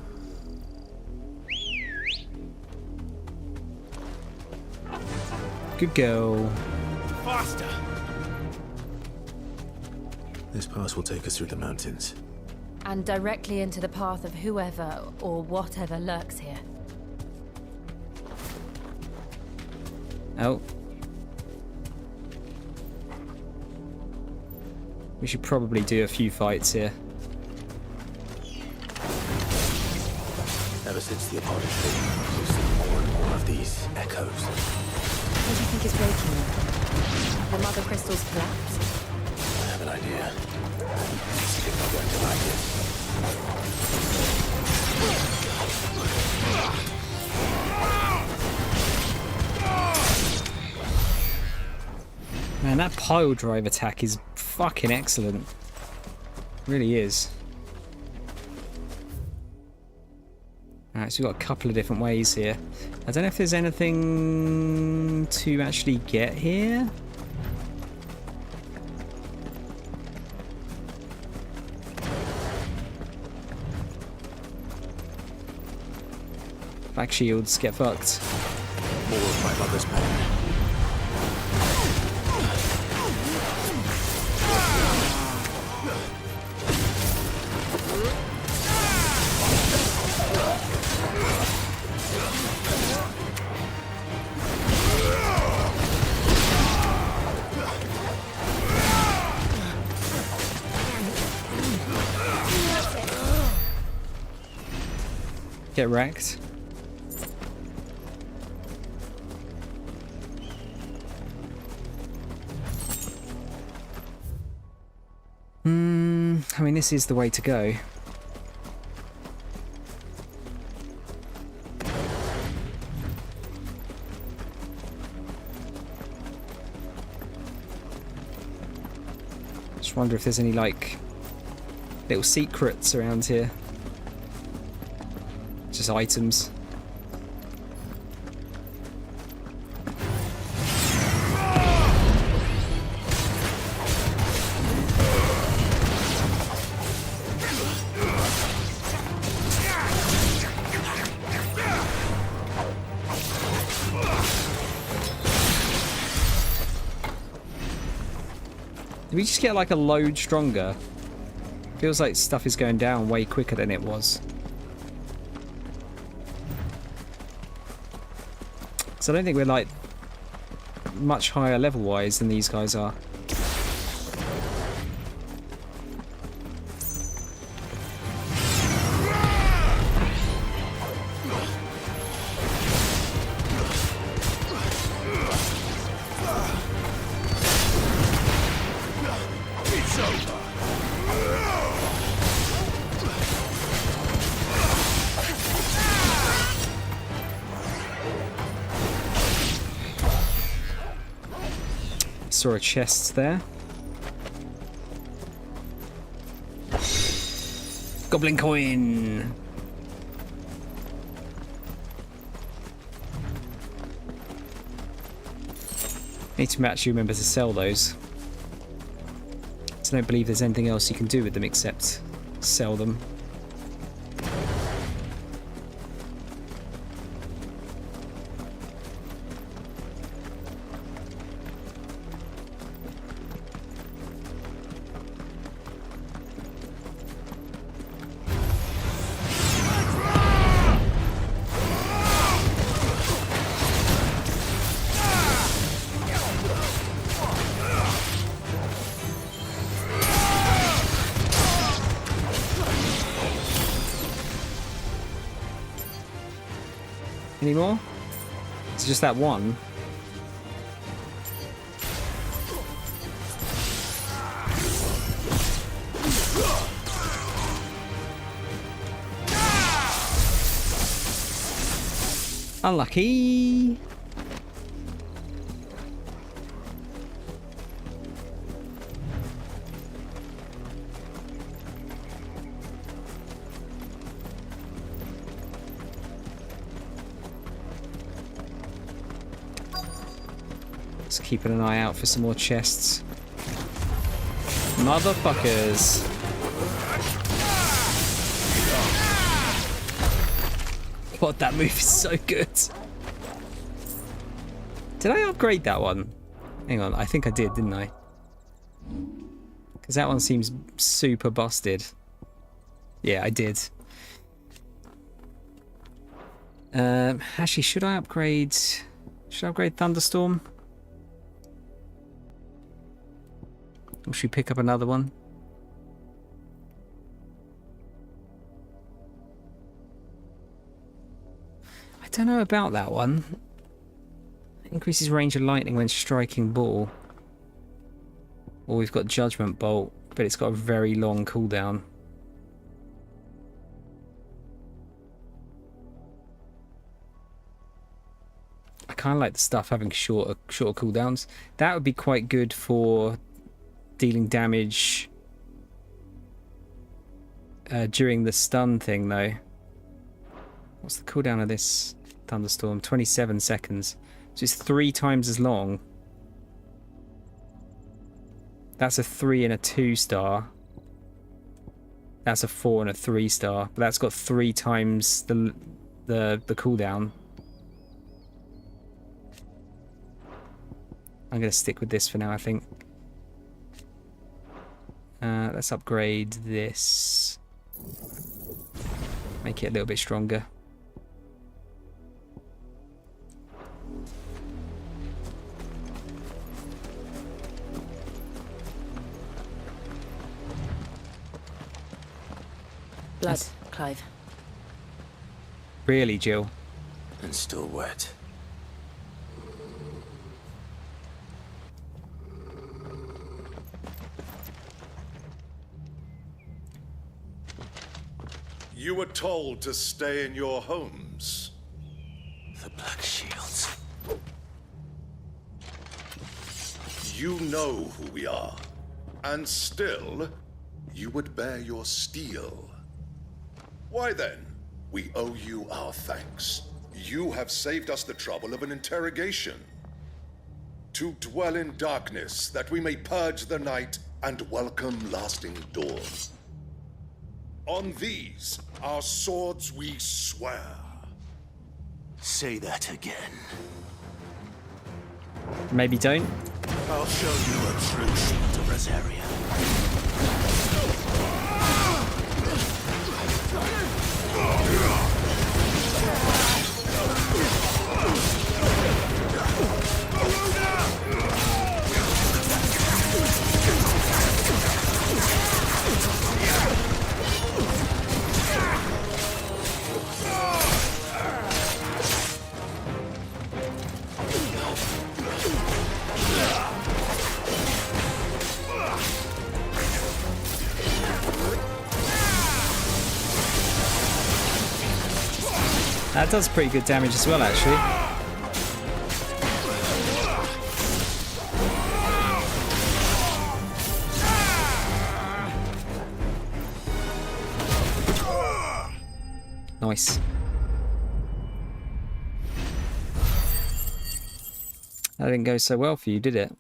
Good girl. Faster! This pass will take us through the mountains. And directly into the path of whoever or whatever lurks here. Oh. We should probably do a few fights here. Ever since the apology, we've seen more and more of these echoes. What do you think is breaking them? The mother crystals collapsed? I have an idea. You're not going to like it. Man, that pile drive attack is fucking excellent. Really is. Alright, so we've got a couple of different ways here. I don't know if there's anything to actually get here. Black shields, get fucked. More of my mother's men. Get wrecked. I mean, this is the way to go. Just wonder if there's any, like, little secrets around here. Just items. Did we just get like a load stronger? Feels like stuff is going down way quicker than it was. So I don't think we're like much higher level wise than these guys are. Saw a chest there. Goblin coin. Need to actually remember to sell those. So I don't believe there's anything else you can do with them except sell them. Any more? It's just that one. Unlucky. Keeping an eye out for some more chests. Motherfuckers. God, that move is so good. Did I upgrade that one? Hang on, I think I did, didn't I? Because that one seems super busted. Yeah, I did. Actually, should I upgrade Thunderstorm? Or should we pick up another one? I don't know about that one. Increases range of lightning when striking ball. Or we've got Judgment Bolt, but it's got a very long cooldown. I kind of like the stuff having shorter cooldowns. That would be quite good for dealing damage during the stun thing, though. What's the cooldown of this Thunderstorm? 27 seconds. So it's 3 times as long. That's a 3 and a 2 star. That's a 4 and a 3 star. But that's got 3 times the cooldown. I'm going to stick with this for now, I think. Let's upgrade this. Make it a little bit stronger. Blood, Clive. Really, Jill? And still wet. You were told to stay in your homes. The Black Shields. You know who we are. And still, you would bear your steel. Why then, we owe you our thanks. You have saved us the trouble of an interrogation. To dwell in darkness, that we may purge the night and welcome lasting dawn. On these, our swords we swear. Say that again. Maybe don't. I'll show you a true shield of Rosaria. That does pretty good damage as well, actually. Nice. That didn't go so well for you, did it?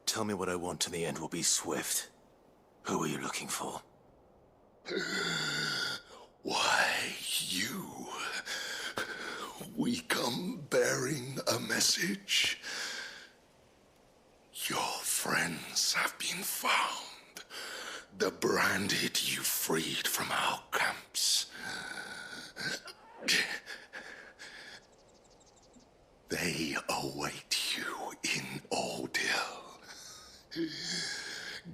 Tell me what I want and the end will be swift. Who are you looking for? Why, you. We come bearing a message. Your friends have been found. The branded you freed from our camps. They await you in Ordeal.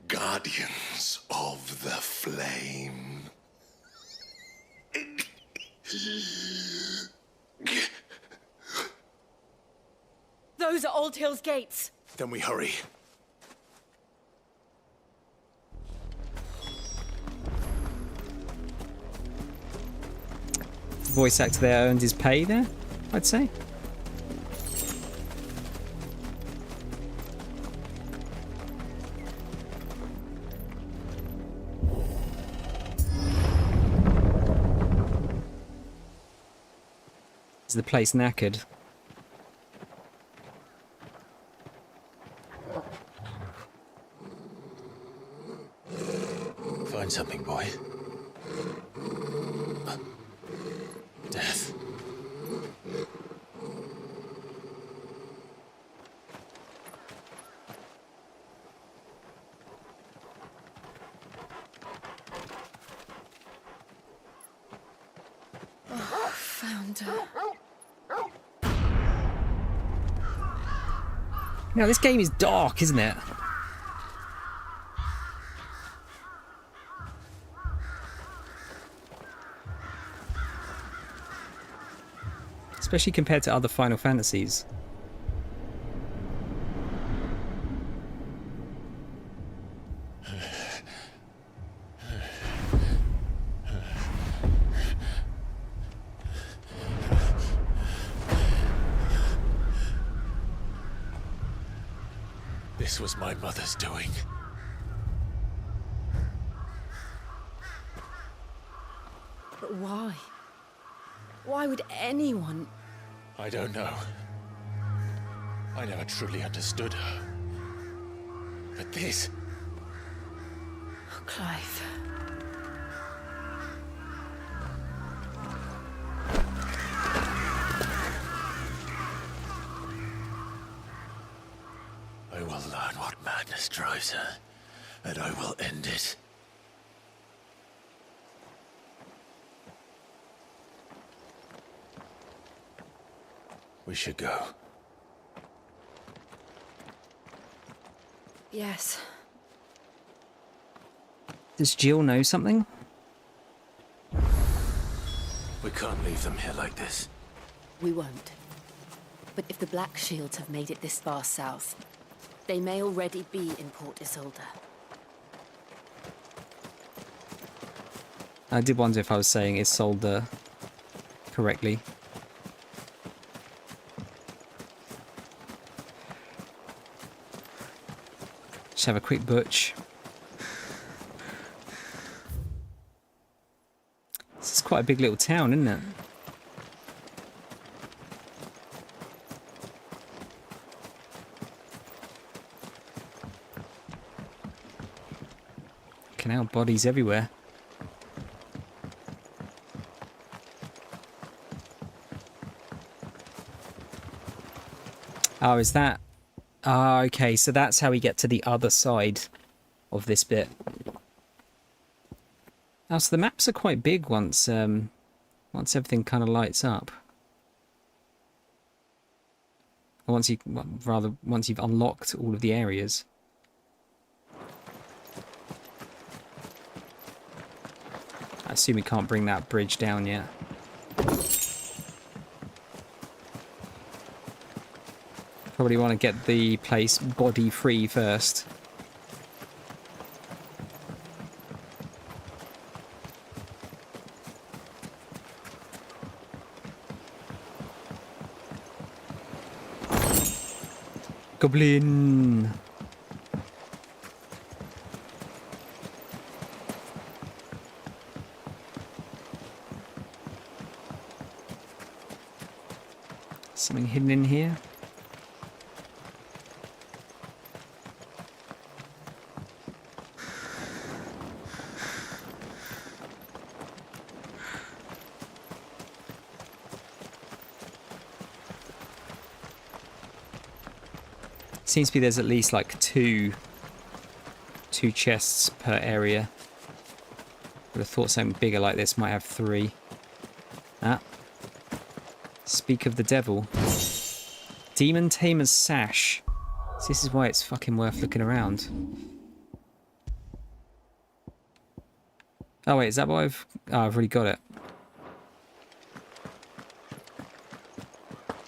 Guardians of the Flame. Those are Old Hill's gates. Then we hurry. Voice actor there earned his pay there, I'd say. Is the place knackered? Find something, boy. Death. Oh, found her. Now this game is dark, isn't it? Especially compared to other Final Fantasies. This was my mother's doing. But why? Why would anyone? I don't know. I never truly understood her. But this... Oh, Clive. I will learn what madness drives her, and I will end it. We should go. Yes. Does Jill know something? We can't leave them here like this. We won't. But if the Black Shields have made it this far south, they may already be in Port Isolde. I did wonder if I was saying Isolde correctly. Just have a quick butch. This is quite a big little town, isn't it? Canal bodies everywhere. Oh, is that... Ah, okay, so that's how we get to the other side of this bit. Oh, so the maps are quite big once everything kind of lights up. Or once you, well, rather, once you've unlocked all of the areas. I assume we can't bring that bridge down yet. Probably want to get the place body free first. Goblin. Something hidden in here. Seems to be there's at least like two chests per area. Would have thought something bigger like this might have 3. Ah. Speak of the devil. Demon Tamer's Sash. So this is why it's fucking worth looking around. Oh wait, is that what I've... Oh, I've already got it.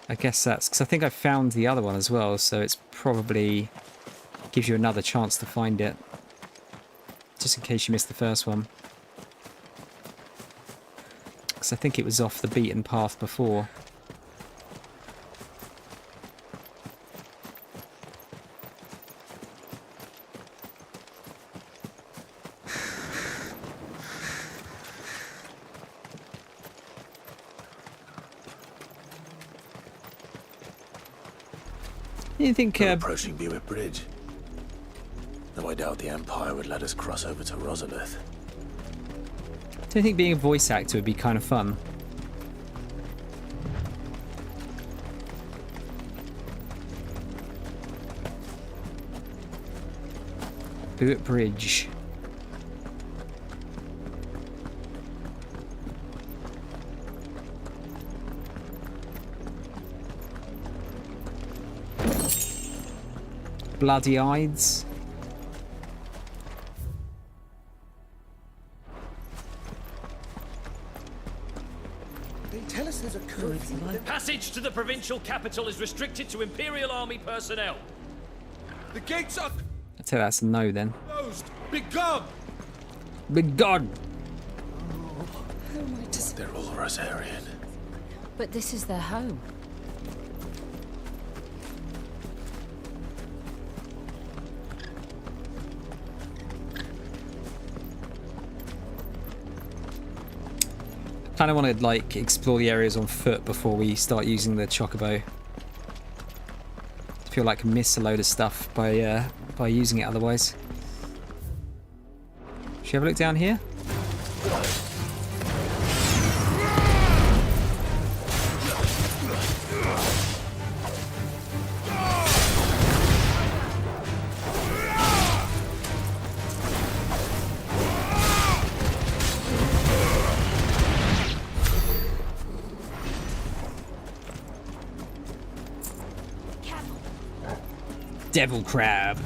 I guess that's... because I think I found the other one as well, so it's probably... gives you another chance to find it. Just in case you missed the first one. Because I think it was off the beaten path before. You think We're approaching Buick Bridge. Though I doubt the Empire would let us cross over to Rosalith. Do you think being a voice actor would be kind of fun? Buick Bridge. Bloody Ides. They tell us there's a curfew. Passage to the provincial capital is restricted to Imperial Army personnel. The gates are I'd say that's a no then. closed. Be gone! Be gone! Who am I to... They're all Rosarian. But this is their home. I kind of want to like explore the areas on foot before we start using the chocobo. I feel like I miss a load of stuff by using it otherwise. Should we have a look down here? Devil crab.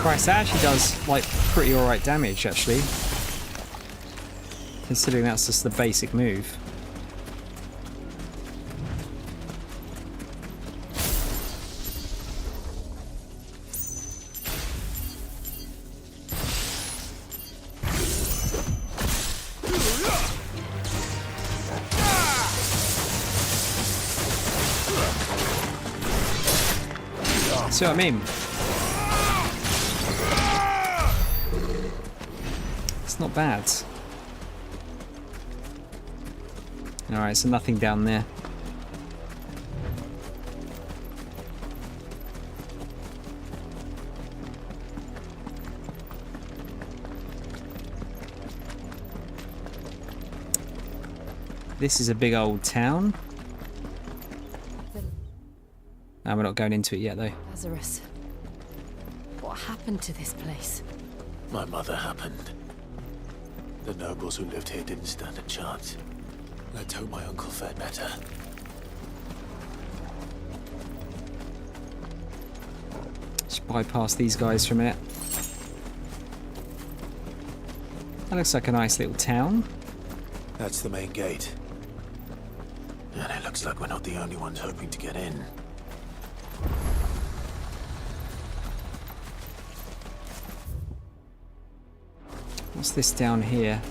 Christ, that actually does like pretty alright damage actually. Considering that's just the basic move. See what I mean? It's not bad. Alright, so nothing down there. This is a big old town. No, we're not going into it yet, though. Lazarus, what happened to this place? My mother happened. The nobles who lived here didn't stand a chance. Let's hope my uncle fared better. Just bypass these guys for a minute. That looks like a nice little town. That's the main gate. And it looks like we're not the only ones hoping to get in. What's this down here?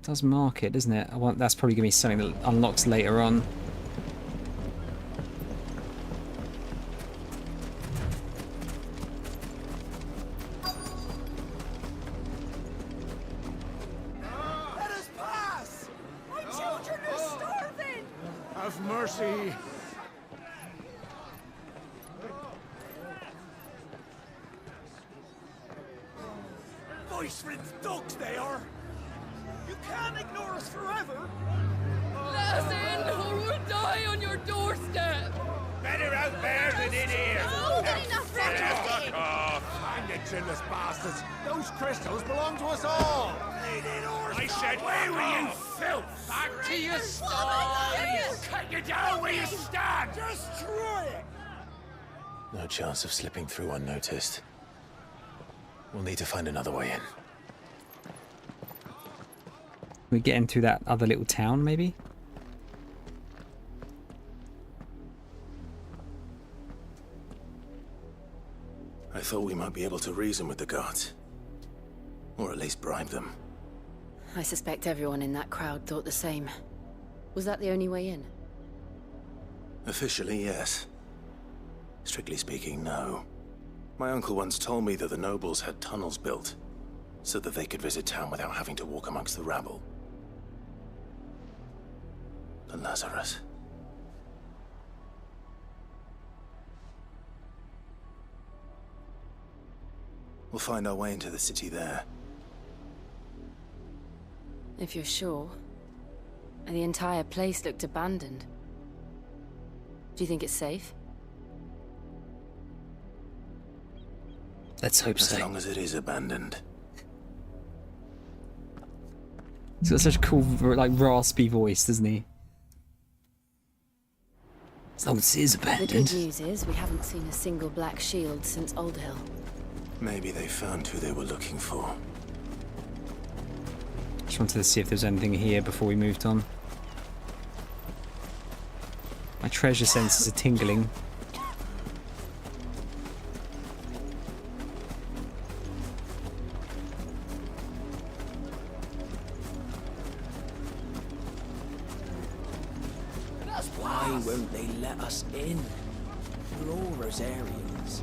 It does mark it, doesn't it? That's probably going to be something that unlocks later on. Let us pass! My children are starving! Have mercy! Voice-rinsed dogs they are! You can't ignore us forever! Let us in, or we'll die on your doorstep! Better out there than in here. Fuck off! Hang the chinless bastards! Those crystals belong to us all! I said, where were you, filth? Back to your stalls! Cut you down where you stand! Destroy it! No chance of slipping through unnoticed. We'll need to find another way in. We get into that other little town, maybe? I thought we might be able to reason with the guards. Or at least bribe them. I suspect everyone in that crowd thought the same. Was that the only way in? Officially, yes. Strictly speaking, no. My uncle once told me that the nobles had tunnels built, so that they could visit town without having to walk amongst the rabble. The Lazarus. We'll find our way into the city there. If you're sure. And the entire place looked abandoned. Do you think it's safe? Let's hope so. As long as it is abandoned. He's got such a cool, like, raspy voice, doesn't he? As long as it is abandoned. The good news is we haven't seen a single black shield since Old Hill. Maybe they found who they were looking for. Just wanted to see if there's anything here before we moved on. My treasure senses are tingling. Why won't they let us in? We're all Rosarians.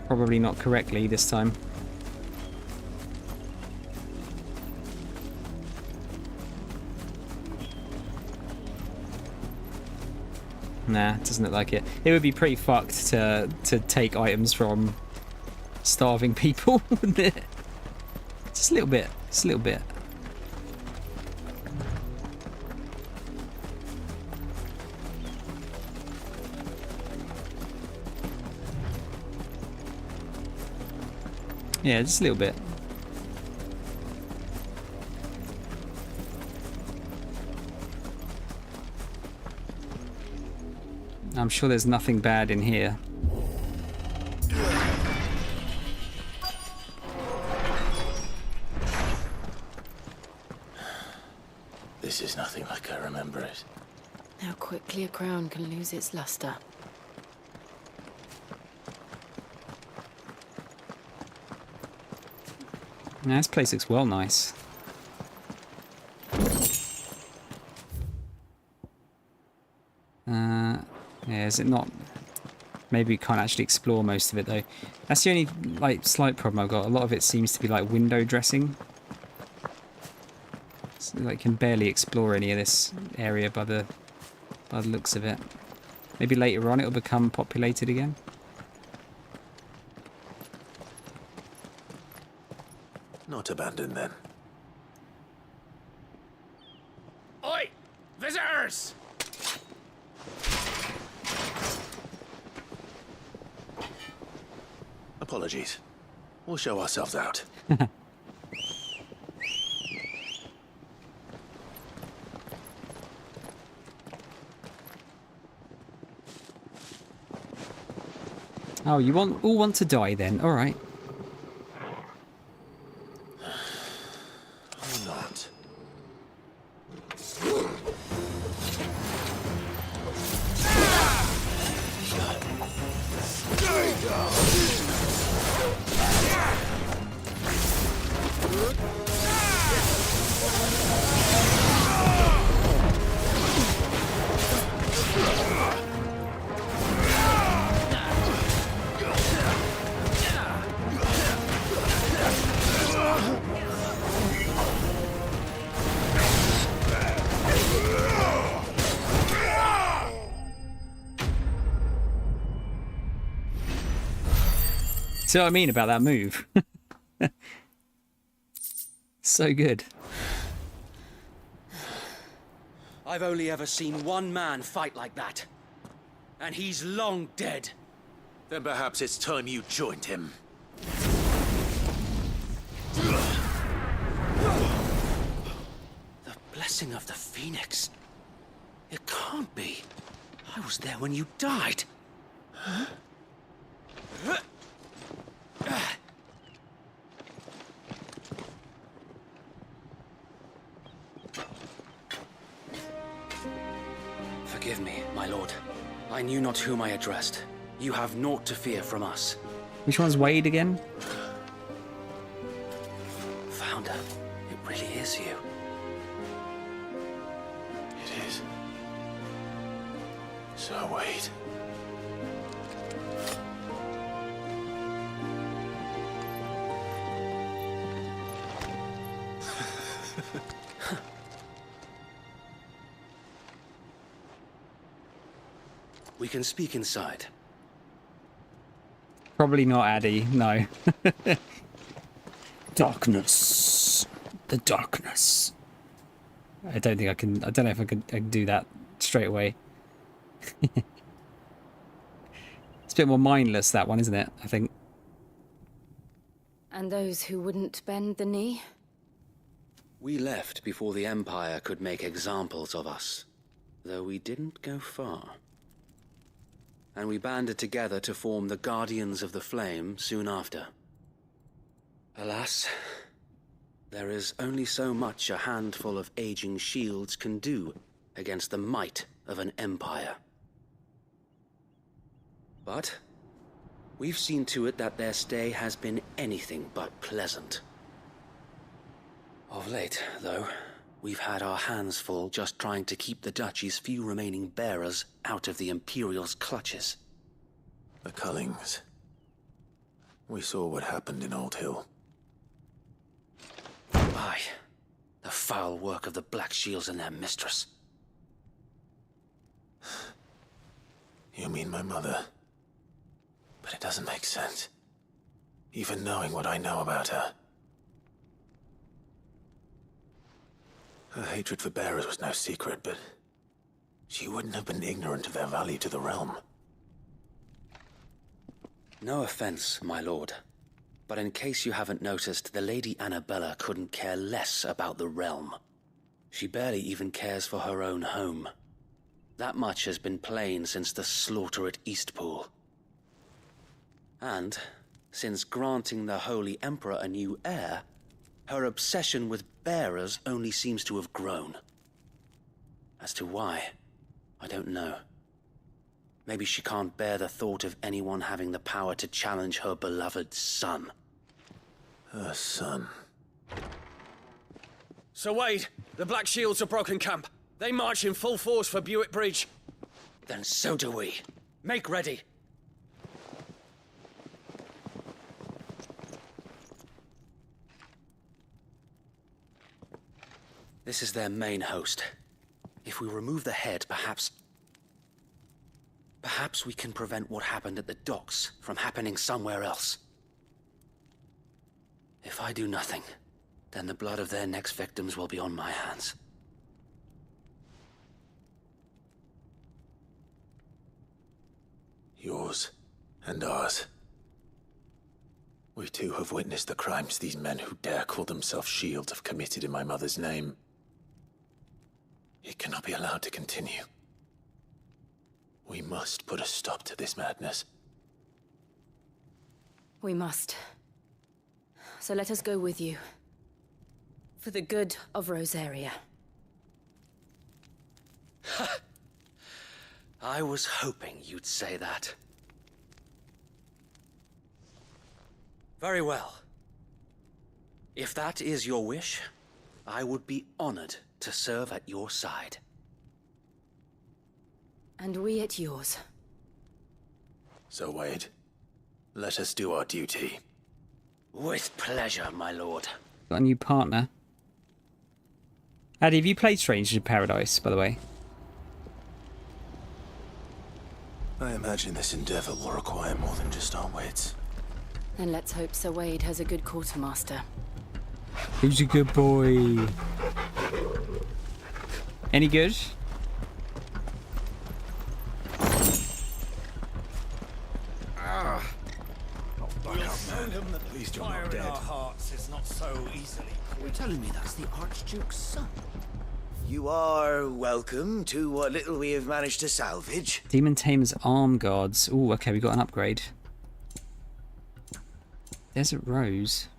Probably not correctly this time. Nah, it doesn't look like it. It would be pretty fucked to take items from starving people, wouldn't it? Just a little bit. Just a little bit. Yeah, just a little bit. I'm sure there's nothing bad in here. This is nothing like I remember it. How quickly a crown can lose its luster. Yeah, this place looks well nice. Yeah, is it not? Maybe we can't actually explore most of it though. That's the only like slight problem I've got. A lot of it seems to be like window dressing. So, like, can barely explore any of this area by the looks of it. Maybe later on it'll become populated again. Not abandoned then. Oi! Visitors! Apologies. We'll show ourselves out. Oh, you all want to die then? All right. Or not. See what I mean about that move? So good. I've only ever seen one man fight like that. And he's long dead. Then perhaps it's time you joined him. The blessing of the Phoenix. It can't be. I was there when you died. Huh? Forgive me, my lord. I knew not whom I addressed. You have naught to fear from us. Which one's Wade again? Founder, it really is you. It is. So wait. We can speak inside. Probably not Addy, no. Darkness. The darkness. I don't think I can. I don't know if I can do that straight away. It's a bit more mindless, that one, isn't it? I think. And those who wouldn't bend the knee? We left before the Empire could make examples of us, though we didn't go far. And we banded together to form the Guardians of the Flame soon after. Alas, there is only so much a handful of aging shields can do against the might of an empire. But we've seen to it that their stay has been anything but pleasant. Of late, though, we've had our hands full just trying to keep the Duchy's few remaining bearers out of the Imperial's clutches. The Cullings. We saw what happened in Old Hill. Aye. The foul work of the Black Shields and their mistress. You mean my mother? But it doesn't make sense. Even knowing what I know about her. Her hatred for bearers was no secret, but she wouldn't have been ignorant of their value to the realm. No offense, my lord, but in case you haven't noticed, the Lady Annabella couldn't care less about the realm. She barely even cares for her own home. That much has been plain since the slaughter at Eastpool. And, since granting the Holy Emperor a new heir, her obsession with bearers only seems to have grown. As to why, I don't know. Maybe she can't bear the thought of anyone having the power to challenge her beloved son. Her son. Sir Wade, the Black Shields have broken camp. They march in full force for Buick Bridge. Then so do we. Make ready. This is their main host. If we remove the head, perhaps we can prevent what happened at the docks from happening somewhere else. If I do nothing, then the blood of their next victims will be on my hands. Yours and ours. We too have witnessed the crimes these men who dare call themselves shields have committed in my mother's name. It cannot be allowed to continue. We must put a stop to this madness. We must. So let us go with you. For the good of Rosaria. I was hoping you'd say that. Very well. If that is your wish, I would be honored to serve at your side. And we at yours. So, Wade, let us do our duty. With pleasure, my lord. Got a new partner. Addy, have you played Strangers in Paradise, by the way? I imagine this endeavor will require more than just our wits. Then let's hope Sir Wade has a good quartermaster. Who's a good boy? Any good? At least you're not dead. Our hearts is not so easily. You're telling me that's the Archduke's son? You are welcome to what little we have managed to salvage. Demon Tamer's Arm Guards. Oh, okay, we got an upgrade. Desert Rose.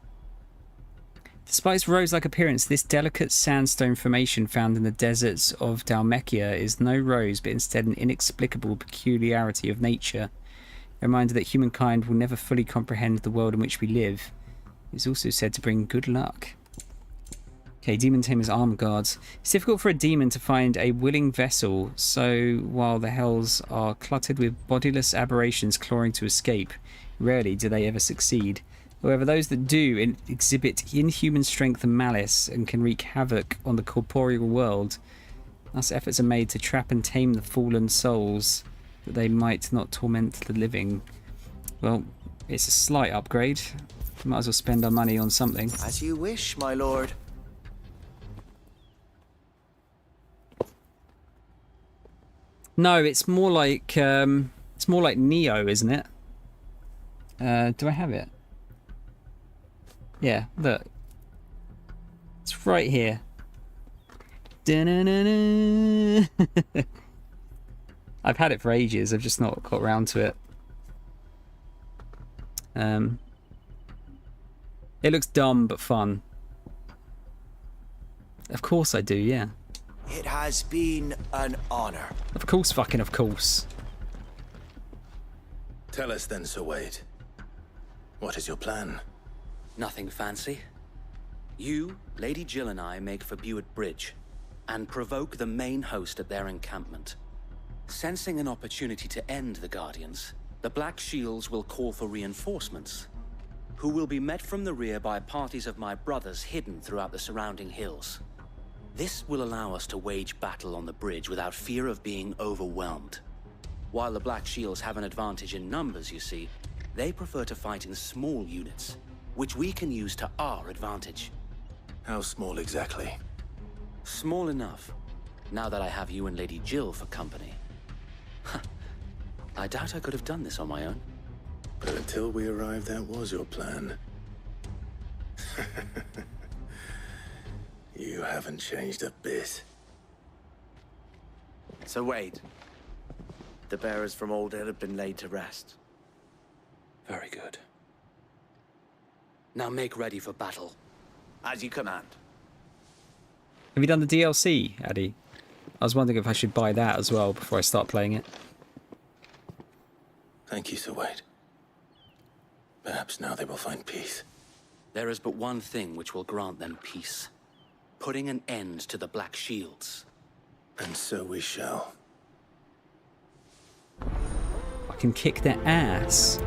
Despite its rose-like appearance, this delicate sandstone formation found in the deserts of Dalmekia is no rose, but instead an inexplicable peculiarity of nature. A reminder that humankind will never fully comprehend the world in which we live. It is also said to bring good luck. Okay, Demon Tamer's Arm Guards. It's difficult for a demon to find a willing vessel, so while the hells are cluttered with bodiless aberrations clawing to escape, rarely do they ever succeed. However, those that do exhibit inhuman strength and malice and can wreak havoc on the corporeal world. Thus, efforts are made to trap and tame the fallen souls, that they might not torment the living. Well, it's a slight upgrade. Might as well spend our money on something. As you wish, my lord. No, it's more like Neo, isn't it? Do I have it? Yeah, look. It's right here. Da-na-na-na. I've had it for ages, I've just not got around to it. It looks dumb but fun. Of course I do, yeah. It has been an honor. Of course, fucking of course. Tell us then, Sir Wade. What is your plan? Nothing fancy. You, Lady Jill and I make for Buick Bridge and provoke the main host at their encampment. Sensing an opportunity to end the Guardians, the Black Shields will call for reinforcements, who will be met from the rear by parties of my brothers hidden throughout the surrounding hills. This will allow us to wage battle on the bridge without fear of being overwhelmed. While the Black Shields have an advantage in numbers, you see, they prefer to fight in small units, which we can use to our advantage. How small exactly? Small enough, now that I have you and Lady Jill for company. I doubt I could have done this on my own. But until we arrived, that was your plan. You haven't changed a bit. So wait. The bearers from Old Hill have been laid to rest. Very good. Now make ready for battle. As you command. Have you done the DLC, Addy? I was wondering if I should buy that as well before I start playing it. Thank you, Sir Wade. Perhaps now they will find peace. There is but one thing which will grant them peace. Putting an end to the Black Shields. And so we shall. I can kick their ass.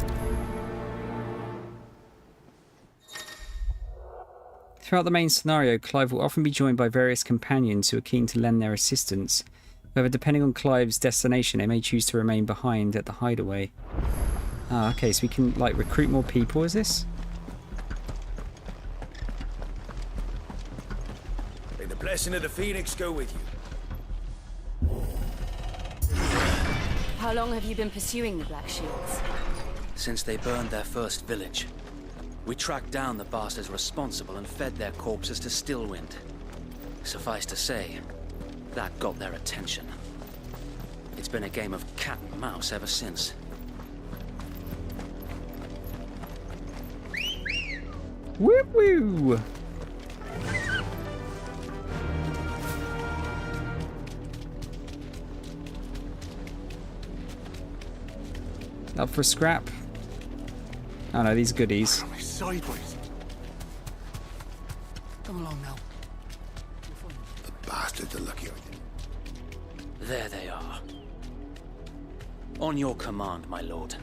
Throughout the main scenario, Clive will often be joined by various companions who are keen to lend their assistance. However, depending on Clive's destination, they may choose to remain behind at the hideaway. Ah, okay, so we can, like, recruit more people, is this? May the blessing of the Phoenix go with you. How long have you been pursuing the Black Shields? Since they burned their first village. We tracked down the bastards responsible and fed their corpses to Stillwind. Suffice to say, that got their attention. It's been a game of cat and mouse ever since. Woo woo! Up for a scrap? Oh no, these goodies. Sideways. Come along now. The bastards are lucky I didn't. There they are. On your command, my lord.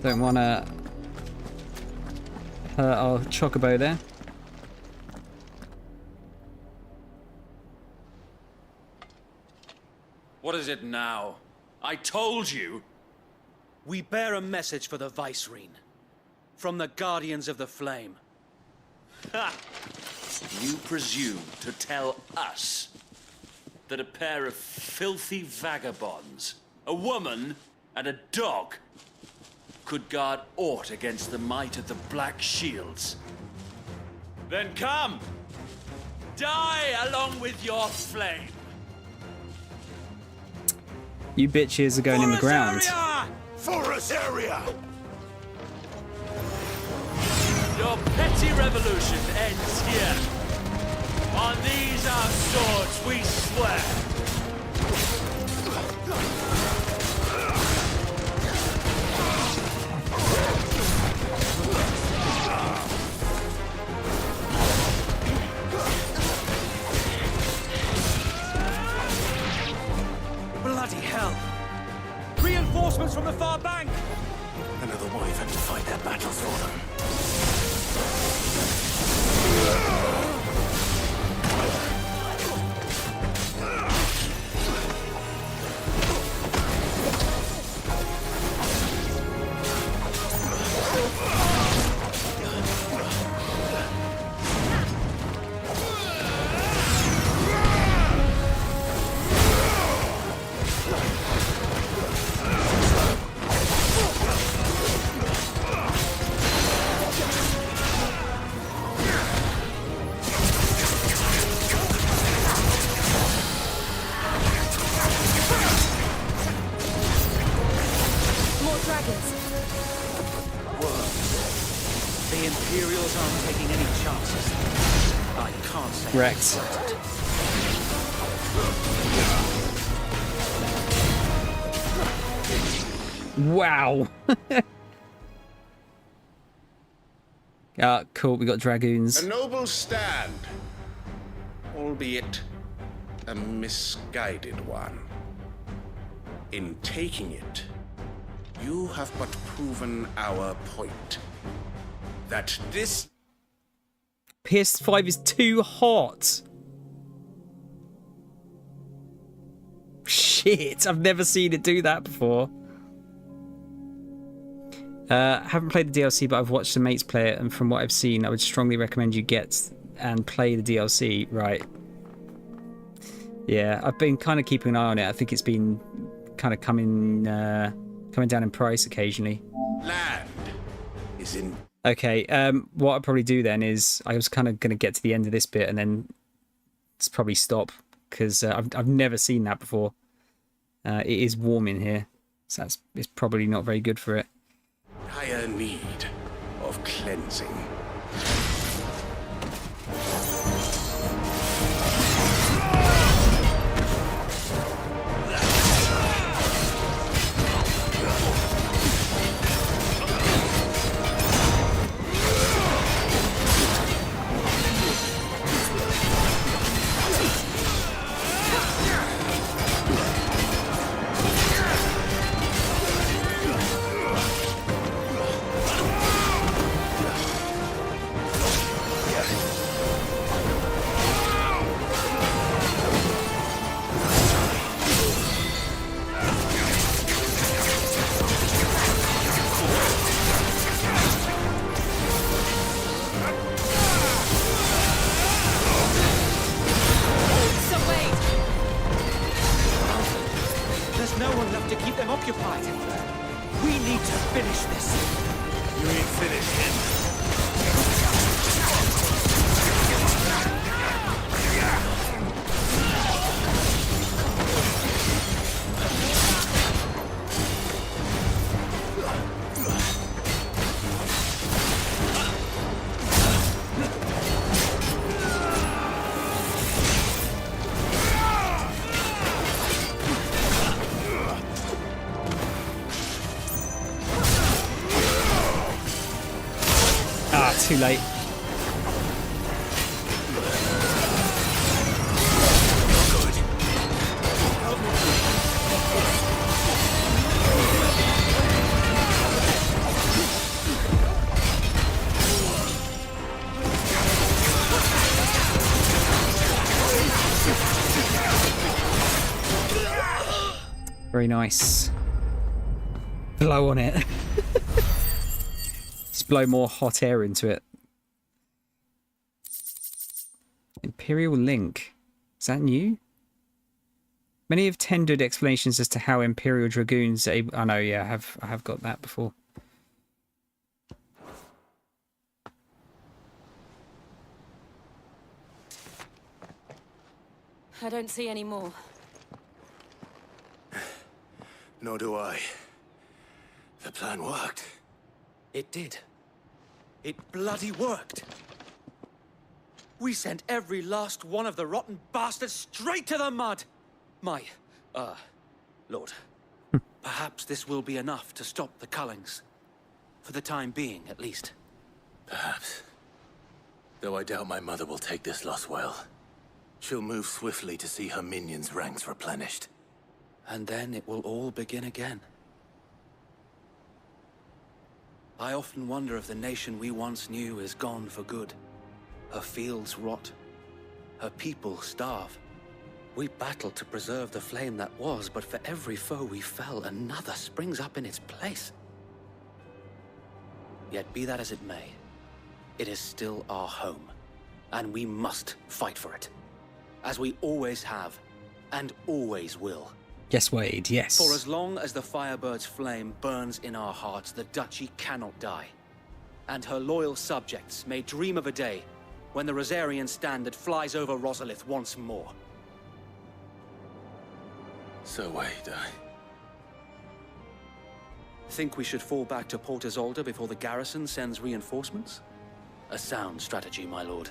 Don't want to hurt our chocobo there. What is it now? I told you! We bear a message for the Vicereine. From the Guardians of the Flame. Ha! You presume to tell us that a pair of filthy vagabonds, a woman and a dog, could guard aught against the might of the Black Shields? Then come! Die along with your flame! You bitches are going in the ground. Forest area! Your petty revolution ends here. On these our swords we swear. Bloody hell! Reinforcements from the far bank! Another wyvern to fight their battles for them. Wrecked. Wow. Ah, cool. We got dragoons. A noble stand, albeit a misguided one. In taking it, you have but proven our point. That this PS5 is too hot. Shit, I've never seen it do that before. Haven't played the DLC, but I've watched some mates play it, and from what I've seen, I would strongly recommend you get and play the DLC. Right. Yeah, I've been kind of keeping an eye on it. I think it's been kind of coming down in price occasionally. land is in. Okay, what I'll probably do then is I was kind of going to get to the end of this bit and then probably stop because I've never seen that before. It is warm in here, so it's probably not very good for it. Higher need of cleansing. Too late. Very nice. Blow on it. Just blow more hot air into it. Imperial Link. Is that new? Many have tendered explanations as to how Imperial Dragoons... I know, yeah, I have got that before. I don't see any more. Nor do I. The plan worked. It did. It bloody worked. We sent every last one of the rotten bastards straight to the mud! My, Lord. Perhaps this will be enough to stop the Cullings. For the time being, at least. Perhaps. Though I doubt my mother will take this loss well. She'll move swiftly to see her minions' ranks replenished. And then it will all begin again. I often wonder if the nation we once knew is gone for good. Her fields rot. Her people starve. We battled to preserve the flame that was, but for every foe we fell, another springs up in its place. Yet be that as it may, it is still our home, and we must fight for it. As we always have, and always will. Yes, Wade, yes. For as long as the Firebird's flame burns in our hearts, the Duchy cannot die. And her loyal subjects may dream of a day when the Rosarian standard flies over Rosalith once more. So Wade, Think we should fall back to Port Isolde before the garrison sends reinforcements? A sound strategy, my lord.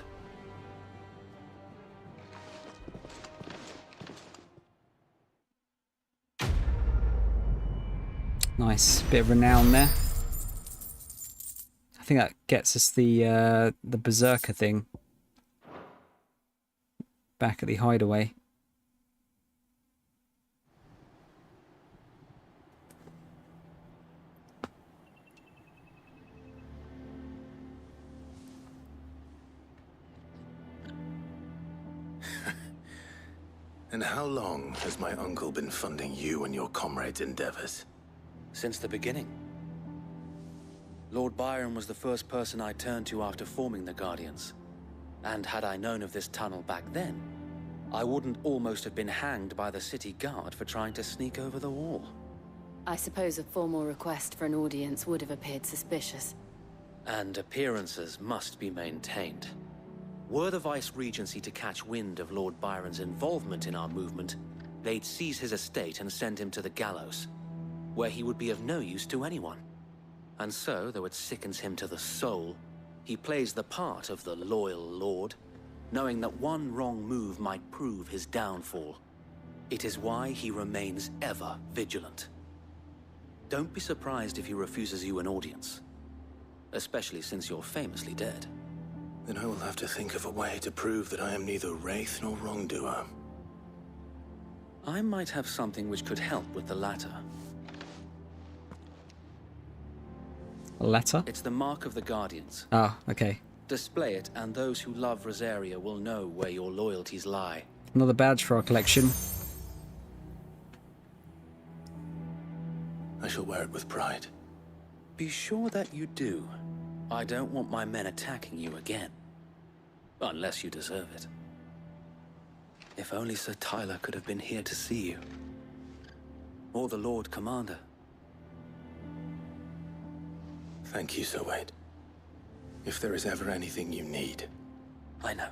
Nice bit of renown there. I think that gets us the Berserker thing back at the hideaway. And how long has my uncle been funding you and your comrades' endeavors? Since the beginning. Lord Byron was the first person I turned to after forming the Guardians. And had I known of this tunnel back then, I wouldn't almost have been hanged by the city guard for trying to sneak over the wall. I suppose a formal request for an audience would have appeared suspicious. And appearances must be maintained. Were the Vice-Regency to catch wind of Lord Byron's involvement in our movement, they'd seize his estate and send him to the gallows, where he would be of no use to anyone. And so, though it sickens him to the soul, he plays the part of the loyal lord, knowing that one wrong move might prove his downfall. It is why he remains ever vigilant. Don't be surprised if he refuses you an audience, especially since you're famously dead. Then I will have to think of a way to prove that I am neither wraith nor wrongdoer. I might have something which could help with the latter. A letter? It's the mark of the Guardians. Ah, okay. Display it, and those who love Rosaria will know where your loyalties lie. Another badge for our collection. I shall wear it with pride. Be sure that you do. I don't want my men attacking you again. Unless you deserve it. If only Sir Tyler could have been here to see you. Or the Lord Commander. Thank you, Sir Wade. If there is ever anything you need. I know.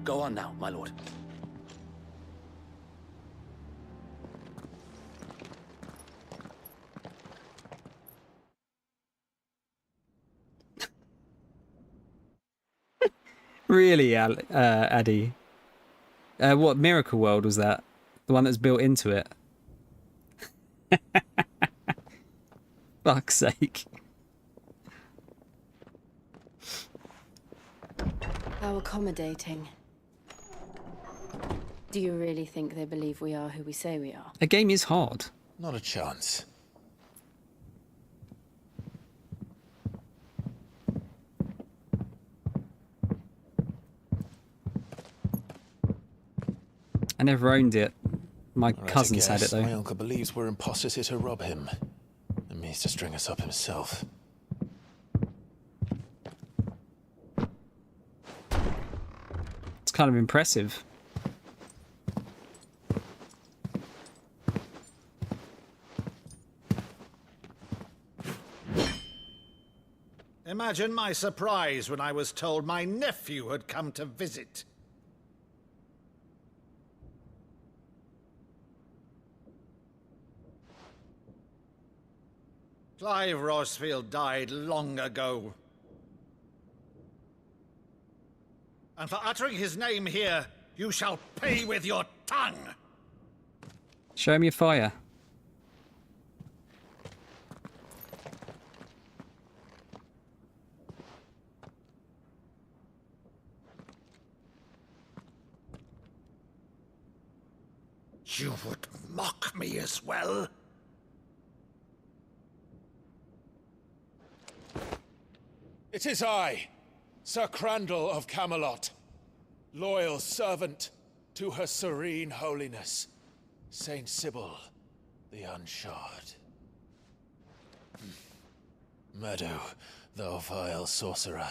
Go on now, my lord. Really, Addy? What Miracle World was that? The one that's built into it? Fuck's sake. How accommodating. Do you really think they believe we are who we say we are? A game is hard. Not a chance. I never owned it. My Right, cousins I had it guess though. My uncle believes we're imposters here to rob him, and means to string us up himself. It's kind of impressive. Imagine my surprise when I was told my nephew had come to visit. Clive Rosfield died long ago. And for uttering his name here, you shall pay with your tongue! Show me your fire. You would mock me as well? It is I, Sir Crandall of Camelot, loyal servant to Her Serene Holiness, Saint Sybil the Unshod. Meadow, thou vile sorcerer,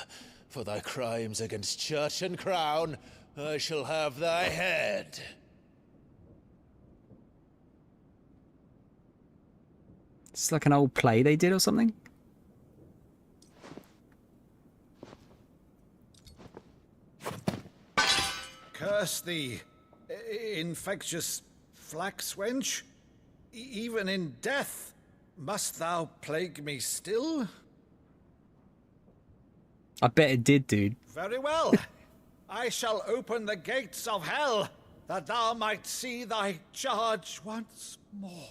for thy crimes against church and crown, I shall have thy head. It's like an old play they did or something. Curse thee, infectious flax wench. Even in death, must thou plague me still? I bet it did, dude. Very well. I shall open the gates of hell, that thou might see thy charge once more.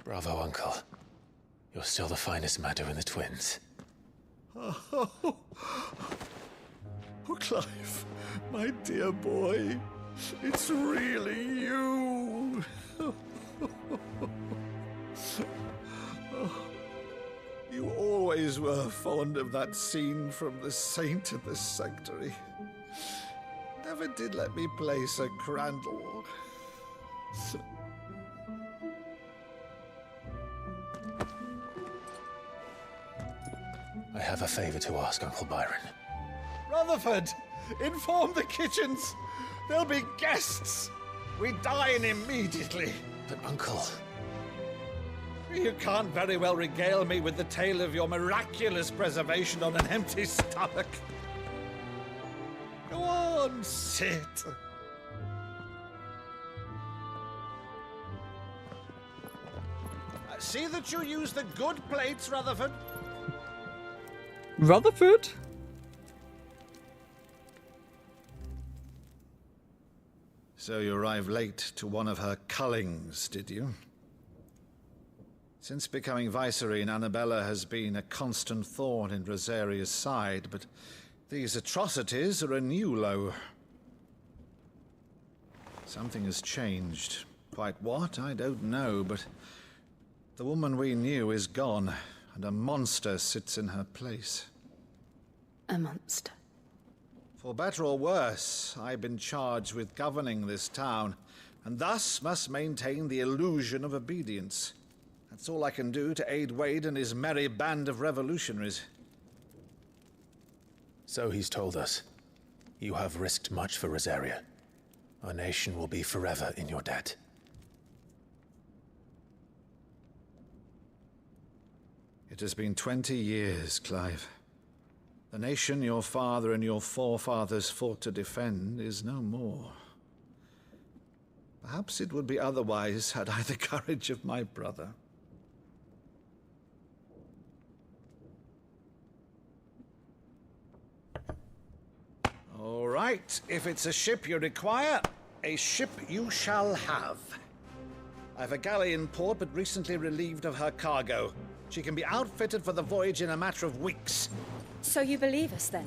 Bravo, Uncle. You're still the finest Meadow in the twins. Oh, Clive, my dear boy, it's really you. You always were fond of that scene from The Saint in the Sanctuary. Never did let me play Sir Crandall. I have a favor to ask, Uncle Byron. Rutherford, inform the kitchens. There'll be guests. We dine immediately. But, Uncle... You can't very well regale me with the tale of your miraculous preservation on an empty stomach. Go on, sit. See that you use the good plates, Rutherford. Rutherford? So you arrived late to one of her cullings, did you? Since becoming Vicereine, Annabella has been a constant thorn in Rosaria's side, but these atrocities are a new low. Something has changed. Quite what, I don't know, but the woman we knew is gone, and a monster sits in her place. A monster? For better or worse, I've been charged with governing this town, and thus must maintain the illusion of obedience. That's all I can do to aid Wade and his merry band of revolutionaries. So he's told us. You have risked much for Rosaria. Our nation will be forever in your debt. It has been 20 years, Clive. The nation your father and your forefathers fought to defend is no more. Perhaps it would be otherwise had I the courage of my brother. All right, if it's a ship you require, a ship you shall have. I've a galley in port, but recently relieved of her cargo. She can be outfitted for the voyage in a matter of weeks. So you believe us then?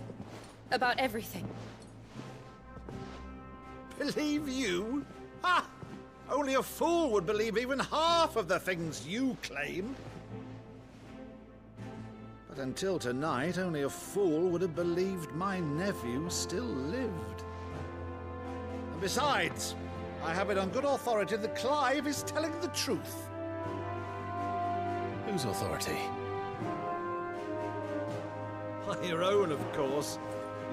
About everything? Believe you? Ha! Only a fool would believe even half of the things you claim. But until tonight, only a fool would have believed my nephew still lived. And besides, I have it on good authority that Clive is telling the truth. Whose authority? Your own, of course.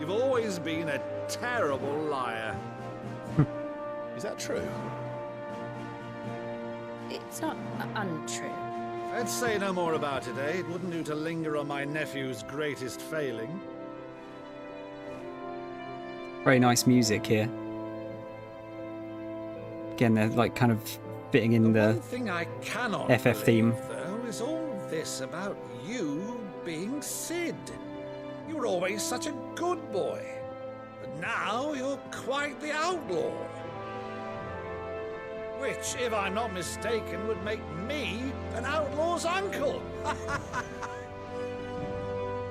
You've always been a terrible liar. Is that true? It's not untrue. Let's say no more about it, eh? It wouldn't do to linger on my nephew's greatest failing. Very nice music here. Again, they're like kind of fitting in the One thing I cannot FF theme. believe, though, is all this about you being Sid. You were always such a good boy, but now you're quite the outlaw. Which, if I'm not mistaken, would make me an outlaw's uncle.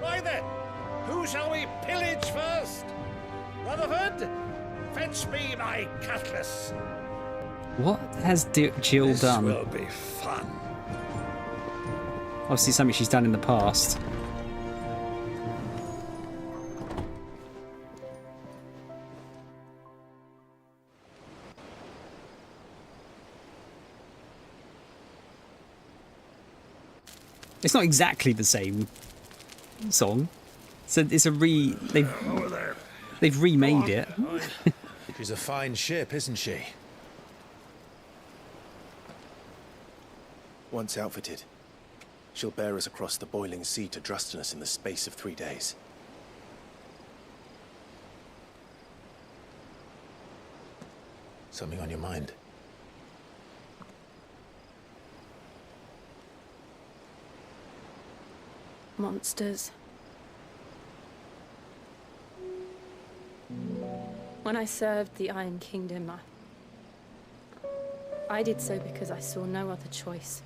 Right then, who shall we pillage first? Rutherford, fetch me my cutlass. What has Jill done? This will be fun. Obviously something she's done in the past. It's not exactly the same song. So it's a they've remade it. She's a fine ship, isn't she? Once outfitted, she'll bear us across the boiling sea to Drustinus in the space of 3 days. Something on your mind? Monsters. When I served the Iron Kingdom, I did so because I saw no other choice.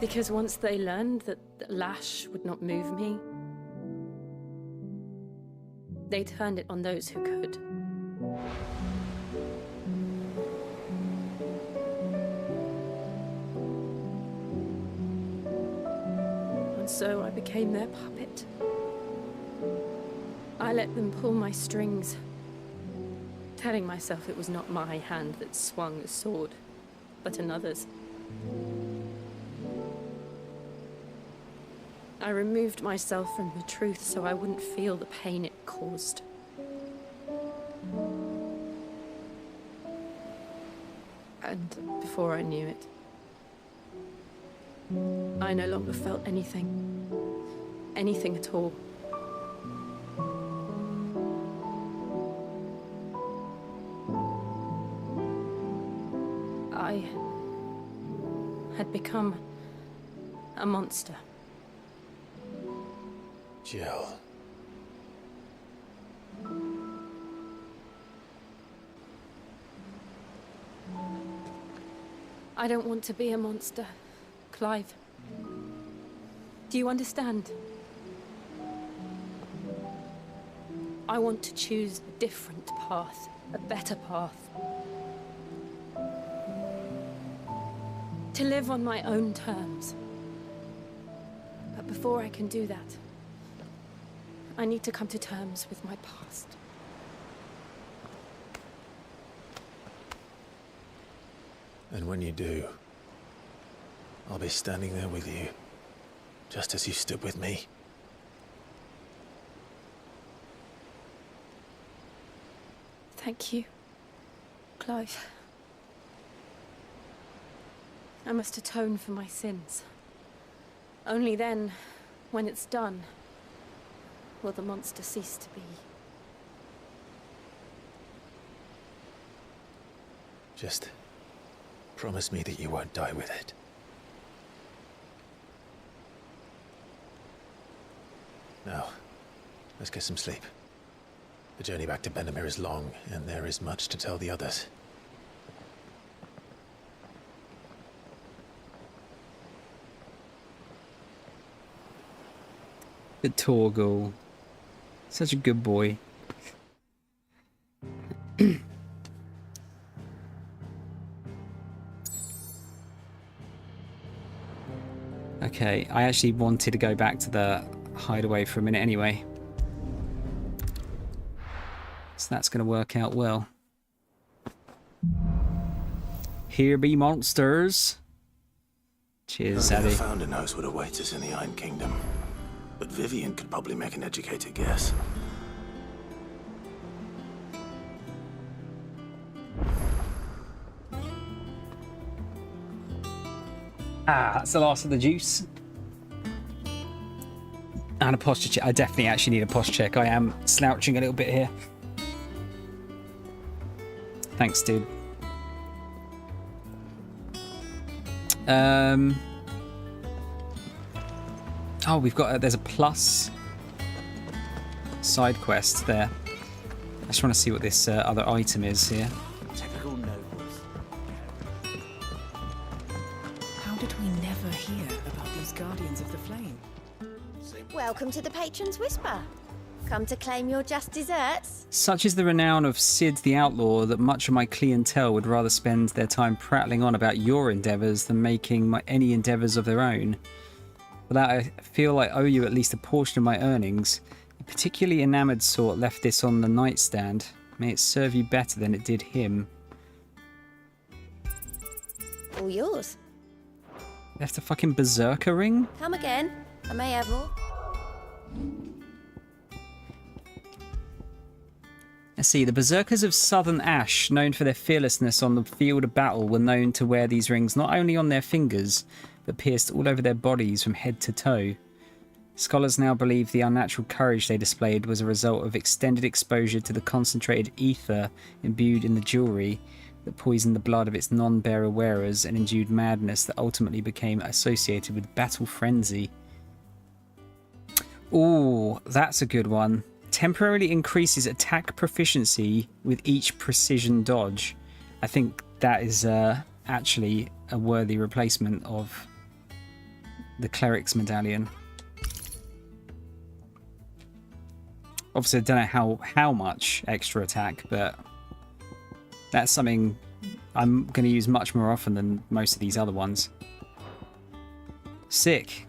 Because once they learned that Lash would not move me, they turned it on those who could. And so I became their puppet. I let them pull my strings, telling myself it was not my hand that swung the sword, but another's. I removed myself from the truth so I wouldn't feel the pain it caused. And before I knew it, I no longer felt anything. Anything at all. I had become a monster. Jill. I don't want to be a monster, Clive. Do you understand? I want to choose a different path, a better path. To live on my own terms. But before I can do that, I need to come to terms with my past. And when you do, I'll be standing there with you, just as you stood with me. Thank you, Clive. I must atone for my sins. Only then, when it's done, will the monster cease to be. Just promise me that you won't die with it. Now, let's get some sleep. The journey back to Benamir is long, and there is much to tell the others. Good Torgal. Such a good boy. Okay, I actually wanted to go back to the hideaway for a minute anyway. So that's going to work out well. Here be monsters. Cheers, Only Zaddy. the founder knows what awaits us in the Iron Kingdom. But Vivian could probably make an educated guess. Ah, that's the last of the juice. And a posture check. I definitely actually need a posture check. I am slouching a little bit here. Thanks, dude. Oh, we've got there's a plus side quest there. I just want to see what this other item is here. Typical nobles. How did we never hear about these Guardians of the Flame? Welcome to the Patron's Whisper. Come to claim your just desserts? Such is the renown of Sid the Outlaw that much of my clientele would rather spend their time prattling on about your endeavours than making any endeavours of their own. For that, I feel I owe you at least a portion of my earnings. A particularly enamoured sort left this on the nightstand. May it serve you better than it did him. All yours. Left a fucking berserker ring? Come again. I may have more. Let's see, the Berserkers of Southern Ash, known for their fearlessness on the field of battle, were known to wear these rings not only on their fingers, but pierced all over their bodies from head to toe. Scholars now believe the unnatural courage they displayed was a result of extended exposure to the concentrated ether imbued in the jewellery that poisoned the blood of its non-bearer wearers and endued madness that ultimately became associated with battle frenzy. Ooh, that's a good one. Temporarily increases attack proficiency with each precision dodge. I think that is actually a worthy replacement of the Cleric's Medallion. Obviously, I don't know how much extra attack, but that's something I'm going to use much more often than most of these other ones. Sick.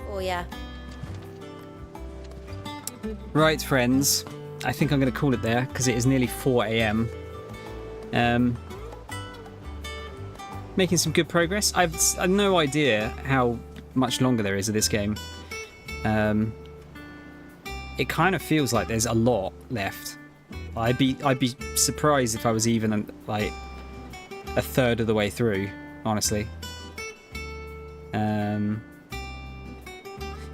Oh, yeah. Right, friends. I think I'm going to call it there because it is nearly 4 AM. Making some good progress. I've no idea how much longer there is of this game. It kind of feels like there's a lot left. I'd be surprised if I was even like a third of the way through, honestly. But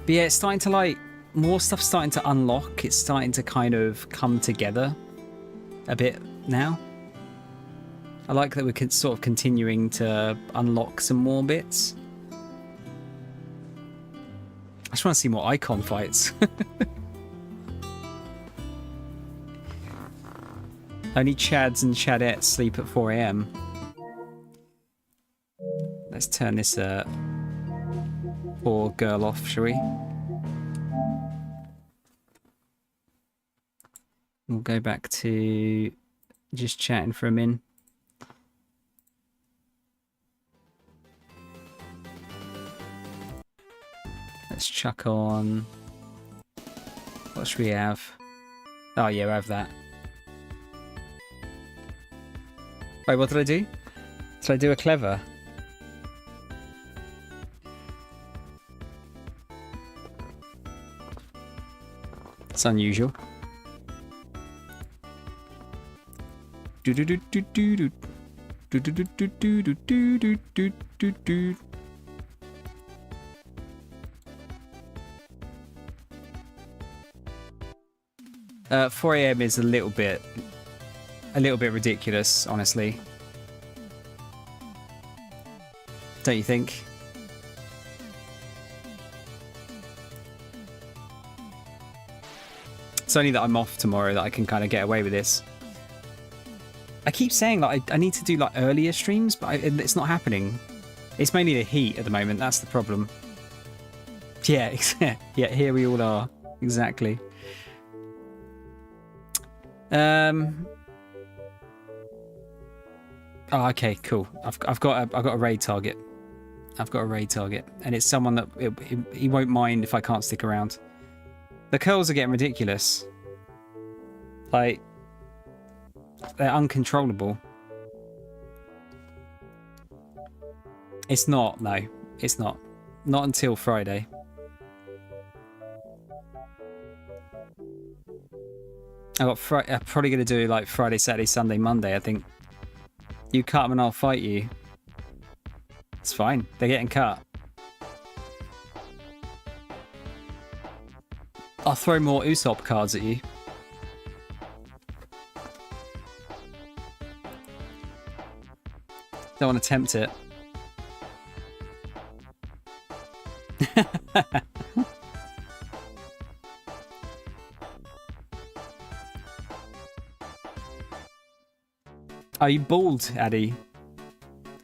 yeah, it's starting to like, more stuff's starting to unlock. It's starting to kind of come together a bit now. I like that we're sort of continuing to unlock some more bits. I just want to see more icon fights. Only Chads and Chadettes sleep at 4 AM. Let's turn this poor girl off, shall we? We'll go back to just chatting for a min. Let's chuck on... What should we have? Oh yeah, we'll have that. Wait, what did I do? Did I do a clever? It's unusual. Do do do do do do do do do do do do do do do. 4 AM is a little bit ridiculous, honestly. Don't you think? It's only that I'm off tomorrow that I can kind of get away with this. I keep saying like I need to do like earlier streams, but it's not happening. It's mainly the heat at the moment. That's the problem. Yeah, yeah. Here we all are. Exactly. Oh, okay, cool. I've got a raid target. I've got a raid target, and it's someone that he won't mind if I can't stick around. The curls are getting ridiculous. Like, they're uncontrollable. It's not. No, it's not. Not until Friday. I'm probably going to do like Friday, Saturday, Sunday, Monday, I think. You cut them and I'll fight you. It's fine. They're getting cut. I'll throw more Usopp cards at you. Don't want to tempt it. Are you bald, Addy?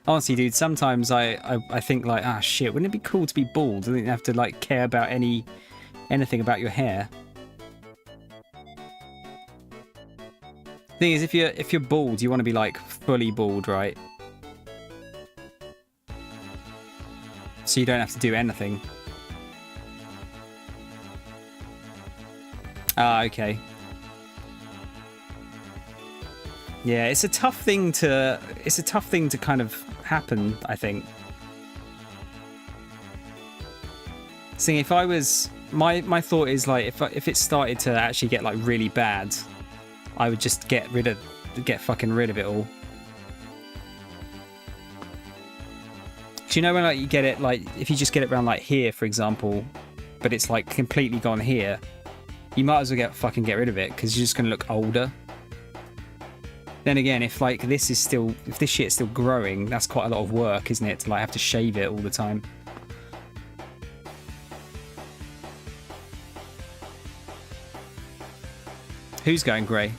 Honestly, dude, sometimes I think like, ah, shit, wouldn't it be cool to be bald? I didn't have to like care about anything about your hair. Thing is, if you're bald, you want to be like fully bald, right? So you don't have to do anything. Ah, okay. Yeah, it's a tough thing to kind of happen, I think. See, if I was my thought is like if it started to actually get like really bad, I would just get fucking rid of it all. Do you know when like you get it like if you just get it around like here, for example, but it's like completely gone here, you might as well get rid of it because you're just gonna look older. Then again, if like this shit's still growing, that's quite a lot of work, isn't it? To like have to shave it all the time. Who's going grey?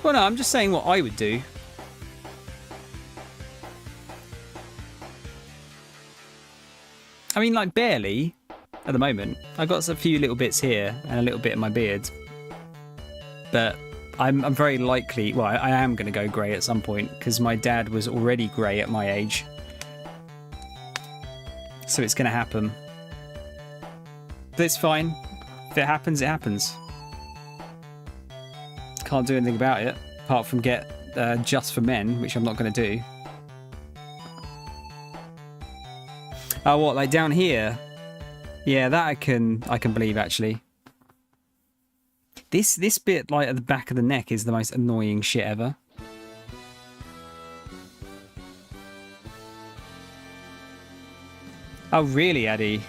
Well, no, I'm just saying what I would do. I mean, like barely at the moment. I've got a few little bits here and a little bit in my beard. But I'm very likely, well, I am going to go grey at some point because my dad was already grey at my age. So it's going to happen. But it's fine. If it happens, it happens. Can't do anything about it apart from get Just for Men, which I'm not going to do. Oh, what, like down here? Yeah, that I can believe actually. This bit like at the back of the neck is the most annoying shit ever. Oh, really, Addy?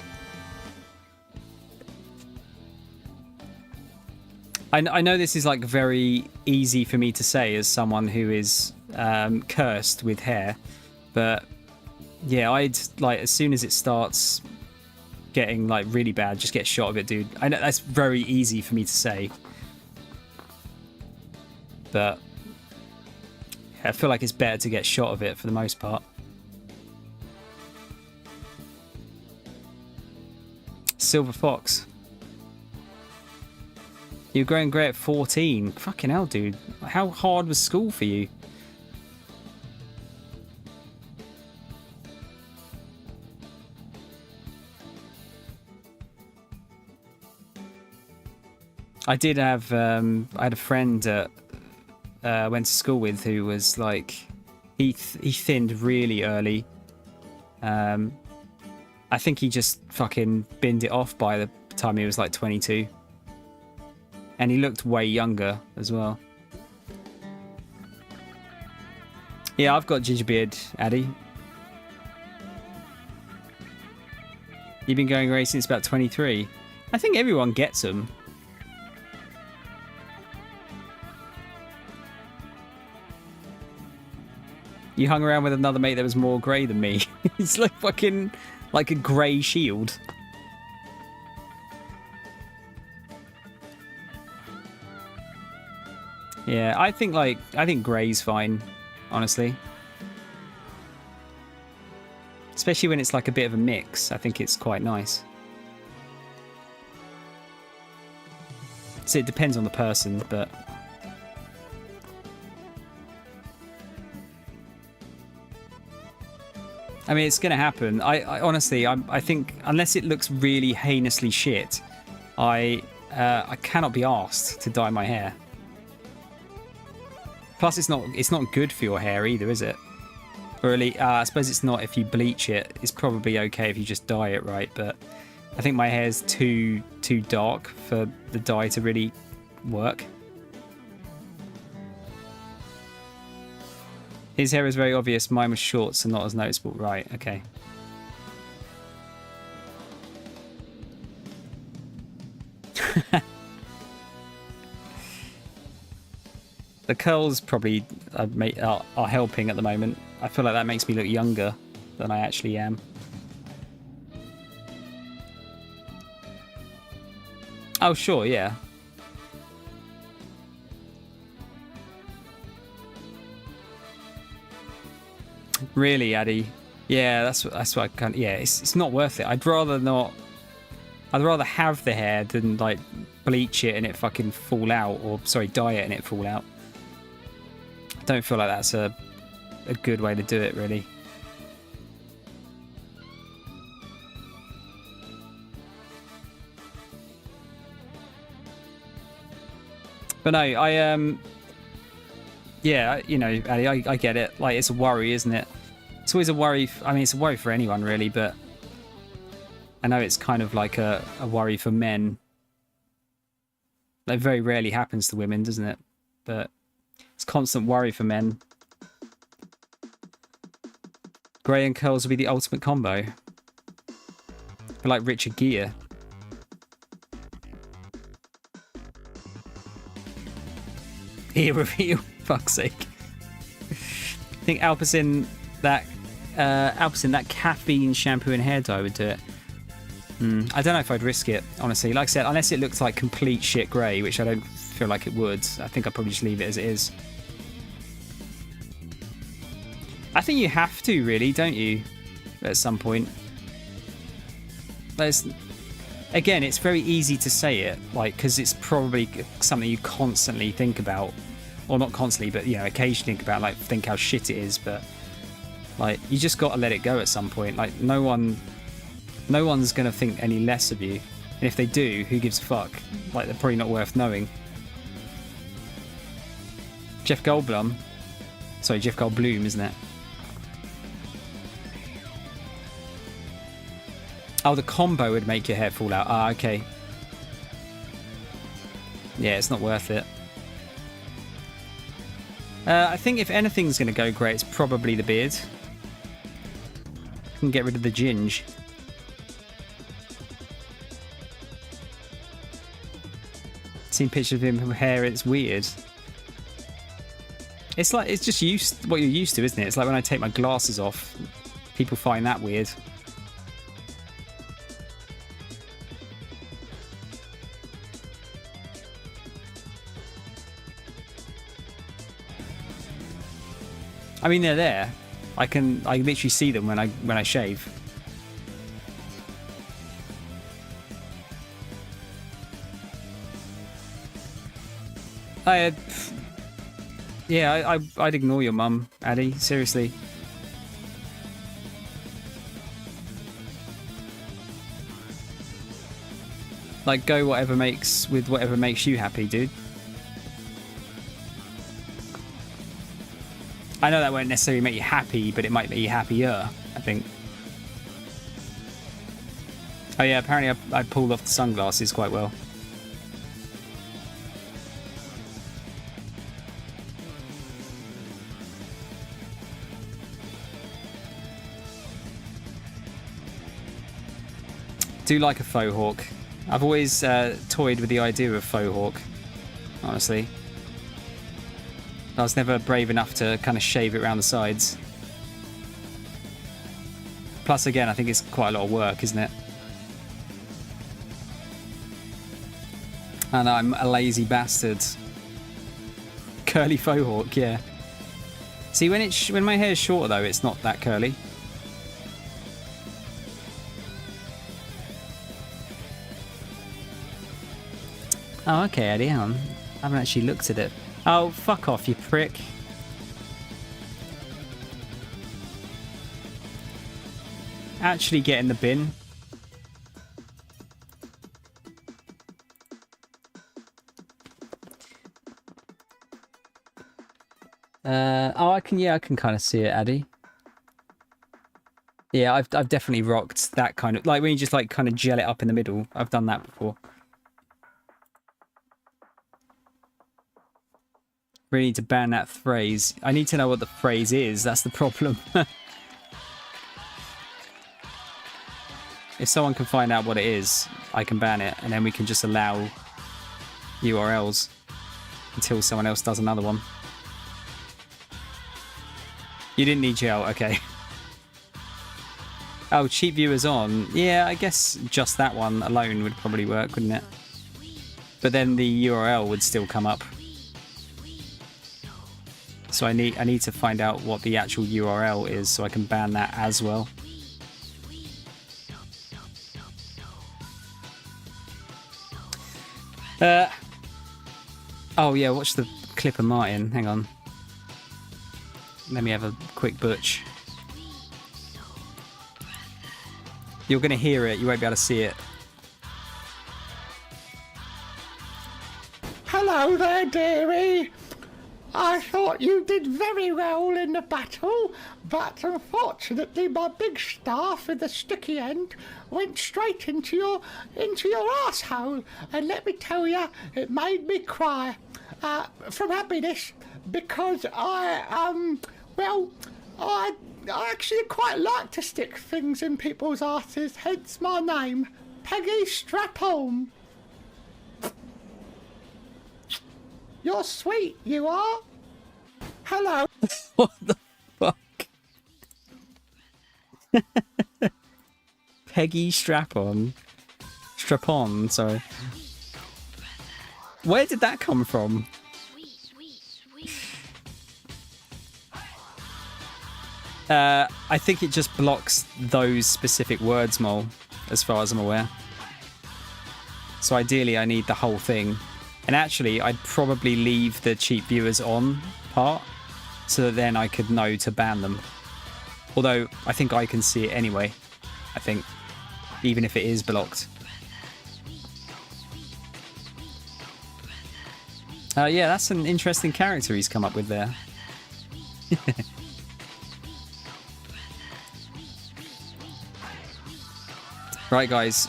I know this is like very easy for me to say as someone who is cursed with hair, but yeah, I'd like as soon as it starts getting like really bad, just get a shot of it, dude. I know that's very easy for me to say, but I feel like it's better to get a shot of it for the most part. Silver Fox. You're growing grey at 14. Fucking hell, dude. How hard was school for you? I did have, I had a friend that went to school with who was like, he thinned really early. I think he just fucking binned it off by the time he was like 22. And he looked way younger as well. Yeah, I've got ginger beard, Addy. You've been going grey since about 23. I think everyone gets them. You hung around with another mate that was more grey than me. It's like fucking like a grey shield. Yeah, I think grey's fine, honestly. Especially when it's like a bit of a mix. I think it's quite nice. So it depends on the person, but I mean, it's going to happen. I honestly, I think unless it looks really heinously shit, I cannot be asked to dye my hair. Plus, it's not good for your hair either, is it? Or at least, I suppose it's not if you bleach it. It's probably okay if you just dye it right, but I think my hair's too dark for the dye to really work. His hair is very obvious. Mine was short, so not as noticeable. Right, okay. The curls probably are helping at the moment. I feel like that makes me look younger than I actually am. Oh, sure, yeah. Really, Addy? Yeah, that's what I can't. Yeah, it's not worth it. I'd rather not. I'd rather have the hair than like bleach it and it fucking fall out, or sorry, dye it and it fall out. I don't feel like that's a good way to do it, really. But no, yeah, you know, Addy, I get it. Like, it's a worry, isn't it? It's always a worry. I mean, it's a worry for anyone, really, but I know it's kind of like a worry for men. That very rarely happens to women, doesn't it? But it's constant worry for men. Grey and curls will be the ultimate combo. For like Richard Gere. Ear reveal, fuck's sake. I think Alpecin, that caffeine shampoo and hair dye would do it. I don't know if I'd risk it, honestly. Like I said, unless it looks like complete shit grey, which I don't feel like it would. I think I'd probably just leave it as it is. I think you have to, really, don't you? At some point. Again, it's very easy to say it, like, because it's probably something you constantly think about. Or not constantly, but, you know, occasionally think about, like, think how shit it is, but, like, you just got to let it go at some point. Like, no one's going to think any less of you. And if they do, who gives a fuck? Like, they're probably not worth knowing. Jeff Goldblum, isn't it? Oh, the combo would make your hair fall out. Ah, okay. Yeah, it's not worth it. I think if anything's going to go great, it's probably the beard. You can get rid of the ginge. Seen pictures of him with hair, it's weird. It's like, it's just what you're used to, isn't it? It's like when I take my glasses off, people find that weird. I mean, they're there. I literally see them when I shave. I'd ignore your mum, Addy. Seriously. Like, go whatever makes you happy, dude. I know that won't necessarily make you happy, but it might make you happier, I think. Oh yeah, apparently I pulled off the sunglasses quite well. Do like a faux hawk. I've always toyed with the idea of faux hawk, honestly. I was never brave enough to kind of shave it around the sides. Plus, again, I think it's quite a lot of work, isn't it? And I'm a lazy bastard. Curly faux hawk, yeah. See, when my hair's shorter though, it's not that curly. Oh, okay, Eddie. I haven't actually looked at it. Oh, fuck off, you prick. Actually get in the bin. I can kind of see it, Addy. Yeah, I've definitely rocked that kind of, like when you just like kind of gel it up in the middle. I've done that before. Really need to ban that phrase. I need to know what the phrase is. That's the problem. If someone can find out what it is, I can ban it, and then we can just allow URLs until someone else does another one. You didn't need gel, okay. Oh, cheap viewers on. Yeah, I guess just that one alone would probably work, wouldn't it? But then the URL would still come up. So I need to find out what the actual URL is so I can ban that as well. Oh yeah, watch the clip of Martin. Hang on. Let me have a quick butch. You're going to hear it, you won't be able to see it. Hello there, dearie. I thought you did very well in the battle, but unfortunately my big staff with the sticky end went straight into your asshole, and let me tell you, it made me cry from happiness, because I actually quite like to stick things in people's asses, hence my name, Peggy Strap-on. You're sweet, you are. Hello. What the fuck? Peggy Strap-on. Strap-on, sorry. Where did that come from? I think it just blocks those specific words, Mole, as far as I'm aware. So ideally I need the whole thing. And actually, I'd probably leave the cheap viewers on part, so that then I could know to ban them. Although, I think I can see it anyway, I think, even if it is blocked. Yeah, that's an interesting character he's come up with there. Right, guys.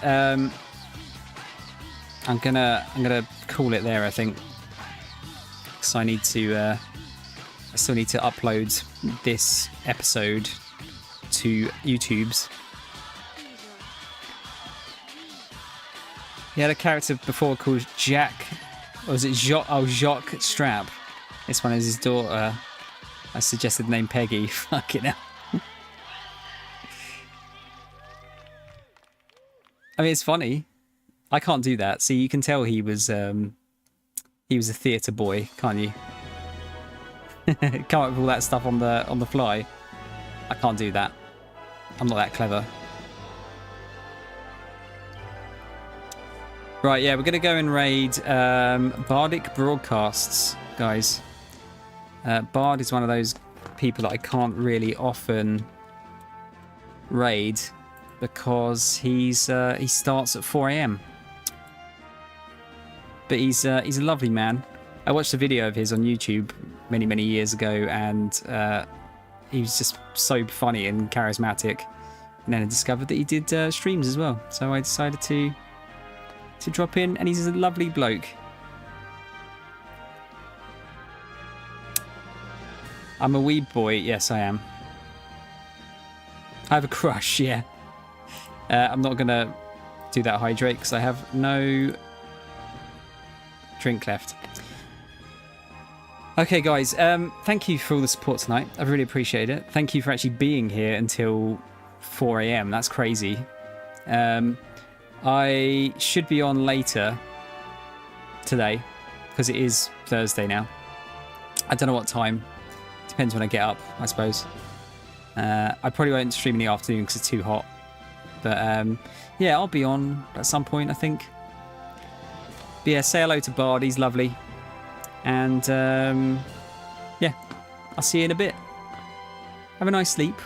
I'm gonna call it there, I think, because I still need to upload this episode to YouTube's. He had a character before called Jack Or was it Jacques? Oh, Jacques Strap. This one is his daughter. I suggested the name Peggy. Fucking hell. I mean, it's funny. I can't do that. See, you can tell he was a theatre boy, can't you? Come up with all that stuff on the fly. I can't do that. I'm not that clever. Right, yeah, we're going to go and raid Bardic Broadcasts, guys. Bard is one of those people that I can't really often raid because he starts at 4 AM. But he's a lovely man. I watched a video of his on YouTube many years ago, and he was just so funny and charismatic. And then I discovered that he did streams as well, so I decided to drop in, and he's a lovely bloke. I'm a weed boy. Yes, I am. I have a crush, yeah. I'm not going to do that hydrate because I have no drink left. Okay, guys. Thank you for all the support tonight. I really appreciate it. Thank you for actually being here until 4 AM. That's crazy. I should be on later today because it is Thursday now. I don't know what time. Depends when I get up, I suppose. I probably won't stream in the afternoon because it's too hot. But yeah, I'll be on at some point, I think. But yeah, say hello to Bard. He's lovely. And yeah, I'll see you in a bit. Have a nice sleep.